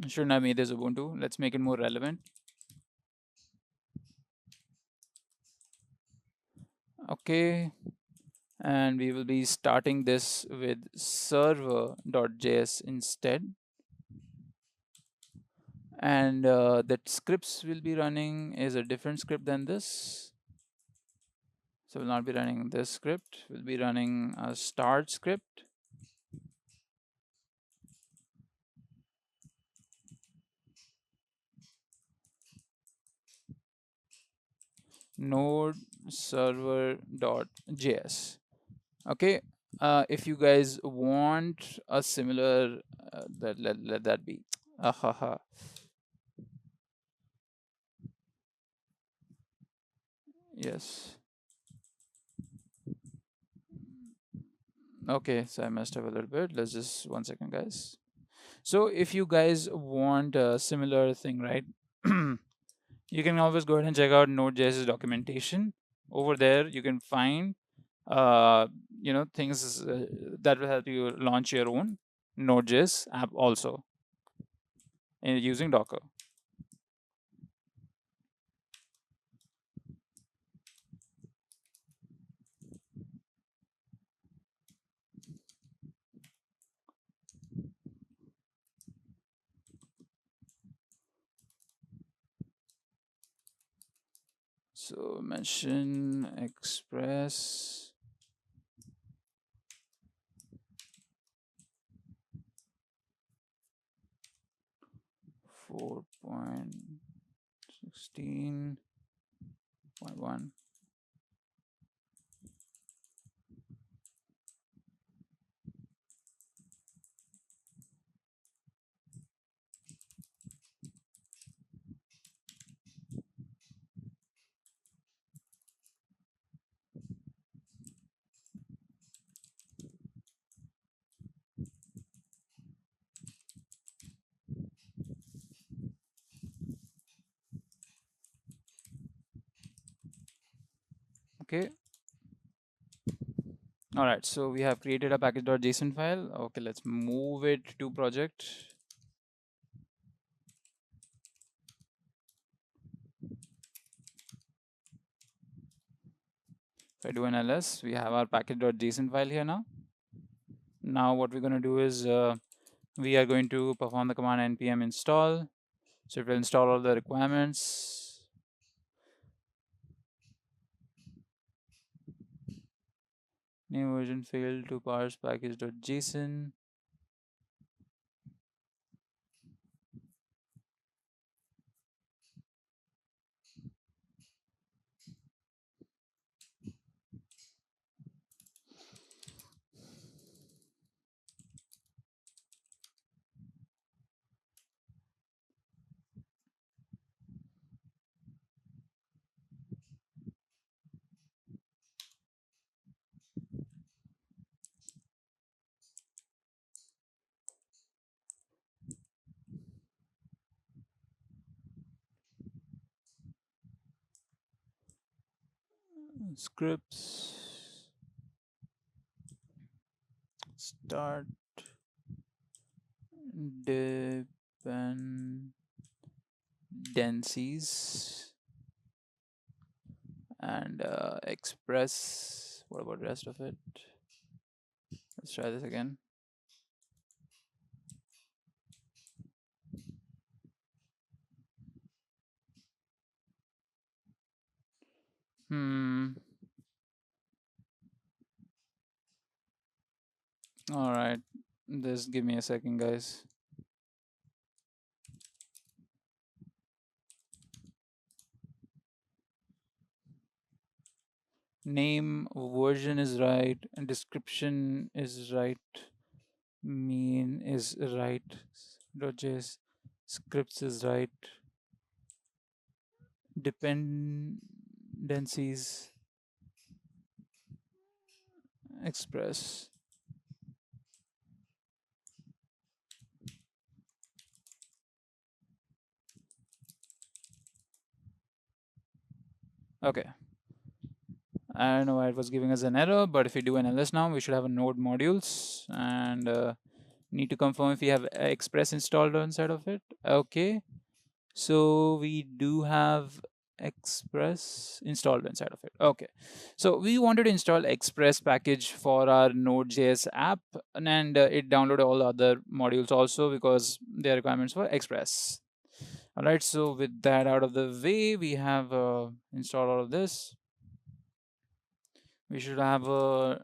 Shouldn't have made this Ubuntu. Let's make it more relevant. Okay. And we will be starting this with server.js instead. And that scripts will be running is a different script than this. So we'll not be running this script. We'll be running a start script. Node server.js. Okay. If you guys want a similar, let that be. Ahaha. Yes. Okay, so I messed up a little bit. Let's just 1 second, guys. So if you guys want a similar thing, right? You can always go ahead and check out Node.js's documentation. Over there, you can find things that will help you launch your own Node.js app also using Docker. So mention express 4.16.1. Okay. All right. So we have created a package.json file. Okay, let's move it to project. If I do an ls, we have our package.json file here now. Now what we're going to do is we are going to perform the command npm install. So it will install all the requirements. New version failed to parse package.json. Scripts. Start dependencies and express. What about the rest of it? Let's try this again. All right, just give me a second, guys. Name version is right, and description is right, mean is right, .js scripts is right, dependencies express. Okay, I don't know why it was giving us an error, but if we do an ls now, we should have a node modules and need to confirm if we have express installed inside of it. Okay, so we do have express installed inside of it. Okay, so we wanted to install express package for our node.js app, and it downloaded all the other modules also because they are requirements for express. All right, so with that out of the way, we have installed all of this. We should have a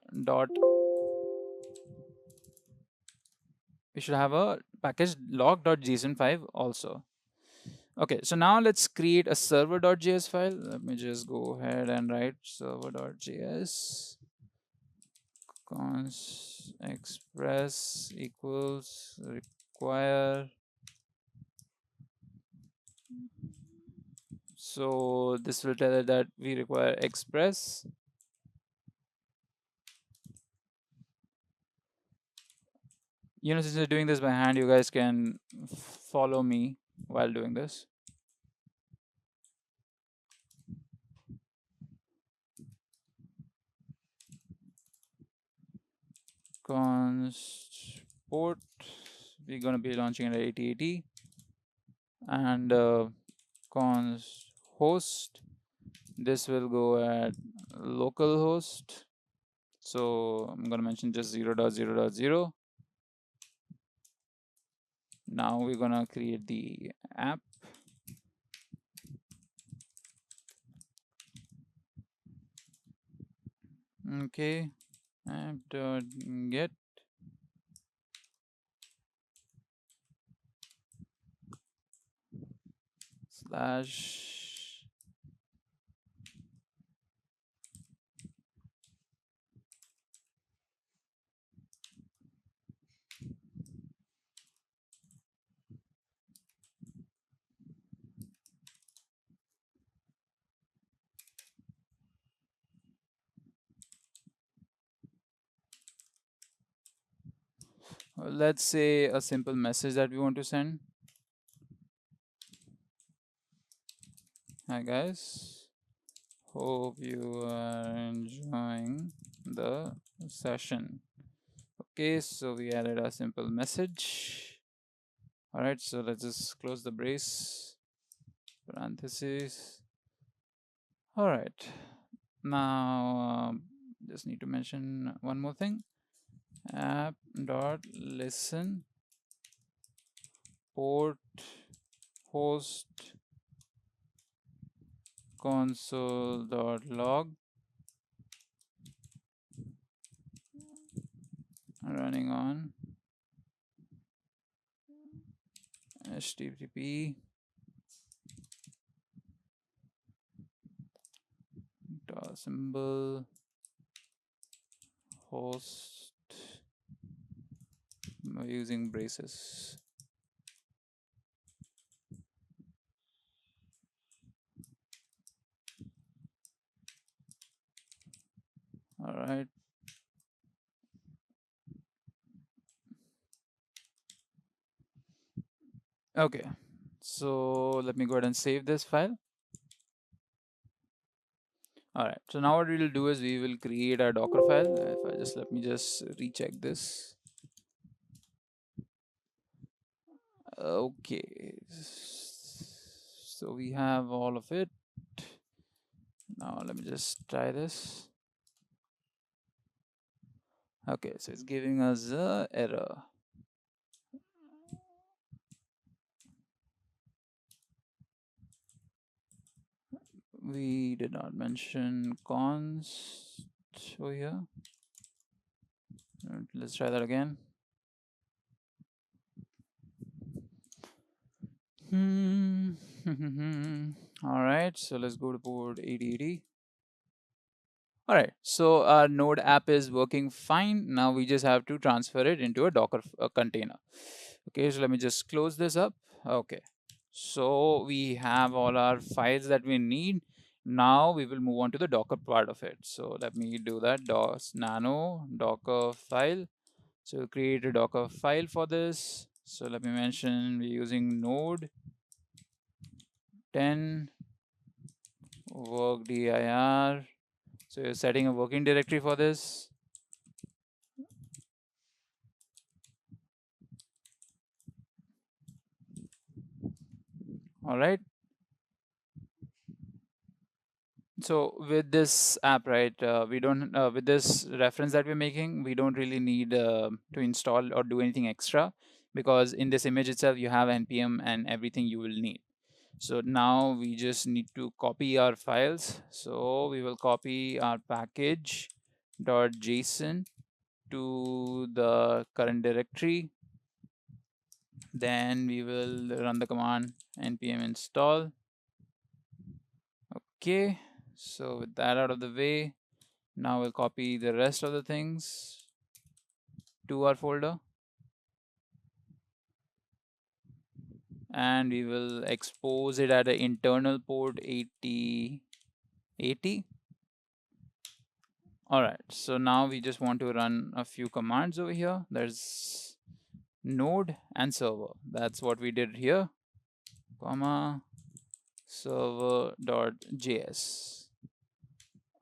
package log.json file also. Okay, so now let's create a server.js file. Let me just go ahead and write server.js const express equals require. So this will tell it that we require express. Since you're doing this by hand, you guys can follow me while doing this. Const port, we're going to be launching it at 8080, and const host, this will go at localhost. So I'm going to mention just 0.0.0. Now we're going to create the app. Okay, app.get slash let's say a simple message that we want to send. Hi guys, hope you are enjoying the session. Okay, so we added a simple message. All right, so let's just close the brace, parentheses. All right, now just need to mention one more thing. App.listen port host console.log running on http symbol host using braces. All right. Okay, so let me go ahead and save this file. All right, so now what we will do is we will create a Docker file. If I just let me just recheck this. Okay, so we have all of it. Now let me just try this. Okay, so it's giving us a error. We did not mention const over here. Let's try that again. All right, so let's go to port 8080. All right, so our Node app is working fine. Now we just have to transfer it into a Docker container. Okay, so let me just close this up. Okay, so we have all our files that we need. Now we will move on to the Docker part of it. So let me do that. Nano Docker file. So we'll create a Docker file for this. So let me mention we're using Node 10 work dir. So you're setting a working directory for this. All right. So with this app, right, we don't, with this reference that we're making, we don't really need to install or do anything extra, because in this image itself, you have npm and everything you will need. So now we just need to copy our files. So we will copy our package.json to the current directory. Then we will run the command npm install. Okay, so with that out of the way, now we'll copy the rest of the things. to our folder, and we will expose it at an internal port 8080. All right, so now we just want to run a few commands over here. There's node and server. That's what we did here, comma server.js.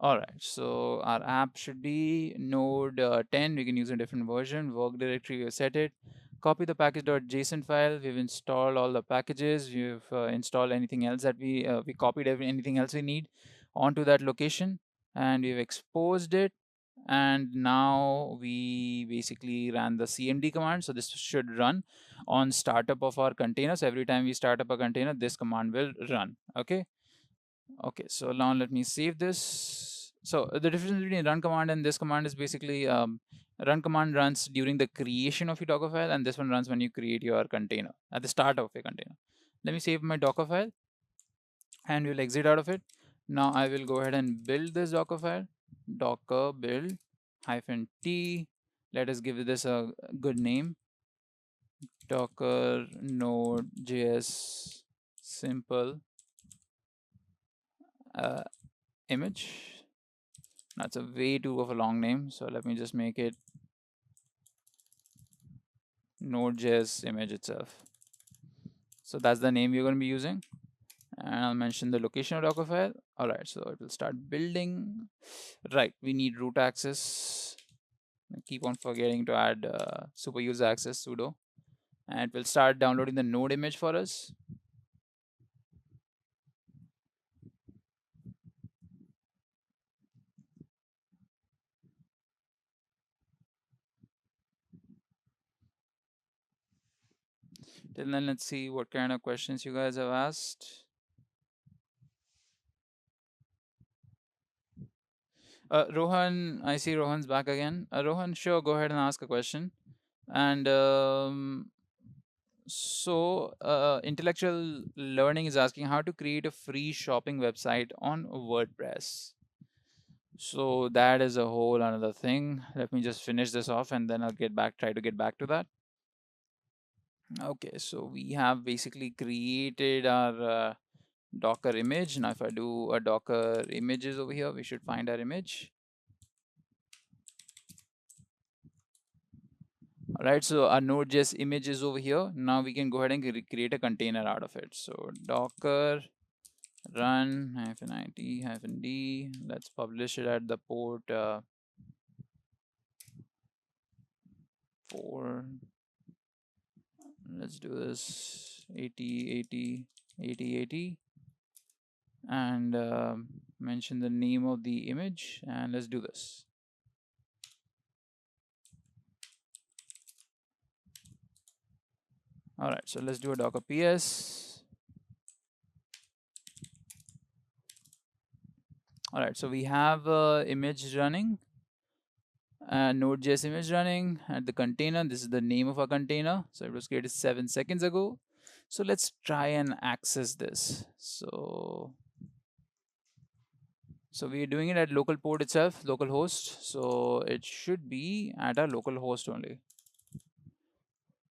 All right, so our app should be node 10. We can use a different version. Work directory, we've set it. Copy the package.json file. We've installed all the packages. We've installed anything else that we copied anything else we need onto that location, and we've exposed it. And now we basically ran the cmd command. So this should run on startup of our container. So every time we start up a container, this command will run. Okay. So now let me save this. So the difference between run command and this command is basically run command runs during the creation of your Docker file, and this one runs when you create your container at the start of a container. Let me save my Docker file, and we'll exit out of it. Now I will go ahead and build this Docker file. Docker build -t. Let us give this a good name. Docker Nodejs simple image. That's a way too of a long name, so let me just make it Nodejs image itself. So that's the name we're going to be using, and I'll mention the location of Dockerfile. All right, so it will start building. Right, we need root access. I keep on forgetting to add super user access sudo, and it will start downloading the node image for us. Till then, let's see what kind of questions you guys have asked. Rohan, I see Rohan's back again. Rohan, sure, go ahead and ask a question. And intellectual learning is asking how to create a free shopping website on WordPress. So that is a whole another thing. Let me just finish this off, and then I'll try to get back to that. Okay, so we have basically created our Docker image. Now if I do a Docker images over here, we should find our image. All right, so our Node.js image is over here. Now we can go ahead and create a container out of it. So Docker run -it-d. Let's publish it at the port 4. Let's do this 80 and mention the name of the image, and let's do this. All right, so let's do a Docker PS. All right, so we have image running, Node.js image running at the container. This is the name of our container. So it was created 7 seconds ago. So let's try and access this. So we are doing it at local port itself, local host. So it should be at our local host only.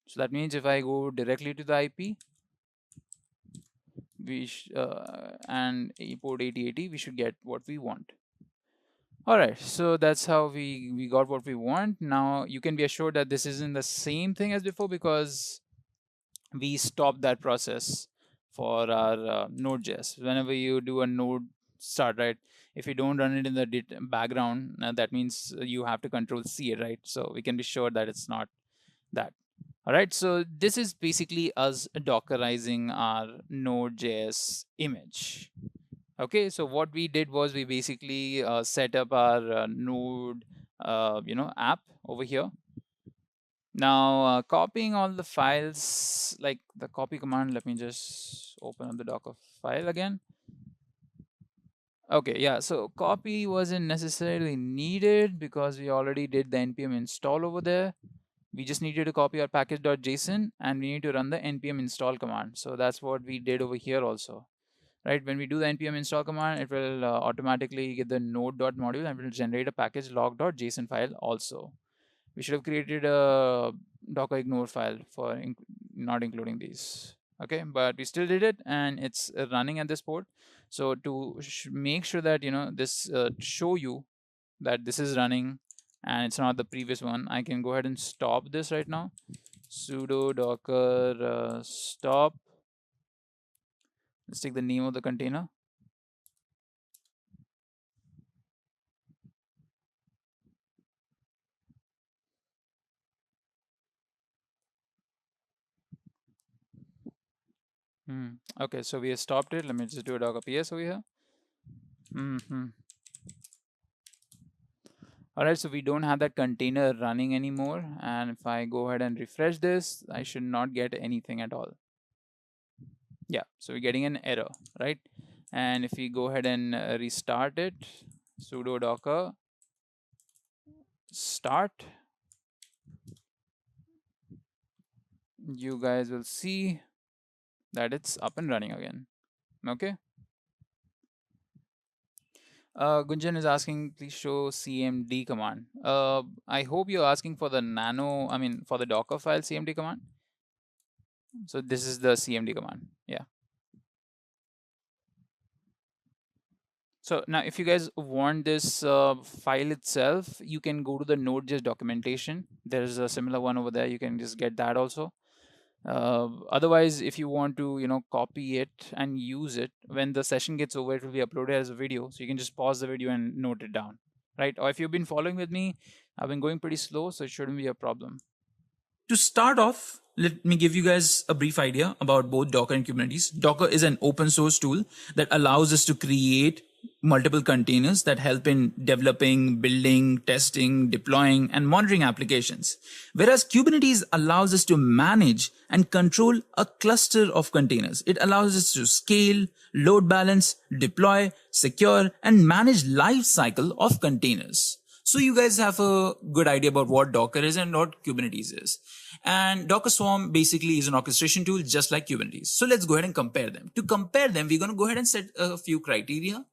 So that means if I go directly to the IP, and port 8080, we should get what we want. All right, so that's how we got what we want. Now you can be assured that this isn't the same thing as before, because we stopped that process for our Node.js. Whenever you do a node start, right, if you don't run it in the background, that means you have to control C it, right? So we can be sure that it's not that. All right, so this is basically us dockerizing our Node.js image. Okay, so what we did was we basically set up our node app over here. Now copying all the files, like the copy command, let me just open up the Docker file again. Okay, yeah, so copy wasn't necessarily needed because we already did the npm install over there. We just needed to copy our package.json, and we need to run the npm install command. So that's what we did over here also. Right, when we do the npm install command, it will automatically get the node.module and will generate a package log.json file also. We should have created a Docker ignore file for not including these. Okay, but we still did it, and it's running at this port. So to make sure that this show you that this is running and it's not the previous one, I can go ahead and stop this right now. Sudo docker stop. Let's take the name of the container. Okay, so we have stopped it. Let me just do a docker ps over here. All right, so we don't have that container running anymore. And if I go ahead and refresh this, I should not get anything at all. Yeah, so we're getting an error, right? And if we go ahead and restart it, sudo docker start, you guys will see that it's up and running again. Okay. Gunjan is asking, please show cmd command. I hope you're asking for the for the Dockerfile cmd command. So this is the cmd command. Yeah. So now if you guys want this file itself, you can go to the Nodejs documentation. There's a similar one over there. You can just get that also. Otherwise, if you want to copy it and use it, when the session gets over, it will be uploaded as a video. So you can just pause the video and note it down, right? Or if you've been following with me, I've been going pretty slow, so it shouldn't be a problem. To start off, let me give you guys a brief idea about both Docker and Kubernetes. Docker is an open source tool that allows us to create multiple containers that help in developing, building, testing, deploying, and monitoring applications. Whereas Kubernetes allows us to manage and control a cluster of containers. It allows us to scale, load balance, deploy, secure, and manage life cycle of containers. So you guys have a good idea about what Docker is and what Kubernetes is. And Docker Swarm basically is an orchestration tool just like Kubernetes. So let's go ahead and compare them. To compare them, we're going to go ahead and set a few criteria.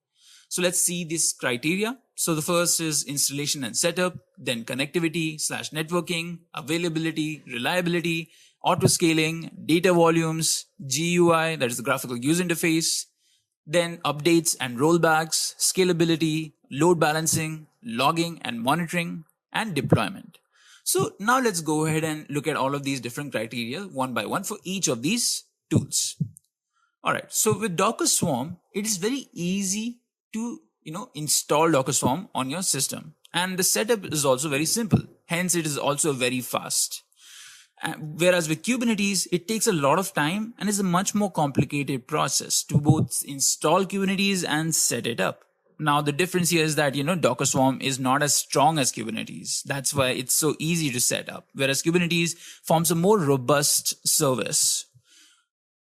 So let's see this criteria. So the first is installation and setup, then connectivity / networking, availability, reliability, auto scaling, data volumes, GUI, that is the graphical user interface, then updates and rollbacks, scalability, load balancing, logging and monitoring, and deployment. So now let's go ahead and look at all of these different criteria one by one for each of these tools. All right. So with Docker Swarm, it is very easy to install Docker Swarm on your system, and the setup is also very simple. Hence, it is also very fast. Whereas with Kubernetes, it takes a lot of time and is a much more complicated process to both install Kubernetes and set it up. Now, the difference here is that, Docker Swarm is not as strong as Kubernetes. That's why it's so easy to set up. Whereas Kubernetes forms a more robust service.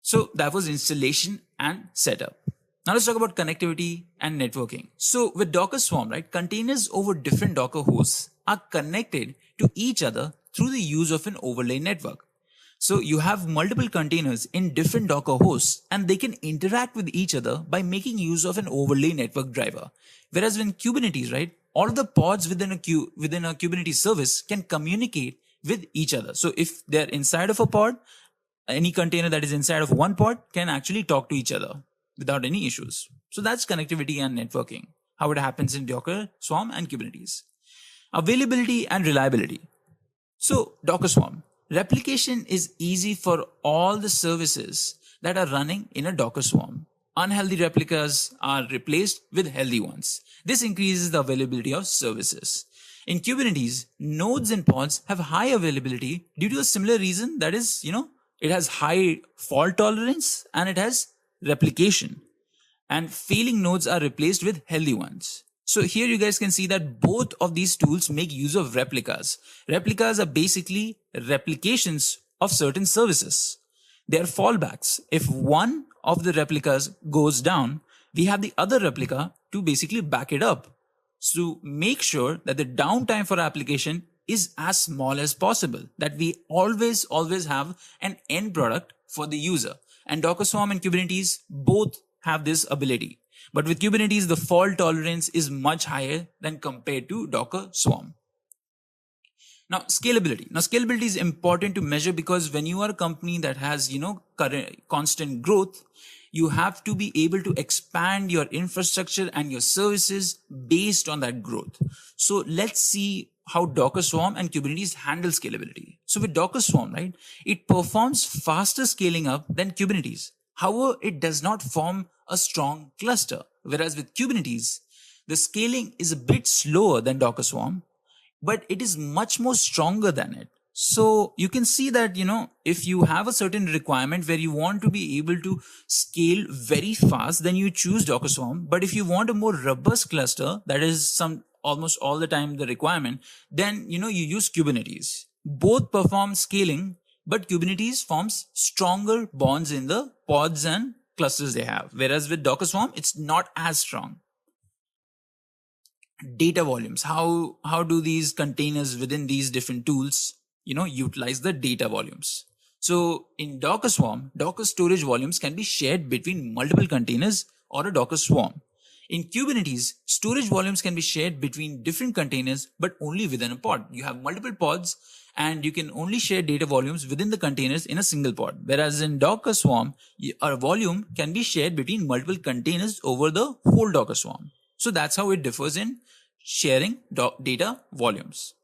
So that was installation and setup. Now let's talk about connectivity and networking. So with Docker Swarm, right, containers over different Docker hosts are connected to each other through the use of an overlay network. So you have multiple containers in different Docker hosts, and they can interact with each other by making use of an overlay network driver. Whereas when Kubernetes, right, all of the pods within a Kubernetes service can communicate with each other. So if they're inside of a pod, any container that is inside of one pod can actually talk to each other without any issues. So that's connectivity and networking, how it happens in Docker, Swarm, and Kubernetes. Availability and reliability. So Docker Swarm, replication is easy for all the services that are running in a Docker Swarm. Unhealthy replicas are replaced with healthy ones. This increases the availability of services. In Kubernetes, nodes and pods have high availability due to a similar reason, that is, it has high fault tolerance and it has replication, and failing nodes are replaced with healthy ones. So here you guys can see that both of these tools make use of replicas. Replicas are basically replications of certain services. They are fallbacks. If one of the replicas goes down, we have the other replica to basically back it up. So make sure that the downtime for application is as small as possible, that we always have an end product for the user. And Docker Swarm and Kubernetes both have this ability. But with Kubernetes, the fault tolerance is much higher than compared to Docker Swarm. Now, scalability. Now, scalability is important to measure because when you are a company that has, constant growth, you have to be able to expand your infrastructure and your services based on that growth. So let's see how Docker Swarm and Kubernetes handle scalability. So with Docker Swarm, right, it performs faster scaling up than Kubernetes. However, it does not form a strong cluster. Whereas with Kubernetes, the scaling is a bit slower than Docker Swarm, but it is much more stronger than it. So you can see that, if you have a certain requirement where you want to be able to scale very fast, then you choose Docker Swarm. But if you want a more robust cluster, that is almost all the time the requirement, then, you use Kubernetes. Both perform scaling, but Kubernetes forms stronger bonds in the pods and clusters they have. Whereas with Docker Swarm, it's not as strong. Data volumes. How do these containers within these different tools, utilize the data volumes? So in Docker Swarm, Docker storage volumes can be shared between multiple containers or a Docker Swarm. In Kubernetes, storage volumes can be shared between different containers, but only within a pod. You have multiple pods and you can only share data volumes within the containers in a single pod. Whereas in Docker Swarm, a volume can be shared between multiple containers over the whole Docker Swarm. So that's how it differs in sharing data volumes.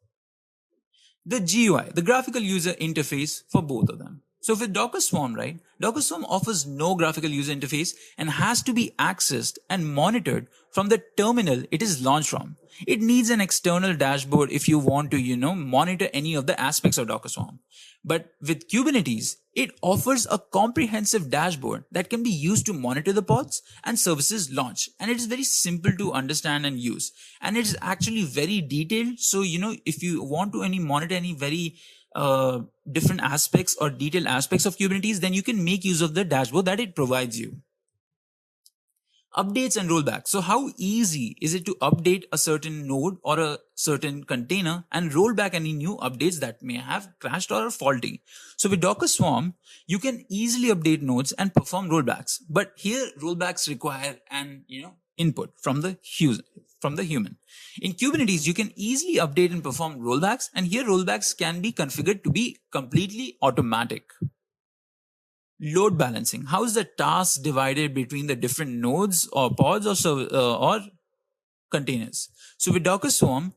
The GUI, the graphical user interface for both of them. So with Docker Swarm, right, Docker Swarm offers no graphical user interface and has to be accessed and monitored from the terminal it is launched from. It needs an external dashboard if you want to, monitor any of the aspects of Docker Swarm. But with Kubernetes, it offers a comprehensive dashboard that can be used to monitor the pods and services launch. And it is very simple to understand and use. And it is actually very detailed. So, if you want to monitor any very different aspects or detailed aspects of Kubernetes, then you can make use of the dashboard that it provides you. Updates and rollbacks. So how easy is it to update a certain node or a certain container and roll back any new updates that may have crashed or are faulty? So with Docker Swarm, you can easily update nodes and perform rollbacks. But here rollbacks require an input from the human. In Kubernetes, you can easily update and perform rollbacks, and here rollbacks can be configured to be completely automatic. Load balancing. How is the task divided between the different nodes or pods or containers? So with Docker Swarm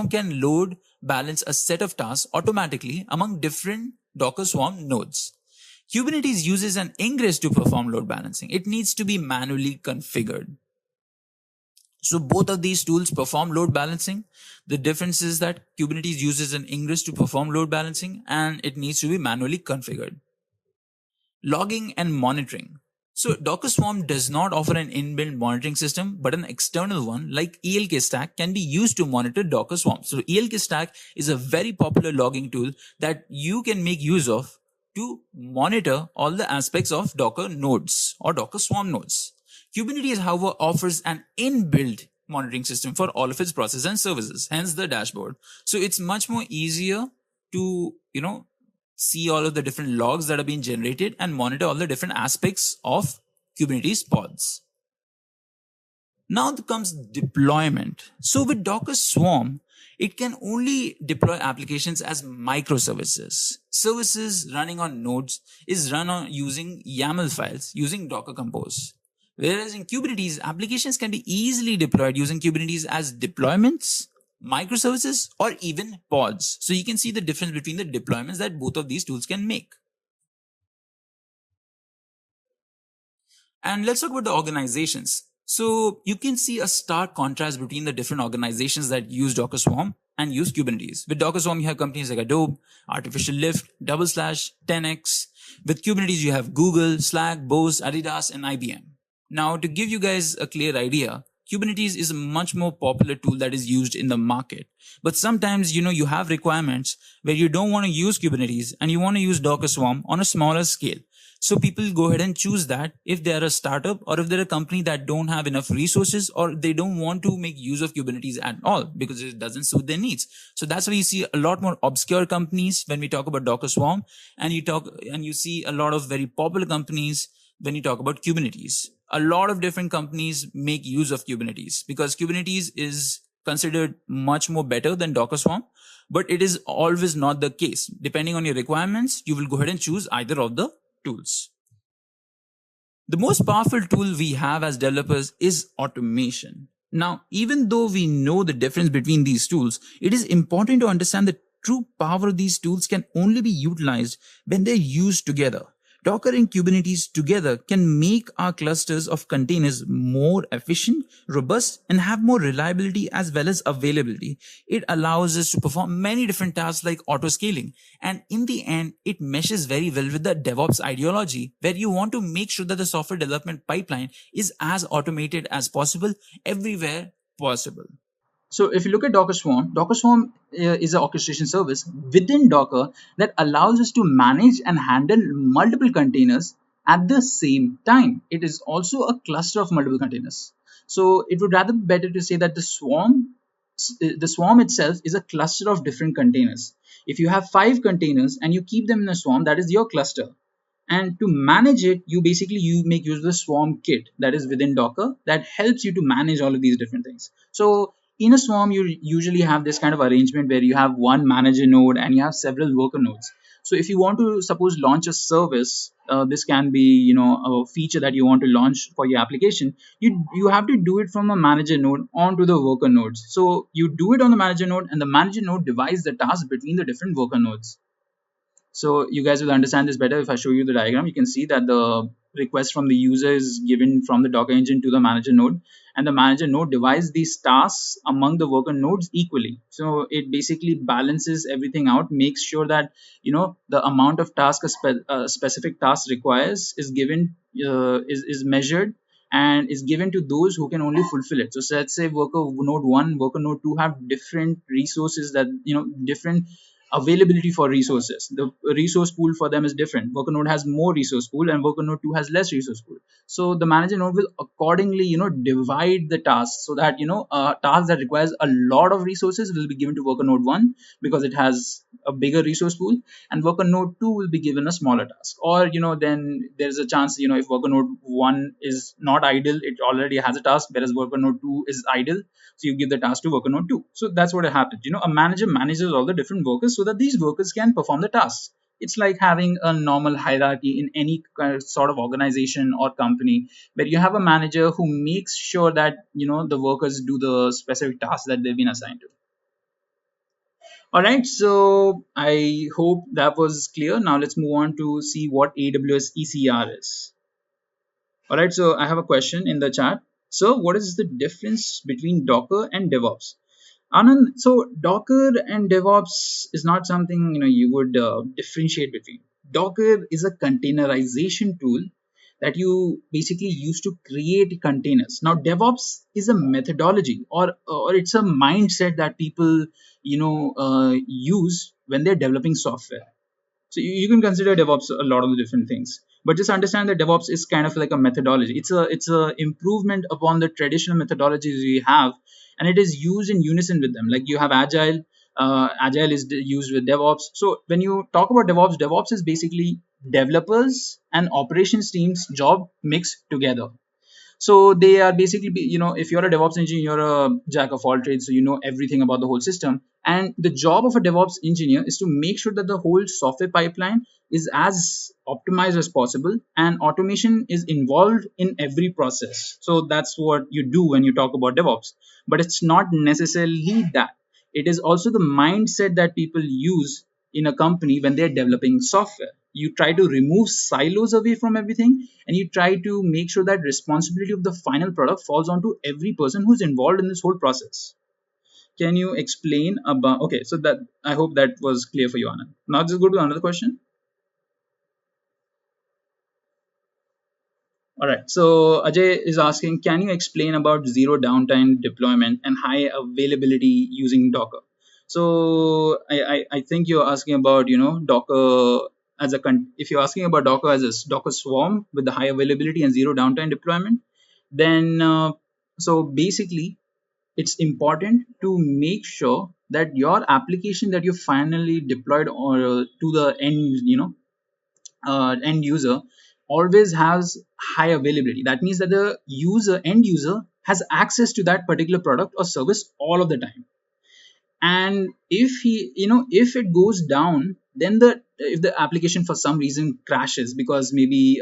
can load balance a set of tasks automatically among different Docker Swarm nodes. Kubernetes uses an ingress to perform load balancing. It needs to be manually configured. So both of these tools perform load balancing. The difference is that Kubernetes uses an ingress to perform load balancing and it needs to be manually configured. Logging and monitoring. So Docker Swarm does not offer an inbuilt monitoring system, but an external one like ELK Stack can be used to monitor Docker Swarm. So ELK Stack is a very popular logging tool that you can make use of to monitor all the aspects of Docker nodes or Docker Swarm nodes. Kubernetes, however, offers an inbuilt monitoring system for all of its processes and services, hence the dashboard. So it's much more easier to, see all of the different logs that are being generated and monitor all the different aspects of Kubernetes pods. Now comes deployment. So with Docker Swarm, it can only deploy applications as microservices. Services running on nodes is run on using YAML files using Docker Compose. Whereas in Kubernetes, applications can be easily deployed using Kubernetes as deployments, microservices, or even pods. So you can see the difference between the deployments that both of these tools can make. And let's talk about the organizations. So you can see a stark contrast between the different organizations that use Docker Swarm and use Kubernetes. With Docker Swarm, you have companies like Adobe, Artificial Lift, Double Slash, 10x. With Kubernetes, you have Google, Slack, Bose, Adidas, and IBM. Now, to give you guys a clear idea, Kubernetes is a much more popular tool that is used in the market. But sometimes, you have requirements where you don't want to use Kubernetes and you want to use Docker Swarm on a smaller scale. So people go ahead and choose that if they're a startup or if they're a company that don't have enough resources or they don't want to make use of Kubernetes at all because it doesn't suit their needs. So that's why you see a lot more obscure companies when we talk about Docker Swarm, and you see a lot of very popular companies when you talk about Kubernetes. A lot of different companies make use of Kubernetes because Kubernetes is considered much more better than Docker Swarm, but it is always not the case. Depending on your requirements, you will go ahead and choose either of the tools. The most powerful tool we have as developers is automation. Now, even though we know the difference between these tools, it is important to understand the true power of these tools can only be utilized when they're used together. Docker and Kubernetes together can make our clusters of containers more efficient, robust, and have more reliability as well as availability. It allows us to perform many different tasks like auto scaling. And in the end, it meshes very well with the DevOps ideology, where you want to make sure that the software development pipeline is as automated as possible everywhere possible. So if you look at Docker Swarm is an orchestration service within Docker that allows us to manage and handle multiple containers at the same time. It is also a cluster of multiple containers. So it would rather be better to say that the swarm itself is a cluster of different containers. If you have 5 containers and you keep them in a swarm, that is your cluster. And to manage it, you make use of the swarm kit that is within Docker that helps you to manage all of these different things. So in a swarm, you usually have this kind of arrangement where you have one manager node and you have several worker nodes. So if you want to suppose launch a service, this can be a feature that you want to launch for your application. You have to do it from a manager node onto the worker nodes. So you do it on the manager node, and the manager node divides the task between the different worker nodes. So you guys will understand this better if I show you the diagram. You can see that the request from the user is given from the Docker engine to the manager node, and the manager node divides these tasks among the worker nodes equally. So it basically balances everything out, makes sure that the amount of task a specific task requires is given, is measured and is given to those who can only fulfill it. So let's say worker node 1, worker node 2 have different resources that different availability for resources. The resource pool for them is different. Worker node has more resource pool and worker node 2 has less resource pool. So the manager node will accordingly divide the tasks so that a task that requires a lot of resources will be given to worker node 1 because it has a bigger resource pool, and worker node 2 will be given a smaller task. Or then there's a chance if worker node 1 is not idle, it already has a task, whereas worker node 2 is idle, so you give the task to worker node 2. So that's what happens. A manager manages all the different workers so that these workers can perform the tasks. It's like having a normal hierarchy in any kind of sort of organization or company where you have a manager who makes sure that the workers do the specific tasks that they've been assigned to. All right, so I hope that was clear. Now let's move on to see what AWS ECR is. All right, so I have a question in the chat. So what is the difference between Docker and DevOps? Anand, so Docker and DevOps is not something you would differentiate between. Docker is a containerization tool that you basically use to create containers. Now, DevOps is a methodology or it's a mindset that people use when they're developing software. So you can consider DevOps a lot of the different things, but just understand that DevOps is kind of like a methodology. It's a improvement upon the traditional methodologies we have, and it is used in unison with them. Like you have Agile. Agile is used with DevOps. So when you talk about DevOps, DevOps is basically developers and operations teams job mixed together. So they are basically, if you're a DevOps engineer, you're a jack of all trades, so you know everything about the whole system. And the job of a DevOps engineer is to make sure that the whole software pipeline is as optimized as possible, and automation is involved in every process. So that's what you do when you talk about DevOps. But it's not necessarily that. It is also the mindset that people use in a company when they're developing software. You try to remove silos away from everything, and you try to make sure that responsibility of the final product falls onto every person who's involved in this whole process. Can you explain about, okay, so that, I hope that was clear for you, Anand. Now just go to another question. All right, so Ajay is asking, can you explain about zero downtime deployment and high availability using Docker? So I think you're asking about Docker as a if you're asking about Docker as a Docker swarm with the high availability and zero downtime deployment, then so basically it's important to make sure that your application that you finally deployed or to the end user always has high availability. That means that the end user has access to that particular product or service all of the time. And if if it goes down, then if the application for some reason crashes because maybe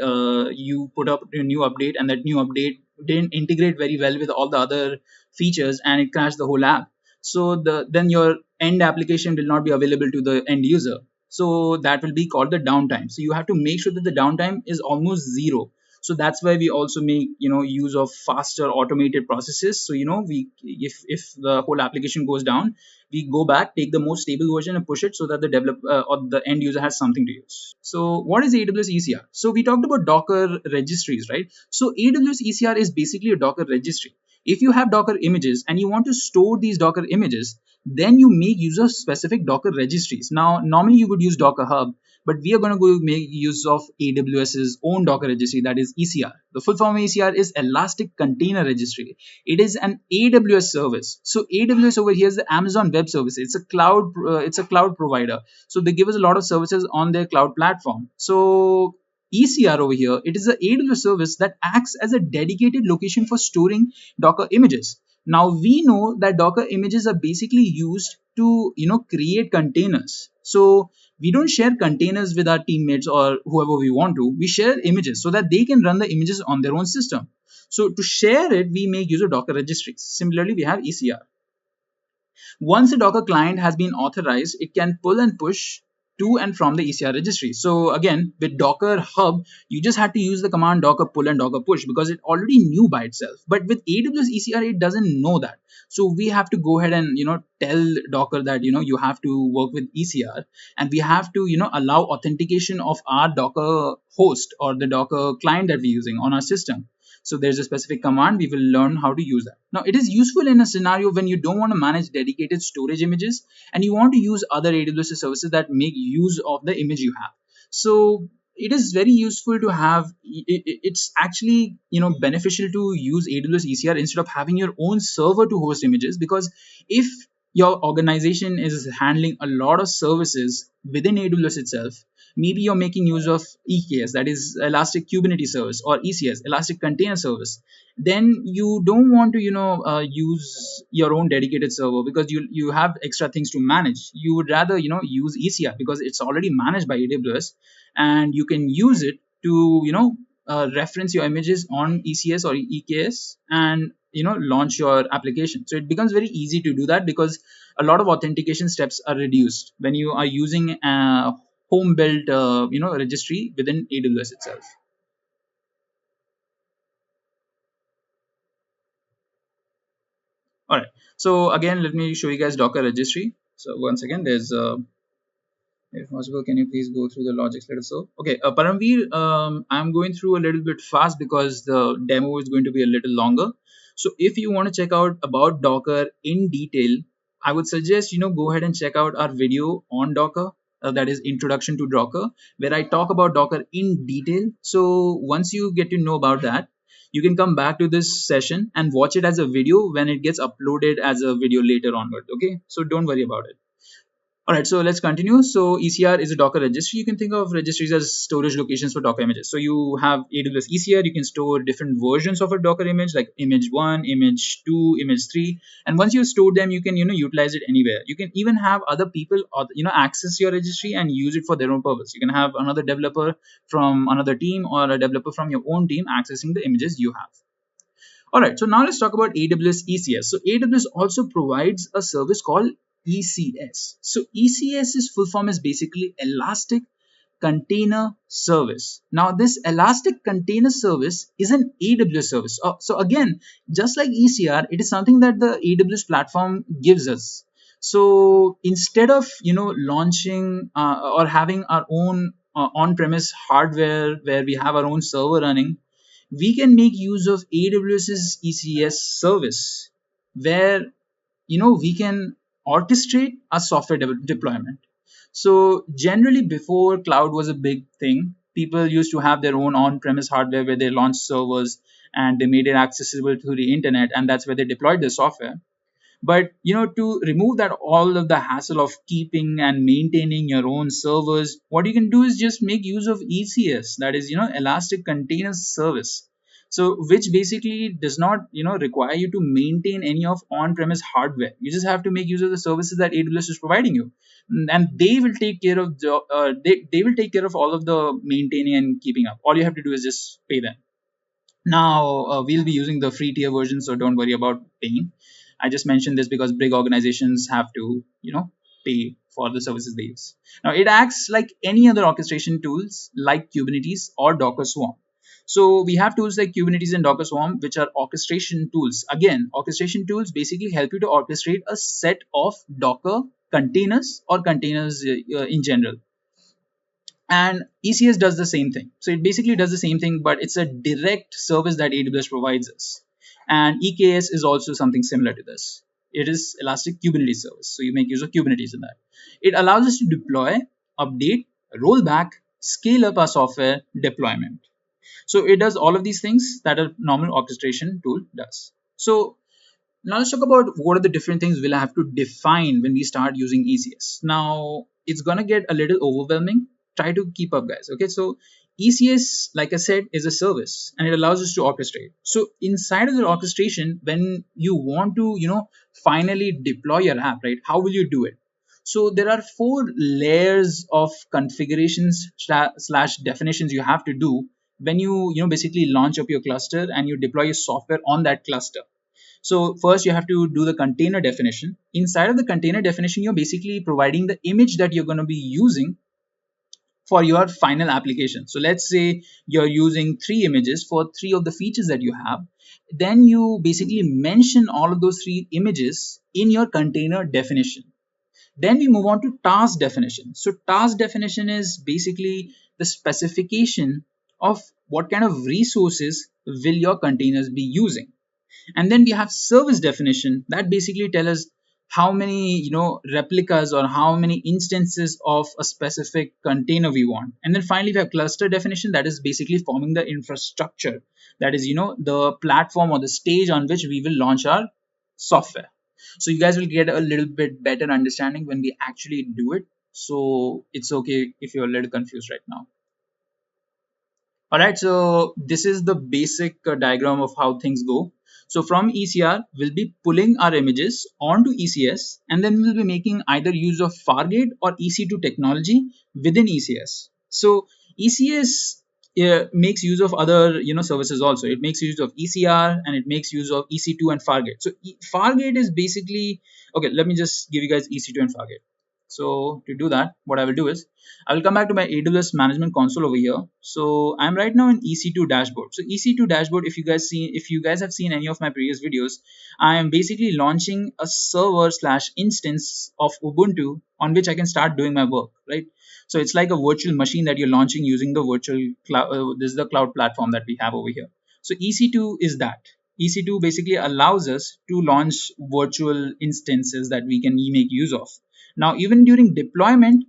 you put up a new update and that new update didn't integrate very well with all the other features and it crashed the whole app, so then your end application will not be available to the end user. So that will be called the downtime. So you have to make sure that the downtime is almost zero. So that's why we also make use of faster automated processes. So we, if the whole application goes down, we go back, take the most stable version and push it so that the developer or the end user has something to use. So what is AWS ECR? So we talked about Docker registries, right? So AWS ECR is basically a Docker registry. If you have Docker images and you want to store these Docker images, then you make use of specific Docker registries. Now, normally you would use Docker Hub, but we are going to go make use of AWS's own Docker registry, that is ECR. The full form of ECR is Elastic Container Registry. It is an AWS service. So AWS over here is the Amazon Web Services. It's a cloud provider. So they give us a lot of services on their cloud platform. So ECR over here, it is an AWS service that acts as a dedicated location for storing Docker images. Now we know that Docker images are basically used to create containers. So we don't share containers with our teammates or whoever we want to. We share images so that they can run the images on their own system. So to share it, we make use of Docker registries. Similarly, we have ECR. Once a Docker client has been authorized, it can pull and push to and from the ECR registry. So again, with Docker Hub, you just had to use the command Docker pull and Docker push because it already knew by itself. But with AWS ECR, it doesn't know that. So we have to go ahead and tell Docker that you have to work with ECR, and we have to allow authentication of our Docker host or the Docker client that we're using on our system. So there's a specific command. We will learn how to use that. Now it is useful in a scenario when you don't want to manage dedicated storage images and you want to use other AWS services that make use of the image you have. So it is very useful to have. It's actually beneficial to use AWS ECR instead of having your own server to host images, because if your organization is handling a lot of services within AWS itself, maybe you're making use of EKS, that is Elastic Kubernetes Service, or ECS, Elastic Container Service, then you don't want to use your own dedicated server because you have extra things to manage. You would rather use ECR because it's already managed by AWS, and you can use it to reference your images on ECS or EKS and launch your application. So it becomes very easy to do that because a lot of authentication steps are reduced when you are using a home built registry within AWS itself. All right, so again, let me show you guys Docker registry. So once again, there's if possible, can you please go through the logics? Let us know. Okay, Paramveer, I'm going through a little bit fast because the demo is going to be a little longer. So if you want to check out about Docker in detail, I would suggest go ahead and check out our video on Docker. That is Introduction to Docker, where I talk about Docker in detail. So once you get to know about that, you can come back to this session and watch it as a video when it gets uploaded as a video later onward. Okay, so don't worry about it. All right, so let's continue. So ECR is a Docker registry. You can think of registries as storage locations for Docker images. So you have AWS ECR, you can store different versions of a Docker image like image 1, image 2, image 3. And once you store them, you can utilize it anywhere. You can even have other people access your registry and use it for their own purpose. You can have another developer from another team or a developer from your own team accessing the images you have. All right, so now let's talk about AWS ECS. So AWS also provides a service called ECS. So ECS's full form is basically Elastic Container Service. Now this Elastic Container Service is an AWS service. So again, just like ECR, it is something that the AWS platform gives us. So instead of launching or having our own on-premise hardware where we have our own server running, we can make use of AWS's ECS service where we can orchestrate a software deployment. So generally before cloud was a big thing, people used to have their own on-premise hardware where they launched servers and they made it accessible through the internet, and that's where they deployed the software. But to remove that all of the hassle of keeping and maintaining your own servers, what you can do is just make use of ECS, that is Elastic Container Service. So which basically does not require you to maintain any of on-premise hardware. You just have to make use of the services that AWS is providing you, and they will take care of they will take care of all of the maintaining and keeping up. All you have to do is just pay them. Now we'll be using the free tier version, so don't worry about paying. I just mentioned this because big organizations have to pay for the services they use. Now it acts like any other orchestration tools like Kubernetes or Docker Swarm. So we have tools like Kubernetes and Docker Swarm, which are orchestration tools. Again, orchestration tools basically help you to orchestrate a set of Docker containers or containers in general. And ECS does the same thing. So it basically does the same thing, but it's a direct service that AWS provides us. And EKS is also something similar to this. It is Elastic Kubernetes Service. So you make use of Kubernetes in that. It allows us to deploy, update, roll back, scale up our software deployment. So it does all of these things that a normal orchestration tool does. So now let's talk about what are the different things we'll have to define when we start using ECS. Now it's gonna get a little overwhelming. Try to keep up, guys. Okay, so ECS, like I said, is a service and it allows us to orchestrate. So inside of the orchestration, when you want to, finally deploy your app, right? How will you do it? So there are 4 layers of configurations slash definitions you have to do when you basically launch up your cluster and you deploy your software on that cluster. So first you have to do the container definition. Inside of the container definition, you're basically providing the image that you're going to be using for your final application. So let's say you're using 3 images for 3 of the features that you have. Then you basically mention all of those 3 images in your container definition. Then we move on to task definition. So task definition is basically the specification of what kind of resources will your containers be using. And then we have service definition that basically tell us how many replicas or how many instances of a specific container we want. And then finally we have cluster definition that is basically forming the infrastructure, that is the platform or the stage on which we will launch our software. So you guys will get a little bit better understanding when we actually do it. So it's okay if you're a little confused right now. All right, so this is the basic diagram of how things go. So from ECR, we'll be pulling our images onto ECS, and then we'll be making either use of Fargate or EC2 technology within ECS. So ECS makes use of other services also. It makes use of ECR and it makes use of EC2 and Fargate. So Fargate is basically, okay, let me just give you guys EC2 and Fargate. So to do that, what I will do is I will come back to my AWS management console over here. So I'm right now in EC2 dashboard. So EC2 dashboard, if you guys have seen any of my previous videos, I am basically launching a server slash instance of Ubuntu on which I can start doing my work, right? So it's like a virtual machine that you're launching using the virtual cloud. This is the cloud platform that we have over here. So EC2 is that. EC2 basically allows us to launch virtual instances that we can make use of. Now, even during deployment,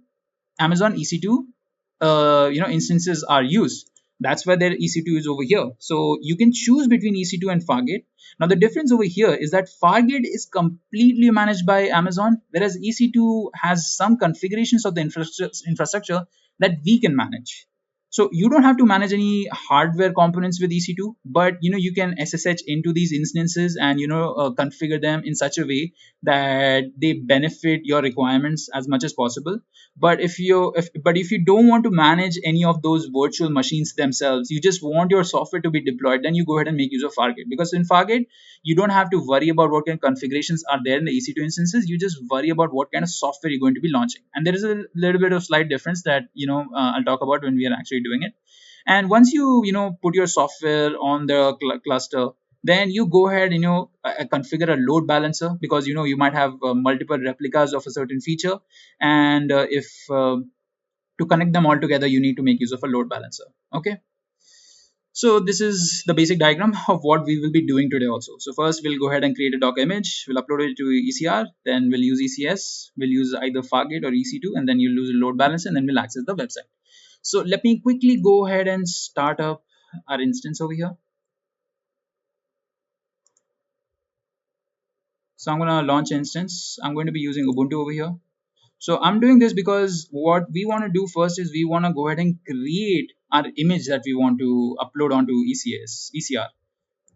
Amazon EC2 instances are used. That's why their EC2 is over here. So you can choose between EC2 and Fargate. Now the difference over here is that Fargate is completely managed by Amazon, whereas EC2 has some configurations of the infrastructure that we can manage. So you don't have to manage any hardware components with EC2, but you can SSH into these instances and configure them in such a way that they benefit your requirements as much as possible. But if you don't want to manage any of those virtual machines themselves, you just want your software to be deployed, then you go ahead and make use of Fargate, because in Fargate you don't have to worry about what kind of configurations are there in the EC2 instances. You just worry about what kind of software you're going to be launching, and there is a little bit of slight difference that I'll talk about when we are actually doing it. And once you put your software on the cluster, then you go ahead and configure a load balancer, because you might have multiple replicas of a certain feature, and if to connect them all together you need to make use of a load balancer. Okay, so this is the basic diagram of what we will be doing today also. So first we'll go ahead and create a Docker image, we'll upload it to ECR, then we'll use ECS, we'll use either Fargate or EC2, and then you'll use a load balancer, and then we'll access the website. So let me quickly go ahead and start up our instance over here. So I'm going to launch instance. I'm going to be using Ubuntu over here. So I'm doing this because what we want to do first is we want to go ahead and create our image that we want to upload onto ECR.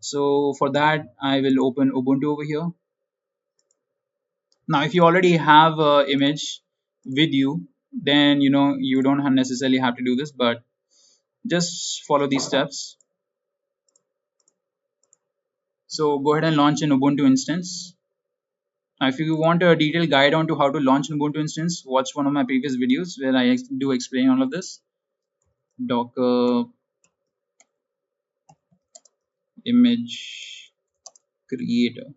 So for that, I will open Ubuntu over here. Now, if you already have an image with you, then you don't necessarily have to do this, but just follow these steps. So go ahead and launch an Ubuntu instance. Now, if you want a detailed guide on to how to launch an Ubuntu instance, watch one of my previous videos where I do explain all of this. Docker image creator.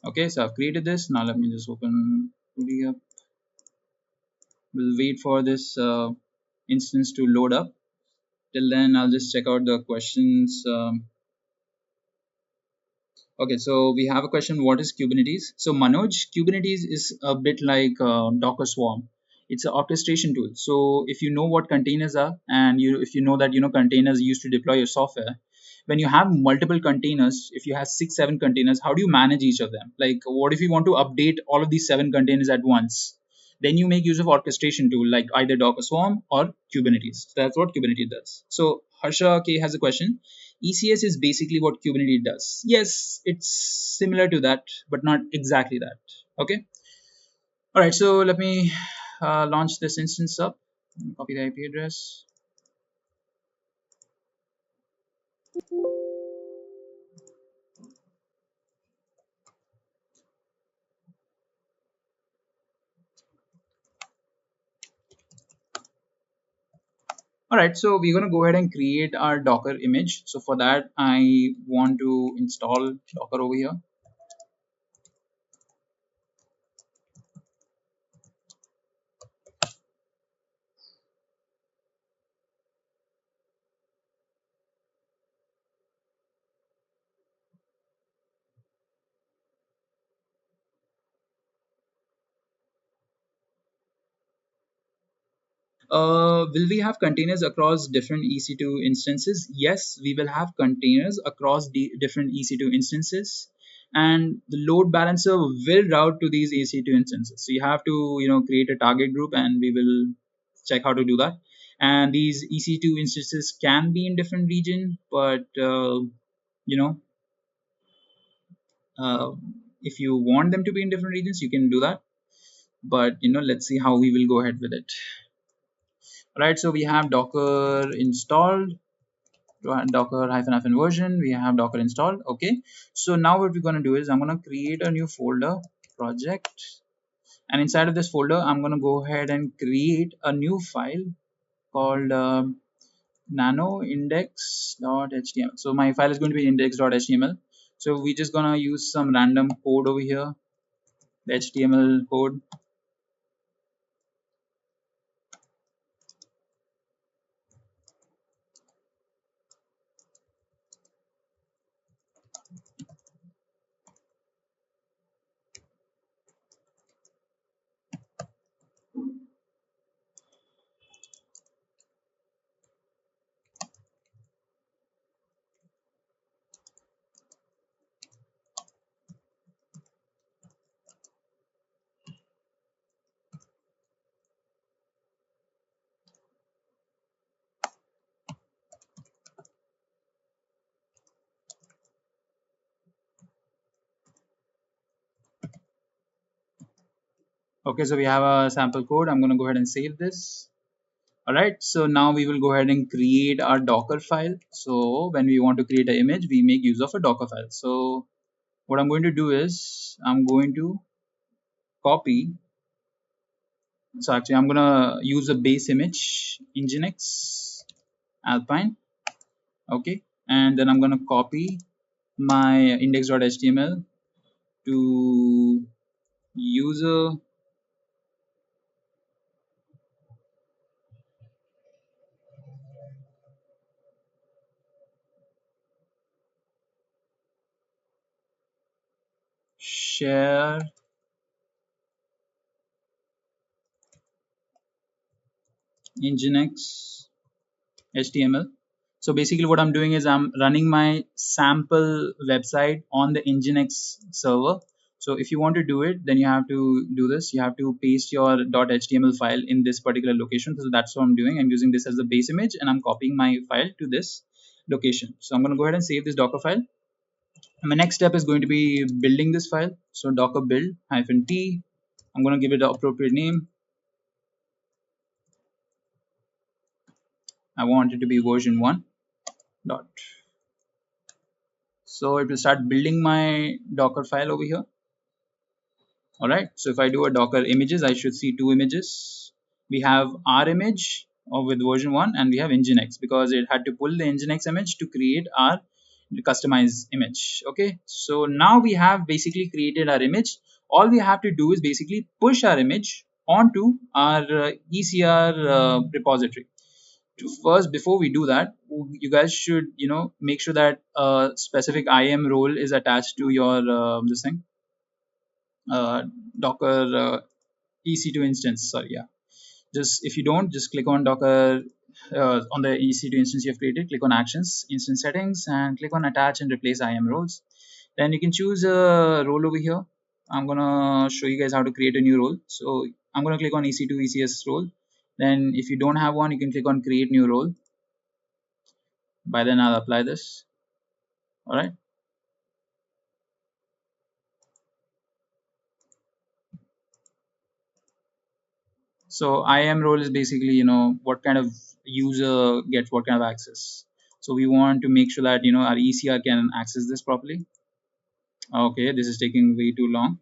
Okay, so I've created this. Now let me just open 2D up. We'll wait for this instance to load up. Till then, I'll just check out the questions. Okay, so we have a question, what is Kubernetes? So Manoj, Kubernetes is a bit like Docker Swarm. It's an orchestration tool. So if you know what containers are, and if you know that containers used to deploy your software, when you have multiple containers, if you have 6-7 containers, how do you manage each of them? Like, what if you want to update all of these 7 containers at once? Then you make use of orchestration tool like either Docker Swarm or Kubernetes. So that's what Kubernetes does. So Harsha K has a question. ECS is basically what Kubernetes does. Yes, it's similar to that, but not exactly that. Okay. All right. So let me launch this instance up. Copy the IP address. All right. So we're going to go ahead and create our Docker image. So for that, I want to install Docker over here. Will we have containers across different EC2 instances? Yes, we will have containers across the different EC2 instances, and the load balancer will route to these EC2 instances. So you have to create a target group, and we will check how to do that. And these EC2 instances can be in different region, but you know uh, if you want them to be in different regions, you can do that. But let's see how we will go ahead with it. Right, so we have Docker installed, Docker hyphen version, we have Docker installed. Okay, so now what we're going to do is I'm going to create a new folder, project, and inside of this folder I'm going to go ahead and create a new file called nanoindex.html. So my file is going to be index.html. So we're just going to use some random code over here, the HTML code. Okay, so we have a sample code. I'm going to go ahead and save this. All right, so now we will go ahead and create our Docker file. So when we want to create an image, we make use of a Docker file. So what I'm going to do is I'm going to copy. So actually I'm going to use a base image, nginx alpine. Okay, and then I'm going to copy my index.html to user share nginx HTML. So basically what I'm doing is I'm running my sample website on the nginx server. So if you want to do it, then you have to do this. You have to paste your .html file in this particular location. So that's what I'm doing. I'm using this as the base image and I'm copying my file to this location. So I'm going to go ahead and save this Docker file. My next step is going to be building this file. So docker build -t. I'm going to give it the appropriate name. I want it to be version 1 dot. So it will start building my Docker file over here. All right. So if I do a Docker images, I should see 2 images. We have our image with version 1 and we have nginx because it had to pull the nginx image to create our customized image. Okay. So now we have basically created our image. All we have to do is basically push our image onto our ECR repository. First, before we do that, you guys should make sure that a specific IAM role is attached to your this thing Docker EC2 instance. Sorry, yeah. Just if you don't, just click on Docker on the EC2 instance you have created. Click on Actions, Instance Settings, and click on Attach and Replace IAM roles. Then you can choose a role over here. I'm gonna show you guys how to create a new role. So I'm gonna click on EC2 ECS role. Then if you don't have one, you can click on Create New Role. By then I'll apply this. All right. So IAM role is basically, what kind of user gets what kind of access. So we want to make sure that, our ECR can access this properly. Okay, this is taking way too long.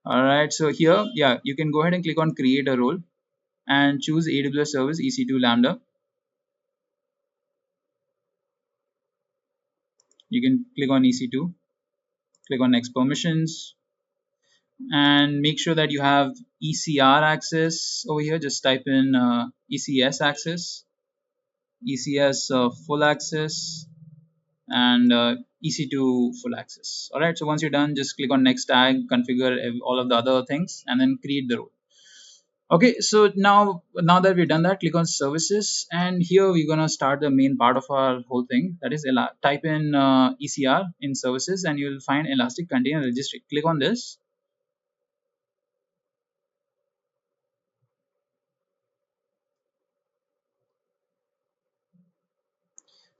All right, so here, yeah, you can go ahead and click on create a role and choose AWS service EC2 Lambda. You can click on EC2, click on next permissions, and make sure that you have ECR access over here. Just type in ECS access, ECS full access, and EC2 full access. All right, so once you're done, just click on next tag, configure all of the other things, and then create the role. Okay, so now that we've done that, click on services, and here we're gonna start the main part of our whole thing. That is, type in ECR in services, and you'll find Elastic Container Registry. Click on this.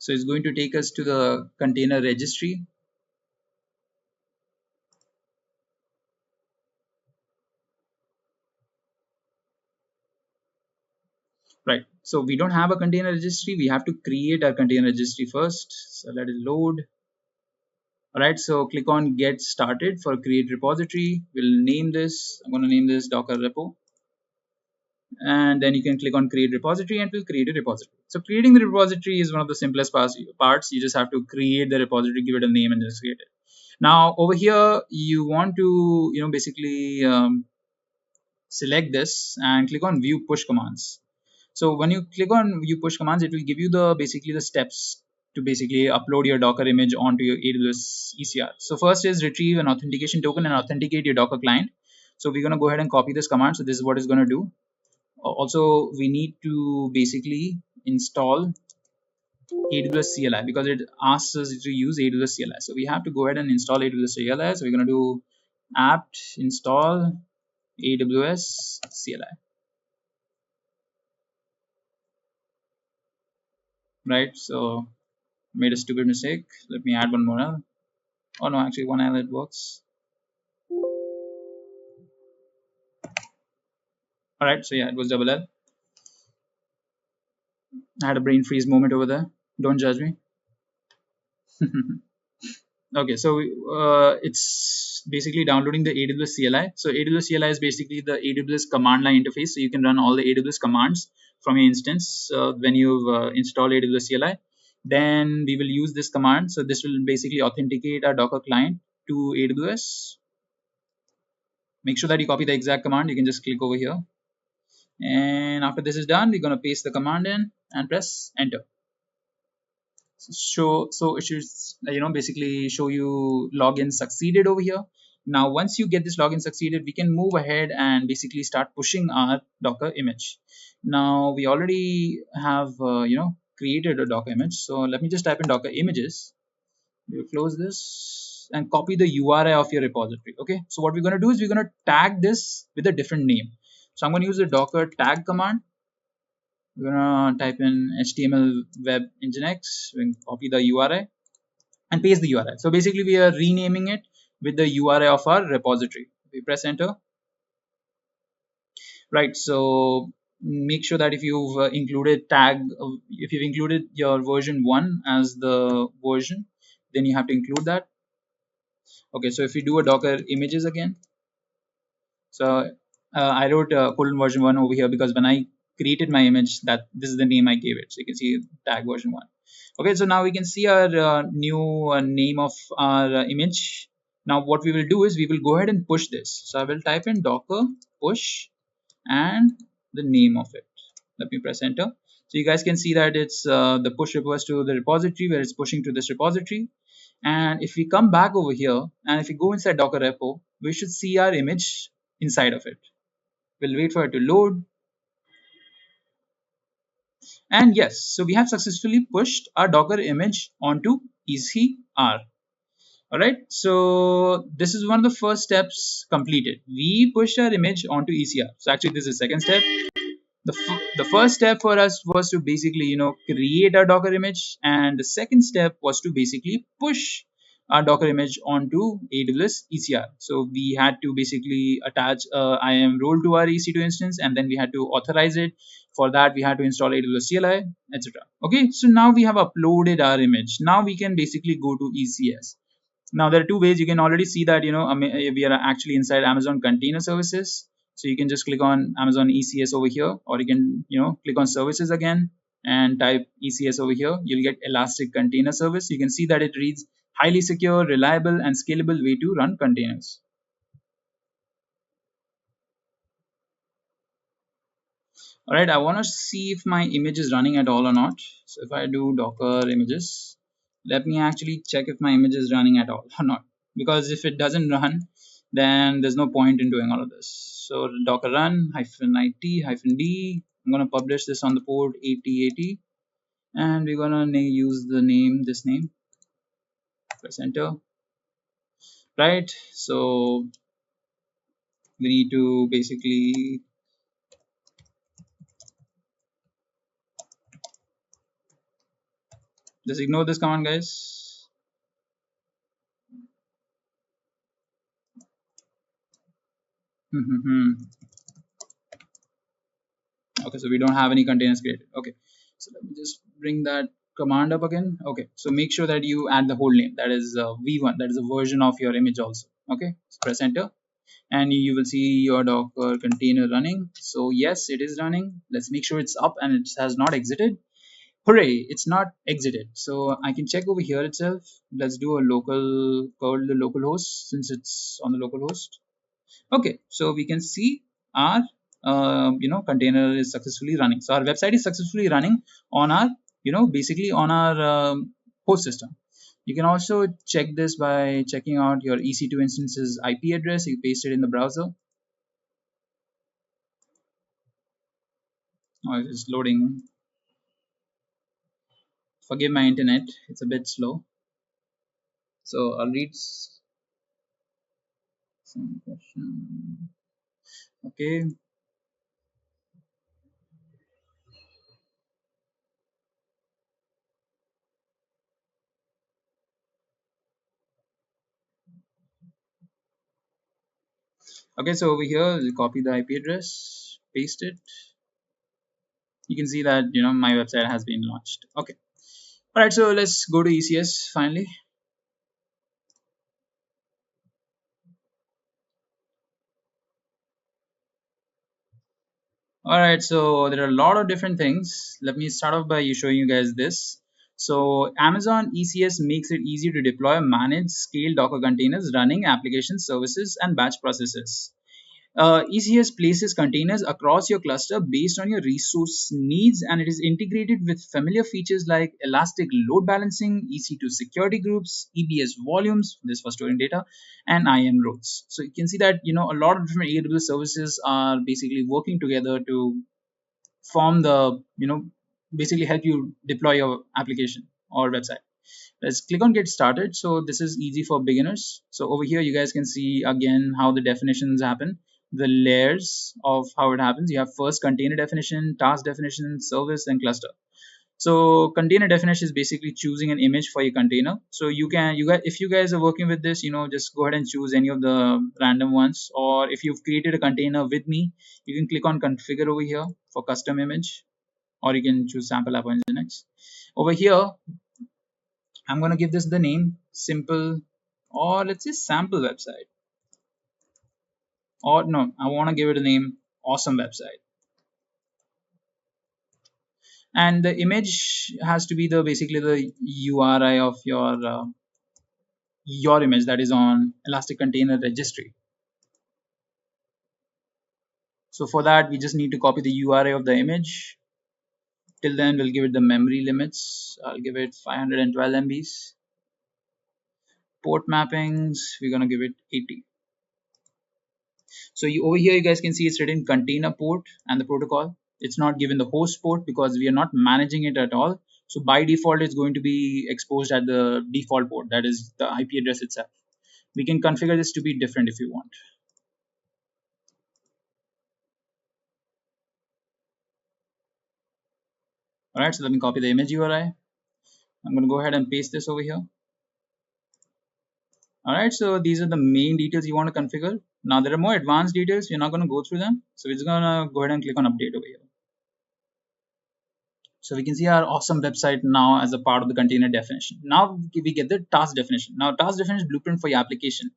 So it's going to take us to the container registry. Right. So we don't have a container registry. We have to create our container registry first. So let it load. All right. So click on get started for create repository. We'll name this. I'm going to name this Docker repo. And then you can click on create repository and it will create a repository. So creating the repository is one of the simplest parts. You just have to create the repository, give it a name, and just create it. Now over here, you want to basically select this and click on view push commands. So when you click on view push commands, it will give you basically the steps to basically upload your Docker image onto your AWS ECR. So first is retrieve an authentication token and authenticate your Docker client. So we're going to go ahead and copy this command. So this is what it's going to do. Also, we need to basically install AWS CLI because it asks us to use AWS CLI. So we have to go ahead and install AWS CLI. So we're going to do apt install AWS CLI. Right, so made a stupid mistake. Let me add one more L. Oh no, actually one L, it works. All right, so yeah, it was double L. I had a brain freeze moment over there. Don't judge me. Okay, so it's basically downloading the AWS CLI. So AWS CLI is basically the AWS command line interface. So you can run all the AWS commands from your instance when you've installed AWS CLI. Then we will use this command. So this will basically authenticate our Docker client to AWS. Make sure that you copy the exact command. You can just click over here. And after this is done, we're going to paste the command in and press enter. So it should basically show you login succeeded over here. Now once you get this login succeeded, we can move ahead and basically start pushing our Docker image. Now we already have created a Docker image. So let me just type in Docker images. We'll close this. this and copy the URI of your repository. Okay, so what we're going to do is we're going to tag this with a different name. So I'm going to use the docker tag command. We're going to type in HTML web nginx, we can copy the URI and paste the URI. So basically we are renaming it with the URI of our repository. We press enter. Right, so make sure that if you've included tag, if you've included your version 1 as the version, then you have to include that. Okay, so if we do a docker images again, so I wrote colon version 1 over here because when I created my image, that this is the name I gave it. So you can see tag version 1. Okay, so now we can see our new name of our image. Now what we will do is we will go ahead and push this. So I will type in docker push and the name of it. Let me press enter. So you guys can see that it's the push refers to the repository where it's pushing to this repository. And if we come back over here and if we go inside Docker repo, we should see our image inside of it. We'll wait for it to load. And yes, so we have successfully pushed our Docker image onto ECR. All right, so this is one of the first steps completed. We pushed our image onto ECR. So actually this is the second step. The first step for us was to basically create our Docker image, and the second step was to basically push our Docker image onto AWS ECR. So we had to basically attach IAM role to our EC2 instance, and then we had to authorize it. For that we had to install AWS CLI, etc. Okay, so now we have uploaded our image. Now we can basically go to ECS. Now there are two ways. You can already see that we are actually inside Amazon Container Services. So you can just click on Amazon ECS over here, or you can click on services again and type ECS over here. You'll get Elastic Container Service. You can see that it reads highly secure, reliable, and scalable way to run containers. All right, I want to see if my image is running at all or not. So if I do Docker images, let me actually check if my image is running at all or not. Because if it doesn't run, then there's no point in doing all of this. So Docker run -it-d. I'm going to publish this on the port 8080. And we're going to use the name, this name. Press enter. Right, so we need to basically just ignore this command, guys. Okay, so we don't have any containers created. Okay, so let me just bring that command up again. Okay, so make sure that you add the whole name, that is v1, that is a version of your image also. Okay, so press enter and you will see your Docker container running. So yes, it is running. Let's make sure it's up and it has not exited. Hooray, it's not exited. So I can check over here itself. Let's do a local curl the local host since it's on the local host. Okay, so we can see our container is successfully running. So our website is successfully running on our basically on our host system. You can also check this by checking out your EC2 instance's IP address. You paste it in the browser. Oh, it's loading. Forgive my internet, it's a bit slow. So I'll read some question. Okay. Okay, so over here, you copy the IP address, paste it. You can see that my website has been launched. Okay. All right, so let's go to ECS finally. All right, so there are a lot of different things. Let me start off by showing you guys this. So Amazon ECS makes it easy to deploy, manage, scale Docker containers, running applications, services, and batch processes. ECS places containers across your cluster based on your resource needs, and it is integrated with familiar features like elastic load balancing, EC2 security groups, EBS volumes, this for storing data, and IAM roles. So you can see that a lot of different AWS services are basically working together to form the basically help you deploy your application or website. Let's click on get started. So this is easy for beginners. So over here, you guys can see again how the definitions happen, the layers of how it happens. You have first container definition, task definition, service, and cluster. So container definition is basically choosing an image for your container. So you guys, if you guys are working with this, just go ahead and choose any of the random ones. Or if you've created a container with me, you can click on configure over here for custom image, or you can choose sample app on nginx. Over here, I'm going to give this the name simple, or let's say sample website. Or no, I want to give it a name awesome website. And the image has to be the basically the URI of your image that is on Elastic Container Registry. So for that, we just need to copy the URI of the image. Till then, we'll give it the memory limits. I'll give it 512 MBs. Port mappings, we're going to give it 80. So over here, you guys can see it's written container port and the protocol. It's not given the host port because we are not managing it at all. So by default, it's going to be exposed at the default port, that is the IP address itself. We can configure this to be different if you want. All right, so let me copy the image URI. I'm going to go ahead and paste this over here. All right, so these are the main details you want to configure. Now there are more advanced details. We're not going to go through them. So we're just going to go ahead and click on update over here. So we can see our awesome website now as a part of the container definition. Now we get the task definition. Now task definition is blueprint for your application.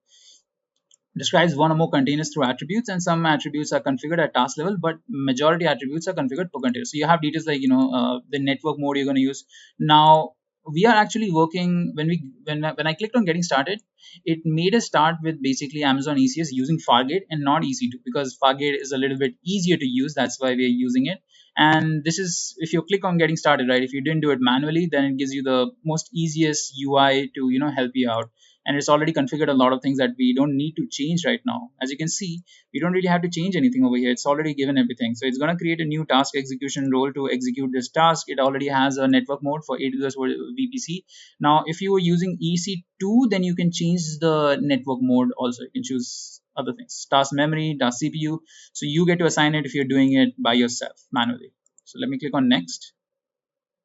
Describes one or more containers through attributes, and some attributes are configured at task level, but majority attributes are configured per container. So you have details like the network mode you're going to use. Now we are actually working when I clicked on getting started, it made us start with basically Amazon ECS using Fargate and not EC2 because Fargate is a little bit easier to use. That's why we are using it. And this is if you click on getting started, right? If you didn't do it manually, then it gives you the most easiest UI to help you out. And it's already configured a lot of things that we don't need to change right now. As you can see, we don't really have to change anything over here. It's already given everything. So it's going to create a new task execution role to execute this task. It already has a network mode for AWS VPC. Now, if you were using EC2, then you can change the network mode also. You can choose other things, task memory, task CPU. So you get to assign it if you're doing it by yourself manually. So let me click on next.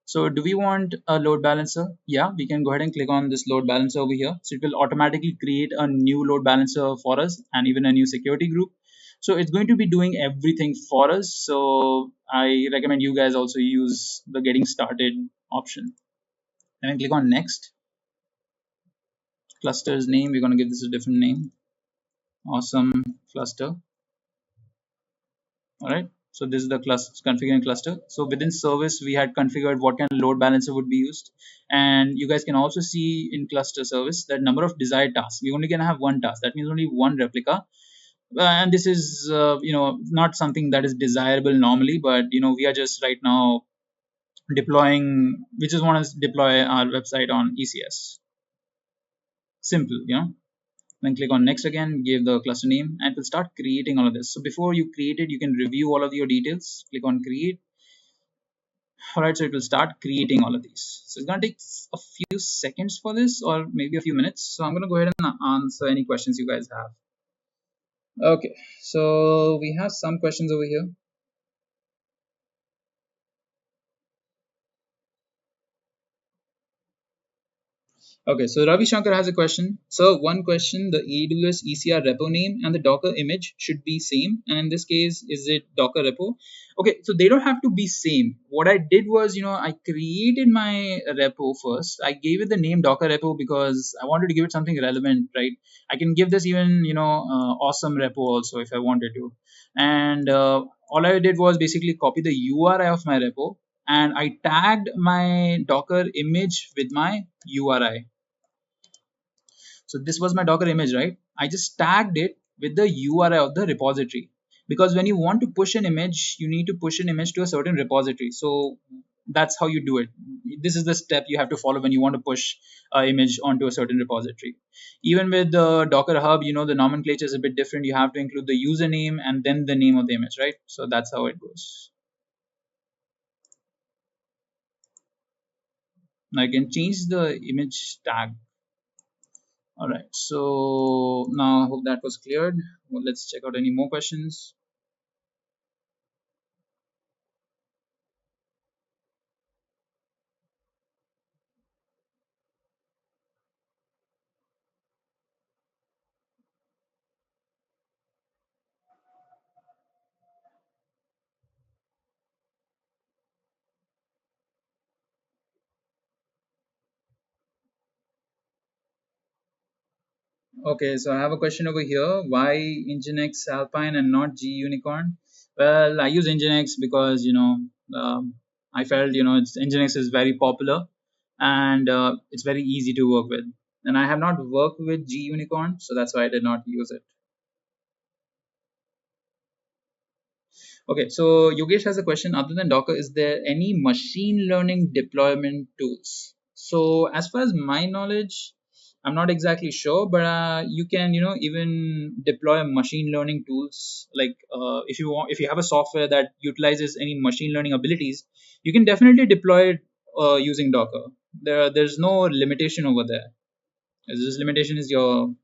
So do we want a load balancer? Yeah, we can go ahead and click on this load balancer over here. So it will automatically create a new load balancer for us and even a new security group. So it's going to be doing everything for us. So I recommend you guys also use the getting started option. And click on next. Cluster's name, we're going to give this a different name. Awesome cluster. All right. So this is the cluster, configuring cluster. So within service, we had configured what kind of load balancer would be used. And you guys can also see in cluster service that number of desired tasks. We only can have one task. That means only one replica. And this is, not something that is desirable normally, but, we are just right now deploying, we just want to deploy our website on ECS. Simple, Then click on next again, give the cluster name, and it will start creating all of this. So before you create it, you can review all of your details. Click on create. All right, so it will start creating all of these. So it's going to take a few seconds for this, or maybe a few minutes. So I'm going to go ahead and answer any questions you guys have. Okay, so we have some questions over here. Okay, so Ravi Shankar has a question. So one question, the AWS ECR repo name and the Docker image should be same. And in this case, is it Docker repo? Okay, so they don't have to be same. What I did was, I created my repo first. I gave it the name Docker repo because I wanted to give it something relevant, right? I can give this even, awesome repo also if I wanted to. And all I did was basically copy the URI of my repo and I tagged my Docker image with my URI. So this was my Docker image, right? I just tagged it with the URI of the repository because when you want to push an image, you need to push an image to a certain repository. So that's how you do it. This is the step you have to follow when you want to push an image onto a certain repository. Even with the Docker Hub, the nomenclature is a bit different. You have to include the username and then the name of the image, right? So that's how it goes. Now I can change the image tag. All right, so now I hope that was cleared. Well, let's check out any more questions. Okay, so I have a question over here. Why nginx Alpine and not G Unicorn? Well, I use nginx because I felt nginx is very popular and it's very easy to work with. And I have not worked with G Unicorn, so that's why I did not use it. Okay, so Yogesh has a question. Other than Docker, is there any machine learning deployment tools? So, as far as my knowledge, I'm not exactly sure, but you can, even deploy machine learning tools. Like if you have a software that utilizes any machine learning abilities, you can definitely deploy it using Docker. There's no limitation over there. This limitation is your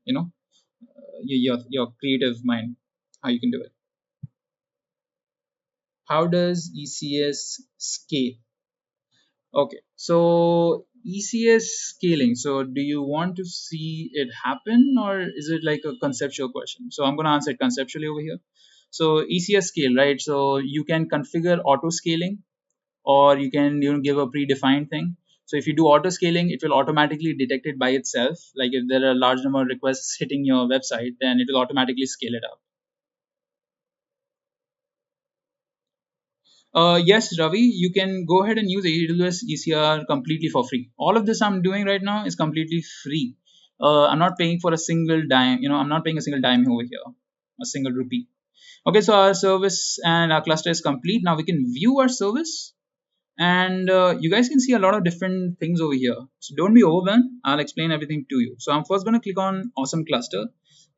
creative mind, how you can do it. How does ECS scale? Okay, so ECS scaling. So do you want to see it happen, or is it like a conceptual question? So I'm going to answer it conceptually over here. So ECS scale, right? So you can configure auto scaling, or you can give a predefined thing. So if you do auto scaling, it will automatically detect it by itself. Like if there are a large number of requests hitting your website, then it will automatically scale it up. Yes, Ravi, you can go ahead and use AWS ECR completely for free. All of this I'm doing right now is completely free. I'm not paying for a single dime. I'm not paying a single dime over here, a single rupee. Okay, so our service and our cluster is complete. Now we can view our service, and you guys can see a lot of different things over here. So don't be overwhelmed. I'll explain everything to you. So I'm first going to click on Awesome Cluster.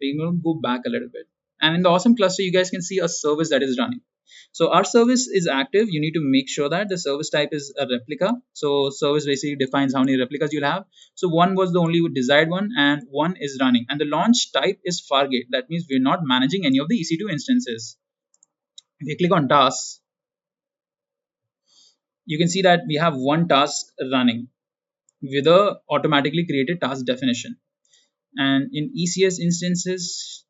We're going to go back a little bit, and in the Awesome Cluster, you guys can see a service that is running. So our service is active. You need to make sure that the service type is a replica. So service basically defines how many replicas you'll have. So one was the only desired one, and one is running. And the launch type is Fargate. That means we're not managing any of the EC2 instances. If you click on tasks, you can see that we have one task running with a automatically created task definition. And in ECS instances,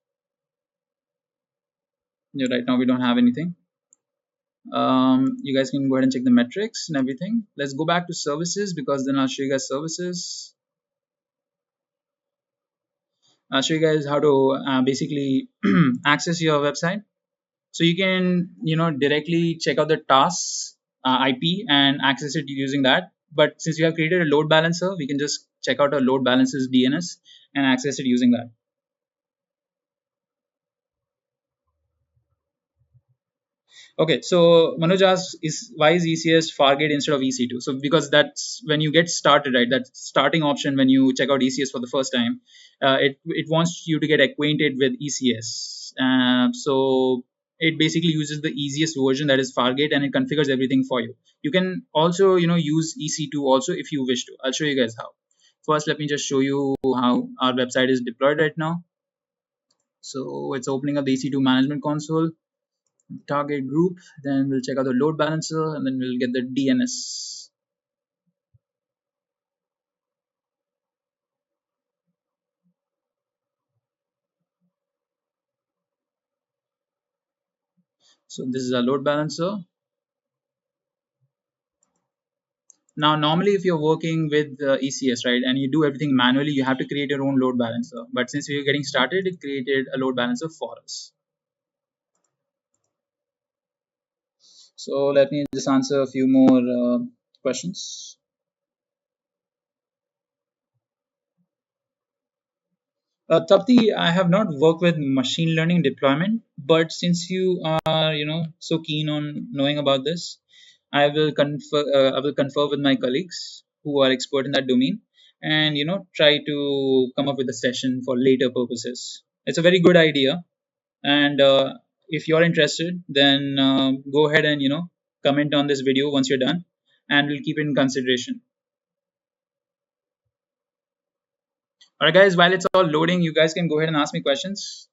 right now we don't have anything. You guys can go ahead and check the metrics and everything. Let's go back to services, because then I'll show you guys services. I'll show you guys how to basically access your website. So you can directly check out the tasks IP and access it using that. But since you have created a load balancer, we can just check out a load balancers DNS and access it using that. Okay, so Manoj asks, why is ECS Fargate instead of EC2? So because that's when you get started, right? That starting option when you check out ECS for the first time, it wants you to get acquainted with ECS. So it basically uses the easiest version, that is Fargate, and it configures everything for you. You can also use EC2 also if you wish to. I'll show you guys how. First, let me just show you how our website is deployed right now. So it's opening up the EC2 management console, target group, then we'll check out the load balancer, and then we'll get the DNS. So this is a load balancer. Now normally if you're working with ECS, right, and you do everything manually, you have to create your own load balancer. But since we're getting started, it created a load balancer for us. So let me just answer a few more questions. Tapti, I have not worked with machine learning deployment, but since you are, so keen on knowing about this, I will confer with my colleagues who are expert in that domain, and try to come up with a session for later purposes. It's a very good idea, and if you're interested, then go ahead and comment on this video once you're done, and we'll keep it in consideration. All right, guys, while it's all loading, you guys can go ahead and ask me questions,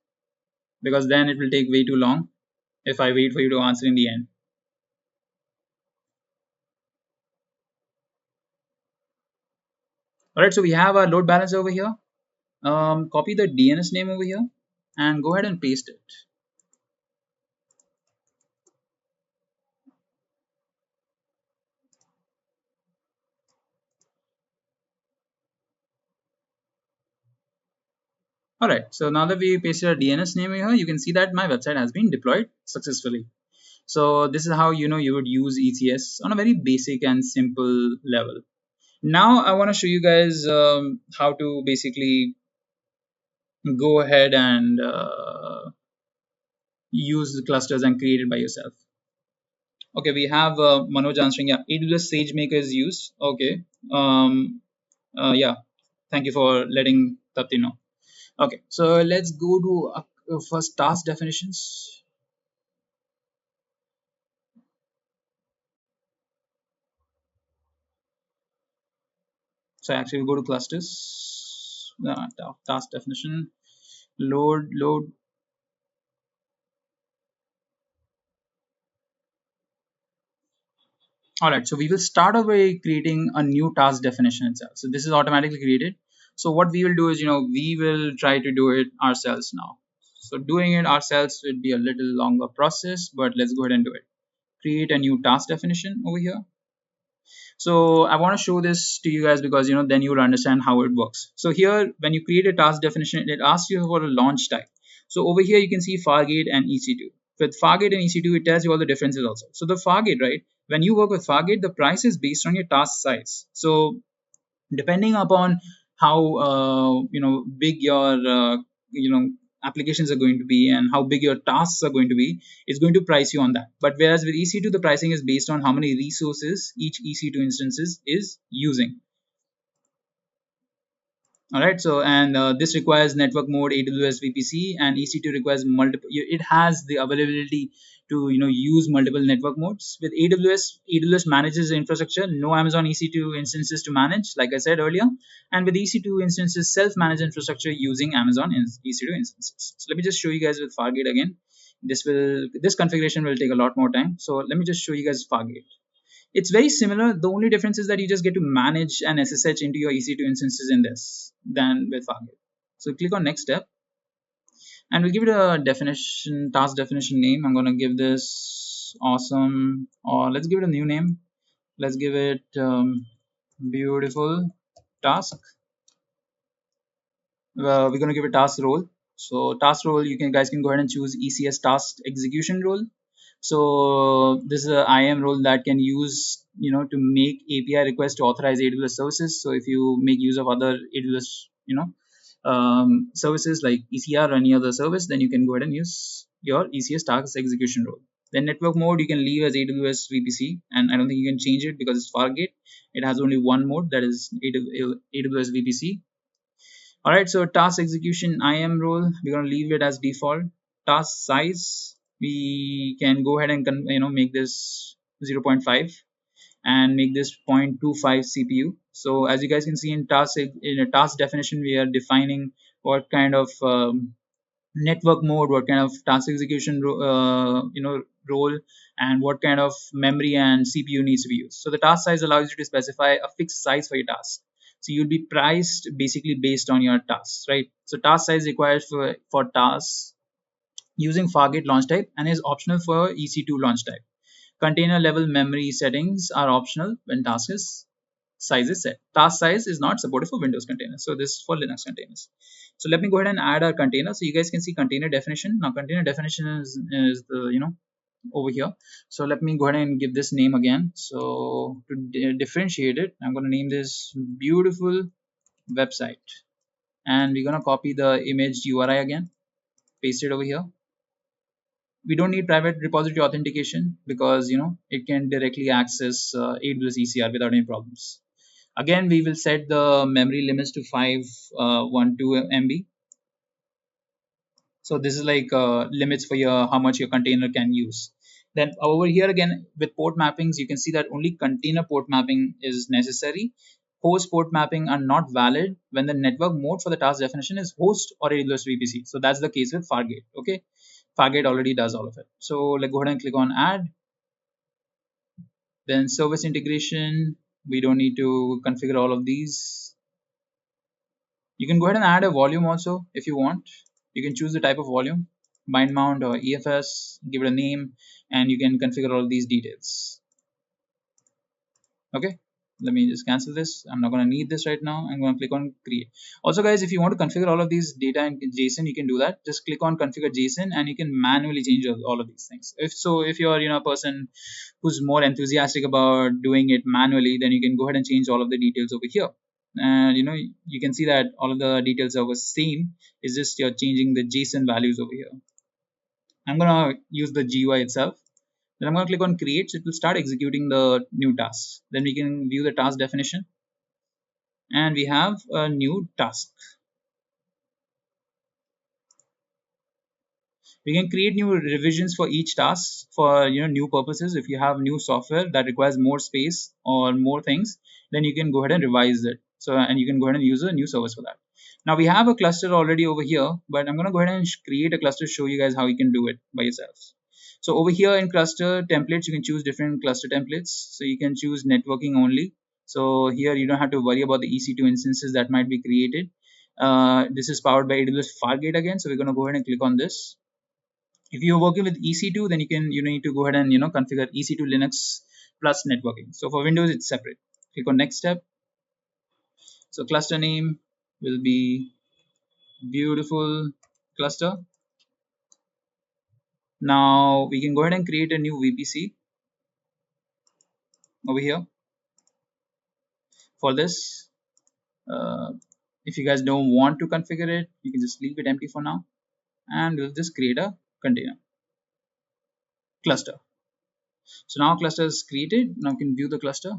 because then it will take way too long if I wait for you to answer in the end. All right, so we have our load balancer over here. Copy the DNS name over here and go ahead and paste it. All right, so now that we pasted our DNS name here, you can see that my website has been deployed successfully. So this is how you would use ECS on a very basic and simple level. Now I want to show you guys how to basically go ahead and use the clusters and create it by yourself. Okay, we have Manoj answering. Yeah, AWS SageMaker is used. Okay. Yeah. Thank you for letting Tapti know. Okay, so let's go to first task definitions. So actually, we go to clusters, task definition, load. All right, so we will start off by creating a new task definition itself. So this is automatically created. So what we will do is, we will try to do it ourselves now. So doing it ourselves will be a little longer process, but let's go ahead and do it. Create a new task definition over here. So I want to show this to you guys because then you will understand how it works. So here, when you create a task definition, it asks you for a launch type. So over here you can see Fargate and EC2. With Fargate and EC2, it tells you all the differences also. So the Fargate, right? When you work with Fargate, the price is based on your task size. So depending upon how big your applications are going to be and how big your tasks are going to be, it's going to price you on that. But whereas with EC2, the pricing is based on how many resources each EC2 instances is using. All right, so and this requires network mode AWS VPC, and EC2 requires multiple. It has the availability to use multiple network modes. With AWS manages the infrastructure, no Amazon EC2 instances to manage, like I said earlier. And with EC2 instances, self-managed infrastructure using Amazon EC2 instances. So let me just show you guys with Fargate again. This configuration will take a lot more time. So let me just show you guys Fargate. It's very similar. The only difference is that you just get to manage and SSH into your EC2 instances in this than with Fargate. So click on next step, and we'll give it a definition, task definition name. I'm going to give this awesome, or let's give it a new name. Let's give it beautiful task. We're going to give it task role. So task role, guys can go ahead and choose ECS task execution role. So this is an IAM role that can use to make API requests to authorize AWS services. So if you make use of other AWS services like ECR or any other service, then you can go ahead and use your ECS task execution role. Then network mode you can leave as AWS VPC, and I don't think you can change it because it's Fargate. It has only one mode, that is AWS VPC. All right, so task execution IAM role, we're going to leave it as default. Task size, we can go ahead and make this 0.5 and make this 0.25 CPU. So as you guys can see in a task definition, we are defining what kind of network mode, what kind of task execution role, and what kind of memory and CPU needs to be used. So the task size allows you to specify a fixed size for your task. So you'll be priced basically based on your tasks, right? So task size required for tasks using Fargate launch type and is optional for EC2 launch type. Container level memory settings are optional when size is set. Task size is not supported for Windows containers. So this is for Linux containers. So let me go ahead and add our container. So you guys can see container definition. Now container definition is the over here. So let me go ahead and give this name again. So to differentiate it, I'm going to name this beautiful website, and we're going to copy the image URI again, paste it over here. We don't need private repository authentication because it can directly access AWS ECR without any problems. Again, we will set the memory limits to 512 MB. So this is like limits for how much your container can use. Then over here again with port mappings, you can see that only container port mapping is necessary. host port mapping are not valid when the network mode for the task definition is host or AWS VPC. So that's the case with Fargate. Okay, Fargate already does all of it. So let's go ahead and click on add. Then service integration, we don't need to configure all of these. You can go ahead and add a volume also if you want. You can choose the type of volume, bind mount or EFS, give it a name, and you can configure all these details. Okay, let me just cancel this. I'm not going to need this right now. I'm going to click on create. Also guys, if you want to configure all of these data in JSON, you can do that. Just click on configure JSON and you can manually change all of these things. If you're a person who's more enthusiastic about doing it manually, then you can go ahead and change all of the details over here. And you can see that all of the details are the same. It's just you're changing the JSON values over here. I'm going to use the GUI itself. Then I'm going to click on create, so it will start executing the new task. Then we can view the task definition, and we have a new task. We can create new revisions for each task for new purposes. If you have new software that requires more space or more things, then you can go ahead and revise it. And you can go ahead and use a new service for that. Now we have a cluster already over here, but I'm going to go ahead and create a cluster to show you guys how you can do it by yourselves. So over here in cluster templates, you can choose different cluster templates. So you can choose networking only. So here you don't have to worry about the EC2 instances that might be created. This is powered by AWS Fargate again. So we're going to go ahead and click on this. If you're working with EC2, then you need to go ahead and configure EC2 Linux plus networking. So for Windows, it's separate. Click on next step. So cluster name will be beautiful cluster. Now we can go ahead and create a new VPC over here. For this, if you guys don't want to configure it, you can just leave it empty for now, and we'll just create a container cluster. So now cluster is created. Now we can view the cluster.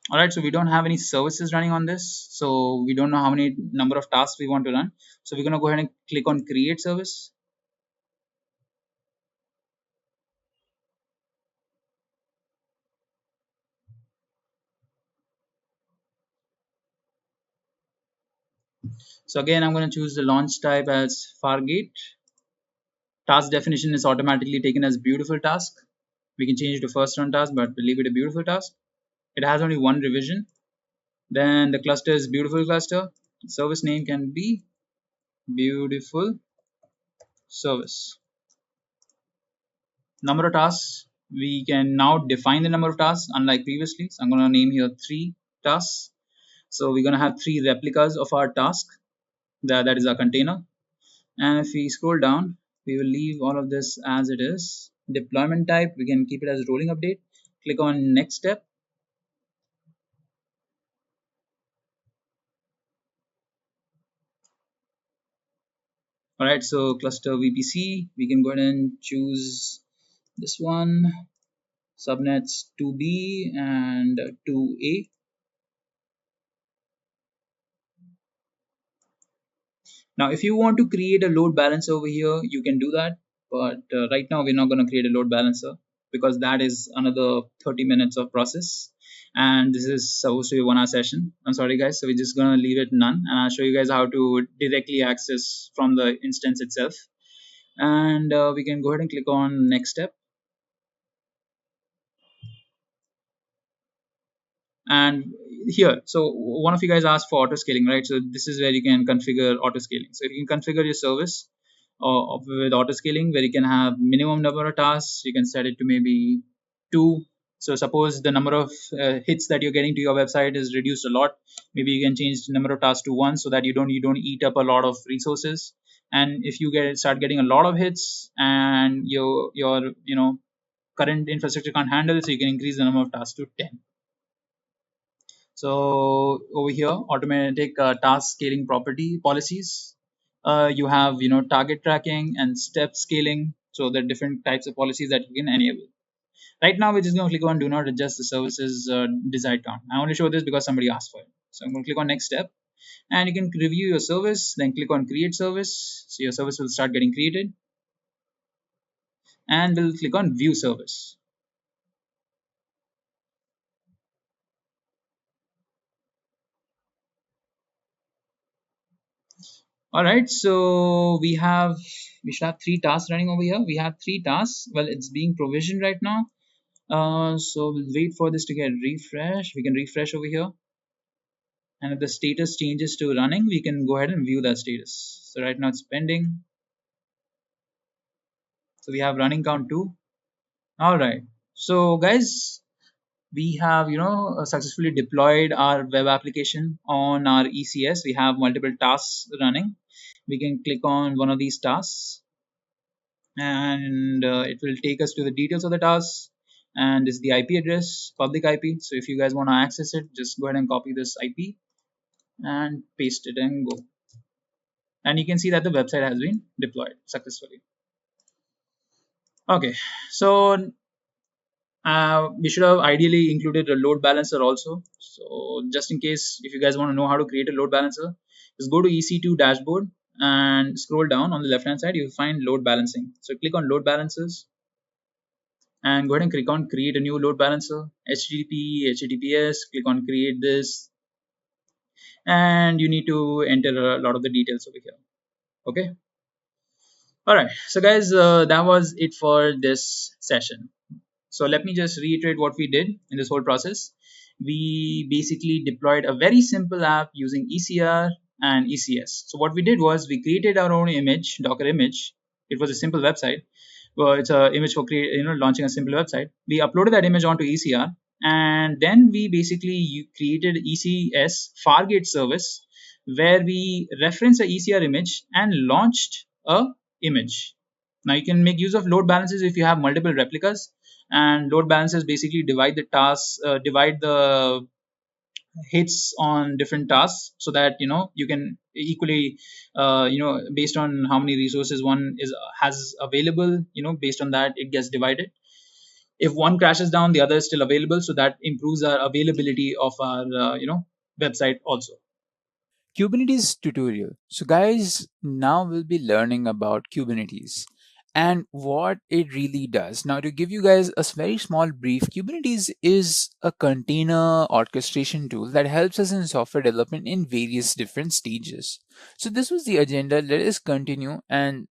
All right, so we don't have any services running on this, so we don't know how many number of tasks we want to run. So we're going to go ahead and click on create service. So again, I'm going to choose the launch type as Fargate. Task definition is automatically taken as beautiful task. We can change it to first run task, but we'll leave it a beautiful task. It has only one revision. Then the cluster is beautiful cluster. Service name can be beautiful service. Number of tasks, we can now define the number of tasks unlike previously. So I'm going to name here 3 tasks. So we're going to have 3 replicas of our task. That is our container. And if we scroll down, we will leave all of this as it is. Deployment type, we can keep it as rolling update. Click on next step. All right, so cluster VPC, we can go ahead and choose this one, subnets 2B and 2A. Now, if you want to create a load balancer over here, you can do that. But right now, we're not going to create a load balancer because that is another 30 minutes of process. And this is supposed to be a 1 hour session. I'm sorry, guys. So we're just going to leave it none. And I'll show you guys how to directly access from the instance itself. And we can go ahead and click on next step. And here, so one of you guys asked for auto scaling, right? So this is where you can configure auto scaling. So you can configure your service with auto scaling, where you can have minimum number of tasks. You can set it to maybe 2. So suppose the number of hits that you're getting to your website is reduced a lot. Maybe you can change the number of tasks to 1 so that you don't eat up a lot of resources. And if you start getting a lot of hits and your current infrastructure can't handle it, so you can increase the number of tasks to 10. So over here, automatic task scaling property policies. You have target tracking and step scaling. So there are different types of policies that you can enable. Right now, we're just going to click on do not adjust the services desired count. I only show this because somebody asked for it. So I'm going to click on next step, and you can review your service. Then click on create service. So your service will start getting created, and we'll click on view service. All right, so we should have 3 tasks running over here. We have 3 tasks. Well, it's being provisioned right now. So we'll wait for this to get refreshed. We can refresh over here. And if the status changes to running, we can go ahead and view that status. So right now it's pending. So we have running count 2. All right. So guys, we have successfully deployed our web application on our ECS. We have multiple tasks running. We can click on one of these tasks, and it will take us to the details of the task. And this is the IP address, public IP. So if you guys want to access it, just go ahead and copy this IP and paste it and go. And you can see that the website has been deployed successfully. Okay, so we should have ideally included a load balancer also. So just in case, if you guys want to know how to create a load balancer, just go to EC2 dashboard and scroll down on the left hand side. You'll find load balancing. So click on load balancers and go ahead and click on create a new load balancer. HTTP, HTTPS, click on create this, and you need to enter a lot of the details over here. Okay. All right. So guys, that was it for this session. So let me just reiterate what we did in this whole process. We basically deployed a very simple app using ECR and ECS. So what we did was we created our own image, Docker image. It was a simple website. Well, it's an image for launching a simple website. We uploaded that image onto ECR, and then we basically created ECS Fargate service where we reference a ECR image and launched a image. Now you can make use of load balances if you have multiple replicas, and load balancers basically divide the tasks, divide the hits on different tasks, so that you can equally based on how many resources one has available, based on that it gets divided. If one crashes down, the other is still available, so that improves our availability of our website also. Kubernetes tutorial. So guys, now we'll be learning about Kubernetes and what it really does. Now to give you guys a very small brief, Kubernetes is a container orchestration tool that helps us in software development in various different stages. So this was the agenda. Let us continue and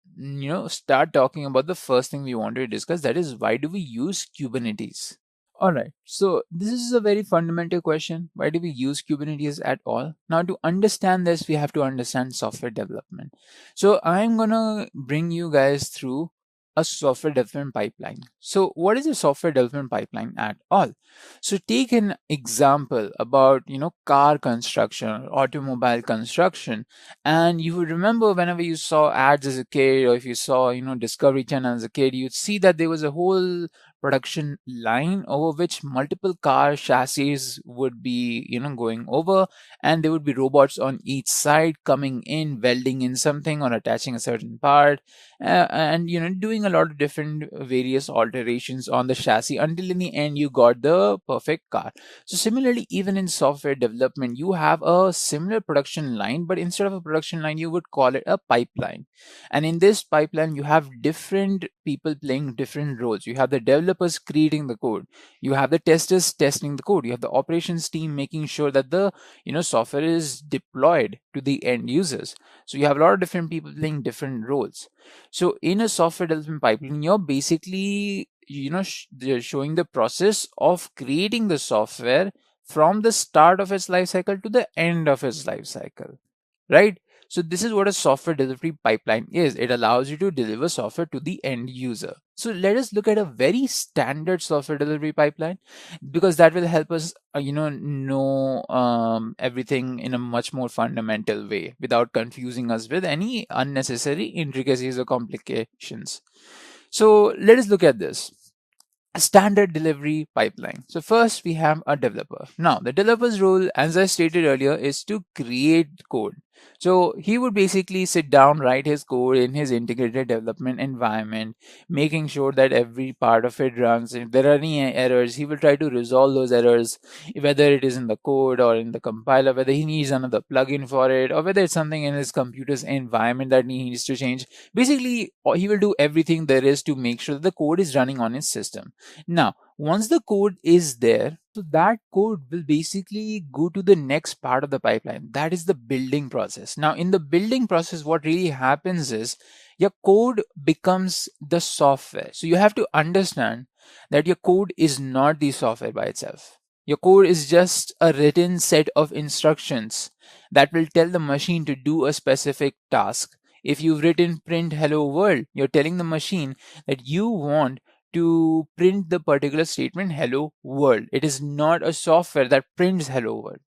start talking about the first thing we want to discuss, that is, why do we use Kubernetes? All right, so this is a very fundamental question. Why do we use Kubernetes at all? Now, to understand this, we have to understand software development. So I'm gonna bring you guys through a software development pipeline. So what is a software development pipeline at all? So take an example about car construction or automobile construction, and you would remember whenever you saw ads as a kid, or if you saw Discovery Channel as a kid, you'd see that there was a whole production line over which multiple car chassis would be going over, and there would be robots on each side coming in, welding in something or attaching a certain part, and doing a lot of different various alterations on the chassis until in the end you got the perfect car. So similarly, even in software development, you have a similar production line, but instead of a production line you would call it a pipeline. And in this pipeline you have different people playing different roles. You have the developers creating the code, you have the testers testing the code, you have the operations team making sure that the software is deployed to the end users. So you have a lot of different people playing different roles. So in a software development pipeline, you're basically they're showing the process of creating the software from the start of its life cycle to the end of its life cycle, right? So this is what a software delivery pipeline is. It allows you to deliver software to the end user. So let us look at a very standard software delivery pipeline, because that will help us know everything in a much more fundamental way without confusing us with any unnecessary intricacies or complications. So let us look at this. A standard delivery pipeline. So first we have a developer. Now the developer's role, as I stated earlier, is to create code. So he would basically sit down, write his code in his integrated development environment, making sure that every part of it runs. If there are any errors, he will try to resolve those errors, whether it is in the code or in the compiler, whether he needs another plugin for it, or whether it's something in his computer's environment that he needs to change. Basically, he will do everything there is to make sure that the code is running on his system. Now, Once the code is there, so that code will basically go to the next part of the pipeline. That is the building process. Now, in the building process, what really happens is your code becomes the software. So you have to understand that your code is not the software by itself. Your code is just a written set of instructions that will tell the machine to do a specific task. If you've written print hello world, you're telling the machine that you want to print the particular statement hello world. It is not a software that prints hello world.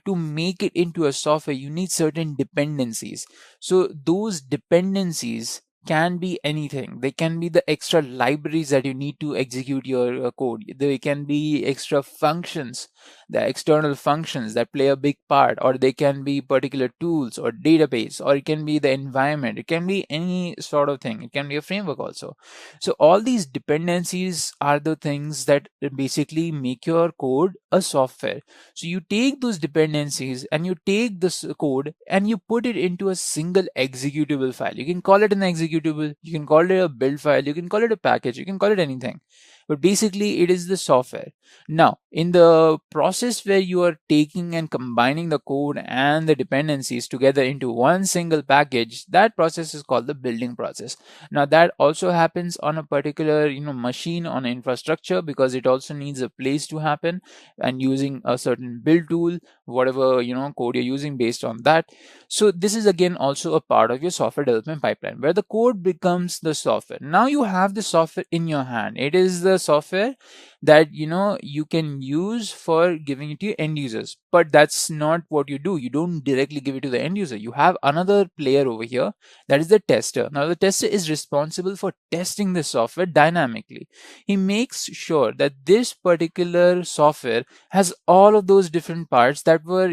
To make it into a software, you need certain dependencies. So those dependencies can be anything. They can be the extra libraries that you need to execute your code. They can be extra functions, the external functions that play a big part, or they can be particular tools or database, or it can be the environment. It can be any sort of thing. It can be a framework also. So all these dependencies are the things that basically make your code a software. So you take those dependencies and you take this code and you put it into a single executable file. You can call it an executable, you can call it a build file, you can call it a package, you can call it anything. But basically it is the software. Now, in the process where you are taking and combining the code and the dependencies together into one single package, that process is called the building process. Now that also happens on a particular machine, on infrastructure, because it also needs a place to happen, and using a certain build tool, whatever code you're using based on that. So this is again also a part of your software development pipeline where the code becomes the software. Now you have the software in your hand. It is the software that you can use for giving it to your end users, but that's not what you do. You don't directly give it to the end user. You have another player over here, that is the tester. Now the tester is responsible for testing the software dynamically. He makes sure that this particular software has all of those different parts that were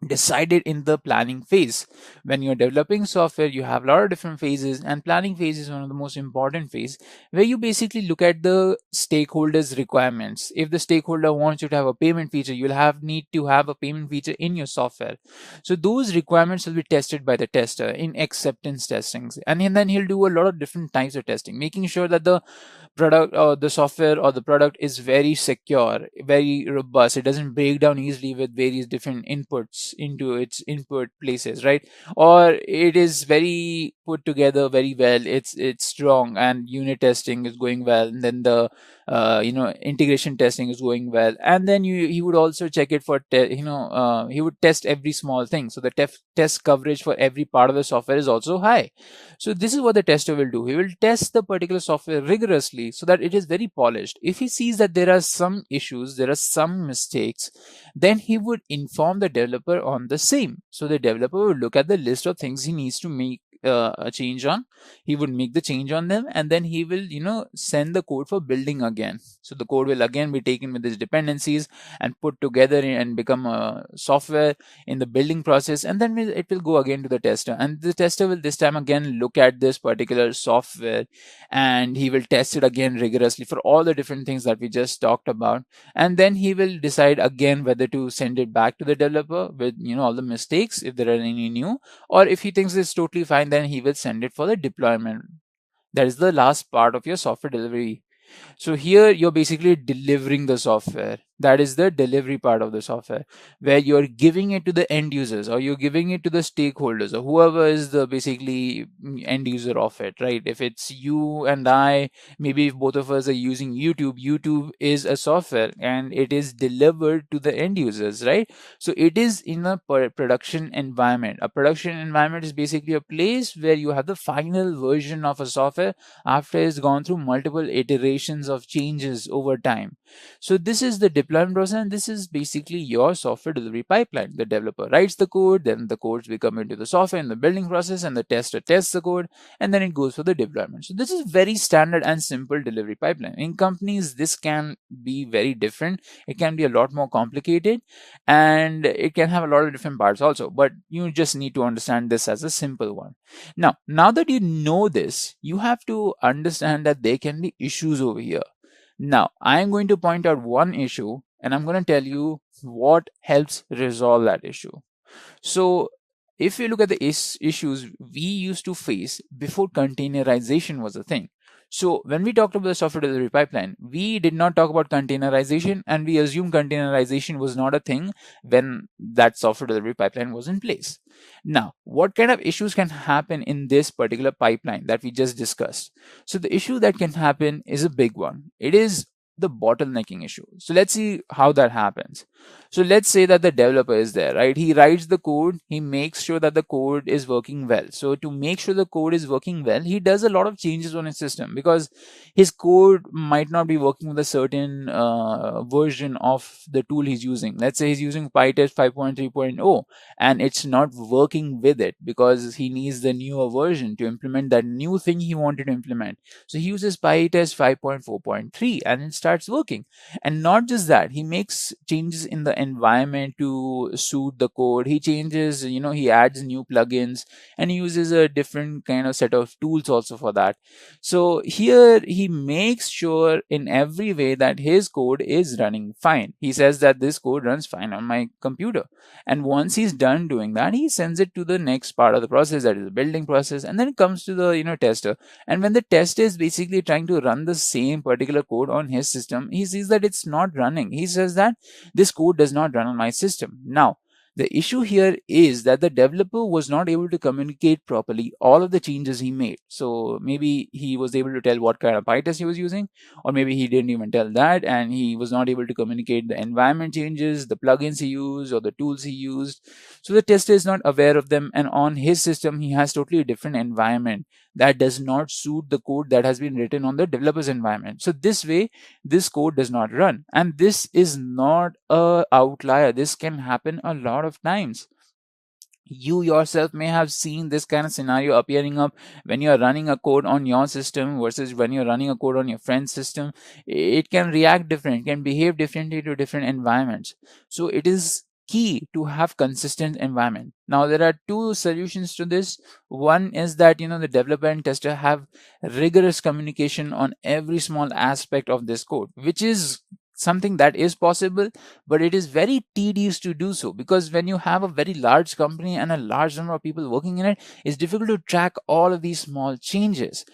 decided in the planning phase. When you're developing software, you have a lot of different phases, and planning phase is one of the most important phase, where you basically look at the stakeholders requirements. If the stakeholder wants you to have a payment feature, you'll need to have a payment feature in your software. So those requirements will be tested by the tester in acceptance testings, and then he'll do a lot of different types of testing, making sure that the product or the software or the product is very secure, very robust. It doesn't break down easily with various different inputs into its input places, right? Or it is very put together very well. It's strong, and unit testing is going well, and then the integration testing is going well, and then he would also check it for he would test every small thing, so the test coverage for every part of the software is also high. So this is what the tester will do. He will test the particular software rigorously so that it is very polished. If he sees that there are some issues, there are some mistakes, then he would inform the developer on the same. So the developer will look at the list of things he needs to make a change on. He would make the change on them, and then he will send the code for building again. So the code will again be taken with its dependencies and put together and become a software in the building process, and then it will go again to the tester, and the tester will this time again look at this particular software, and he will test it again rigorously for all the different things that we just talked about, and then he will decide again whether to send it back to the developer with all the mistakes, if there are any new, or if he thinks it's totally fine, then he will send it for the deployment. That is the last part of your software delivery. So here you're basically delivering the software. That is the delivery part of the software, where you're giving it to the end users, or you're giving it to the stakeholders, or whoever is the basically end user of it, right? If it's you and I, maybe if both of us are using YouTube is a software and it is delivered to the end users, right? So it is in a production environment. A production environment is basically a place where you have the final version of a software after it's gone through multiple iterations of changes over time. So this is the deployment process, and this is basically your software delivery pipeline. The developer writes the code, then the codes become into the software in the building process, and the tester tests the code, and then it goes for the deployment. So this is very standard and simple delivery pipeline. In companies, this can be very different. It can be a lot more complicated, and it can have a lot of different parts also, but you just need to understand this as a simple one. Now that you know this, you have to understand that there can be issues over here. Now, I'm going to point out one issue, and I'm going to tell you what helps resolve that issue. So, if you look at the issues we used to face before containerization was a thing. So when we talked about the software delivery pipeline, we did not talk about containerization, and we assumed containerization was not a thing when that software delivery pipeline was in place. Now, what kind of issues can happen in this particular pipeline that we just discussed? So the issue that can happen is a big one. It is the bottlenecking issue. So let's see how that happens. So let's say that the developer is there, right? He writes the code, he makes sure that the code is working well. So to make sure the code is working well, he does a lot of changes on his system because his code might not be working with a certain version of the tool he's using. Let's say he's using PyTest 5.3.0 and it's not working with it because he needs the newer version to implement that new thing he wanted to implement. So he uses PyTest 5.4.3 and it starts working. And not just that, he makes changes in the environment to suit the code. He changes, he adds new plugins and he uses a different kind of set of tools also for that. So here he makes sure in every way that his code is running fine. He says that this code runs fine on my computer. And once he's done doing that, he sends it to the next part of the process, that is the building process, and then it comes to the tester. And when the tester is basically trying to run the same particular code on his system, he sees that it's not running. He says that this code does not run on my system. Now, the issue here is that the developer was not able to communicate properly all of the changes he made. So maybe he was able to tell what kind of PyTest he was using, or maybe he didn't even tell that, and he was not able to communicate the environment changes, the plugins he used, or the tools he used. So the tester is not aware of them, and on his system, he has totally different environment that does not suit the code that has been written on the developer's environment. So this way, this code does not run. And this is not a outlier. This can happen a lot of times. You yourself may have seen this kind of scenario appearing up when you're running a code on your system versus when you're running a code on your friend's system. It can react different, can behave differently to different environments. So it is key to have consistent environment. Now there are two solutions to this. One is that the developer and tester have rigorous communication on every small aspect of this code, which is something that is possible, but it is very tedious to do so, because when you have a very large company and a large number of people working in it, it's difficult to track all of these small changes.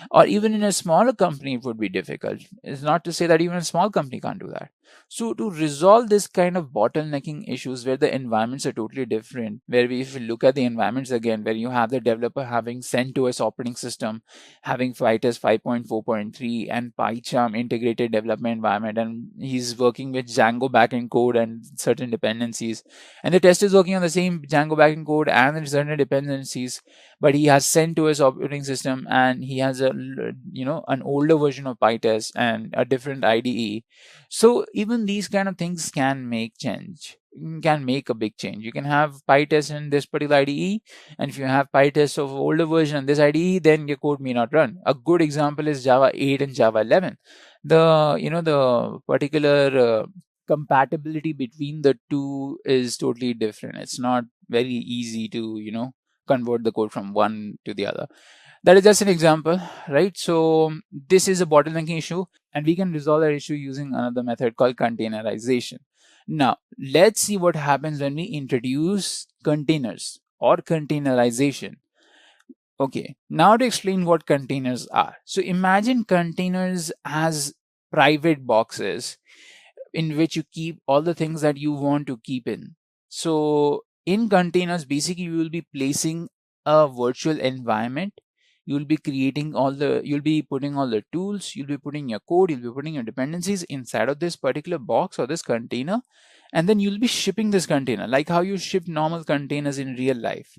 Or even in a smaller company, it would be difficult. It's not to say that even a small company can't do that. So to resolve this kind of bottlenecking issues where the environments are totally different, where if you look at the environments again, where you have the developer having CentOS operating system, having PyTest 5.4.3 and PyCharm integrated development environment, and he's working with Django backend code and certain dependencies, and the test is working on the same Django backend code and certain dependencies, but he has CentOS operating system and he has an older version of PyTest and a different IDE. So even these kind of things can make a big change. You can have PyTest in this particular IDE, and if you have PyTest of older version in this IDE, then your code may not run. A good example is Java 8 and Java 11. The particular compatibility between the two is totally different. It's not very easy to convert the code from one to the other. That is just an example, right? So this is a bottlenecking issue, and we can resolve that issue using another method called containerization. Now, let's see what happens when we introduce containers or containerization. Okay, now to explain what containers are. So imagine containers as private boxes in which you keep all the things that you want to keep in. So in containers, basically you will be placing a virtual environment. You'll be putting all the tools, you'll be putting your code, you'll be putting your dependencies inside of this particular box or this container, and then you'll be shipping this container like how you ship normal containers in real life.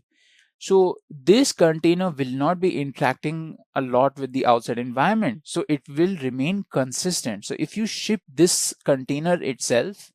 So this container will not be interacting a lot with the outside environment. So it will remain consistent. So if you ship this container itself,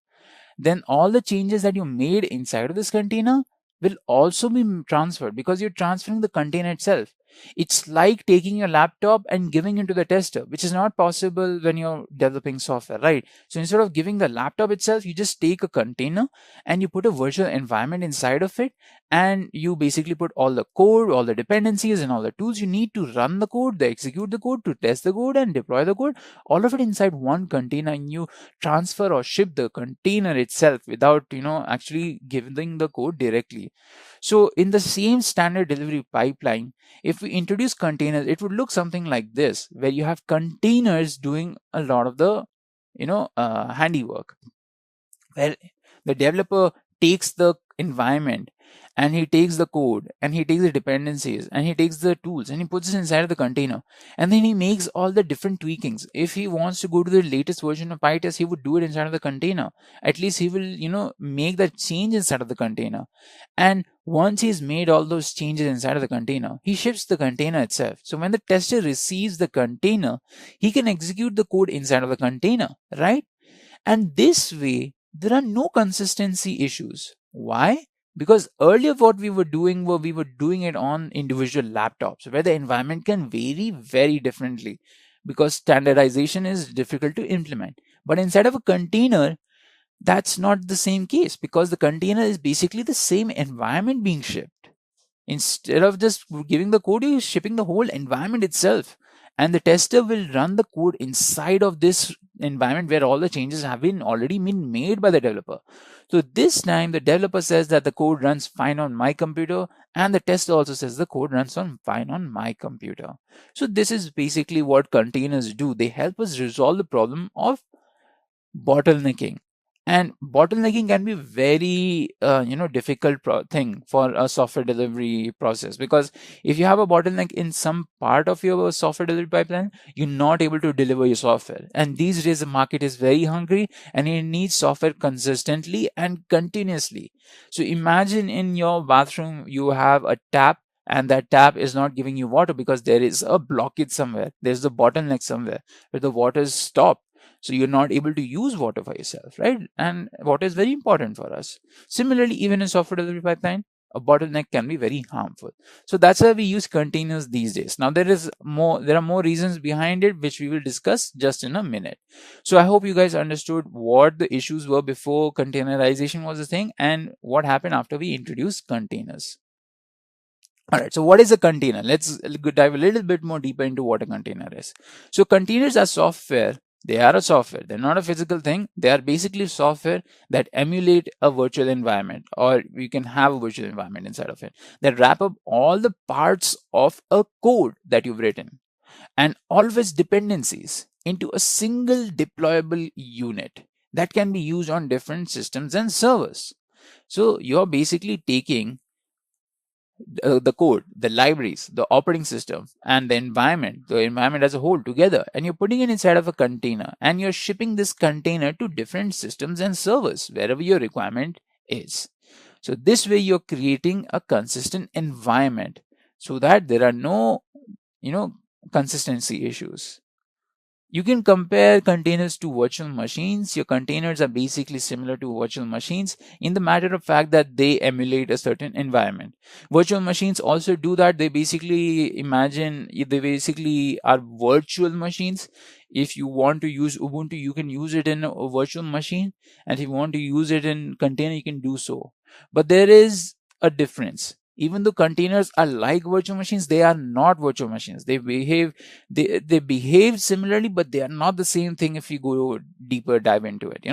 then all the changes that you made inside of this container will also be transferred, because you're transferring the container itself. It's like taking your laptop and giving it to the tester, which is not possible when you're developing software, right? So instead of giving the laptop itself, you just take a container and you put a virtual environment inside of it, and you basically put all the code, all the dependencies, and all the tools you need to run the code, to execute the code, to test the code, and deploy the code, all of it inside one container, and you transfer or ship the container itself without actually giving the code directly. So in the same standard delivery pipeline, if if we introduce containers, it would look something like this, where you have containers doing a lot of the handiwork, where the developer takes the environment and he takes the code and he takes the dependencies and he takes the tools and he puts it inside of the container, and then he makes all the different tweakings. If he wants to go to the latest version of PyTest, he would do it inside of the container. At least he will make that change inside of the container, and once he's made all those changes inside of the container, he ships the container itself. So when the tester receives the container, he can execute the code inside of the container, right? And this way there are no consistency issues. Why? Because earlier what we were doing it on individual laptops, where the environment can vary very differently because standardization is difficult to implement. But inside of a container, that's not the same case, because the container is basically the same environment being shipped. Instead of just giving the code, you're shipping the whole environment itself, and the tester will run the code inside of this environment where all the changes have already been made by the developer. So this time the developer says that the code runs fine on my computer, and the tester also says the code runs fine on my computer. So this is basically what containers do. They help us resolve the problem of bottlenecking. And bottlenecking can be very difficult thing for a software delivery process, because if you have a bottleneck in some part of your software delivery pipeline, you're not able to deliver your software. And these days the market is very hungry and it needs software consistently and continuously. So imagine in your bathroom you have a tap, and that tap is not giving you water because there is a blockage somewhere. There's a bottleneck somewhere where the water is stopped. So you're not able to use water for yourself, right? And water is very important for us. Similarly, even in software delivery pipeline, a bottleneck can be very harmful. So that's why we use containers these days. Now there are more reasons behind it, which we will discuss just in a minute. So I hope you guys understood what the issues were before containerization was a thing and what happened after we introduced containers. All right, so what is a container? Let's dive a little bit more deeper into what a container is. So containers are software. They are a software. They're not a physical thing. They are basically software that emulate a virtual environment, or you can have a virtual environment inside of it, that wrap up all the parts of a code that you've written and all of its dependencies into a single deployable unit that can be used on different systems and servers. So you're basically taking the code, the libraries, the operating system, and the environment as a whole together, and you're putting it inside of a container, and you're shipping this container to different systems and servers wherever your requirement is. So this way you're creating a consistent environment so that there are no consistency issues. You can compare containers to virtual machines. Your containers are basically similar to virtual machines in the matter of fact that they emulate a certain environment. Virtual machines also do that. They basically are virtual machines. If you want to use Ubuntu, you can use it in a virtual machine, and if you want to use it in container, you can do so. But there is a difference. Even though containers are like virtual machines, they are not virtual machines. They behave similarly, but they are not the same thing if you go deeper dive into it.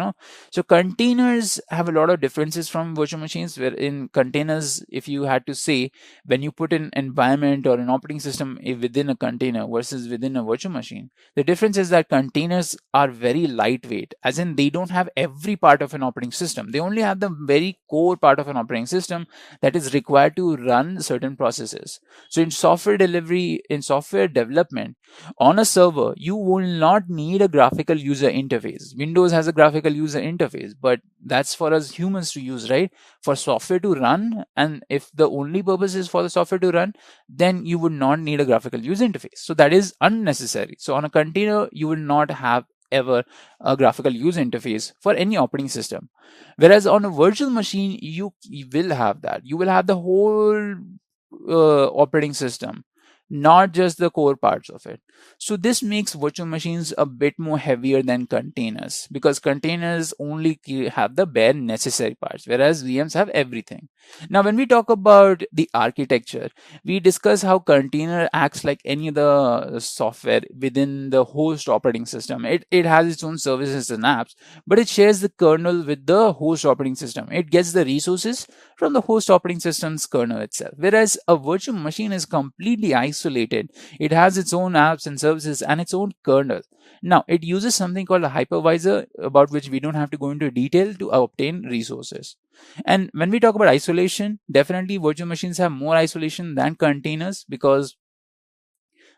So containers have a lot of differences from virtual machines, where in containers, if you had to say, when you put an environment or an operating system within a container versus within a virtual machine, the difference is that containers are very lightweight, as in they don't have every part of an operating system. They only have the very core part of an operating system that is required to run certain processes. So in software development, on a server, you will not need a graphical user interface. Windows has a graphical user interface, but that's for us humans to use, right? For software to run, and if the only purpose is for the software to run, then you would not need a graphical user interface. So that is unnecessary. So on a container, you will not have ever a graphical user interface for any operating system. Whereas on a virtual machine, you will have that. You will have the whole operating system, not just the core parts of it. So this makes virtual machines a bit more heavier than containers, because containers only have the bare necessary parts, whereas VMs have everything. Now, when we talk about the architecture, we discuss how container acts like any other software within the host operating system. It has its own services and apps, but it shares the kernel with the host operating system. It gets the resources from the host operating system's kernel itself, whereas a virtual machine is completely isolated. It has its own apps and services and its own kernel. Now, it uses something called a hypervisor, about which we don't have to go into detail, to obtain resources. And when we talk about isolation, definitely virtual machines have more isolation than containers, because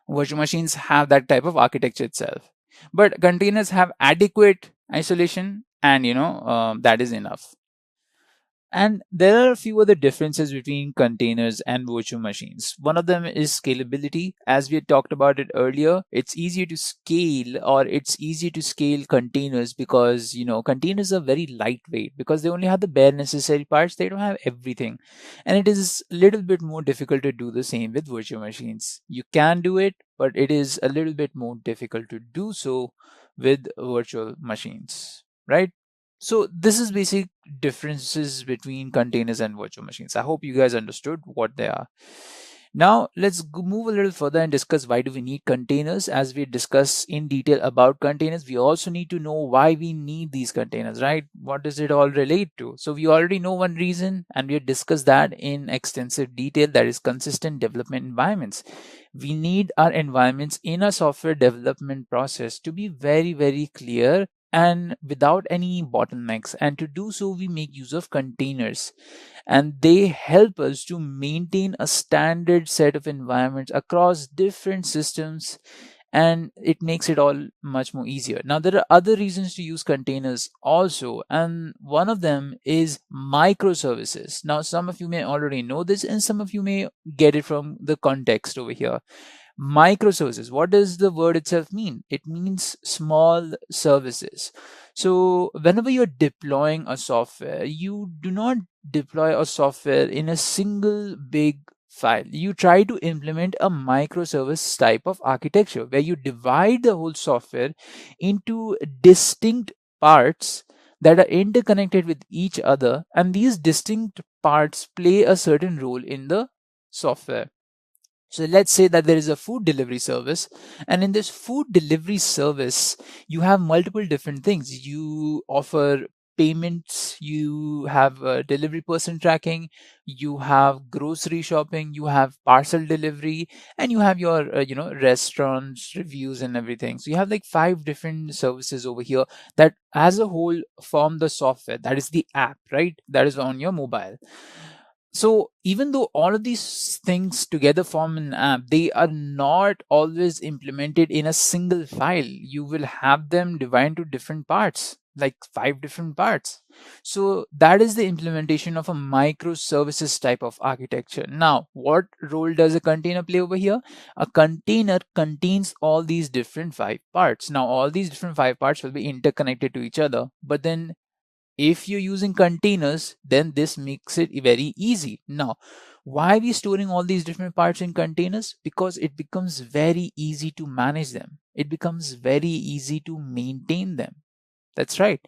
virtual machines have that type of architecture itself. But containers have adequate isolation, and that is enough. And there are a few other differences between containers and virtual machines. One of them is scalability. As we had talked about it earlier, it's easier to scale, or it's easier to scale containers, because containers are very lightweight, because they only have the bare necessary parts. They don't have everything. And it is a little bit more difficult to do the same with virtual machines. You can do it, but it is a little bit more difficult to do so with virtual machines, right? So this is basic differences between containers and virtual machines. I hope you guys understood what they are. Now let's move a little further and discuss why do we need containers. As we discuss in detail about containers, we also need to know why we need these containers, right? What does it all relate to? So we already know one reason, and we have discussed that in extensive detail, that is consistent development environments. We need our environments in a software development process to be very, very clear and without any bottlenecks. And to do so, we make use of containers, and they help us to maintain a standard set of environments across different systems, and it makes it all much more easier. Now, there are other reasons to use containers also, and one of them is microservices. Now, some of you may already know this, and some of you may get it from the context over here. Microservices, what does the word itself mean? It means small services. So whenever you're deploying a software, you do not deploy a software in a single big file. You try to implement a microservice type of architecture, where you divide the whole software into distinct parts that are interconnected with each other, and these distinct parts play a certain role in the software. So let's say that there is a food delivery service, and in this food delivery service, you have multiple different things. You offer payments, you have delivery person tracking, you have grocery shopping, you have parcel delivery, and you have your restaurants reviews and everything. So you have like 5 different services over here that as a whole form the software, that is the app, right? That is on your mobile. So even though all of these things together form an app, they are not always implemented in a single file. You will have them divided into different parts, like 5 different parts. So that is the implementation of a microservices type of architecture. Now, what role does a container play over here? A container contains all these different 5 parts. Now, all these different 5 parts will be interconnected to each other, but then if you're using containers, then this makes it very easy. Now, why are we storing all these different parts in containers? Because it becomes very easy to manage them. It becomes very easy to maintain them. That's right.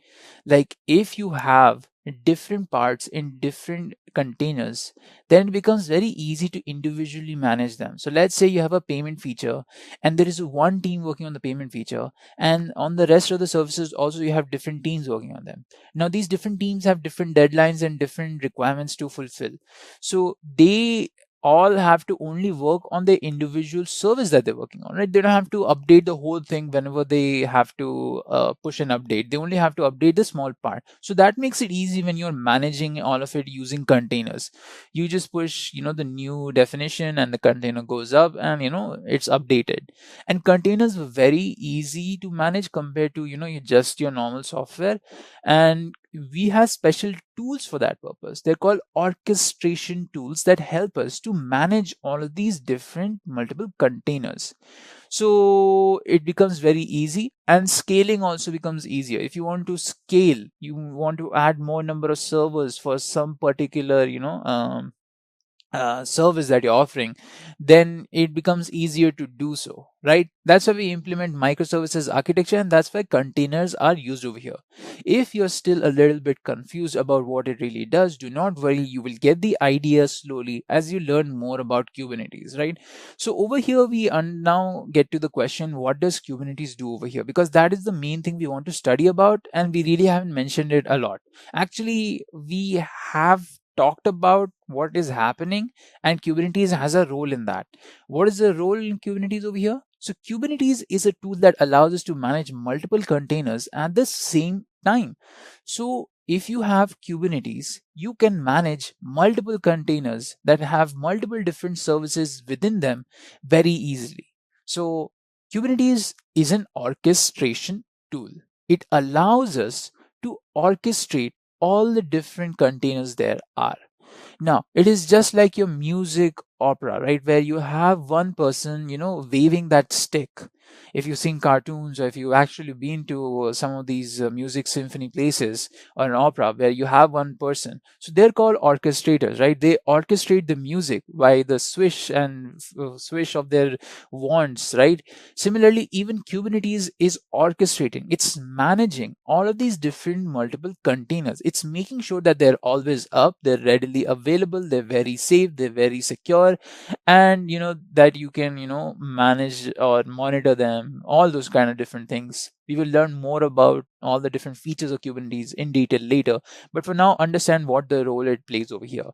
Like if you have different parts in different containers, then it becomes very easy to individually manage them. So let's say you have a payment feature, and there is one team working on the payment feature, and on the rest of the services also you have different teams working on them. Now these different teams have different deadlines and different requirements to fulfill. So they all have to only work on the individual service that they're working on, right? They don't have to update the whole thing whenever they have to push an update. They only have to update the small part. So that makes it easy when you're managing all of it using containers. You just push the new definition, and the container goes up, and it's updated. And containers were very easy to manage compared to your normal software. And we have special tools for that purpose. They're called orchestration tools that help us to manage all of these different multiple containers. So it becomes very easy, and scaling also becomes easier. If you want to scale, you want to add more number of servers for some particular service that you're offering, then it becomes easier to do so, right? That's why we implement microservices architecture, and that's why containers are used over here. If you're still a little bit confused about what it really does, do not worry, you will get the idea slowly as you learn more about Kubernetes, right? So over here we now get to the question, what does Kubernetes do over here? Because that is the main thing we want to study about, and we really haven't mentioned it a lot. Actually, we have talked about what is happening, and Kubernetes has a role in that. What is the role in Kubernetes over here? So Kubernetes is a tool that allows us to manage multiple containers at the same time. So if you have Kubernetes, you can manage multiple containers that have multiple different services within them very easily. So Kubernetes is an orchestration tool. It allows us to orchestrate all the different containers there are. Now, it is just like your music opera, right? Where you have one person, waving that stick. If you sing cartoons, or if you've actually been to some of these music symphony places or an opera where you have one person, so they're called orchestrators, right? They orchestrate the music by the swish and swish of their wands, right? Similarly, even Kubernetes is orchestrating, it's managing all of these different multiple containers. It's making sure that they're always up, they're readily available, they're very safe, they're very secure, and that you can manage or monitor them, all those kind of different things. We will learn more about all the different features of Kubernetes in detail later, but for now, understand what the role it plays over here.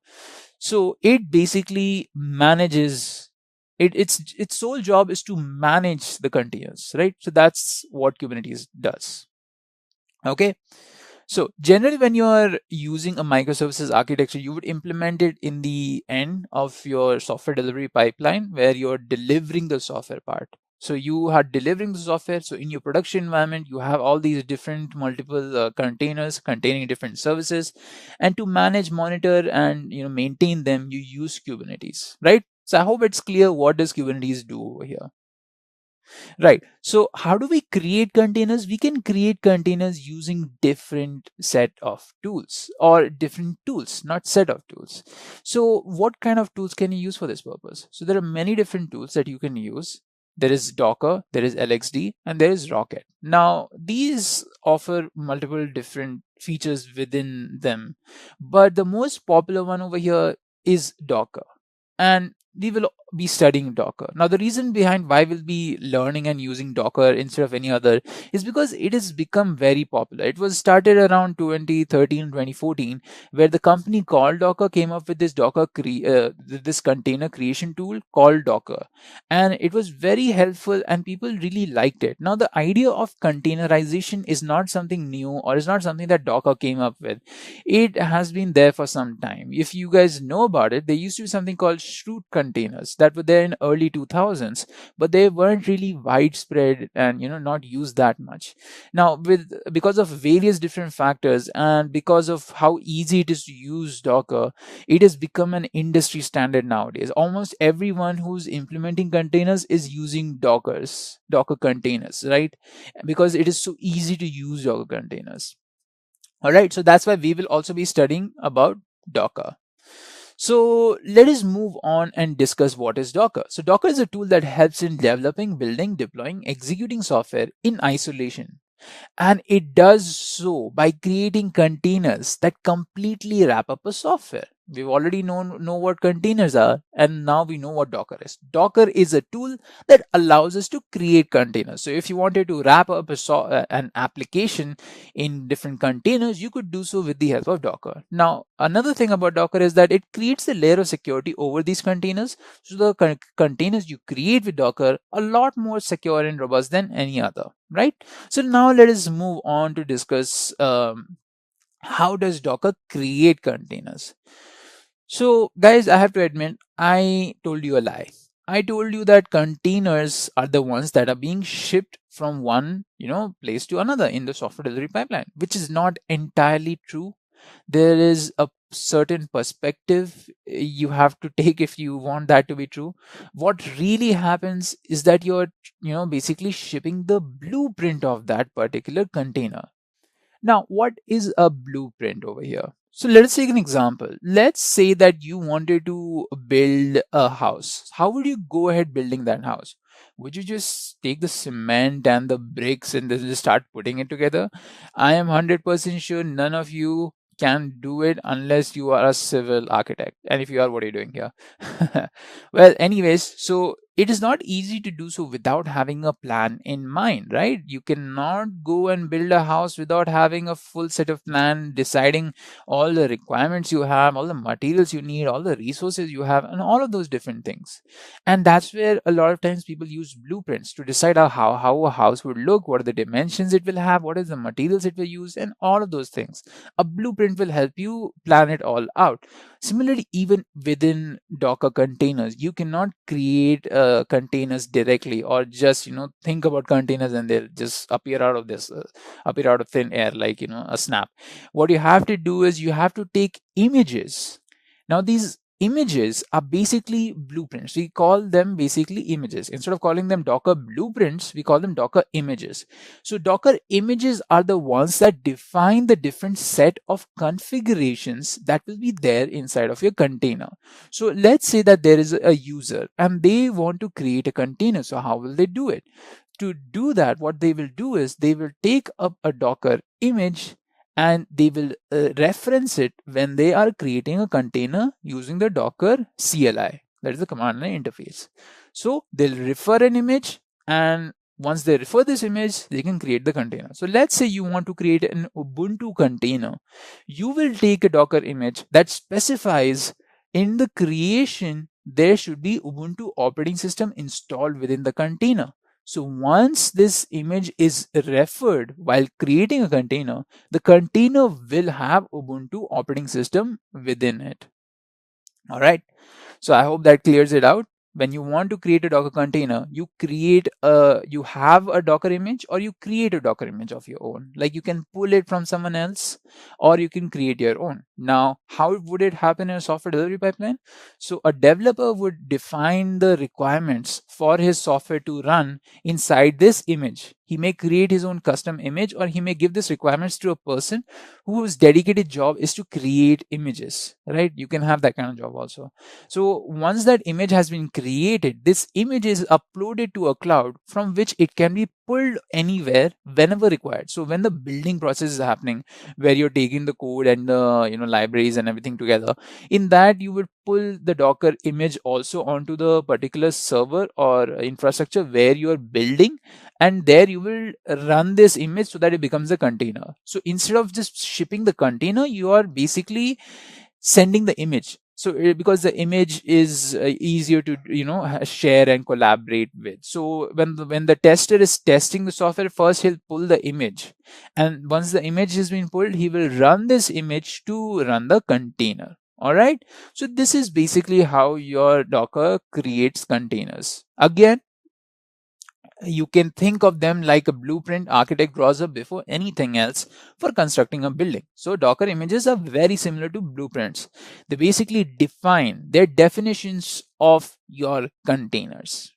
So it basically manages its sole job is to manage the containers, right? So that's what Kubernetes does. Okay. So generally, when you are using a microservices architecture, you would implement it in the end of your software delivery pipeline where you're delivering the software part. So you are delivering the software. So in your production environment, you have all these different multiple containers containing different services, and to manage, monitor, and maintain them, you use Kubernetes, right? So I hope it's clear what does Kubernetes do over here. Right. So how do we create containers? We can create containers using different set of tools, or different tools, not set of tools. So what kind of tools can you use for this purpose? So there are many different tools that you can use. There is Docker, there is LXD, and there is Rocket. Now, these offer multiple different features within them, but the most popular one over here is Docker. And we will be studying Docker. Now, the reason behind why we'll be learning and using Docker instead of any other is because it has become very popular. It was started around 2013, 2014, where the company called Docker came up with this this container creation tool called Docker, and it was very helpful, and people really liked it. Now, the idea of containerization is not something new, or is not something that Docker came up with. It has been there for some time. If you guys know about it, there used to be something called root containers that were there in early 2000s, but they weren't really widespread and not used that much. Now, because of various different factors, and because of how easy it is to use Docker, it has become an industry standard nowadays. Almost everyone who's implementing containers is using Docker containers, right? Because it is so easy to use Docker containers. All right, so that's why we will also be studying about Docker. So let us move on and discuss what is Docker. So Docker is a tool that helps in developing, building, deploying, executing software in isolation. And it does so by creating containers that completely wrap up a software. We've already know what containers are, and now we know what Docker is. Docker is a tool that allows us to create containers. So if you wanted to wrap up an application in different containers, you could do so with the help of Docker. Now, another thing about Docker is that it creates a layer of security over these containers. So the containers you create with Docker are a lot more secure and robust than any other, right? So now let us move on to discuss how does Docker create containers. So guys, I have to admit, I told you a lie. I told you that containers are the ones that are being shipped from one place to another in the software delivery pipeline, which is not entirely true. There is a certain perspective you have to take if you want that to be true. What really happens is that you're basically shipping the blueprint of that particular container. Now, what is a blueprint over here? So let us take an example. Let's say that you wanted to build a house. How would you go ahead building that house? Would you just take the cement and the bricks and then just start putting it together? I am 100% sure none of you can do it unless you are a civil architect. And if you are, what are you doing here? Well, anyways, so it is not easy to do so without having a plan in mind, right? You cannot go and build a house without having a full set of plan, deciding all the requirements you have, all the materials you need, all the resources you have, and all of those different things. And that's where a lot of times people use blueprints to decide how a house would look, what are the dimensions it will have, what is the materials it will use, and all of those things. A blueprint will help you plan it all out. Similarly, even within Docker containers, you cannot create containers directly, or just think about containers and they'll just appear out of thin air like a snap. What you have to do is you have to take images. Now these images are basically blueprints. We call them basically images. Instead of calling them Docker blueprints, we call them Docker images. So Docker images are the ones that define the different set of configurations that will be there inside of your container. So let's say that there is a user and they want to create a container. So how will they do it? To do that, what they will do is they will take up a Docker image and they will reference it when they are creating a container using the Docker CLI. That is the command line interface. So they'll refer an image, and once they refer this image, they can create the container. So let's say you want to create an Ubuntu container. You will take a Docker image that specifies in the creation there should be Ubuntu operating system installed within the container. So once this image is referred while creating a container, the container will have Ubuntu operating system within it. All right. So I hope that clears it out. When you want to create a Docker container, you have a Docker image, or you create a Docker image of your own. Like you can pull it from someone else, or you can create your own. Now, how would it happen in a software delivery pipeline? So a developer would define the requirements for his software to run inside this image. He may create his own custom image, or he may give this requirements to a person whose dedicated job is to create images, right? You can have that kind of job also. So once that image has been created, this image is uploaded to a cloud from which it can be pulled anywhere whenever required. So when the building process is happening, where you're taking the code and the libraries and everything together, in that you would pull the Docker image also onto the particular server or infrastructure where you are building, and there you will run this image so that it becomes a container. So instead of just shipping the container, you are basically sending the image. So because the image is easier to share and collaborate with. So when the tester is testing the software, first he'll pull the image, and once the image has been pulled, he will run this image to run the container. All right. So this is basically how your Docker creates containers. Again, you can think of them like a blueprint architect draws up before anything else for constructing a building. So Docker images are very similar to blueprints. They basically define their definitions of your containers.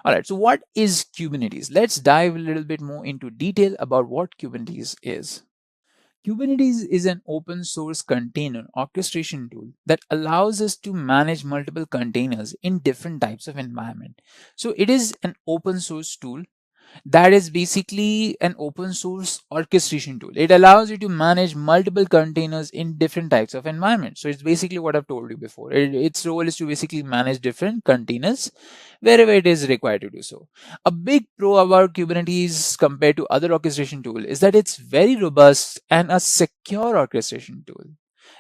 All right, so what is Kubernetes? Let's dive a little bit more into detail about what Kubernetes is. Kubernetes is an open source container orchestration tool that allows us to manage multiple containers in different types of environment. So it is an open source tool that is basically an open source orchestration tool. It allows you to manage multiple containers in different types of environments. So it's basically what I've told you before. Its role is to basically manage different containers wherever it is required to do so. A big pro about Kubernetes compared to other orchestration tool is that it's very robust and a secure orchestration tool,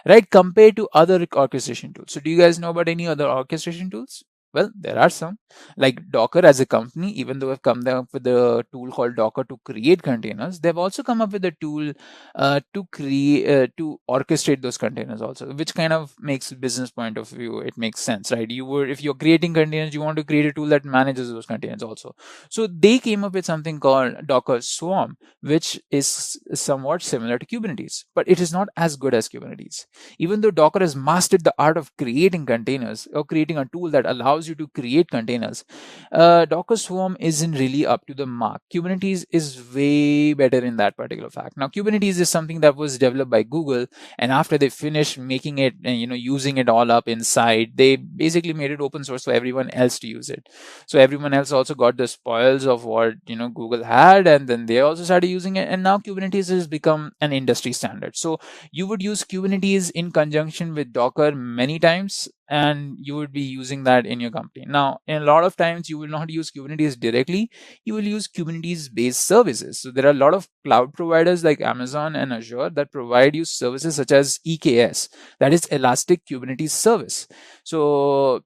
right? Compared to other orchestration tools. So do you guys know about any other orchestration tools? Well, there are some, like Docker as a company. Even though I've come up with a tool called Docker to create containers, they've also come up with a tool to orchestrate those containers also, which kind of makes business point of view, it makes sense, right? If you're creating containers, you want to create a tool that manages those containers also. So they came up with something called Docker Swarm, which is somewhat similar to Kubernetes, but it is not as good as Kubernetes. Even though Docker has mastered the art of creating containers or creating a tool that allows allows you to create containers, Docker Swarm isn't really up to the mark. Kubernetes is way better in that particular fact. Now, Kubernetes is something that was developed by Google, and after they finished making it and using it all up inside, they basically made it open source for everyone else to use it. So everyone else also got the spoils of what Google had, and then they also started using it, and now Kubernetes has become an industry standard. So you would use Kubernetes in conjunction with Docker many times, and you would be using that in your company. Now, in a lot of times, you will not use Kubernetes directly. You will use Kubernetes-based services. So there are a lot of cloud providers like Amazon and Azure that provide you services such as EKS, that is Elastic Kubernetes Service. So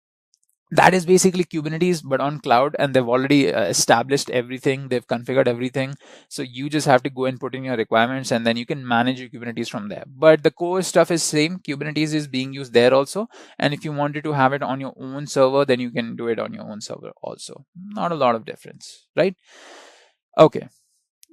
that is basically Kubernetes but on cloud, and they've already established everything, they've configured everything, so you just have to go and put in your requirements, and then you can manage your Kubernetes from there. But the core stuff is same. Kubernetes is being used there also, and if you wanted to have it on your own server, then you can do it on your own server also. Not a lot of difference, right? Okay.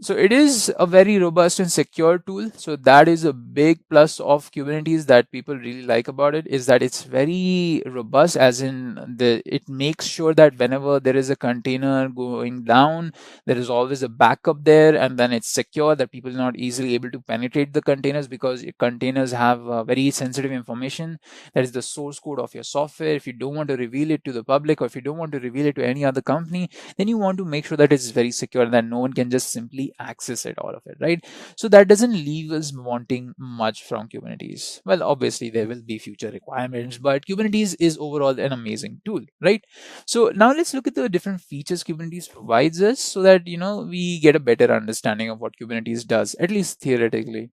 So it is a very robust and secure tool. So that is a big plus of Kubernetes that people really like about it, is that it's very robust, as in it makes sure that whenever there is a container going down, there is always a backup there, and then it's secure that people are not easily able to penetrate the containers, because containers have very sensitive information. That is the source code of your software. If you don't want to reveal it to the public, or if you don't want to reveal it to any other company, then you want to make sure that it's very secure, that no one can just simply access it, all of it, right? So that doesn't leave us wanting much from Kubernetes. Well, obviously there will be future requirements, but Kubernetes is overall an amazing tool, right? So now let's look at the different features Kubernetes provides us, so that we get a better understanding of what Kubernetes does, at least theoretically.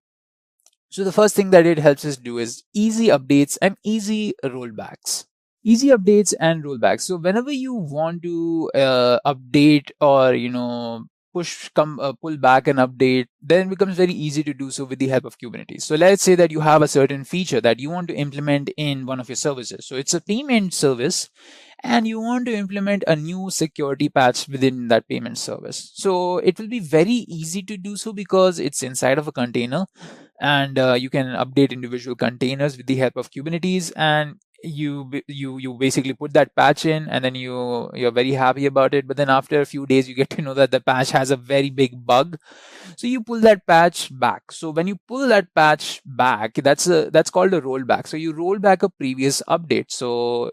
So the first thing that it helps us do is easy updates and easy rollbacks. Easy updates and rollbacks. So whenever you want to update, or pull back an update, then it becomes very easy to do so with the help of Kubernetes. So let's say that you have a certain feature that you want to implement in one of your services. So it's a payment service, and you want to implement a new security patch within that payment service. So it will be very easy to do so, because it's inside of a container, and you can update individual containers with the help of Kubernetes, and you basically put that patch in, and then you're very happy about it. But then after a few days, you get to know that the patch has a very big bug, so you pull that patch back. So when you pull that patch back, that's called a rollback. So you roll back a previous update. So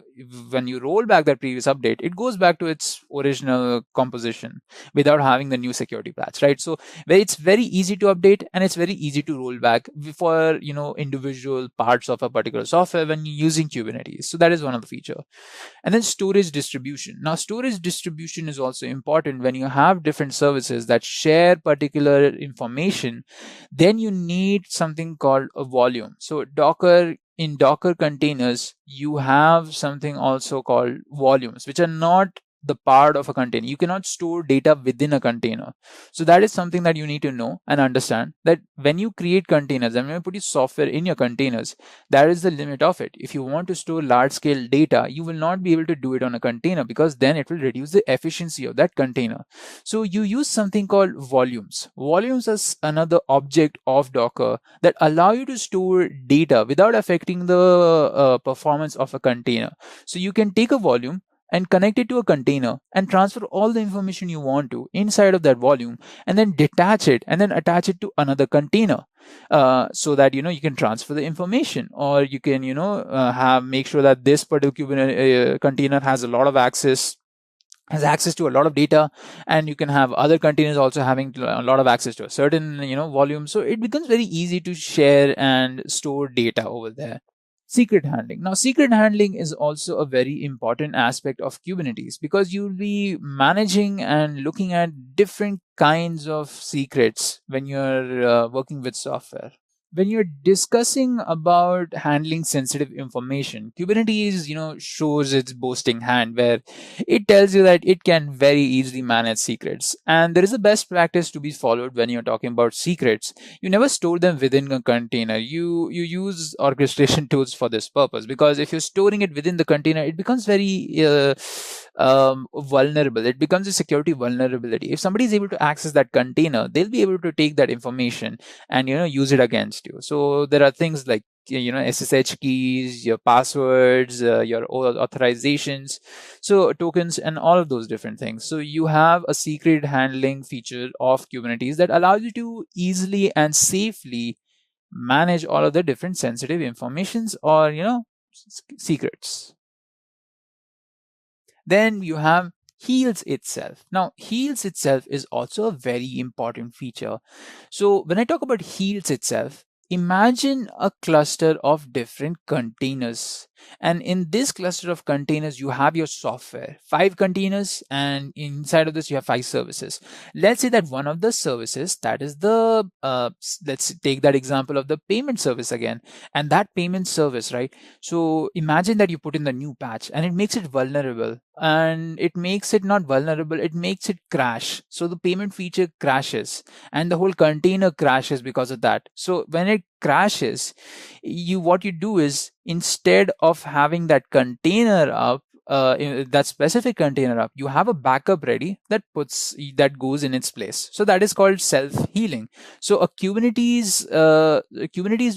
when you roll back that previous update, it goes back to its original composition without having the new security patch, right? So it's very easy to update, and it's very easy to roll back for individual parts of a particular software when you're using Kubernetes. So that is one of the feature. And then storage distribution. Now, storage distribution is also important. When you have different services that share particular information, then you need something called a volume. So in Docker containers, you have something also called volumes, which are not the part of a container. You cannot store data within a container. So that is something that you need to know and understand, that when you create containers and when you put your software in your containers, that is the limit of it. If you want to store large scale data, you will not be able to do it on a container, because then it will reduce the efficiency of that container. So you use something called volumes. Volumes is another object of Docker that allow you to store data without affecting the performance of a container. So you can take a volume and connect it to a container and transfer all the information you want to inside of that volume, and then detach it and then attach it to another container, so that you can transfer the information, or you can make sure that this particular container has a lot of access to a lot of data, and you can have other containers also having a lot of access to a certain volume. So it becomes very easy to share and store data over there. Secret handling. Now, secret handling is also a very important aspect of Kubernetes, because you'll be managing and looking at different kinds of secrets when you're working with software. When you're discussing about handling sensitive information, Kubernetes, shows its boasting hand, where it tells you that it can very easily manage secrets. And there is a best practice to be followed when you're talking about secrets. You never store them within a container. You use orchestration tools for this purpose, because if you're storing it within the container, it becomes very vulnerable. It becomes a security vulnerability. If somebody is able to access that container, they'll be able to take that information and use it against you. So there are things like SSH keys, your passwords, your authorizations, so tokens, and all of those different things. So you have a secret handling feature of Kubernetes that allows you to easily and safely manage all of the different sensitive informations or secrets. Then you have heals itself. Now, heals itself is also a very important feature. So when I talk about heals itself, imagine a cluster of different containers. And in this cluster of containers, you have your software, 5 containers, and inside of this, you have 5 services. Let's say that one of the services, that is the, let's take that example of the payment service again. And that payment service, right? So imagine that you put in the new patch and it makes it vulnerable, and it makes it not vulnerable, it makes it crash. So the payment feature crashes and the whole container crashes because of that. So when it crashes, what you do is, instead of having that container up, that specific container up, you have a backup ready that goes in its place. So that is called self-healing. So a Kubernetes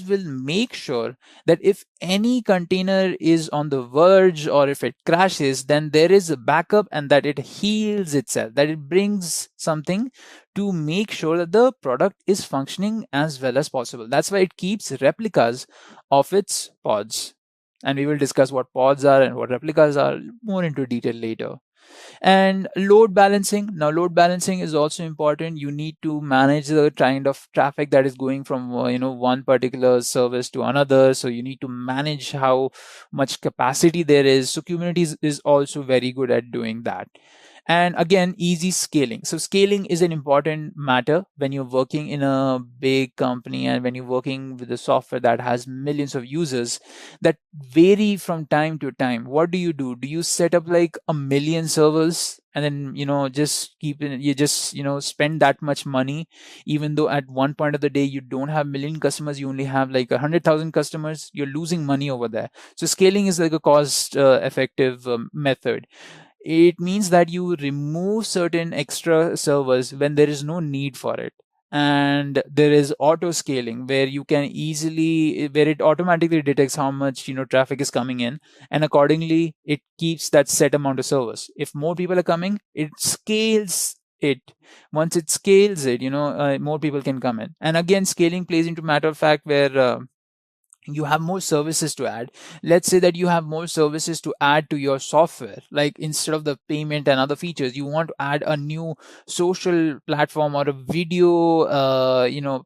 will make sure that if any container is on the verge or if it crashes, then there is a backup, and that it heals itself, that it brings something to make sure that the product is functioning as well as possible. That's why it keeps replicas of its pods. And we will discuss what pods are and what replicas are more into detail later. And load balancing. Now, load balancing is also important. You need to manage the kind of traffic that is going from one particular service to another. So you need to manage how much capacity there is. So Kubernetes is also very good at doing that. And again, easy scaling. So scaling is an important matter when you're working in a big company and when you're working with a software that has millions of users that vary from time to time. What do? Do you set up like a million servers and then just spend that much money, even though at one point of the day you don't have million customers, you only have like 100,000 customers, you're losing money over there. So scaling is like a cost effective method. It means that you remove certain extra servers when there is no need for it. And there is auto scaling where it automatically detects how much traffic is coming in, and accordingly it keeps that set amount of servers. If more people are coming, it scales it. Once it scales it, more people can come in. And again, scaling plays into matter of fact where you have more services to add. Let's say that you have more services to add to your software, like instead of the payment and other features, you want to add a new social platform or a video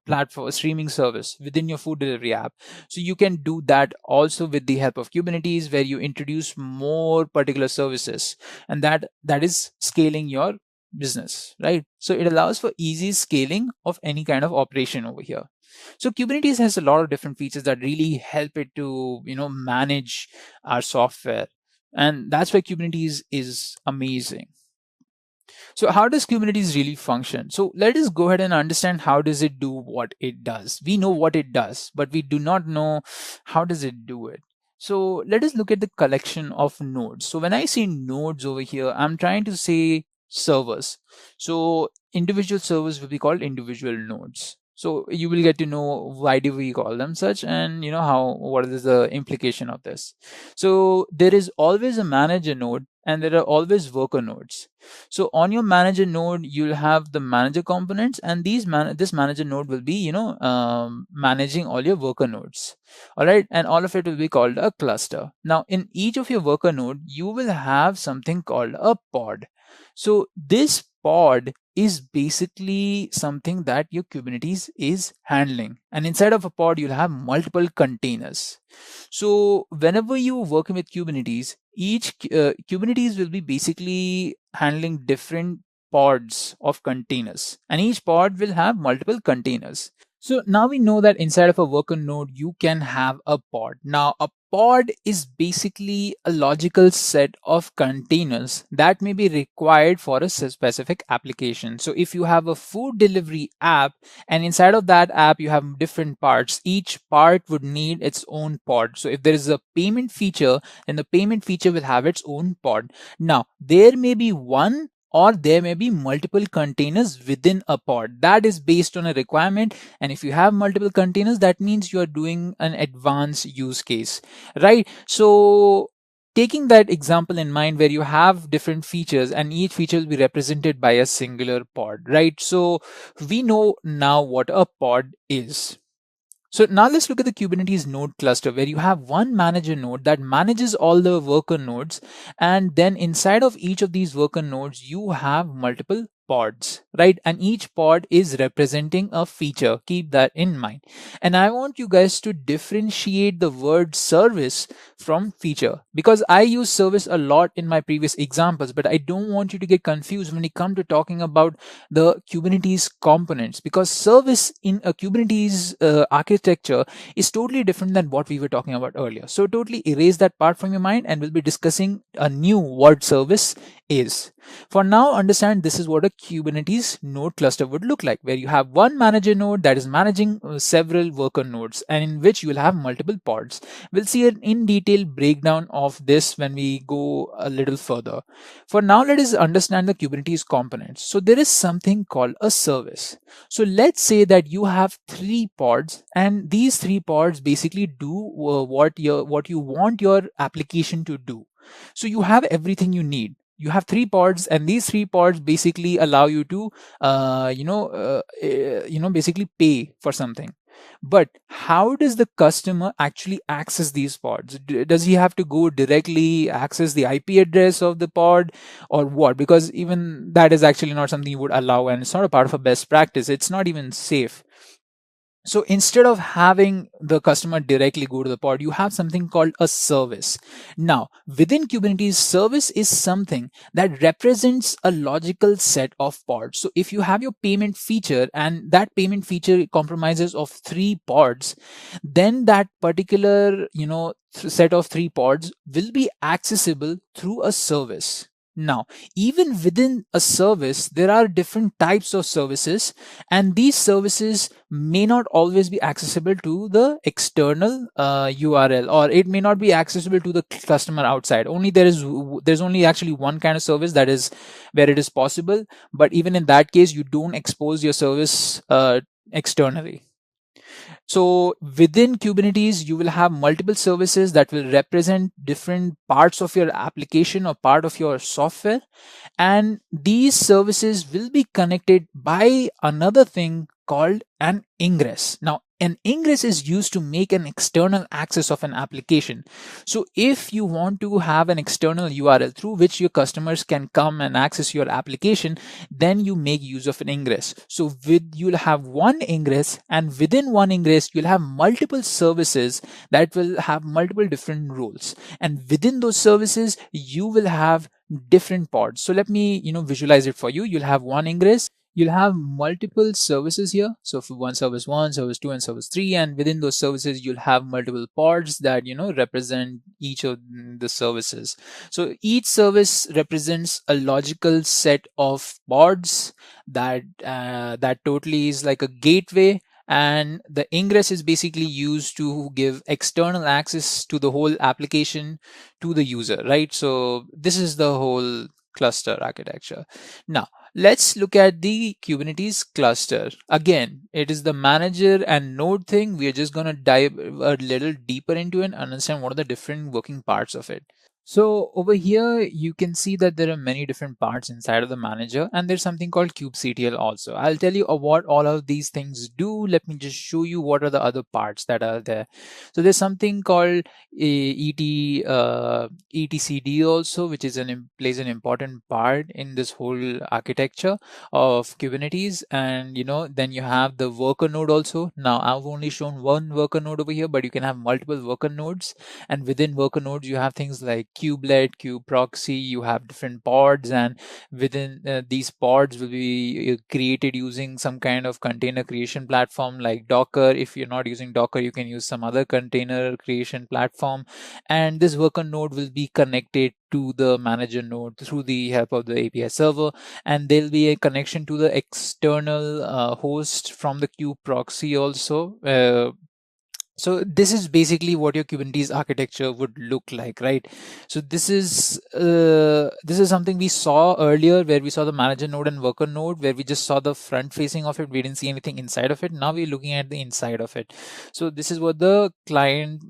platform, streaming service within your food delivery app. So you can do that also with the help of Kubernetes, where you introduce more particular services, and that is scaling your business, right? So it allows for easy scaling of any kind of operation over here. So Kubernetes has a lot of different features that really help it to manage our software, and that's why Kubernetes is amazing. So how does Kubernetes really function? So let us go ahead and understand how does it do what it does. We know what it does, but we do not know how does it do it. So let us look at the collection of nodes. So when I say nodes over here, I'm trying to say servers. So individual servers will be called individual nodes. So you will get to know why do we call them such, and what is the implication of this. So there is always a manager node and there are always worker nodes. So on your manager node, you'll have the manager components, and this manager node will be managing all your worker nodes. All right, and all of it will be called a cluster. Now in each of your worker node, you will have something called a pod. So this pod is basically something that your Kubernetes is handling. And inside of a pod, you'll have multiple containers. So whenever you're working with Kubernetes, each Kubernetes will be basically handling different pods of containers, and each pod will have multiple containers. So now we know that inside of a worker node, you can have a pod. Now, a pod is basically a logical set of containers that may be required for a specific application. So if you have a food delivery app, and inside of that app, you have different parts, each part would need its own pod. So if there is a payment feature, then the payment feature will have its own pod. Now, there may be one or there may be multiple containers within a pod. That is based on a requirement. And if you have multiple containers, that means you are doing an advanced use case, right? So taking that example in mind where you have different features and each feature will be represented by a singular pod, right? So we know now what a pod is. So now let's look at the Kubernetes node cluster where you have one manager node that manages all the worker nodes. And then inside of each of these worker nodes, you have multiple pods, right? And each pod is representing a feature. Keep that in mind. And I want you guys to differentiate the word service from feature, because I use service a lot in my previous examples, but I don't want you to get confused when it comes to talking about the Kubernetes components, because service in a Kubernetes architecture is totally different than what we were talking about earlier. So totally erase that part from your mind, and we'll be discussing a new what service is. For now, understand this is what a Kubernetes node cluster would look like, where you have one manager node that is managing several worker nodes, and in which you will have multiple pods. We'll see an in detail breakdown of this when we go a little further. For now, let us understand the Kubernetes components. So there is something called a service. So let's say that you have 3 pods, and these 3 pods basically do what you want your application to do. So you have everything you need. You have 3 pods, and these 3 pods basically allow you to basically pay for something. But how does the customer actually access these pods? Does he have to go directly access the IP address of the pod, or what? Because even that is actually not something you would allow, and it's not a part of a best practice. It's not even safe. So instead of having the customer directly go to the pod, you have something called a service. Now, within Kubernetes, service is something that represents a logical set of pods. So if you have your payment feature, and that payment feature compromises of 3 pods, then that particular, set of 3 pods will be accessible through a service. Now, even within a service, there are different types of services, and these services may not always be accessible to the external URL, or it may not be accessible to the customer outside. There's only actually one kind of service, that is where it is possible. But even in that case, you don't expose your service externally. So within Kubernetes, you will have multiple services that will represent different parts of your application or part of your software. And these services will be connected by another thing called an ingress. Now, an ingress is used to make an external access of an application. So if you want to have an external URL through which your customers can come and access your application, then you make use of an ingress. So you'll have one ingress, and within one ingress, you'll have multiple services that will have multiple different roles. And within those services, you will have different pods. So let me visualize it for you. You'll have one ingress, you'll have multiple services here. So for service 1, service 2, and service 3, and within those services, you'll have multiple pods that represent each of the services. So each service represents a logical set of pods that totally is like a gateway. And the ingress is basically used to give external access to the whole application to the user, right? So this is the whole cluster architecture. Now, let's look at the Kubernetes cluster. Again, it is the manager and node thing. We are just going to dive a little deeper into it and understand what are the different working parts of it. So over here, you can see that there are many different parts inside of the manager, and there's something called kubectl also. I'll tell you what all of these things do. Let me just show you what are the other parts that are there. So there's something called etcd also, which is plays an important part in this whole architecture of Kubernetes. And then you have the worker node also. Now I've only shown one worker node over here, but you can have multiple worker nodes, and within worker nodes you have things like kubelet, kubeproxy. You have different pods, and within these pods will be created using some kind of container creation platform like Docker. If you're not using Docker, you can use some other container creation platform, and this worker node will be connected to the manager node through the help of the API server, and there'll be a connection to the external host from the kubeproxy also. So this is basically what your Kubernetes architecture would look like, right? So this is something we saw earlier, where we saw the manager node and worker node, where we just saw the front facing of it. We didn't see anything inside of it. Now we're looking at the inside of it. So this is what the client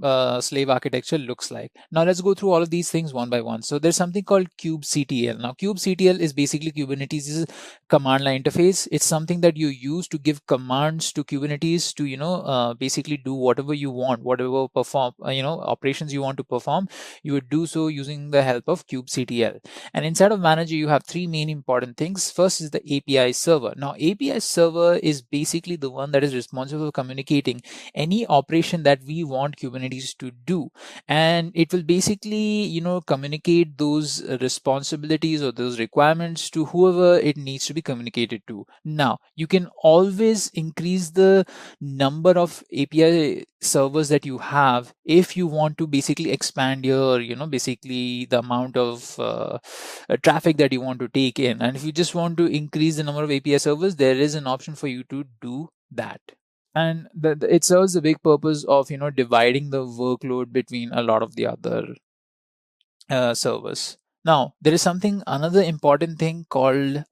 slave architecture looks like. Now let's go through all of these things one by one. So there's something called kubectl. Now kubectl is basically Kubernetes' command line interface. It's something that you use to give commands to Kubernetes to basically do whatever you want, whatever perform operations you want to perform. You would do so using the help of kubectl. And inside of manager, you have three main important things. First is the API server. Now API server is basically the one that is responsible for communicating any operation that we want Kubernetes to do, and it will basically communicate those responsibilities or those requirements to whoever it needs to be communicated to. Now you can always increase the number of API servers that you have if you want to basically expand your basically the amount of traffic that you want to take in. And if you just want to increase the number of API servers, there is an option for you to do that. And it serves the big purpose of dividing the workload between a lot of the other servers. Now there is another important thing called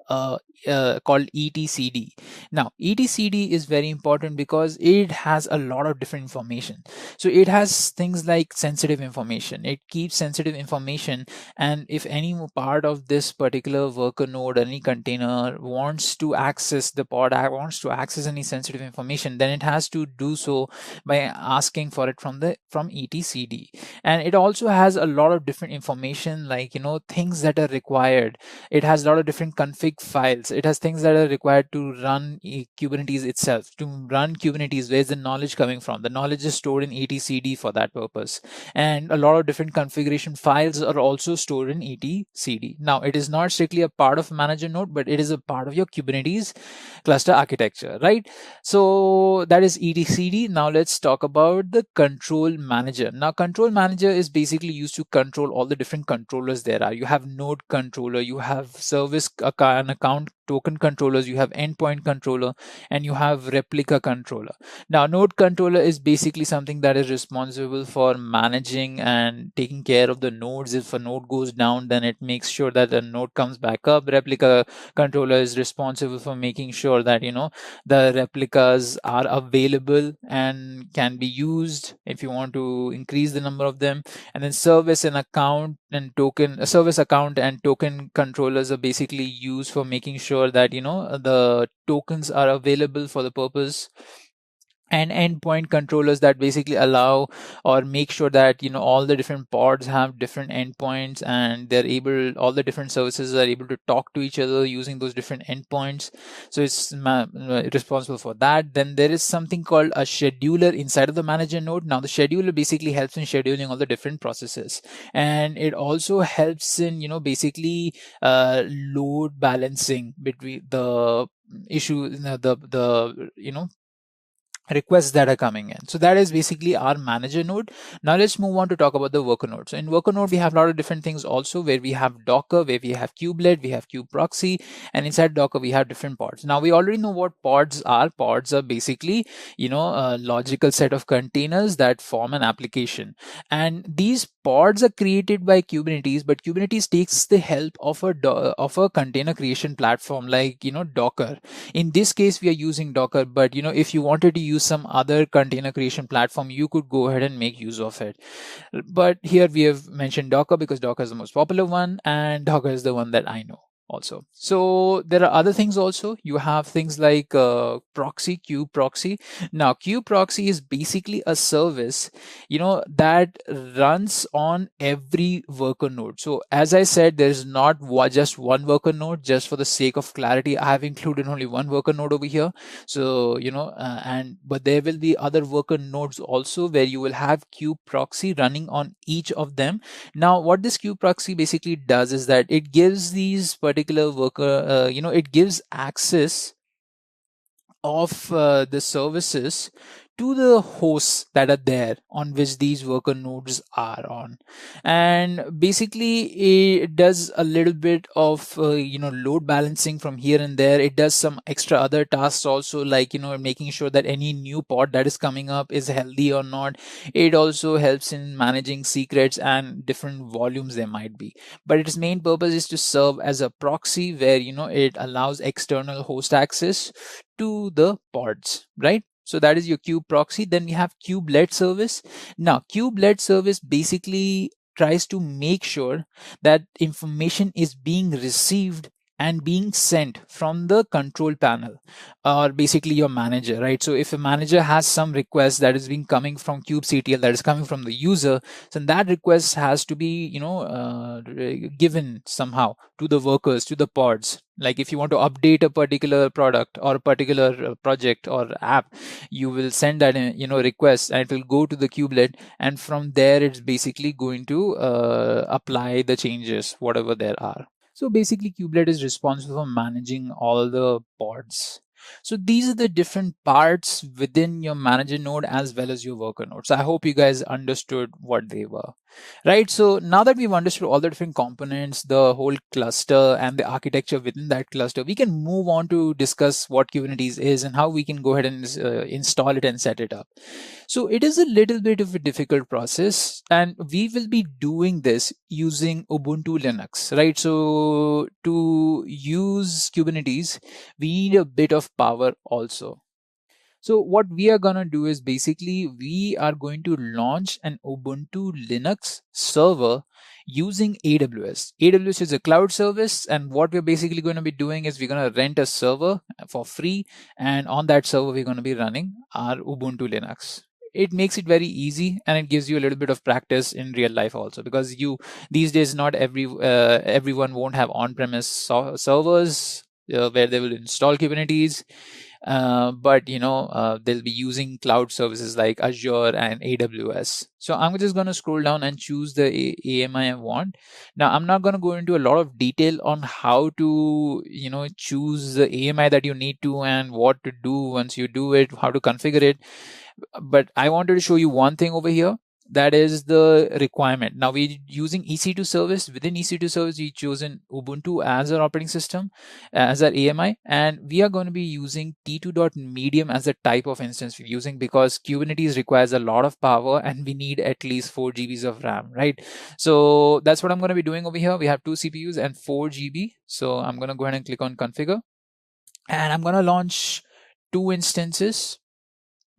etcd. Now etcd is very important because it has a lot of different information. So it has things like sensitive information. It keeps sensitive information, and if any part of this particular worker node, any container wants to access the pod, wants to access any sensitive information, then it has to do so by asking for it from etcd. And it also has a lot of different information, like things that are required. It has a lot of different config files. It has things that are required to run Kubernetes itself. To run Kubernetes, where's the knowledge coming from? The knowledge is stored in etcd for that purpose. And a lot of different configuration files are also stored in etcd. Now it is not strictly a part of manager node, but it is a part of your Kubernetes cluster architecture, right? So that is etcd. Now let's talk about the control manager. Now control manager is basically used to control all the different controllers there are. You have node controller, you have service and account token controllers, you have endpoint controller, and you have replica controller. Now node controller is basically something that is responsible for managing and taking care of the nodes. If a node goes down, then it makes sure that the node comes back up. Replica controller is responsible for making sure that the replicas are available and can be used if you want to increase the number of them. And then service account and token controllers are basically used for making sure that the tokens are available for the purpose. And endpoint controllers that basically allow or make sure that all the different pods have different endpoints, and all the different services are able to talk to each other using those different endpoints. So it's responsible for that. Then there is something called a scheduler inside of the manager node. Now the scheduler basically helps in scheduling all the different processes, and it also helps in basically load balancing between the issue the requests that are coming in. So that is basically our manager node. Now let's move on to talk about the worker node. So in worker node, we have a lot of different things also, where we have Docker, where we have kubelet, we have kubeproxy, and inside Docker we have different pods. Now we already know what pods are. Pods are basically a logical set of containers that form an application, and these pods are created by Kubernetes, but Kubernetes takes the help of a container creation platform like Docker. In this case we are using Docker, but if you wanted to use some other container creation platform, you could go ahead and make use of it. But here we have mentioned Docker because Docker is the most popular one, and Docker is the one that I know also. So there are other things also. You have things like proxy, kubeproxy. Now kubeproxy is basically a service that runs on every worker node. So as I said, there is not just one worker node. Just for the sake of clarity, I have included only one worker node over here. So but there will be other worker nodes also, where you will have kubeproxy running on each of them. Now what this kubeproxy basically does is that it gives these particular worker it gives access of the services to the hosts that are there on which these worker nodes are on. And basically it does a little bit of load balancing from here and there. It does some extra other tasks also, like making sure that any new pod that is coming up is healthy or not. It also helps in managing secrets and different volumes there might be, but its main purpose is to serve as a proxy where it allows external host access to the pods, right? So that is your kube proxy. Then we have kubelet service. Now kubelet service basically tries to make sure that information is being received and being sent from the control panel, or basically your manager, right? So if a manager has some request that is being coming from kubectl, that is coming from the user, so that request has to be given somehow to the workers, to the pods. Like if you want to update a particular product or a particular project or app, you will send that request, and it will go to the kubelet, and from there it's basically going to apply the changes whatever there are. So basically kubelet is responsible for managing all the pods. So these are the different parts within your manager node as well as your worker node. So I hope you guys understood what they were, right? So now that we've understood all the different components, the whole cluster and the architecture within that cluster, we can move on to discuss what Kubernetes is and how we can go ahead and install it and set it up. So it is a little bit of a difficult process, and we will be doing this using Ubuntu Linux, right? So to use Kubernetes, we need a bit of power also. So what we are going to do is basically we are going to launch an Ubuntu Linux server using AWS. AWS is a cloud service, and what we're basically going to be doing is we're going to rent a server for free, and on that server we're going to be running our Ubuntu Linux. It makes it very easy, and it gives you a little bit of practice in real life also, because these days not everyone won't have on-premise servers where they will install Kubernetes. But they'll be using cloud services like Azure and AWS. So I'm just going to scroll down and choose the AMI I want. Now I'm not going to go into a lot of detail on how to choose the AMI that you need to and what to do once you do it, how to configure it. But I wanted to show you one thing over here. That is the requirement. Now we're using EC2 service. Within EC2 service, we've chosen Ubuntu as our operating system, as our AMI, and we are going to be using T2.medium as the type of instance we're using, because Kubernetes requires a lot of power and we need at least 4 GBs of RAM, right? So that's what I'm going to be doing over here. We have 2 CPUs and 4 GB. So I'm going to go ahead and click on configure, and I'm going to launch 2 instances,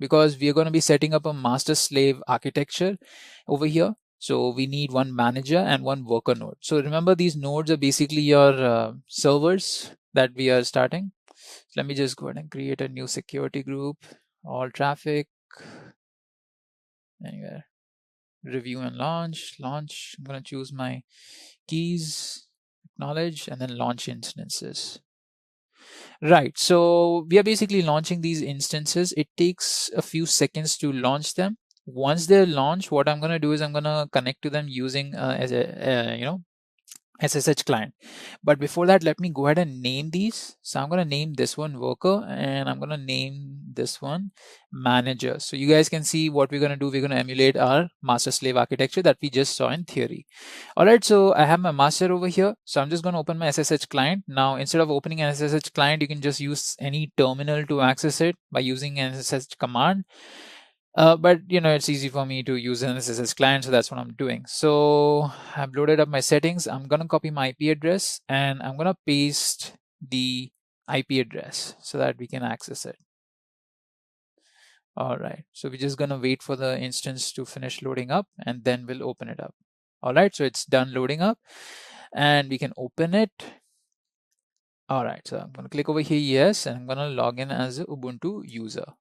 because we are going to be setting up a master slave architecture over here. So we need one manager and one worker node. So remember, these nodes are basically your servers that we are starting. So let me just go ahead and create a new security group, all traffic, anywhere, review and launch. I'm going to choose my keys, acknowledge, and then launch instances. Right, so we are basically launching these instances. It takes a few seconds to launch them. Once they're launched, what I'm going to do is I'm going to connect to them using as a SSH client. But before that, let me go ahead and name these. So I'm going to name this one worker, and I'm going to name this one manager. So you guys can see what we're going to do. We're going to emulate our master slave architecture that we just saw in theory. All right, so I have my master over here. So I'm just going to open my SSH client. Now, instead of opening an SSH client, you can just use any terminal to access it by using an SSH command. But it's easy for me to use an SSH client, so that's what I'm doing. So I've loaded up my settings. I'm gonna copy my IP address, and I'm gonna paste the IP address so that we can access it. All right, so we're just gonna wait for the instance to finish loading up, and then we'll open it up. All right, so it's done loading up, and we can open it. All right, so I'm gonna click over here, yes, and I'm gonna log in as a Ubuntu user.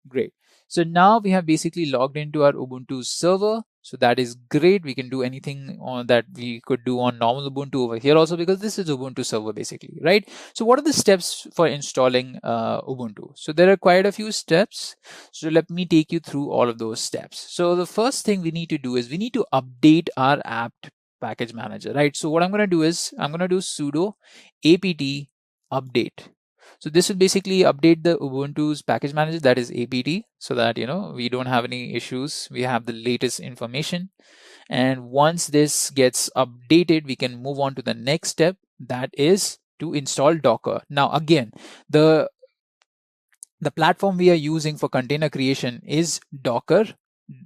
Great. So now we have basically logged into our Ubuntu server. So that is great. We can do anything that we could do on normal Ubuntu over here also, because this is Ubuntu server basically, right? So what are the steps for installing Ubuntu? So there are quite a few steps. So let me take you through all of those steps. So the first thing we need to do is we need to update our apt package manager, right? So what I'm going to do is I'm going to do sudo apt update. So this will basically update the Ubuntu's package manager, that is apt, so that we don't have any issues. We have the latest information. And once this gets updated, we can move on to the next step, that is to install Docker. Now again, the platform we are using for container creation is Docker.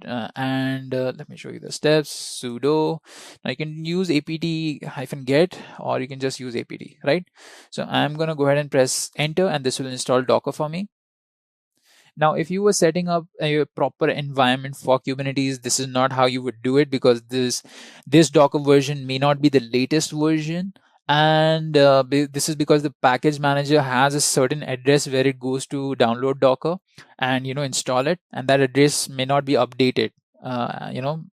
And let me show you the steps. Sudo. Now you can use apt-get, or you can just use apt, right? So I'm going to go ahead and press enter, and this will install Docker for me. Now, if you were setting up a proper environment for Kubernetes, this is not how you would do it, because this Docker version may not be the latest version. And this is because the package manager has a certain address where it goes to download Docker and install it, and that address may not be updated.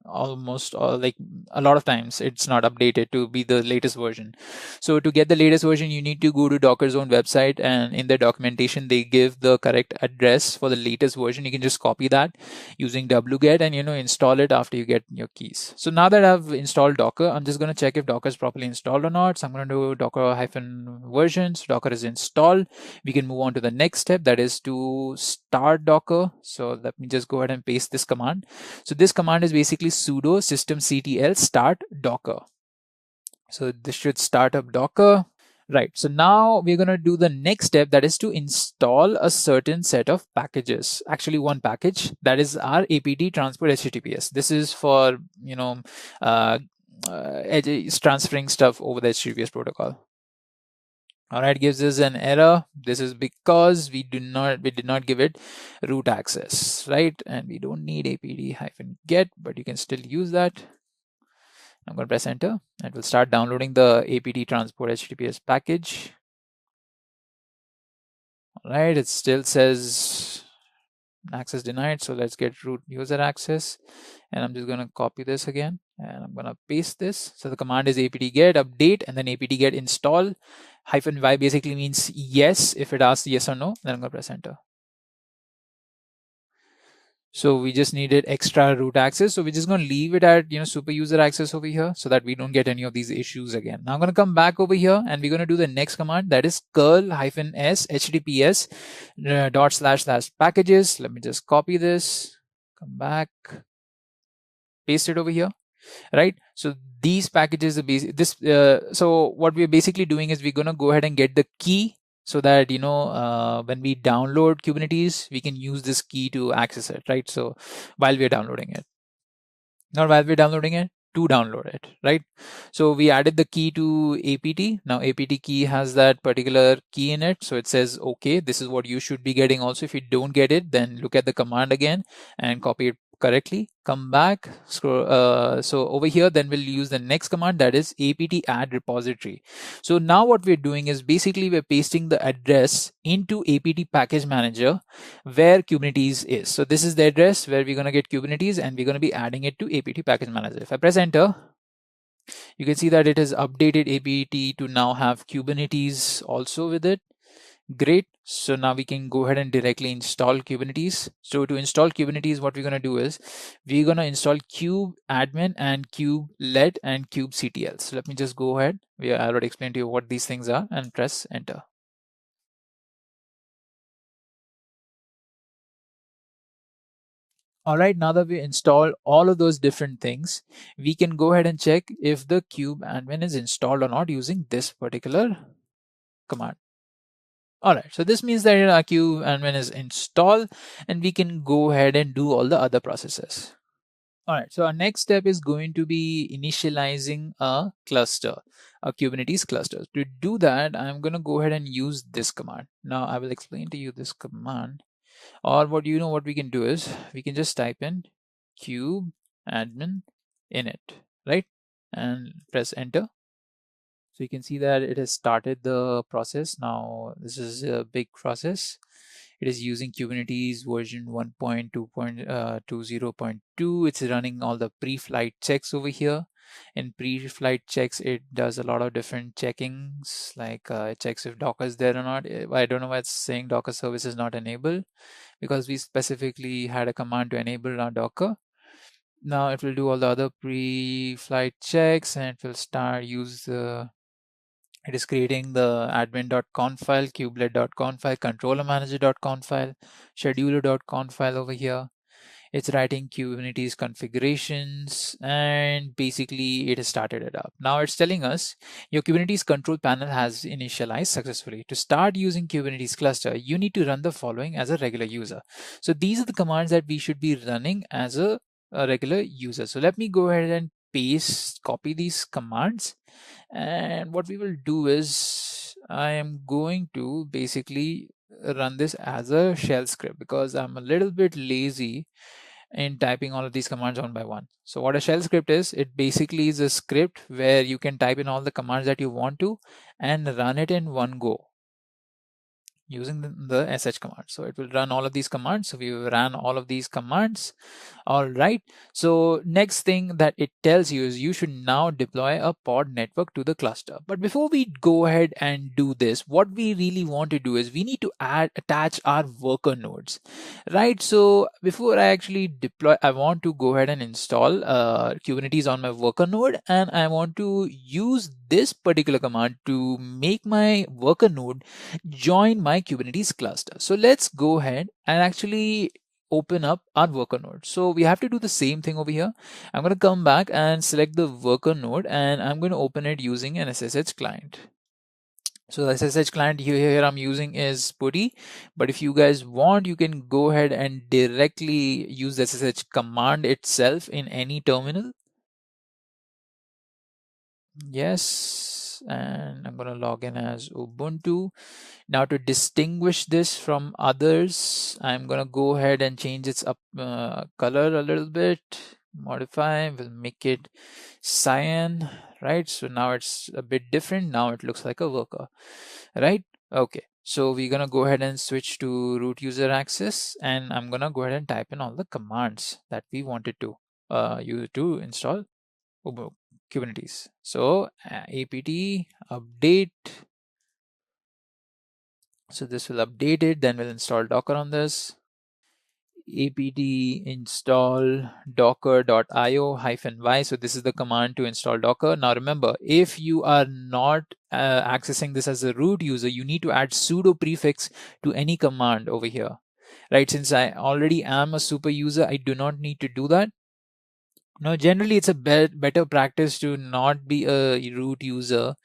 Almost like a lot of times it's not updated to be the latest version. So to get the latest version, you need to go to Docker's own website, and in their documentation they give the correct address for the latest version. You can just copy that using wget and install it after you get your keys. So now that I've installed Docker, I'm just going to check if Docker is properly installed or not. So I'm going to do docker-versions. Docker is installed. We can move on to the next step, that is to start Docker. So let me just go ahead and paste this command. So this command is basically sudo systemctl start docker. So this should start up Docker. Right, so now we're going to do the next step, that is to install a certain set of packages. Actually, one package, that is our apt transport HTTPS. This is for transferring stuff over the HTTPS protocol. All right, gives us an error. This is because we did not give it root access, right? And we don't need apt-get, but you can still use that. I'm going to press enter. It will start downloading the apt transport HTTPS package. All right, it still says access denied. So let's get root user access. And I'm just going to copy this again, and I'm going to paste this. So the command is apt-get update, and then apt-get install. -y basically means yes. If it asks yes or no, then I'm going to press enter. So we just needed extra root access. So we're just going to leave it at super user access over here, so that we don't get any of these issues again. Now I'm going to come back over here, and we're going to do the next command, that is curl-s https //packages. Let me just copy this, come back, paste it over here. Right, so these packages are so what we're basically doing is we're going to go ahead and get the key, so that when we download Kubernetes, we can use this key to access it, right? So while we're downloading it, not while we're downloading it, to download it, right? So we added the key to apt. Now apt key has that particular key in it, so it says okay, this is what you should be getting also. If you don't get it, then look at the command again and copy it correctly, come back, scroll. So over here, then we'll use the next command, that is apt add repository. So now what we're doing is basically we're pasting the address into apt package manager where Kubernetes is. So this is the address where we're going to get Kubernetes, and we're going to be adding it to apt package manager. If I press enter, you can see that it has updated apt to now have Kubernetes also with it. Great. So now we can go ahead and directly install Kubernetes. So to install Kubernetes, what we're going to do is we're going to install kubeadmin and kubelet and kubectl. So let me just go ahead. I already explained to you what these things are, and press enter. All right, now that we installed all of those different things, we can go ahead and check if the kubeadmin is installed or not using this particular command. All right, so this means that our kubeadmin is installed, and we can go ahead and do all the other processes. All right, so our next step is going to be initializing a cluster, a Kubernetes cluster. To do that, I'm going to go ahead and use this command. Now I will explain to you this command, or what we can do is we can just type in kubeadmin init, right? And press enter. So you can see that it has started the process. Now this is a big process. It is using Kubernetes version 1.2.20.2. It's running all the pre-flight checks over here. In pre-flight checks, it does a lot of different checkings, like it checks if Docker is there or not. I don't know why it's saying Docker service is not enabled, because we specifically had a command to enable our Docker. Now it will do all the other pre-flight checks, and it will use the It is creating the admin.conf file, kubelet.conf file, controllermanager.conf file, scheduler.conf file over here. It's writing Kubernetes configurations, and basically it has started it up. Now it's telling us your Kubernetes control panel has initialized successfully. To start using Kubernetes cluster, you need to run the following as a regular user. So these are the commands that we should be running as a regular user. So let me go ahead and copy these commands. And what we will do is I am going to basically run this as a shell script because I'm a little bit lazy in typing all of these commands one by one. So what a shell script is, it basically is a script where you can type in all the commands that you want to and run it in one go using the sh command. So it will run all of these commands. So we ran all of these commands. All right. So next thing that it tells you is you should now deploy a pod network to the cluster. But before we go ahead and do this, what we really want to do is we need to attach our worker nodes, right? So before I actually deploy, I want to go ahead and install Kubernetes on my worker node, and I want to use this particular command to make my worker node join my Kubernetes cluster. So let's go ahead and actually open up our worker node. So we have to do the same thing over here. I'm going to come back and select the worker node, and I'm going to open it using an SSH client. So the SSH client here I'm using is PuTTY, but if you guys want, you can go ahead and directly use the SSH command itself in any terminal. Yes, and I'm going to log in as Ubuntu. Now to distinguish this from others, I'm going to go ahead and change its color a little bit. Modify, we'll make it cyan, right? So now it's a bit different. Now it looks like a worker, right? Okay, so we're going to go ahead and switch to root user access, and I'm going to go ahead and type in all the commands that we wanted to use to install Kubernetes. So apt update. So this will update it, then we'll install Docker on this. apt install docker.io-y. So this is the command to install Docker. Now remember, if you are not accessing this as a root user, you need to add sudo prefix to any command over here, right? Since I already am a super user, I do not need to do that. Now generally it's a better practice to not be a root user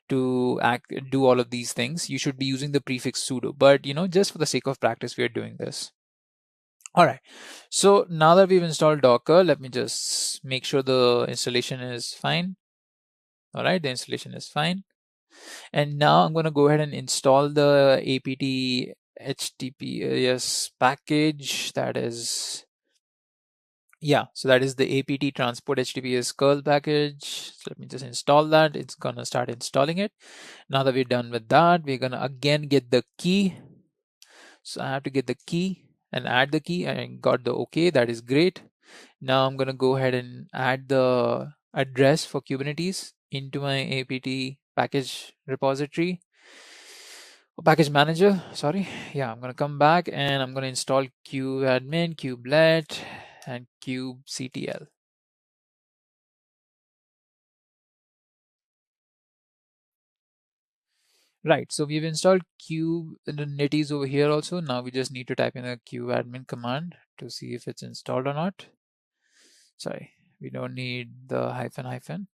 to do all of these things. You should be using the prefix sudo, but just for the sake of practice, we are doing this. All right, so now that we've installed Docker, let me just make sure the installation is fine. All right, the installation is fine. And now I'm going to go ahead and install the apt https package. That is, yeah, so that is the apt transport https curl package. So let me just install that. It's going to start installing it. Now that we're done with that, we're going to again get the key. So I have to get the key and add the key, and I got the OK. That is great. Now I'm going to go ahead and add the address for Kubernetes into my apt package repository. Package manager, sorry. Yeah, I'm going to come back and I'm going to install kubeadmin, kubelet, and kubectl. Right, so we've installed Kubernetes over here also. Now we just need to type in a kubeadmin command to see if it's installed or not. Sorry, we don't need the hyphen.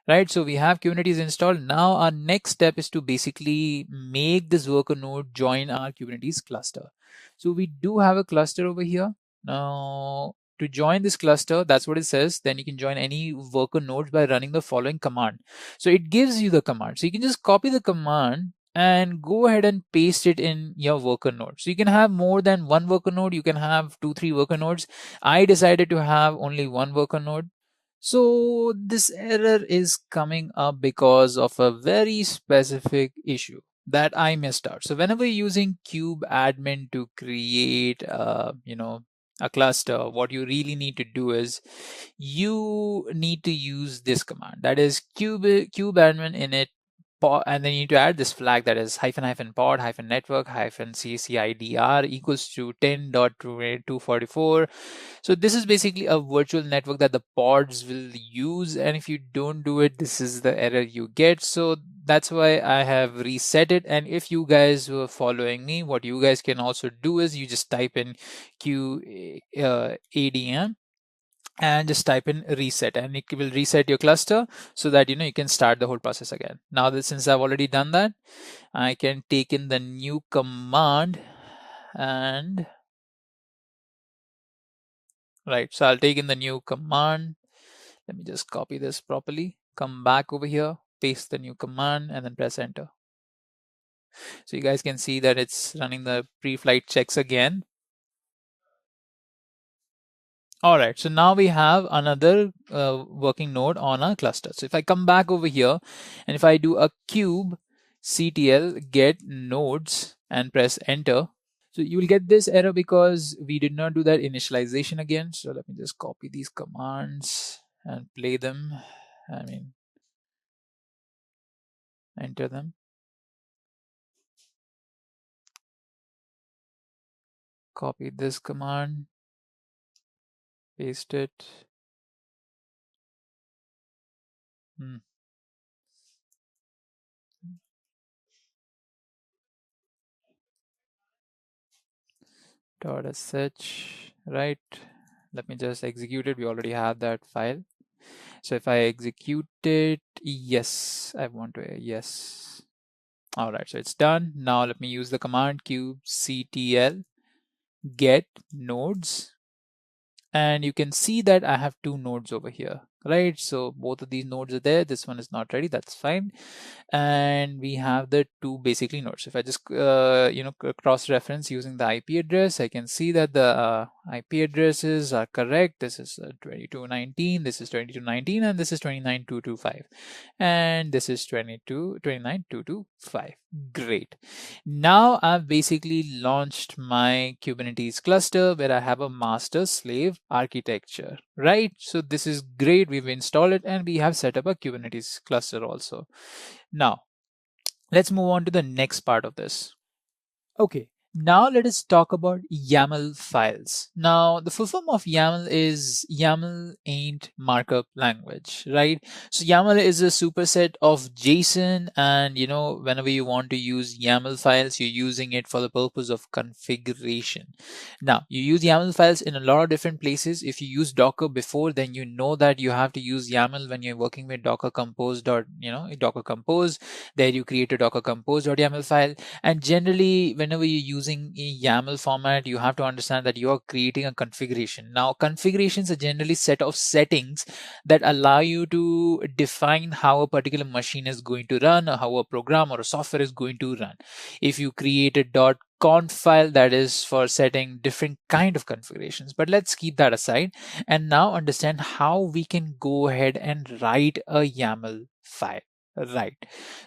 Right, so we have Kubernetes installed. Now our next step is to basically make this worker node join our Kubernetes cluster. So we do have a cluster over here. Now to join this cluster, that's what it says. Then you can join any worker nodes by running the following command. So it gives you the command. So you can just copy the command and go ahead and paste it in your worker node. So you can have more than one worker node. You can have 2-3 worker nodes. I decided to have only one worker node. So this error is coming up because of a very specific issue that I missed out. So whenever you're using kubeadmin to create, a cluster, what you really need to do is you need to use this command. That is kubeadmin init and then you need to add this flag that is -pod -network -ccidr equals to 10.244. So this is basically a virtual network that the pods will use, and if you don't do it, this is the error you get. So that's why I have reset it. And if you guys were following me, what you guys can also do is you just type in qadm and just type in reset, and it will reset your cluster so that you can start the whole process again. Now that since I've already done that, I can take in the new command, and right, so I'll take in the new command. Let me just copy this properly, come back over here, paste the new command, and then press enter. So you guys can see that it's running the pre-flight checks again. All right, so now we have another working node on our cluster. So if I come back over here and if I do a kubectl get nodes and press enter, so you will get this error because we did not do that initialization again. So let me just copy these commands and play them. Enter them. Copy this command, paste it. .sh, right? Let me just execute it. We already have that file. So if I execute it, yes, I want to, yes. All right, so it's done. Now let me use the command kubectl get nodes, and you can see that I have 2 nodes over here, right? So both of these nodes are there. This one is not ready, that's fine. And we have the 2 basically nodes. If I just cross-reference using the IP address, I can see that the IP addresses are correct. This is 2219, this is 2219, and this is 29225, and this is 29225. Great. Now I've basically launched my Kubernetes cluster where I have a master slave architecture, right? So this is great. We've installed it and we have set up a Kubernetes cluster also. Now let's move on to the next part of this. Okay, now let us talk about YAML files. Now the full form of YAML is YAML ain't markup language, right? So YAML is a superset of JSON, and whenever you want to use YAML files, you're using it for the purpose of configuration. Now you use YAML files in a lot of different places. If you use Docker before, then you know that you have to use YAML when you're working with Docker Compose. Docker Compose. There you create a Docker Compose.yaml file, and generally whenever you're using a YAML format, you have to understand that you are creating a configuration. Now configurations are generally set of settings that allow you to define how a particular machine is going to run, or how a program or a software is going to run. If you create a .conf file, that is for setting different kind of configurations, but let's keep that aside and now understand how we can go ahead and write a YAML file. Right.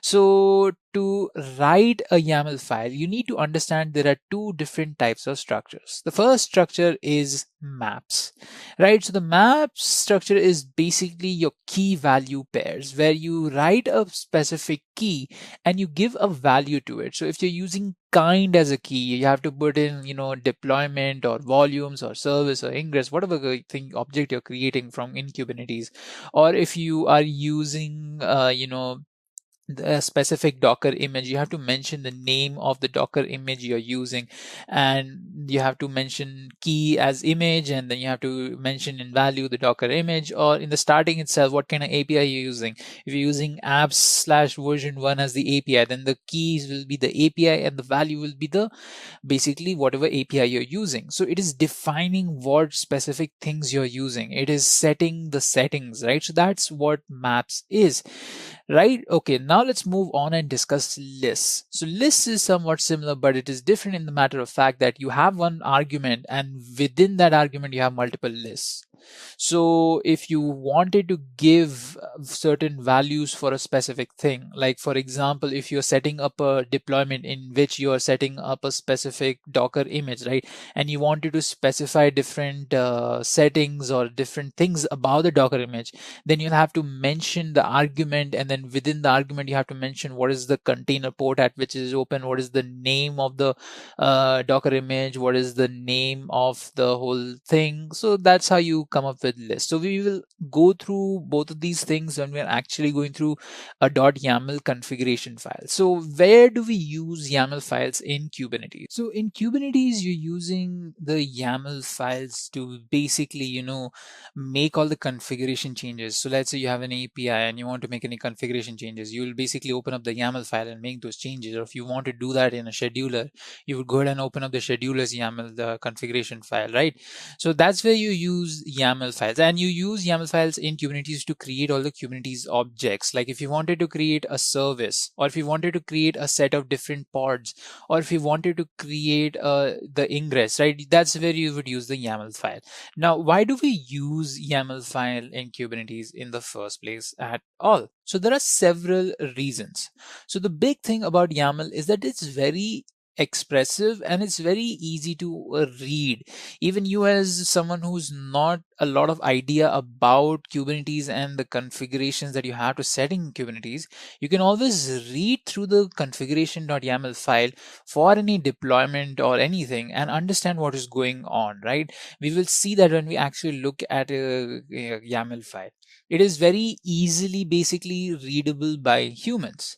So to write a YAML file, you need to understand there are 2 different types of structures. The first structure is maps, right? So the maps structure is basically your key value pairs, where you write a specific key and you give a value to it. So if you're using kind as a key, you have to put in, deployment or volumes or service or ingress, whatever object you're creating from in Kubernetes. Or if you are using, the specific Docker image, you have to mention the name of the Docker image you're using, and you have to mention key as image, and then you have to mention in value the Docker image, or in the starting itself what kind of API you're using. If you're using apps/version1 as the API, then the keys will be the API and the value will be the basically whatever API you're using. So it is defining what specific things you're using. It is setting the settings, right? So that's what maps is. Right? Okay, now let's move on and discuss lists. So lists is somewhat similar, but it is different in the matter of fact that you have one argument, and within that argument you have multiple lists. So if you wanted to give certain values for a specific thing, like for example, if you're setting up a deployment in which you are setting up a specific Docker image, right, and you wanted to specify different settings or different things about the Docker image, then you'll have to mention the argument, and then within the argument you have to mention what is the container port at which it is open, what is the name of the Docker image, what is the name of the whole thing. So that's how you come up with list. So we will go through both of these things when we're actually going through a .yaml configuration file. So where do we use YAML files in Kubernetes? So in Kubernetes, you're using the YAML files to basically, make all the configuration changes. So let's say you have an API and you want to make any configuration changes. You will basically open up the YAML file and make those changes. Or if you want to do that in a scheduler, you would go ahead and open up the schedulers YAML, the configuration file, right? So that's where you use YAML files, and you use YAML files in Kubernetes to create all the Kubernetes objects. Like if you wanted to create a service, or if you wanted to create a set of different pods, or if you wanted to create the ingress, right? That's where you would use the YAML file. Now, why do we use YAML file in Kubernetes in the first place at all? So there are several reasons. So the big thing about YAML is that it's very expressive and it's very easy to read. Even you, as someone who's not a lot of idea about Kubernetes and the configurations that you have to set in Kubernetes, you can always read through the configuration.yaml file for any deployment or anything and understand what is going on, right? We will see that when we actually look at a YAML file. It is very easily basically readable by humans.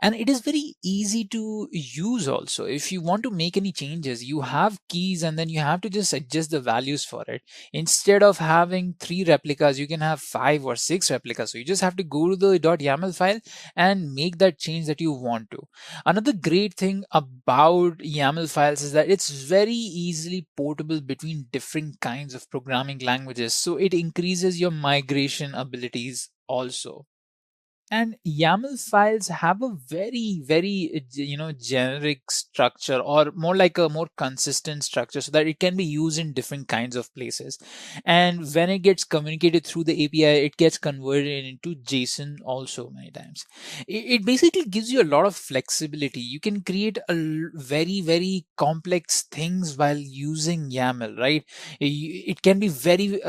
And it is very easy to use also. If you want to make any changes, you have keys and then you have to just adjust the values for it. Instead of having 3 replicas, you can have 5 or 6 replicas. So you just have to go to the .yaml file and make that change that you want to. Another great thing about YAML files is that it's very easily portable between different kinds of programming languages. So it increases your migration abilities also. And YAML files have a very generic structure, or more like a more consistent structure, so that it can be used in different kinds of places. And when it gets communicated through the API, it gets converted into JSON also many times. It basically gives you a lot of flexibility. You can create a very complex things while using YAML, right? It can be very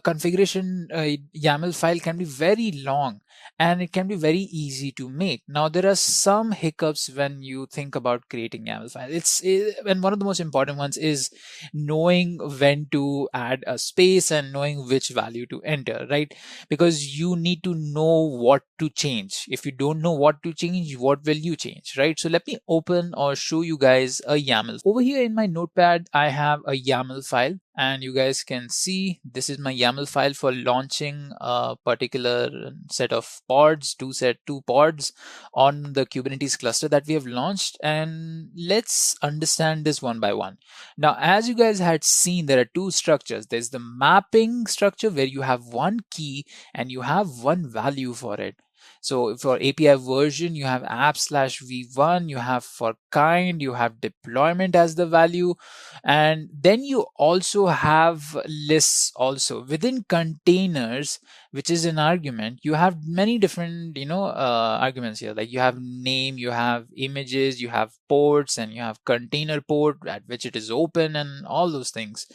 configuration YAML file can be very long, and it can be very easy to make. Now, there are some hiccups when you think about creating YAML files. And one of the most important ones is knowing when to add a space and knowing which value to enter, right? Because you need to know what to change. If you don't know what to change, what will you change, right? So let me open or show you guys a YAML. Over here in my notepad, I have a YAML file. And you guys can see this is my YAML file for launching a particular set of pods, two pods on the Kubernetes cluster that we have launched. And let's understand this one by one. Now, as you guys had seen, there are 2 structures. There's the mapping structure where you have one key and you have one value for it. So for API version, you have app/v1, you have for kind, you have deployment as the value, and then you also have lists also. Within containers, which is an argument, you have many different arguments here. Like you have name, you have images, you have ports, and you have container port at which it is open, and all those things.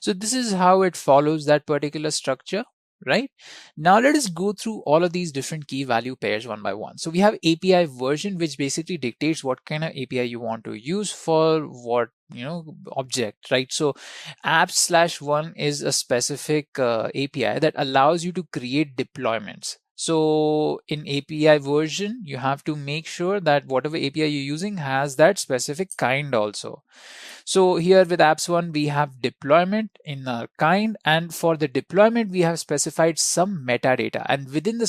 So this is how it follows that particular structure. Right now, let us go through all of these different key value pairs one by one. So we have API version, which basically dictates what kind of API you want to use for what object, right? So app/1 is a specific API that allows you to create deployments. So in API version, you have to make sure that whatever API you're using has that specific kind also. So here with apps1, we have deployment in our kind, and for the deployment, we have specified some metadata. And within the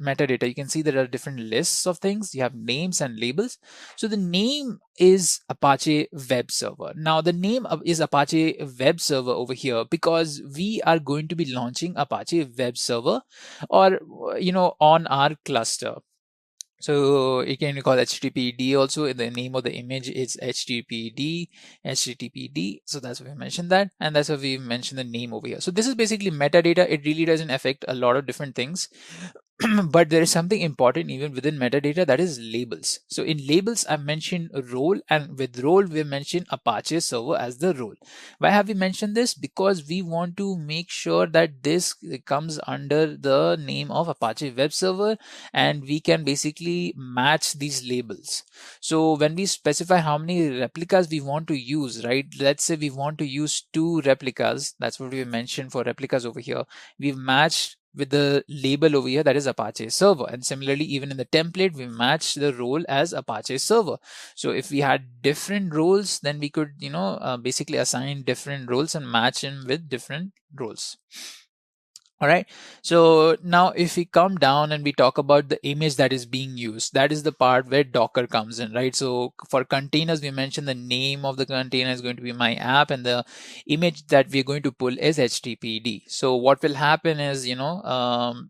metadata, you can see there are different lists of things. You have names and labels. So the name is Apache Web Server. Now the name is Apache Web Server over here because we are going to be launching Apache Web Server or on our cluster. So you can call HTTPD also. In the name of the image is HTTPD. So that's why we mentioned that, and that's why we mentioned the name over here. So this is basically metadata. It really doesn't affect a lot of different things. But there is something important even within metadata, that is labels. So in labels, I mentioned role, and with role, we mentioned Apache server as the role. Why have we mentioned this? Because we want to make sure that this comes under the name of Apache web server, and we can basically match these labels. So when we specify how many replicas we want to use, right? Let's say we want to use 2 replicas. That's what we mentioned for replicas over here. We've matched with the label over here, that is Apache server. And similarly, even in the template, we match the role as Apache server. So if we had different roles, then we could, basically assign different roles and match them with different roles. All right. So now if we come down and we talk about the image that is being used, that is the part where Docker comes in, right? So for containers, we mentioned the name of the container is going to be my app, and the image that we're going to pull is HTTPD. So what will happen is, it will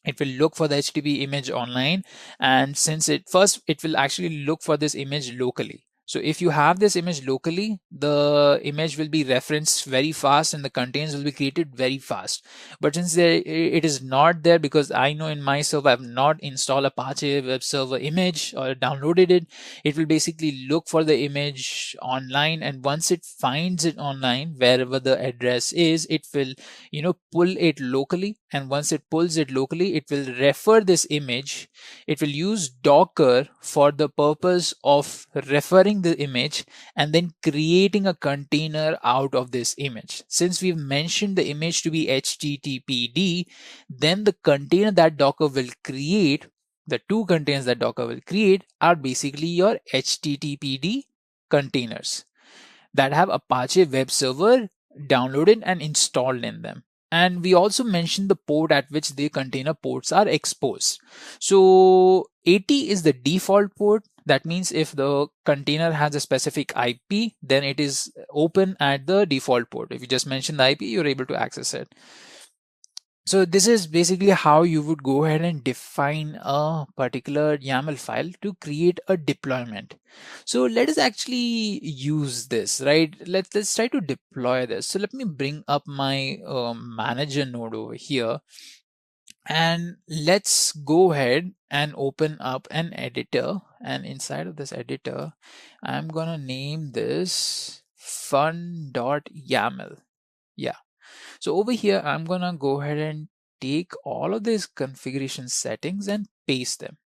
look for the HTTP image online, and since it will actually look for this image locally. So if you have this image locally, the image will be referenced very fast and the containers will be created very fast. But since it is not there, because I know in my server I have not installed Apache web server image or downloaded it, it will basically look for the image online, and once it finds it online, wherever the address is, it will pull it locally. And once it pulls it locally, it will refer this image. It will use Docker for the purpose of referring the image and then creating a container out of this image. Since we've mentioned the image to be HTTPD, then the container that Docker will create, the 2 containers that Docker will create, are basically your HTTPD containers that have Apache web server downloaded and installed in them. And we also mentioned the port at which the container ports are exposed. So 80 is the default port. That means if the container has a specific IP, then it is open at the default port. If you just mention the IP, you're able to access it. So this is basically how you would go ahead and define a particular YAML file to create a deployment. So let us actually use this, right? Let's try to deploy this. So let me bring up my manager node over here, and let's go ahead and open up an editor. And inside of this editor, I'm gonna name this fun.yaml. Yeah. So over here, I'm gonna go ahead and take all of these configuration settings and paste them.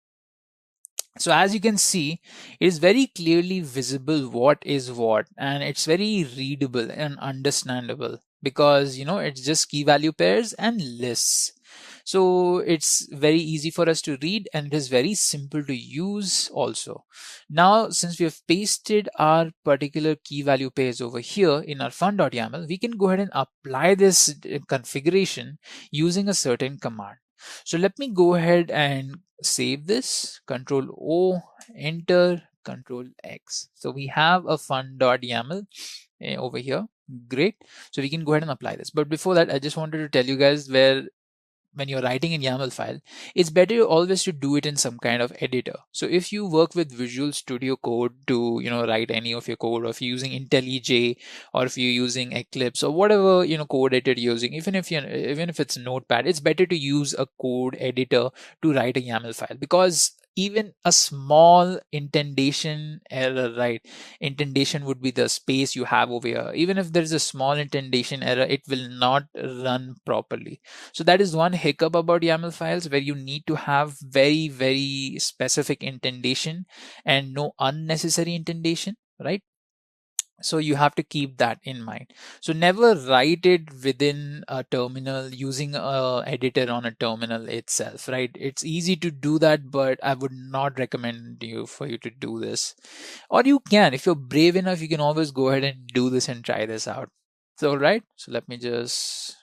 So as you can see, it is very clearly visible what is what, and it's very readable and understandable because it's just key value pairs and lists. So it's very easy for us to read, and it is very simple to use also. Now, since we have pasted our particular key value pairs over here in our fun.yaml, we can go ahead and apply this configuration using a certain command. So let me go ahead and save this, Control O, enter, Control X. So we have a fun.yaml over here. Great. So we can go ahead and apply this. But before that, I just wanted to tell you guys when you're writing in YAML file, it's better always to do it in some kind of editor. So if you work with Visual Studio Code to write any of your code, or if you're using IntelliJ, or if you're using Eclipse, or whatever code editor you're using, even if it's Notepad, it's better to use a code editor to write a YAML file, because even a small indentation error, right? Indentation would be the space you have over here. Even if there's a small indentation error, it will not run properly. So that is one hiccup about YAML files, where you need to have very, very specific indentation and no unnecessary indentation, right? So you have to keep that in mind. So never write it within a terminal using a editor on a terminal itself, right? It's easy to do that, but I would not recommend for you to do this. Or you can, if you're brave enough, you can always go ahead and do this and try this out. So, right. So let me just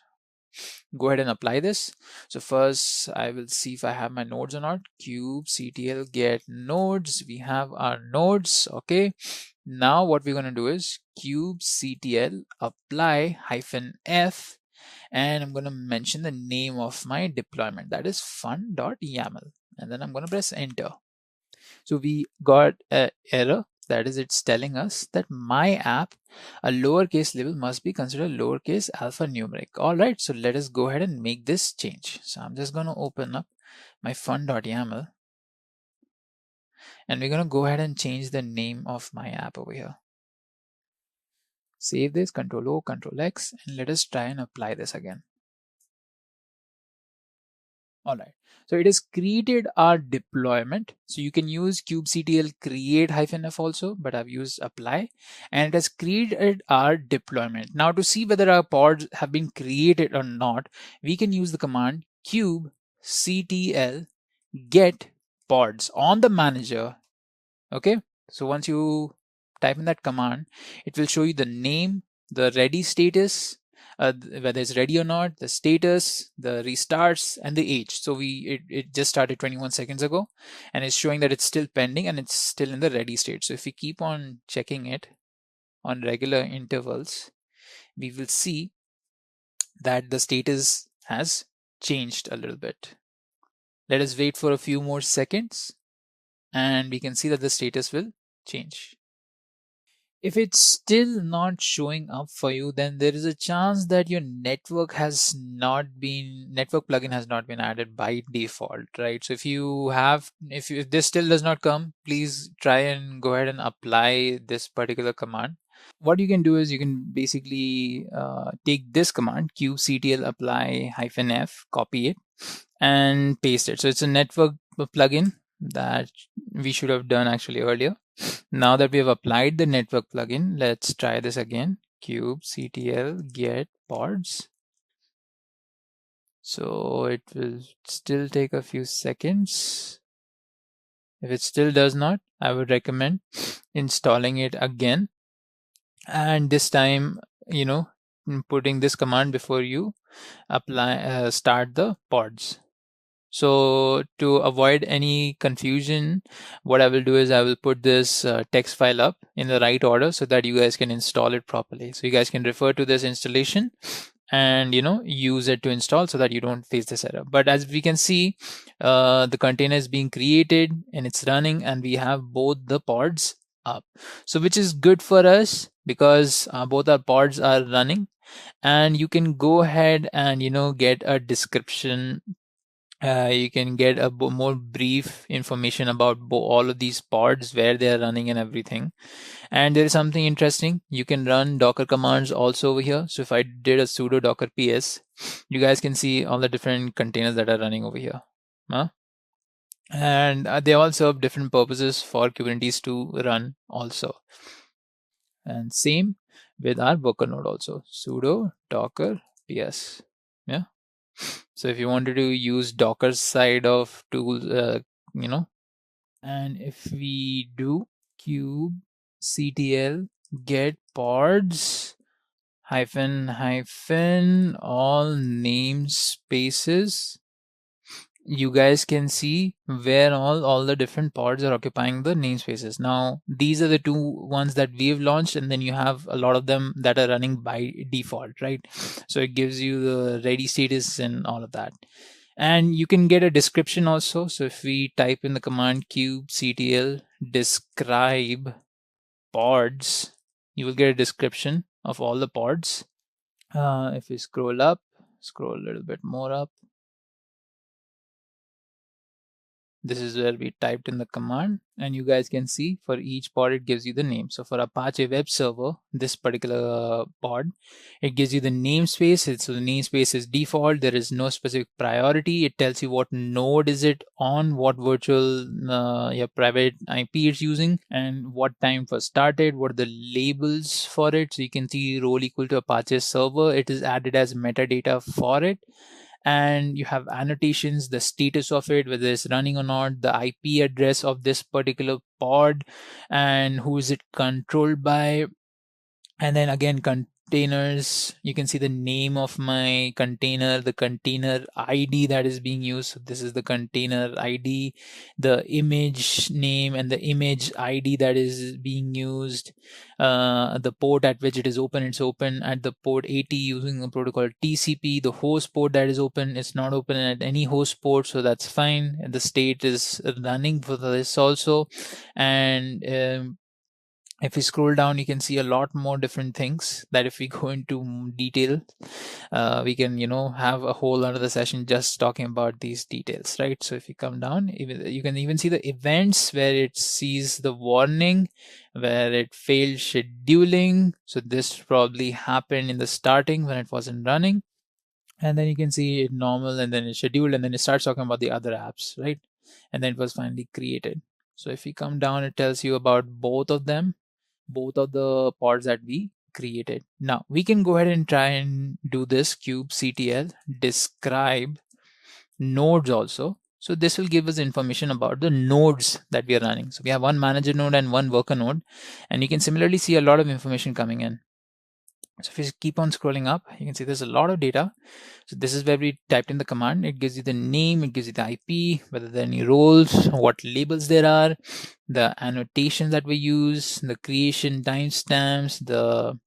go ahead and apply this. So first I will see if I have my nodes or not. kubectl get nodes. We have our nodes. Okay. Now what we're going to do is kubectl apply -f, and I'm going to mention the name of my deployment, that is fun.yaml, and then I'm going to press enter. So we got an error. That is, it's telling us that my app, a lowercase label must be considered lowercase alphanumeric. All right, so let us go ahead and make this change. So I'm just going to open up my fun.yaml, and we're going to go ahead and change the name of my app over here. Save this, Control O, Control X, and let us try and apply this again. All right, so it has created our deployment. So you can use kubectl create -f also, but I've used apply, and it has created our deployment. Now to see whether our pods have been created or not, we can use the command kubectl get pods on the manager. Okay, so once you type in that command, it will show you the name, the ready status, whether it's ready or not, the status, the restarts, and the age. So it just started 21 seconds ago, and it's showing that it's still pending and it's still in the ready state. So if we keep on checking it on regular intervals, we will see that the status has changed a little bit. Let us wait for a few more seconds, and we can see that the status will change. If it's still not showing up for you, then there is a chance that your network plugin has not been added by default, right? So if this still does not come, please try and go ahead and apply this particular command. What you can do is you can basically take this command kubectl apply -f, copy it and paste it. So it's a network plugin that we should have done actually earlier. Now that we have applied the network plugin, let's try this again. kubectl get pods. So it will still take a few seconds. If it still does not, I would recommend installing it again, and this time, putting this command before you start the pods. So to avoid any confusion, what I will do is I will put this text file up in the right order so that you guys can install it properly. So you guys can refer to this installation and use it to install so that you don't face this error. But as we can see, the container is being created and it's running, and we have both the pods up. So which is good for us because both our pods are running, and you can go ahead and get a description. You can get a more brief information about all of these pods, where they are running and everything. And there is something interesting. You can run Docker commands also over here. So if I did a sudo docker ps, you guys can see all the different containers that are running over here. And they all serve different purposes for Kubernetes to run also. And same with our worker node also, sudo docker ps. Yeah. So if you wanted to use Docker side of tools, and if we do kubectl get pods -- all namespaces, you guys can see where all the different pods are occupying the namespaces. Now these are the two ones that we've launched, and then you have a lot of them that are running by default, right? So it gives you the ready status and all of that, and you can get a description also. So if we type in the command kubectl describe pods, you will get a description of all the pods. If we scroll a little bit more up, this is where we typed in the command, and you guys can see for each pod it gives you the name. So for Apache web server, this particular pod, it gives you the namespace. So the namespace is default. There is no specific priority. It tells you what node is it on, what virtual private IP it's using, and what time first started, what are the labels for it. So you can see role equal to Apache server. It is added as metadata for it. And you have annotations, the status of it, whether it's running or not, the IP address of this particular pod, and who is it controlled by. And then again, containers, you can see the name of my container, the container ID that is being used. So this is the container ID, the image name and the image ID that is being used, the port at which it is open. It's open at the port 80 using the protocol TCP. The host port that is open, it's not open at any host port, so that's fine. And the state is running for this also. And if we scroll down, you can see a lot more different things that if we go into detail, we can have a whole another session just talking about these details, right? So if you come down, you can even see the events where it sees the warning where it failed scheduling. So this probably happened in the starting when it wasn't running, and then you can see it normal, and then it's scheduled, and then it starts talking about the other apps, right? And then it was finally created. So if you come down, it tells you about both of them, both of the pods that we created. Now we can go ahead and try and do this kubectl describe nodes also. So this will give us information about the nodes that we are running. So we have one manager node and one worker node, and you can similarly see a lot of information coming in. So if you keep on scrolling up, you can see there's a lot of data. So this is where we typed in the command. It gives you the name, it gives you the IP, whether there are any roles, what labels there are, the annotations that we use, the creation timestamps, the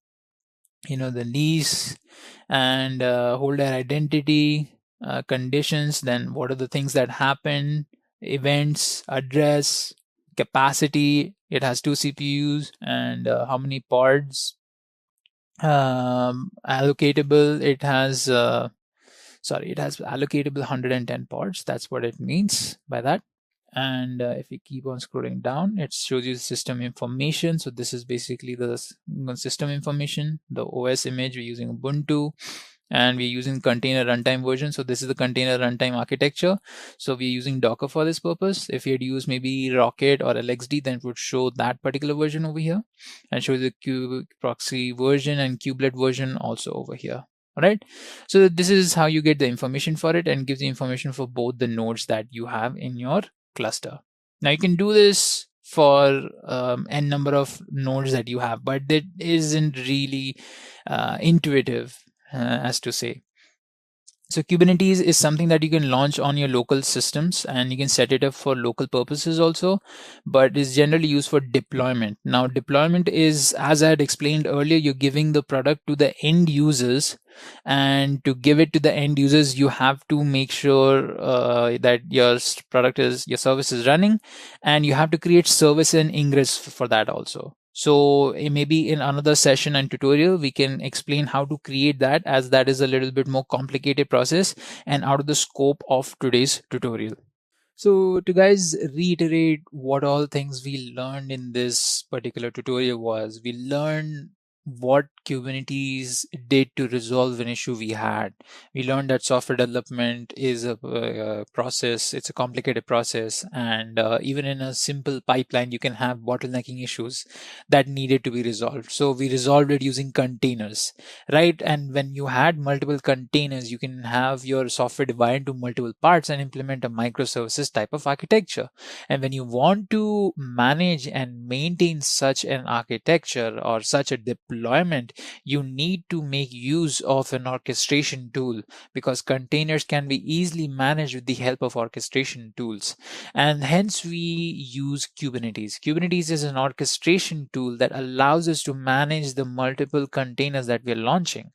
lease and holder identity, conditions, then what are the things that happen, events, address, capacity. It has 2 CPUs and how many pods allocatable. It has allocatable 110 pods. That's what it means by that. And if you keep on scrolling down, it shows you system information. So this is basically the system information. The OS image, we're using Ubuntu, and we're using container runtime version. So this is the container runtime architecture. So we're using Docker for this purpose. If you had used maybe Rocket or LXD, then it would show that particular version over here, and show the proxy version and kubelet version also over here. All right. So this is how you get the information for it, and gives the information for both the nodes that you have in your cluster. Now you can do this for n number of nodes that you have, but that isn't really intuitive, as to say. So Kubernetes is something that you can launch on your local systems, and you can set it up for local purposes also, but is generally used for deployment. Now deployment is, as I had explained earlier, you're giving the product to the end users, and to give it to the end users, you have to make sure that your service is running, and you have to create service and ingress for that also. So maybe in another session and tutorial, we can explain how to create that, as that is a little bit more complicated process and out of the scope of today's tutorial. So to guys reiterate what all things we learned in this particular tutorial was, we learned what Kubernetes did to resolve an issue we had. We learned that software development is a process, it's a complicated process, and even in a simple pipeline, you can have bottlenecking issues that needed to be resolved. So we resolved it using containers, right? And when you had multiple containers, you can have your software divided into multiple parts and implement a microservices type of architecture. And when you want to manage and maintain such an architecture or such a deployment, you need to make use of an orchestration tool, because containers can be easily managed with the help of orchestration tools. And hence we use Kubernetes. Kubernetes is an orchestration tool that allows us to manage the multiple containers that we're launching,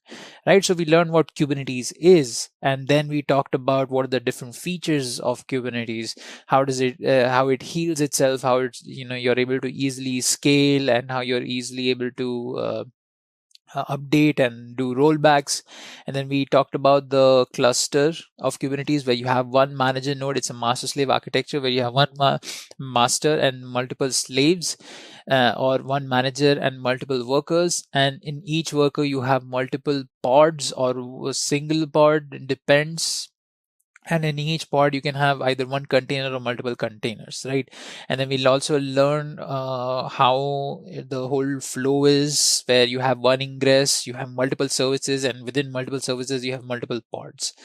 right? So we learned what Kubernetes is, and then we talked about what are the different features of Kubernetes, how it heals itself, how it's you're able to easily scale, and how you're easily able to update and do rollbacks. And then we talked about the cluster of Kubernetes, where you have one manager node. It's a master slave architecture where you have one master and multiple slaves, or one manager and multiple workers, and in each worker you have multiple pods or a single pod, depends. And in each pod you can have either one container or multiple containers, right? And then we'll also learn how the whole flow is, where you have one ingress, you have multiple services, and within multiple services you have multiple pods.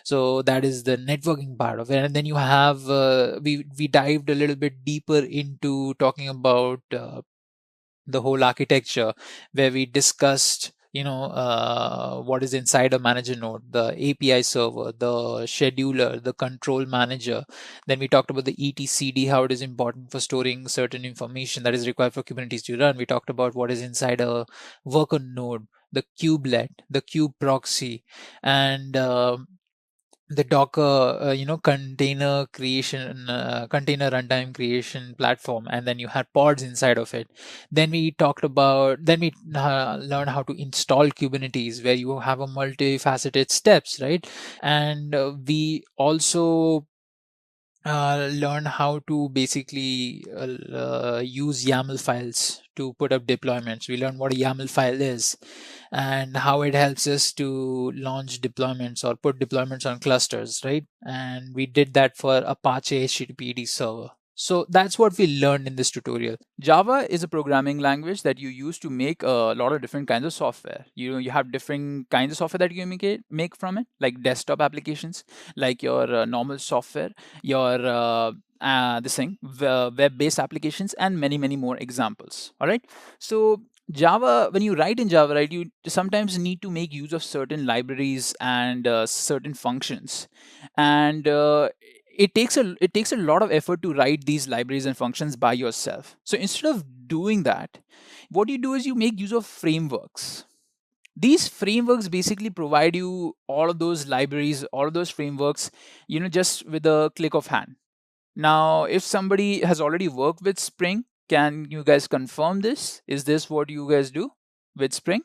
So that is the networking part of it. And then you have we dived a little bit deeper into talking about the whole architecture, where we discussed what is inside a manager node, the API server, the scheduler, the control manager. Then we talked about the etcd, how it is important for storing certain information that is required for Kubernetes to run. We talked about what is inside a worker node, the kubelet, the kube proxy, and the Docker, container creation, container runtime creation platform, and then you had pods inside of it. Then we learned how to install Kubernetes, where you have a multifaceted steps, right? And we also learn how to basically use YAML files to put up deployments. We learn what a YAML file is and how it helps us to launch deployments or put deployments on clusters, right? And we did that for Apache HTTPD server. So that's what we learned in this tutorial. Java is a programming language that you use to make a lot of different kinds of software. You have different kinds of software that you make from it, like desktop applications, like your normal software, your web-based applications, and many more examples. All right. So Java, when you write in Java, right, you sometimes need to make use of certain libraries and certain functions, and it takes a lot of effort to write these libraries and functions by yourself. So instead of doing that, what you do is you make use of frameworks. These frameworks basically provide you all of those libraries, all of those frameworks, just with a click of hand. Now, if somebody has already worked with Spring, can you guys confirm this? Is this what you guys do with Spring?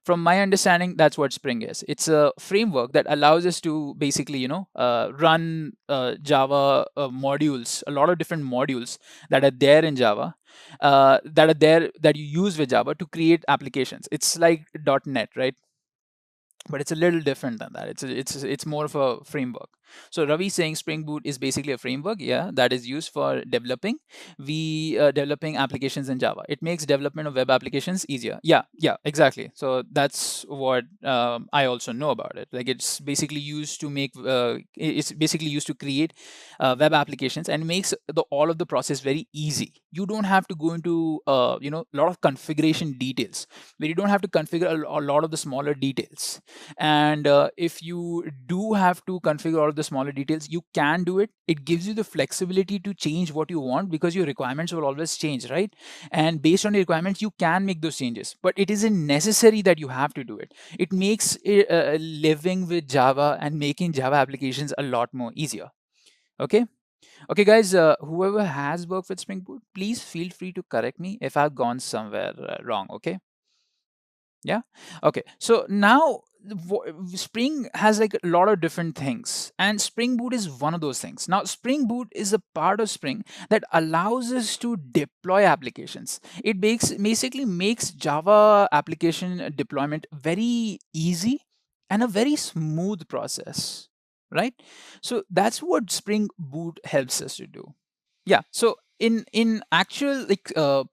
From my understanding, that's what Spring is. It's a framework that allows us to basically, run Java modules, a lot of different modules that are there in Java, that you use with Java to create applications. It's like .NET, right? But it's a little different than that. It's more of a framework. So Ravi saying Spring Boot is basically a framework, yeah, that is used for developing applications in Java. It makes development of web applications easier. Yeah, exactly. So that's what I also know about it. Like it's basically used to create web applications, and makes all of the process very easy. You don't have to go into a lot of configuration details, where you don't have to configure a lot of the smaller details. And if you do have to configure all of the smaller details, you can do it. It gives you the flexibility to change what you want, because your requirements will always change, right? And based on your requirements, you can make those changes, but it isn't necessary that you have to do it. It makes living with Java and making Java applications a lot more easier. Okay guys, whoever has worked with Spring Boot, please feel free to correct me if I've gone somewhere wrong. Okay, yeah. Okay, so now Spring has like a lot of different things, and Spring Boot is one of those things. Now Spring Boot is a part of Spring that allows us to deploy applications. It basically makes Java application deployment very easy and a very smooth process, right? So that's what Spring Boot helps us to do. Yeah, so in actual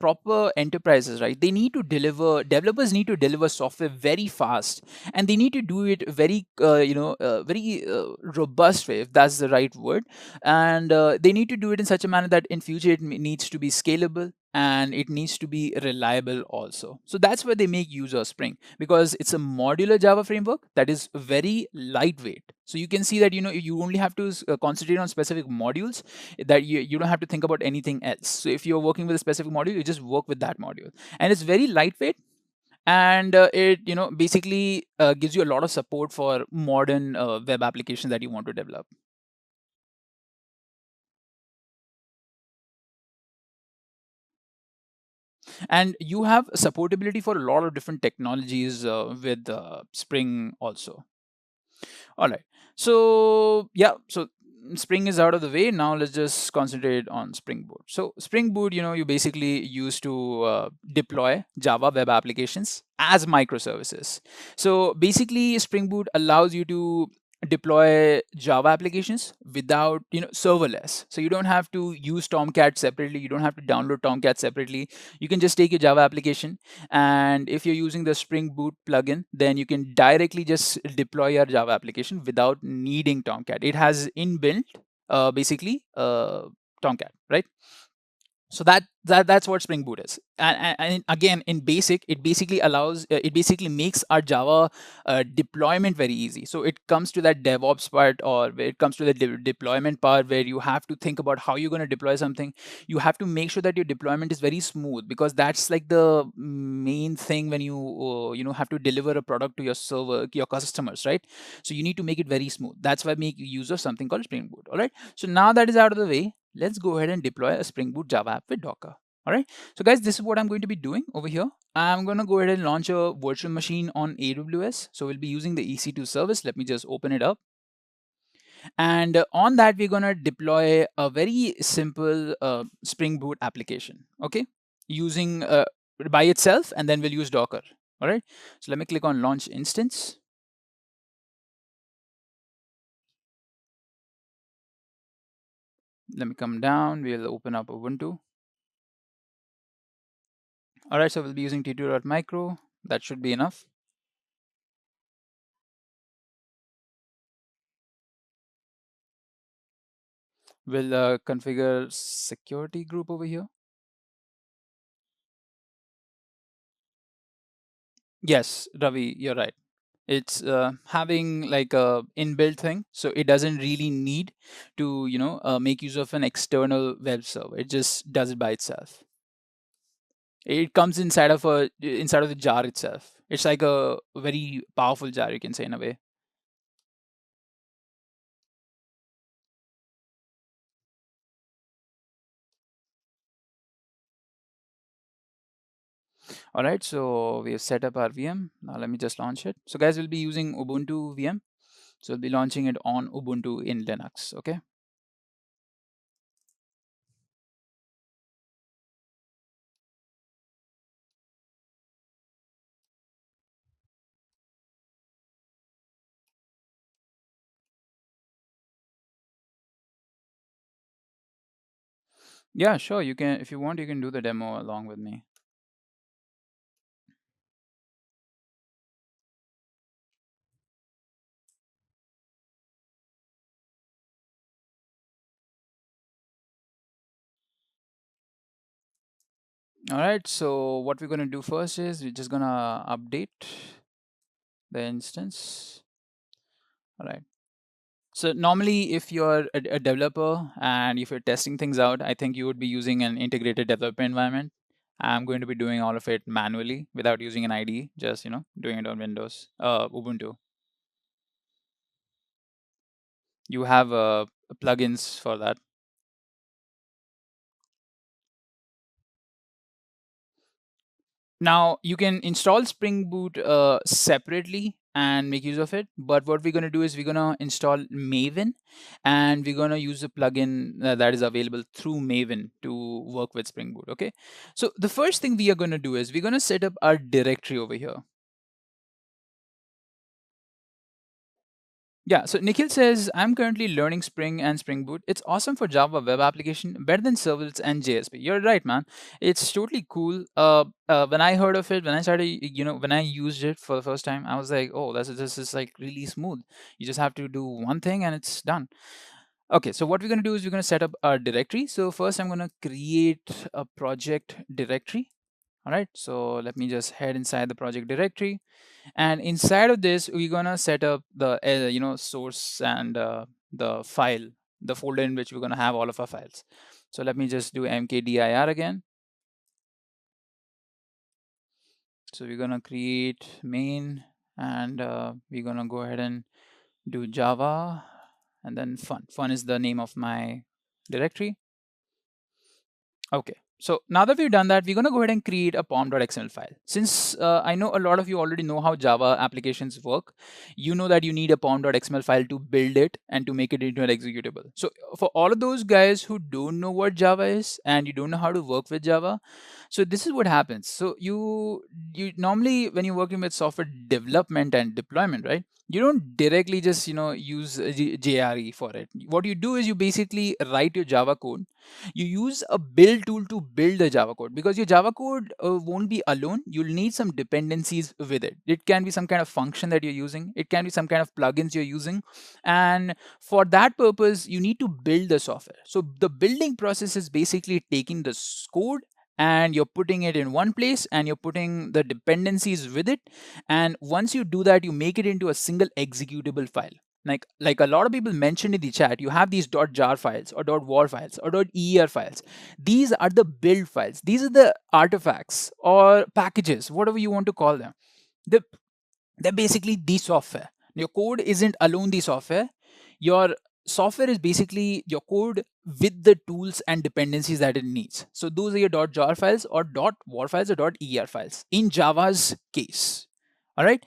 proper enterprises, right, developers need to deliver software very fast, and they need to do it very very robust way, if that's the right word. And they need to do it in such a manner that in future it needs to be scalable, and it needs to be reliable also. So that's where they make use of Spring, because it's a modular Java framework that is very lightweight. So you can see that you only have to concentrate on specific modules, that you don't have to think about anything else. So if you're working with a specific module, you just work with that module, and it's very lightweight. And it basically gives you a lot of support for modern web applications that you want to develop. And you have supportability for a lot of different technologies with Spring also. All right, so yeah, so Spring is out of the way. Now let's just concentrate on Spring Boot. So Spring Boot, you basically use to deploy Java web applications as microservices. So basically Spring Boot allows you to deploy Java applications without serverless. So you don't have to use Tomcat separately, you don't have to download Tomcat separately. You can just take your Java application, and if you're using the Spring Boot plugin, then you can directly just deploy your Java application without needing Tomcat. It has inbuilt basically Tomcat, right? So that's what Spring Boot is. And again, in basic, it basically allows it basically makes our Java deployment very easy. So it comes to that DevOps part, or it comes to the deployment part, where you have to think about how you're going to deploy something. You have to make sure that your deployment is very smooth, because that's like the main thing when you have to deliver a product to your server, your customers, right? So you need to make it very smooth. That's why make use of something called Spring Boot. All right. So now that is out of the way, let's go ahead and deploy a Spring Boot Java app with Docker. All right. So guys, this is what I'm going to be doing over here. I'm going to go ahead and launch a virtual machine on AWS. So we'll be using the EC2 service. Let me just open it up. And on that, we're going to deploy a very simple Spring Boot application. Okay. Using by itself, and then we'll use Docker. All right. So let me click on launch instance. Let me come down. We'll open up Ubuntu. All right, so we'll be using t2.micro. That should be enough. We'll configure security group over here. Yes, Ravi, you're right. It's having like a inbuilt thing, so it doesn't really need to, make use of an external web server. It just does it by itself. It comes inside of the jar itself. It's like a very powerful jar, you can say, in a way. All right, so we have set up our VM. Now let me just launch it. So guys, we'll be using Ubuntu VM. So we'll be launching it on Ubuntu in Linux, okay? Yeah, sure, you can, if you want, you can do the demo along with me. All right, so what we're going to do first is we're just going to update the instance. All right. So normally, if you're a developer and if you're testing things out, I think you would be using an integrated developer environment. I'm going to be doing all of it manually without using an IDE, just, doing it on Windows, Ubuntu. You have plugins for that. Now you can install Spring Boot separately and make use of it. But what we're going to do is we're going to install Maven, and we're going to use a plugin that is available through Maven to work with Spring Boot. Okay. So the first thing we are going to do is we're going to set up our directory over here. Yeah, so Nikhil says, I'm currently learning Spring and Spring Boot. It's awesome for Java web application, better than servlets and JSP. You're right, man. It's totally cool. When I heard of it, when I started, when I used it for the first time, I was like, oh, this is like really smooth. You just have to do one thing and it's done. Okay, so what we're going to do is we're going to set up our directory. So first I'm going to create a project directory. All right, so let me just head inside the project directory, and inside of this we're gonna set up the source and the file, the folder in which we're gonna have all of our files. So let me just do mkdir again. So we're gonna create main, and we're gonna go ahead and do Java, and then fun is the name of my directory. Okay, so now that we've done that, we're going to go ahead and create a pom.xml file. Since I know a lot of you already know how Java applications work, you know that you need a pom.xml file to build it and to make it into an executable. So for all of those guys who don't know what Java is and you don't know how to work with Java, so this is what happens. So you normally, when you're working with software development and deployment, right, you don't directly just use JRE for it. What you do is you basically write your Java code. You use a build tool to build the Java code, because your Java code won't be alone. You'll need some dependencies with it. It can be some kind of function that you're using. It can be some kind of plugins you're using. And for that purpose, you need to build the software. So the building process is basically taking the code and you're putting it in one place and you're putting the dependencies with it. And once you do that, you make it into a single executable file. Like a lot of people mentioned in the chat, you have these .jar files or .war files or .er files. These are the build files. These are the artifacts or packages, whatever you want to call them. They're, they're basically the software. Your code isn't alone the software. Your software is basically your code with the tools and dependencies that it needs. So those are your .jar files or .war files or .er files in Java's case. All right.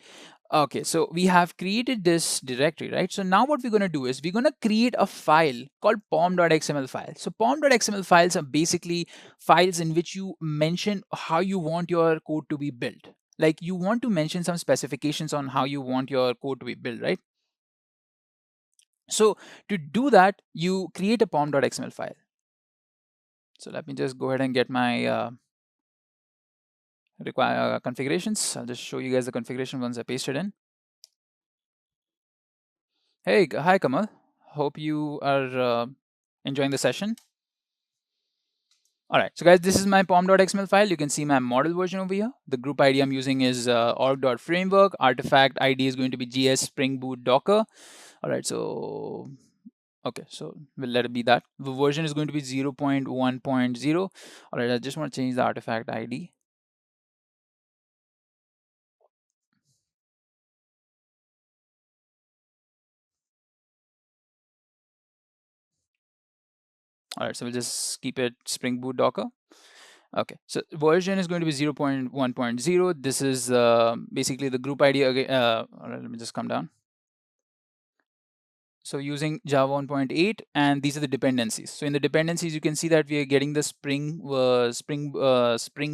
Okay, so we have created this directory, right? So now what we're going to do is we're going to create a file called pom.xml file. So pom.xml files are basically files in which you mention how you want your code to be built. Like you want to mention some specifications on how you want your code to be built, right? So to do that, you create a pom.xml file. So let me just go ahead and get my configurations. I'll just show you guys the configuration once I paste it in. Hey, hi Kamal. Hope you are enjoying the session. All right, so guys, this is my pom.xml file. You can see my model version over here. The group ID I'm using is org.framework. Artifact ID is going to be GS Spring Boot Docker. All right, so okay, so we'll let it be that. The version is going to be 0.1.0. All right, I just want to change the artifact ID. All right, so we'll just keep it Spring Boot Docker. Okay, so version is going to be 0.1.0. This is basically the group ID again. All right, let me just come down. So using Java 1.8, and these are the dependencies. So in the dependencies, you can see that we are getting the Spring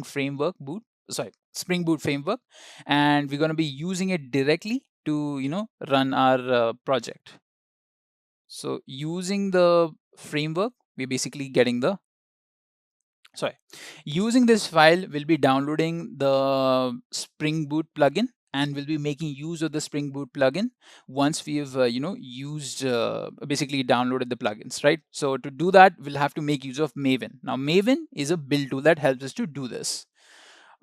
framework boot. Sorry, Spring Boot framework, and we're going to be using it directly to run our project. So using the framework, we're basically getting the using this file, we'll be downloading the Spring Boot plugin and we'll be making use of the Spring Boot plugin once we've used basically downloaded the plugins, right? So to do that, we'll have to make use of Maven. Now Maven is a build tool that helps us to do this.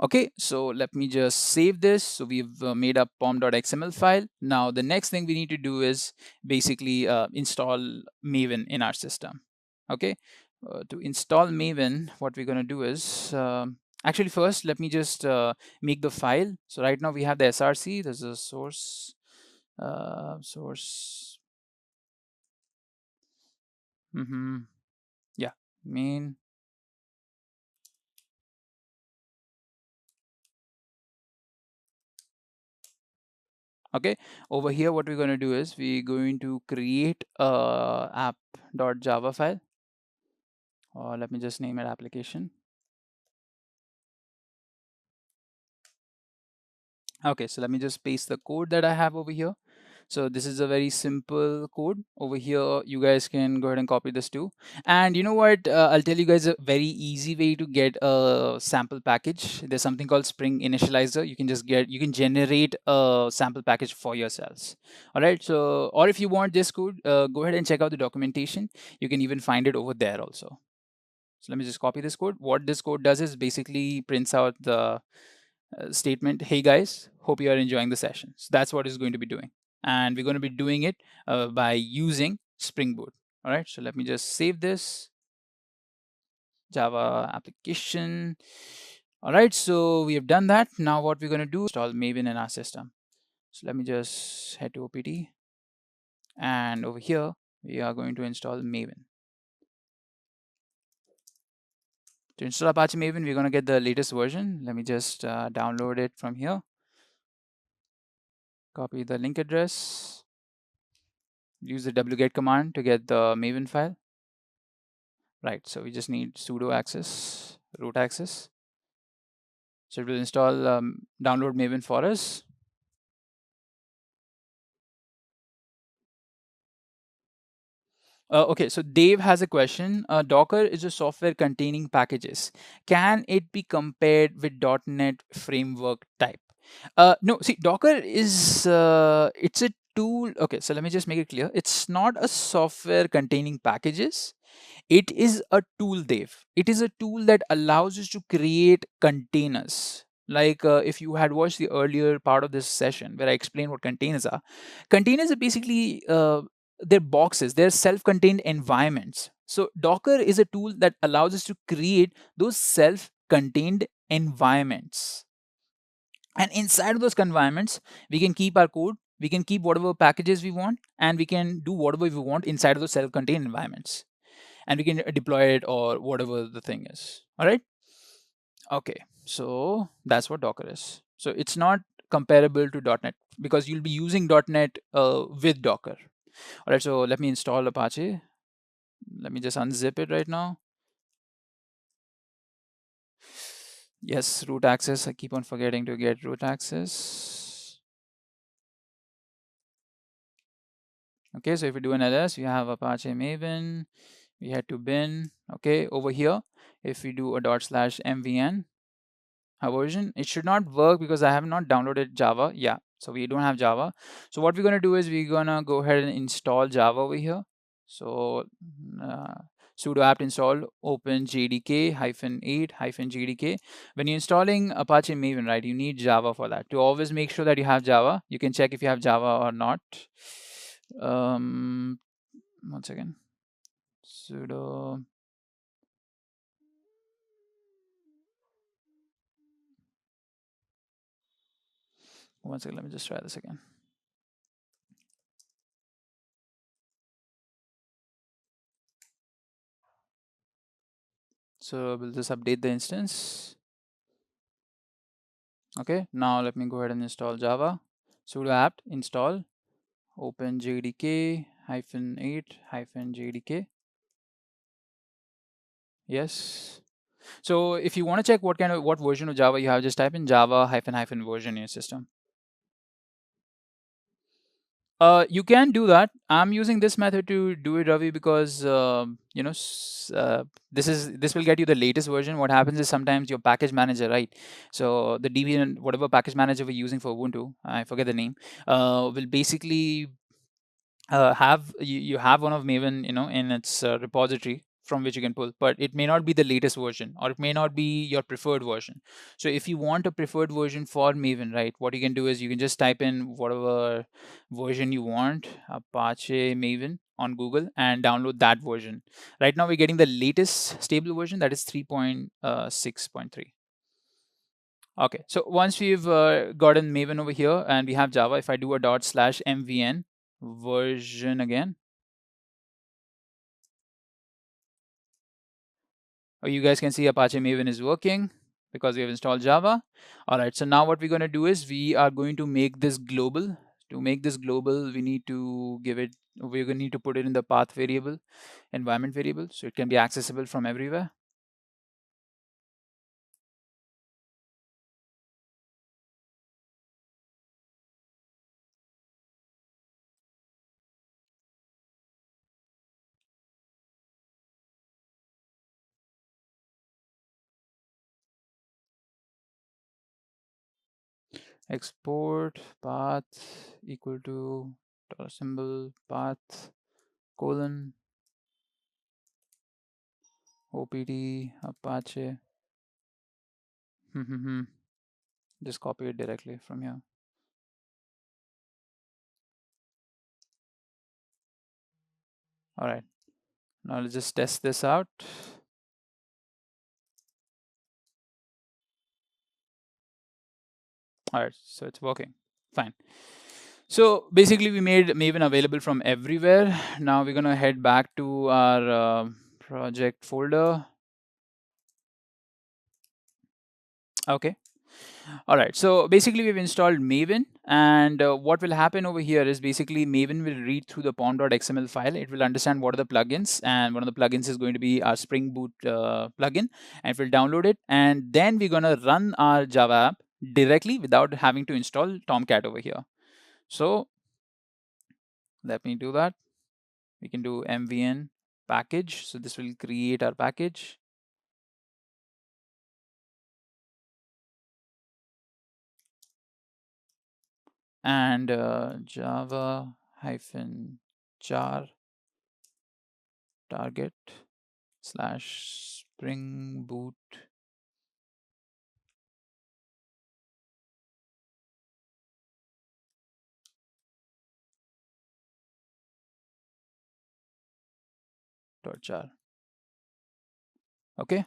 Okay, so let me just save this. So we've made a pom.xml file. Now the next thing we need to do is basically install Maven in our system. Okay, to install Maven, what we're going to do is actually first let me just make the file. So right now we have the src. There's a source yeah, main. Okay, over here what we're going to do is we're going to create a app.java file, or let me just name it application. Okay, so let me just paste the code that I have over here. So this is a very simple code over here. You guys can go ahead and copy this too. And you know what? I'll tell you guys a very easy way to get a sample package. There's something called Spring Initializer. You can generate a sample package for yourselves. All right. So, or if you want this code, go ahead and check out the documentation. You can even find it over there also. So let me just copy this code. What this code does is basically prints out the statement, hey guys, hope you are enjoying the session. So that's what it's going to be doing. And we're going to be doing it by using Spring Boot. All right, so let me just save this Java application. All right, so we have done that. Now what we're going to do is install Maven in our system. So let me just head to OPT. And over here, we are going to install Maven. To install Apache Maven, we're going to get the latest version. Let me just download it from here. Copy the link address. Use the wget command to get the Maven file. Right, so we just need sudo access, root access. So it will install, download Maven for us. Okay, so Dave has a question. Docker is a software containing packages. Can it be compared with .NET framework type? No, see, Docker is it's a tool. Okay, so let me just make it clear. It's not a software containing packages. It is a tool, Dave. It is a tool that allows us to create containers. Like if you had watched the earlier part of this session where I explained what containers are basically they're boxes, they're self-contained environments. So Docker is a tool that allows us to create those self-contained environments. And inside of those environments, we can keep our code, we can keep whatever packages we want, and we can do whatever we want inside of those self-contained environments. And we can deploy it or whatever the thing is. All right. Okay. So that's what Docker is. So it's not comparable to .NET because you'll be using .NET with Docker. All right. So let me install Apache. Let me just unzip it right now. Yes, root access. I keep on forgetting to get root access. Okay, so if we do an ls, we have Apache Maven. We head to bin. Okay, over here, if we do a /mvn, our version, it should not work because I have not downloaded Java. Yeah, so we don't have Java. So what we're going to do is we're going to go ahead and install Java over here. So sudo apt install open jdk -8 -jdk. When you're installing Apache Maven, right, you need Java for that. To always make sure that you have Java, you can check if you have Java or not. One second. Sudo. One second, let me just try this again. So we'll just update the instance. Okay, now let me go ahead and install Java. Sudo apt install open jdk -8 -jdk. Yes. So if you want to check what version of Java you have, just type in Java -- version in your system. You can do that. I'm using this method to do it, Ravi, because you know this will get you the latest version. What happens is sometimes your package manager, right? So the Debian, whatever package manager we're using for Ubuntu, I forget the name, will basically you have one of Maven, in its repository from which you can pull, but it may not be the latest version or it may not be your preferred version. So if you want a preferred version for Maven, right, what you can do is you can just type in whatever version you want, Apache Maven on Google, and download that version. Right now we're getting the latest stable version, that is 3.6.3. Okay, so once we've gotten Maven over here and we have Java, if I do a /mvn version again, you guys can see Apache Maven is working because we have installed Java. All right, so now what we're going to do is we are going to make this global. To make this global, we need to we're going to need to put it in the path variable, environment variable, so it can be accessible from everywhere. Export path equal to $ path colon opd Apache. Just copy it directly from here. All right, now let's just test this out. All right, so it's working fine. So basically we made Maven available from everywhere. Now we're gonna head back to our project folder. Okay. All right, so basically we've installed Maven, and what will happen over here is basically Maven will read through the pom.xml file. It will understand what are the plugins, and one of the plugins is going to be our Spring Boot plugin, and it will download it, and then we're gonna run our Java app directly without having to install Tomcat over here. So let me do that. We can do mvn package. So this will create our package. And java hyphen jar target slash spring boot dot jar. Okay.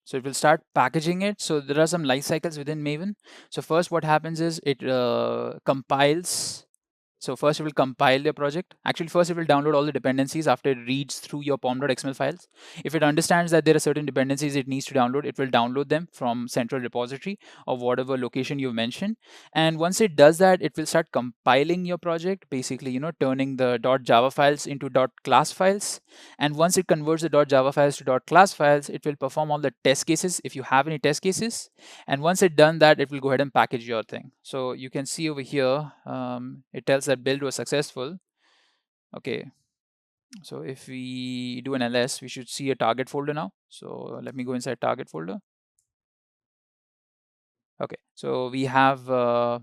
So it will start packaging it. So there are some life cycles within Maven. So first what happens is it compiles. So first it will compile your project. Actually, first it will download all the dependencies after it reads through your pom.xml files. If it understands that there are certain dependencies it needs to download, it will download them from central repository or whatever location you've mentioned. And once it does that, it will start compiling your project, basically, turning the .java files into .class files. And once it converts the .java files to .class files, it will perform all the test cases if you have any test cases. And once it done that, it will go ahead and package your thing. So you can see over here, it tells that build was successful. Okay. So if we do an ls, we should see a target folder now. So let me go inside target folder. Okay. So we have our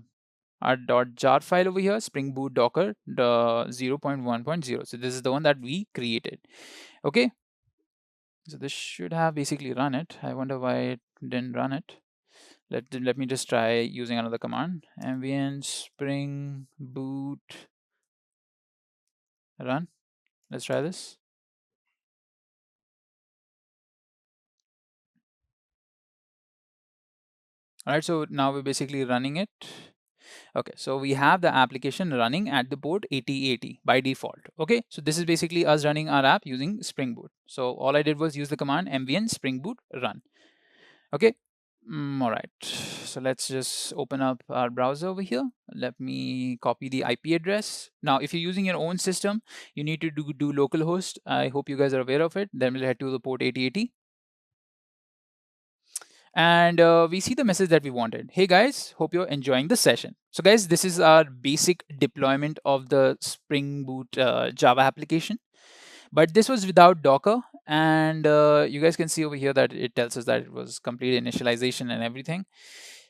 .jar file over here, Spring Boot Docker the 0.1.0. So this is the one that we created. Okay. So this should have basically run it. I wonder why it didn't run it. Let me just try using another command. Ambient spring boot run. Let's try this. All right, so now we're basically running it. Okay, so we have the application running at the port 8080 by default. Okay, so this is basically us running our app using Spring Boot. So all I did was use the command mvn spring boot run. Okay, all right. So let's just open up our browser over here. Let me copy the IP address. Now, if you're using your own system, you need to do localhost. I hope you guys are aware of it. Then we'll head to the port 8080. And we see the message that we wanted. Hey guys, hope you're enjoying the session. So guys, this is our basic deployment of the Spring Boot Java application. But this was without Docker, and you guys can see over here that it tells us that it was complete initialization and everything.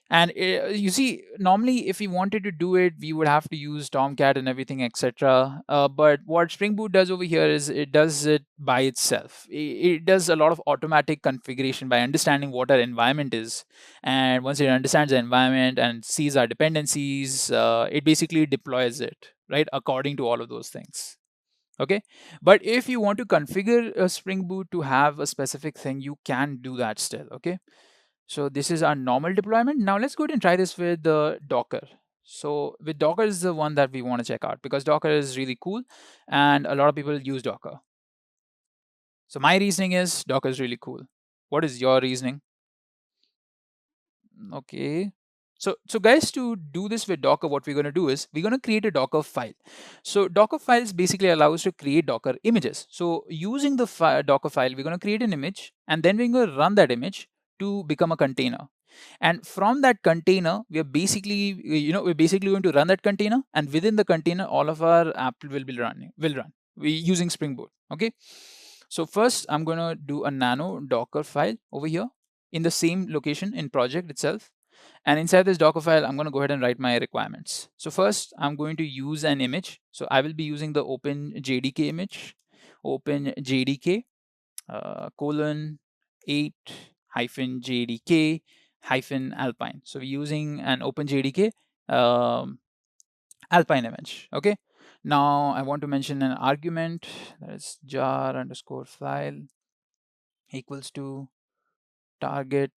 And you see, normally if we wanted to do it, we would have to use Tomcat and everything, etc. But what Spring Boot does over here is it does it by itself. It does a lot of automatic configuration by understanding what our environment is. And once it understands the environment and sees our dependencies, it basically deploys it, right, according to all of those things. Okay, but if you want to configure a Spring Boot to have a specific thing, you can do that still. Okay, so this is our normal deployment. Now let's go ahead and try this with the Docker. So with Docker is the one that we want to check out because Docker is really cool and a lot of people use Docker. So my reasoning is Docker is really cool. What is your reasoning? Okay, so guys, to do this with Docker, what we're going to do is we're going to create a Docker file. So Docker files basically allow us to create Docker images. So using the Docker file, we're going to create an image and then we're going to run that image to become a container. And from that container, we are basically, we're basically going to run that container, and within the container, all of our app will run. We're using Spring Boot. Okay. So first, I'm going to do a nano Docker file over here in the same location in project itself. And inside this Docker file, I'm going to go ahead and write my requirements. So first, I'm going to use an image. So I will be using the OpenJDK image, OpenJDK colon 8 hyphen JDK hyphen Alpine. So we're using an OpenJDK Alpine image. Okay. Now I want to mention an argument that is jar underscore file equals to target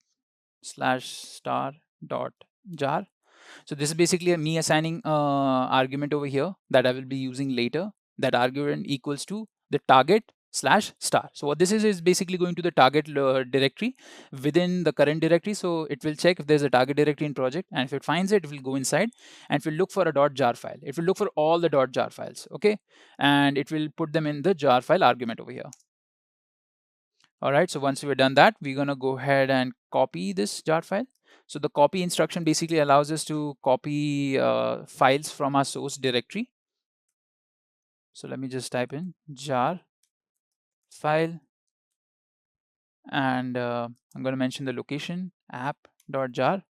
slash star dot jar. So this is basically me assigning argument over here that I will be using later. That argument equals to the target slash star. So what this is basically going to the target directory within the current directory. So it will check if there's a target directory in project, and if it finds it, it will go inside and it will look for a .jar file. It will look for all the .jar files. Okay, and it will put them in the jar file argument over here. All right, so once we've done that, we're going to go ahead and copy this jar file. So the copy instruction basically allows us to copy files from our source directory. So let me just type in jar file, and I'm going to mention the location app.jar.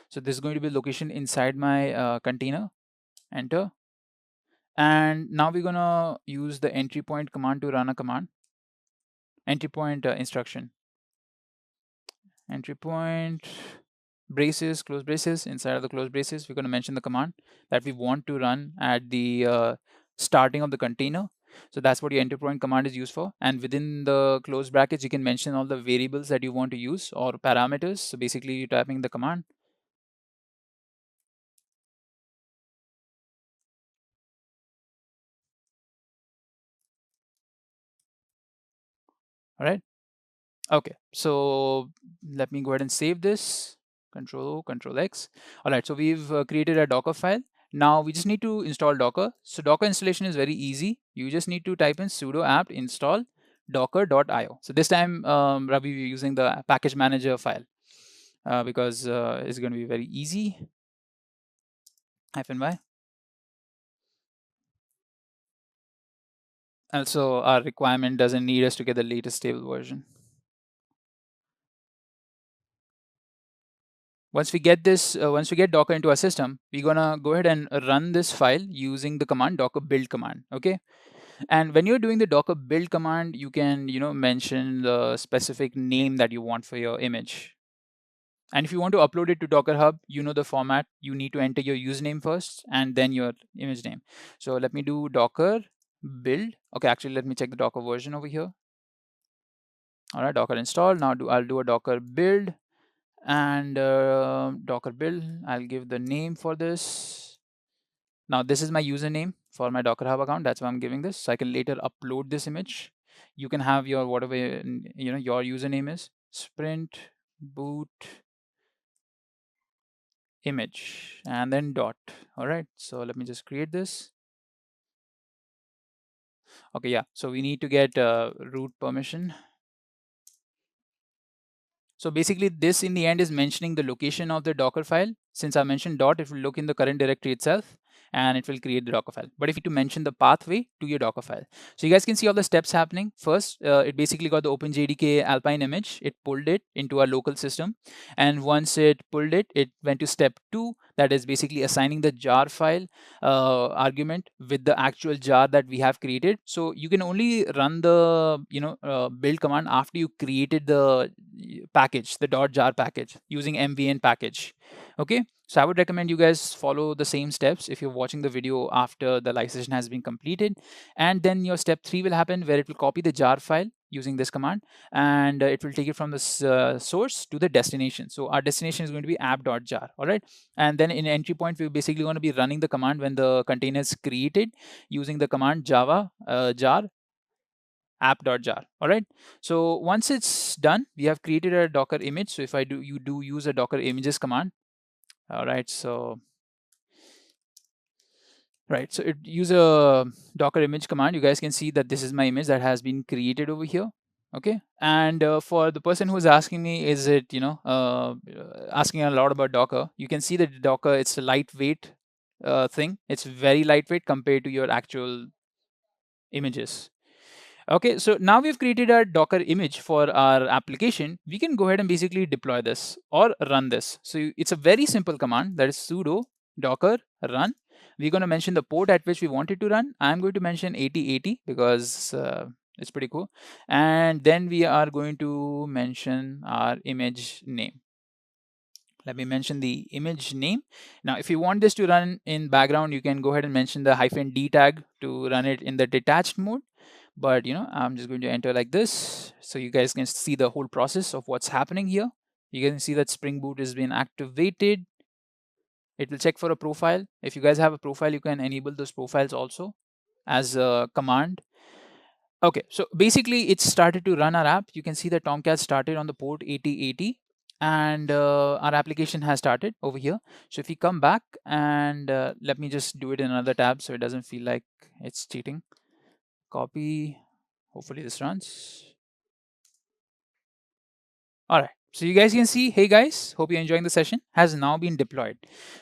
So this is going to be location inside my container. Enter. And now we're going to use the entry point command to run a command. Entry point instruction. Entry point braces, close braces. Inside of the close braces, we're going to mention the command that we want to run at the starting of the container. So that's what your entry point command is used for. And within the close brackets, you can mention all the variables that you want to use or parameters. So basically, you're typing the command. All right. Okay. So let me go ahead and save this. Control O, Control X. All right. So we've created a Docker file. Now we just need to install Docker. So Docker installation is very easy. You just need to type in sudo apt install docker.io. So this time, Ravi, we're using the package manager file because it's going to be very easy. -y. Also, our requirement doesn't need us to get the latest stable version. Once we get this, once we get Docker into our system, we're gonna go ahead and run this file using the command docker build command. Okay, and when you're doing the docker build command, you can mention the specific name that you want for your image. And if you want to upload it to Docker Hub, you know the format. You need to enter your username first and then your image name. So let me do docker build. Okay, actually, let me check the Docker version over here. All right, Docker install. Now I'll do a Docker build. And Docker build, I'll give the name for this. Now this is my username for my Docker Hub account. That's why I'm giving this. So I can later upload this image. You can have your whatever your username is. Sprint boot image and then dot. All right. So let me just create this. Okay, yeah. So we need to get root permission. So basically this in the end is mentioning the location of the Docker file. Since I mentioned dot, it will look in the current directory itself and it will create the Docker file. But if you to mention the pathway to your Docker file. So you guys can see all the steps happening. First, it basically got the OpenJDK Alpine image. It pulled it into our local system. And once it pulled it, it went to step 2. That is basically assigning the jar file argument with the actual jar that we have created. So you can only run the build command after you created the package, the .jar package using mvn package. Okay, so I would recommend you guys follow the same steps if you're watching the video after the live session has been completed. And then your step 3 will happen where it will copy the jar file using this command and it will take it from the source to the destination. So our destination is going to be app.jar. All right, and then in entry point we're basically going to be running the command when the container is created using the command java jar app.jar. All right, so once it's done, we have created a Docker image. So if you do use a Docker images command. All right, so it use a Docker image command. You guys can see that this is my image that has been created over here. Okay, and for the person who's asking me, is it asking a lot about Docker, you can see that Docker, it's a lightweight thing. It's very lightweight compared to your actual images. Okay, so now we've created a Docker image for our application. We can go ahead and basically deploy this or run this. So it's a very simple command, that is sudo docker run. We're going to mention the port at which we want it to run. I'm going to mention 8080 because it's pretty cool. And then we are going to mention our image name. Let me mention the image name. Now, if you want this to run in background, you can go ahead and mention the -d tag to run it in the detached mode. But I'm just going to enter like this so you guys can see the whole process of what's happening here. You can see that Spring Boot is being activated. It will check for a profile. If you guys have a profile, you can enable those profiles also as a command. Okay, so basically it started to run our app. You can see that Tomcat started on the port 8080 and our application has started over here. So if we come back and let me just do it in another tab so it doesn't feel like it's cheating. Copy, hopefully this runs. All right, So you guys can see, hey guys, hope you're enjoying the session, has now been deployed.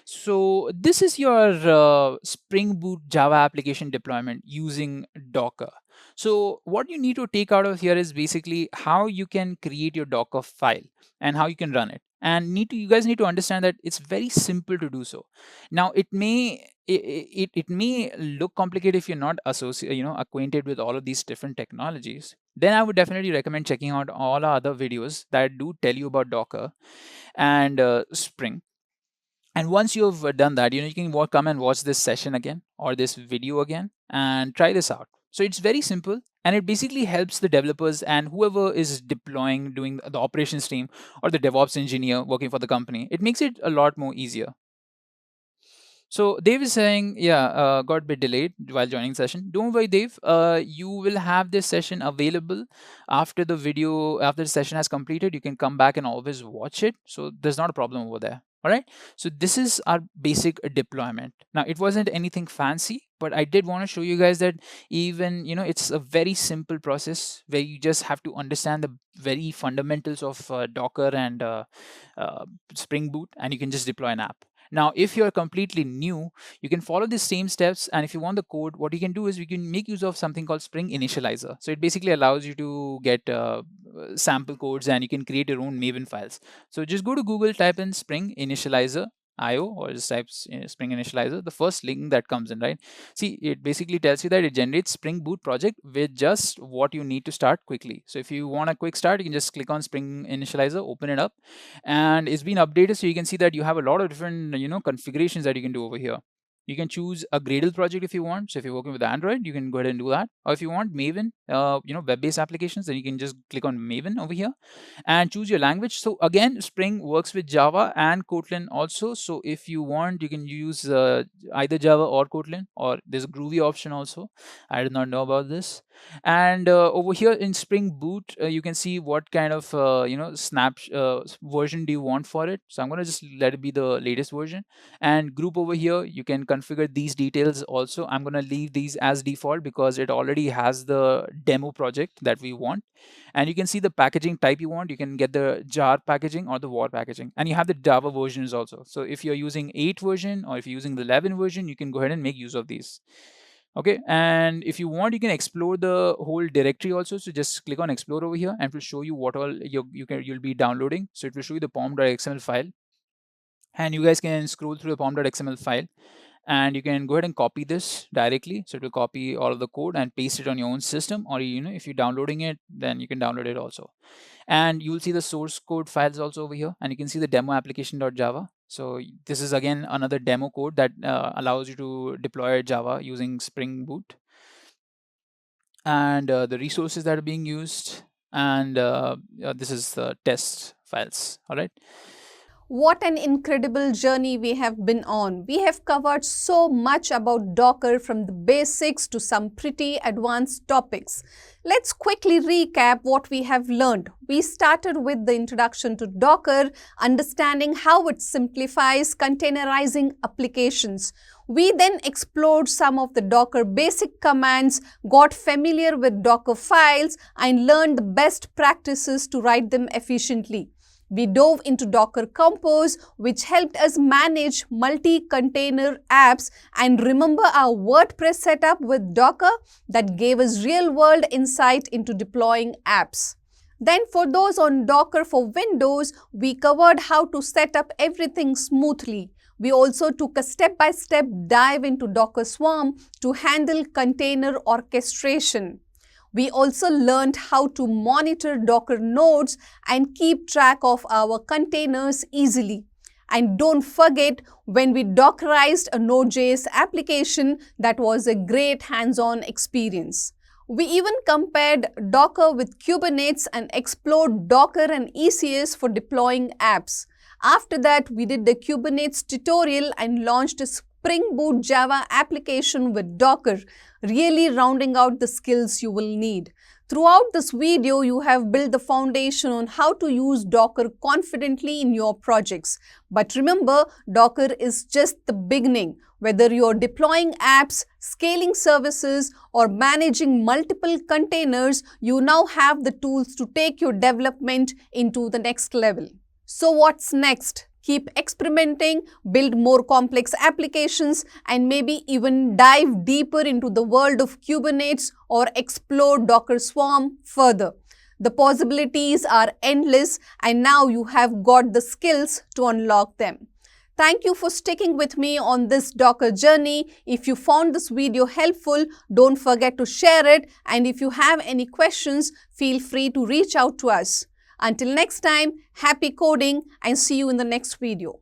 So this is your Spring Boot Java application deployment using Docker. So what you need to take out of here is basically how you can create your Docker file and how you can run it. And you guys need to understand that it's very simple to do so. Now it may look complicated if you're not acquainted with all of these different technologies. Then I would definitely recommend checking out all our other videos that do tell you about Docker and Spring. And once you've done that, you can come and watch this session again or this video again and try this out. So it's very simple, and it basically helps the developers and whoever is deploying, doing the operations team or the DevOps engineer working for the company. It makes it a lot more easier. So Dave is saying, yeah, got a bit delayed while joining session. Don't worry, Dave. You will have this session available after the video, after the session has completed. You can come back and always watch it. So there's not a problem over there. All right. So this is our basic deployment. Now, it wasn't anything fancy, but I did want to show you guys that even, it's a very simple process where you just have to understand the very fundamentals of Docker and Spring Boot, and you can just deploy an app. Now, if you're completely new, you can follow the same steps. And if you want the code, what you can do is we can make use of something called Spring Initializer. So it basically allows you to get sample codes, and you can create your own Maven files. So just go to Google, type in Spring Initializer IO, or just type Spring Initializer, the first link that comes in, right? See, it basically tells you that it generates Spring Boot project with just what you need to start quickly. So if you want a quick start, you can just click on Spring Initializer, open it up, and it's been updated. So you can see that you have a lot of different, configurations that you can do over here. You can choose a Gradle project if you want. So if you're working with Android, you can go ahead and do that. Or if you want Maven, web-based applications, then you can just click on Maven over here and choose your language. So again, Spring works with Java and Kotlin also. So if you want, you can use either Java or Kotlin, or there's a Groovy option also. I did not know about this. And over here in Spring Boot, you can see what kind of version do you want for it. So I'm going to just let it be the latest version. And group over here, you can configure these details also. I'm going to leave these as default because it already has the demo project that we want. And you can see the packaging type you want. You can get the jar packaging or the war packaging, and you have the Java versions also. So if you're using 8 version or if you're using the 11 version, you can go ahead and make use of these. Okay, and if you want, you can explore the whole directory also. So just click on explore over here, and it will show you what all you'll be downloading. So it will show you the pom.xml file, and you guys can scroll through the pom.xml file, and you can go ahead and copy this directly. So it will copy all of the code and paste it on your own system, or if you're downloading it, then you can download it also. And you'll see the source code files also over here, and you can see the demo application.java. So this is again another demo code that allows you to deploy Java using Spring Boot, and the resources that are being used, and this is the test files. All right. What an incredible journey we have been on. We have covered so much about Docker, from the basics to some pretty advanced topics. Let's quickly recap what we have learned. We started with the introduction to Docker, understanding how it simplifies containerizing applications. We then explored some of the Docker basic commands, got familiar with Docker files, and learned the best practices to write them efficiently. We dove into Docker Compose, which helped us manage multi-container apps, and remember our WordPress setup with Docker that gave us real-world insight into deploying apps. Then for those on Docker for Windows, we covered how to set up everything smoothly. We also took a step-by-step dive into Docker Swarm to handle container orchestration. We also learned how to monitor Docker nodes and keep track of our containers easily. And don't forget, when we Dockerized a Nodejs application, that was a great hands-on experience. We even compared Docker with Kubernetes and explored Docker and ECS for deploying apps. After that, we did the Kubernetes tutorial and launched a Spring Boot Java application with Docker. really rounding out the skills you will need. Throughout this video, you have built the foundation on how to use Docker confidently in your projects. But remember, Docker is just the beginning. Whether you're deploying apps, scaling services, or managing multiple containers, you now have the tools to take your development into the next level. So what's next? Keep experimenting, build more complex applications, and maybe even dive deeper into the world of Kubernetes or explore Docker Swarm further. The possibilities are endless, and now you have got the skills to unlock them. Thank you for sticking with me on this Docker journey. If you found this video helpful, don't forget to share it, and if you have any questions, feel free to reach out to us. Until next time, happy coding and see you in the next video.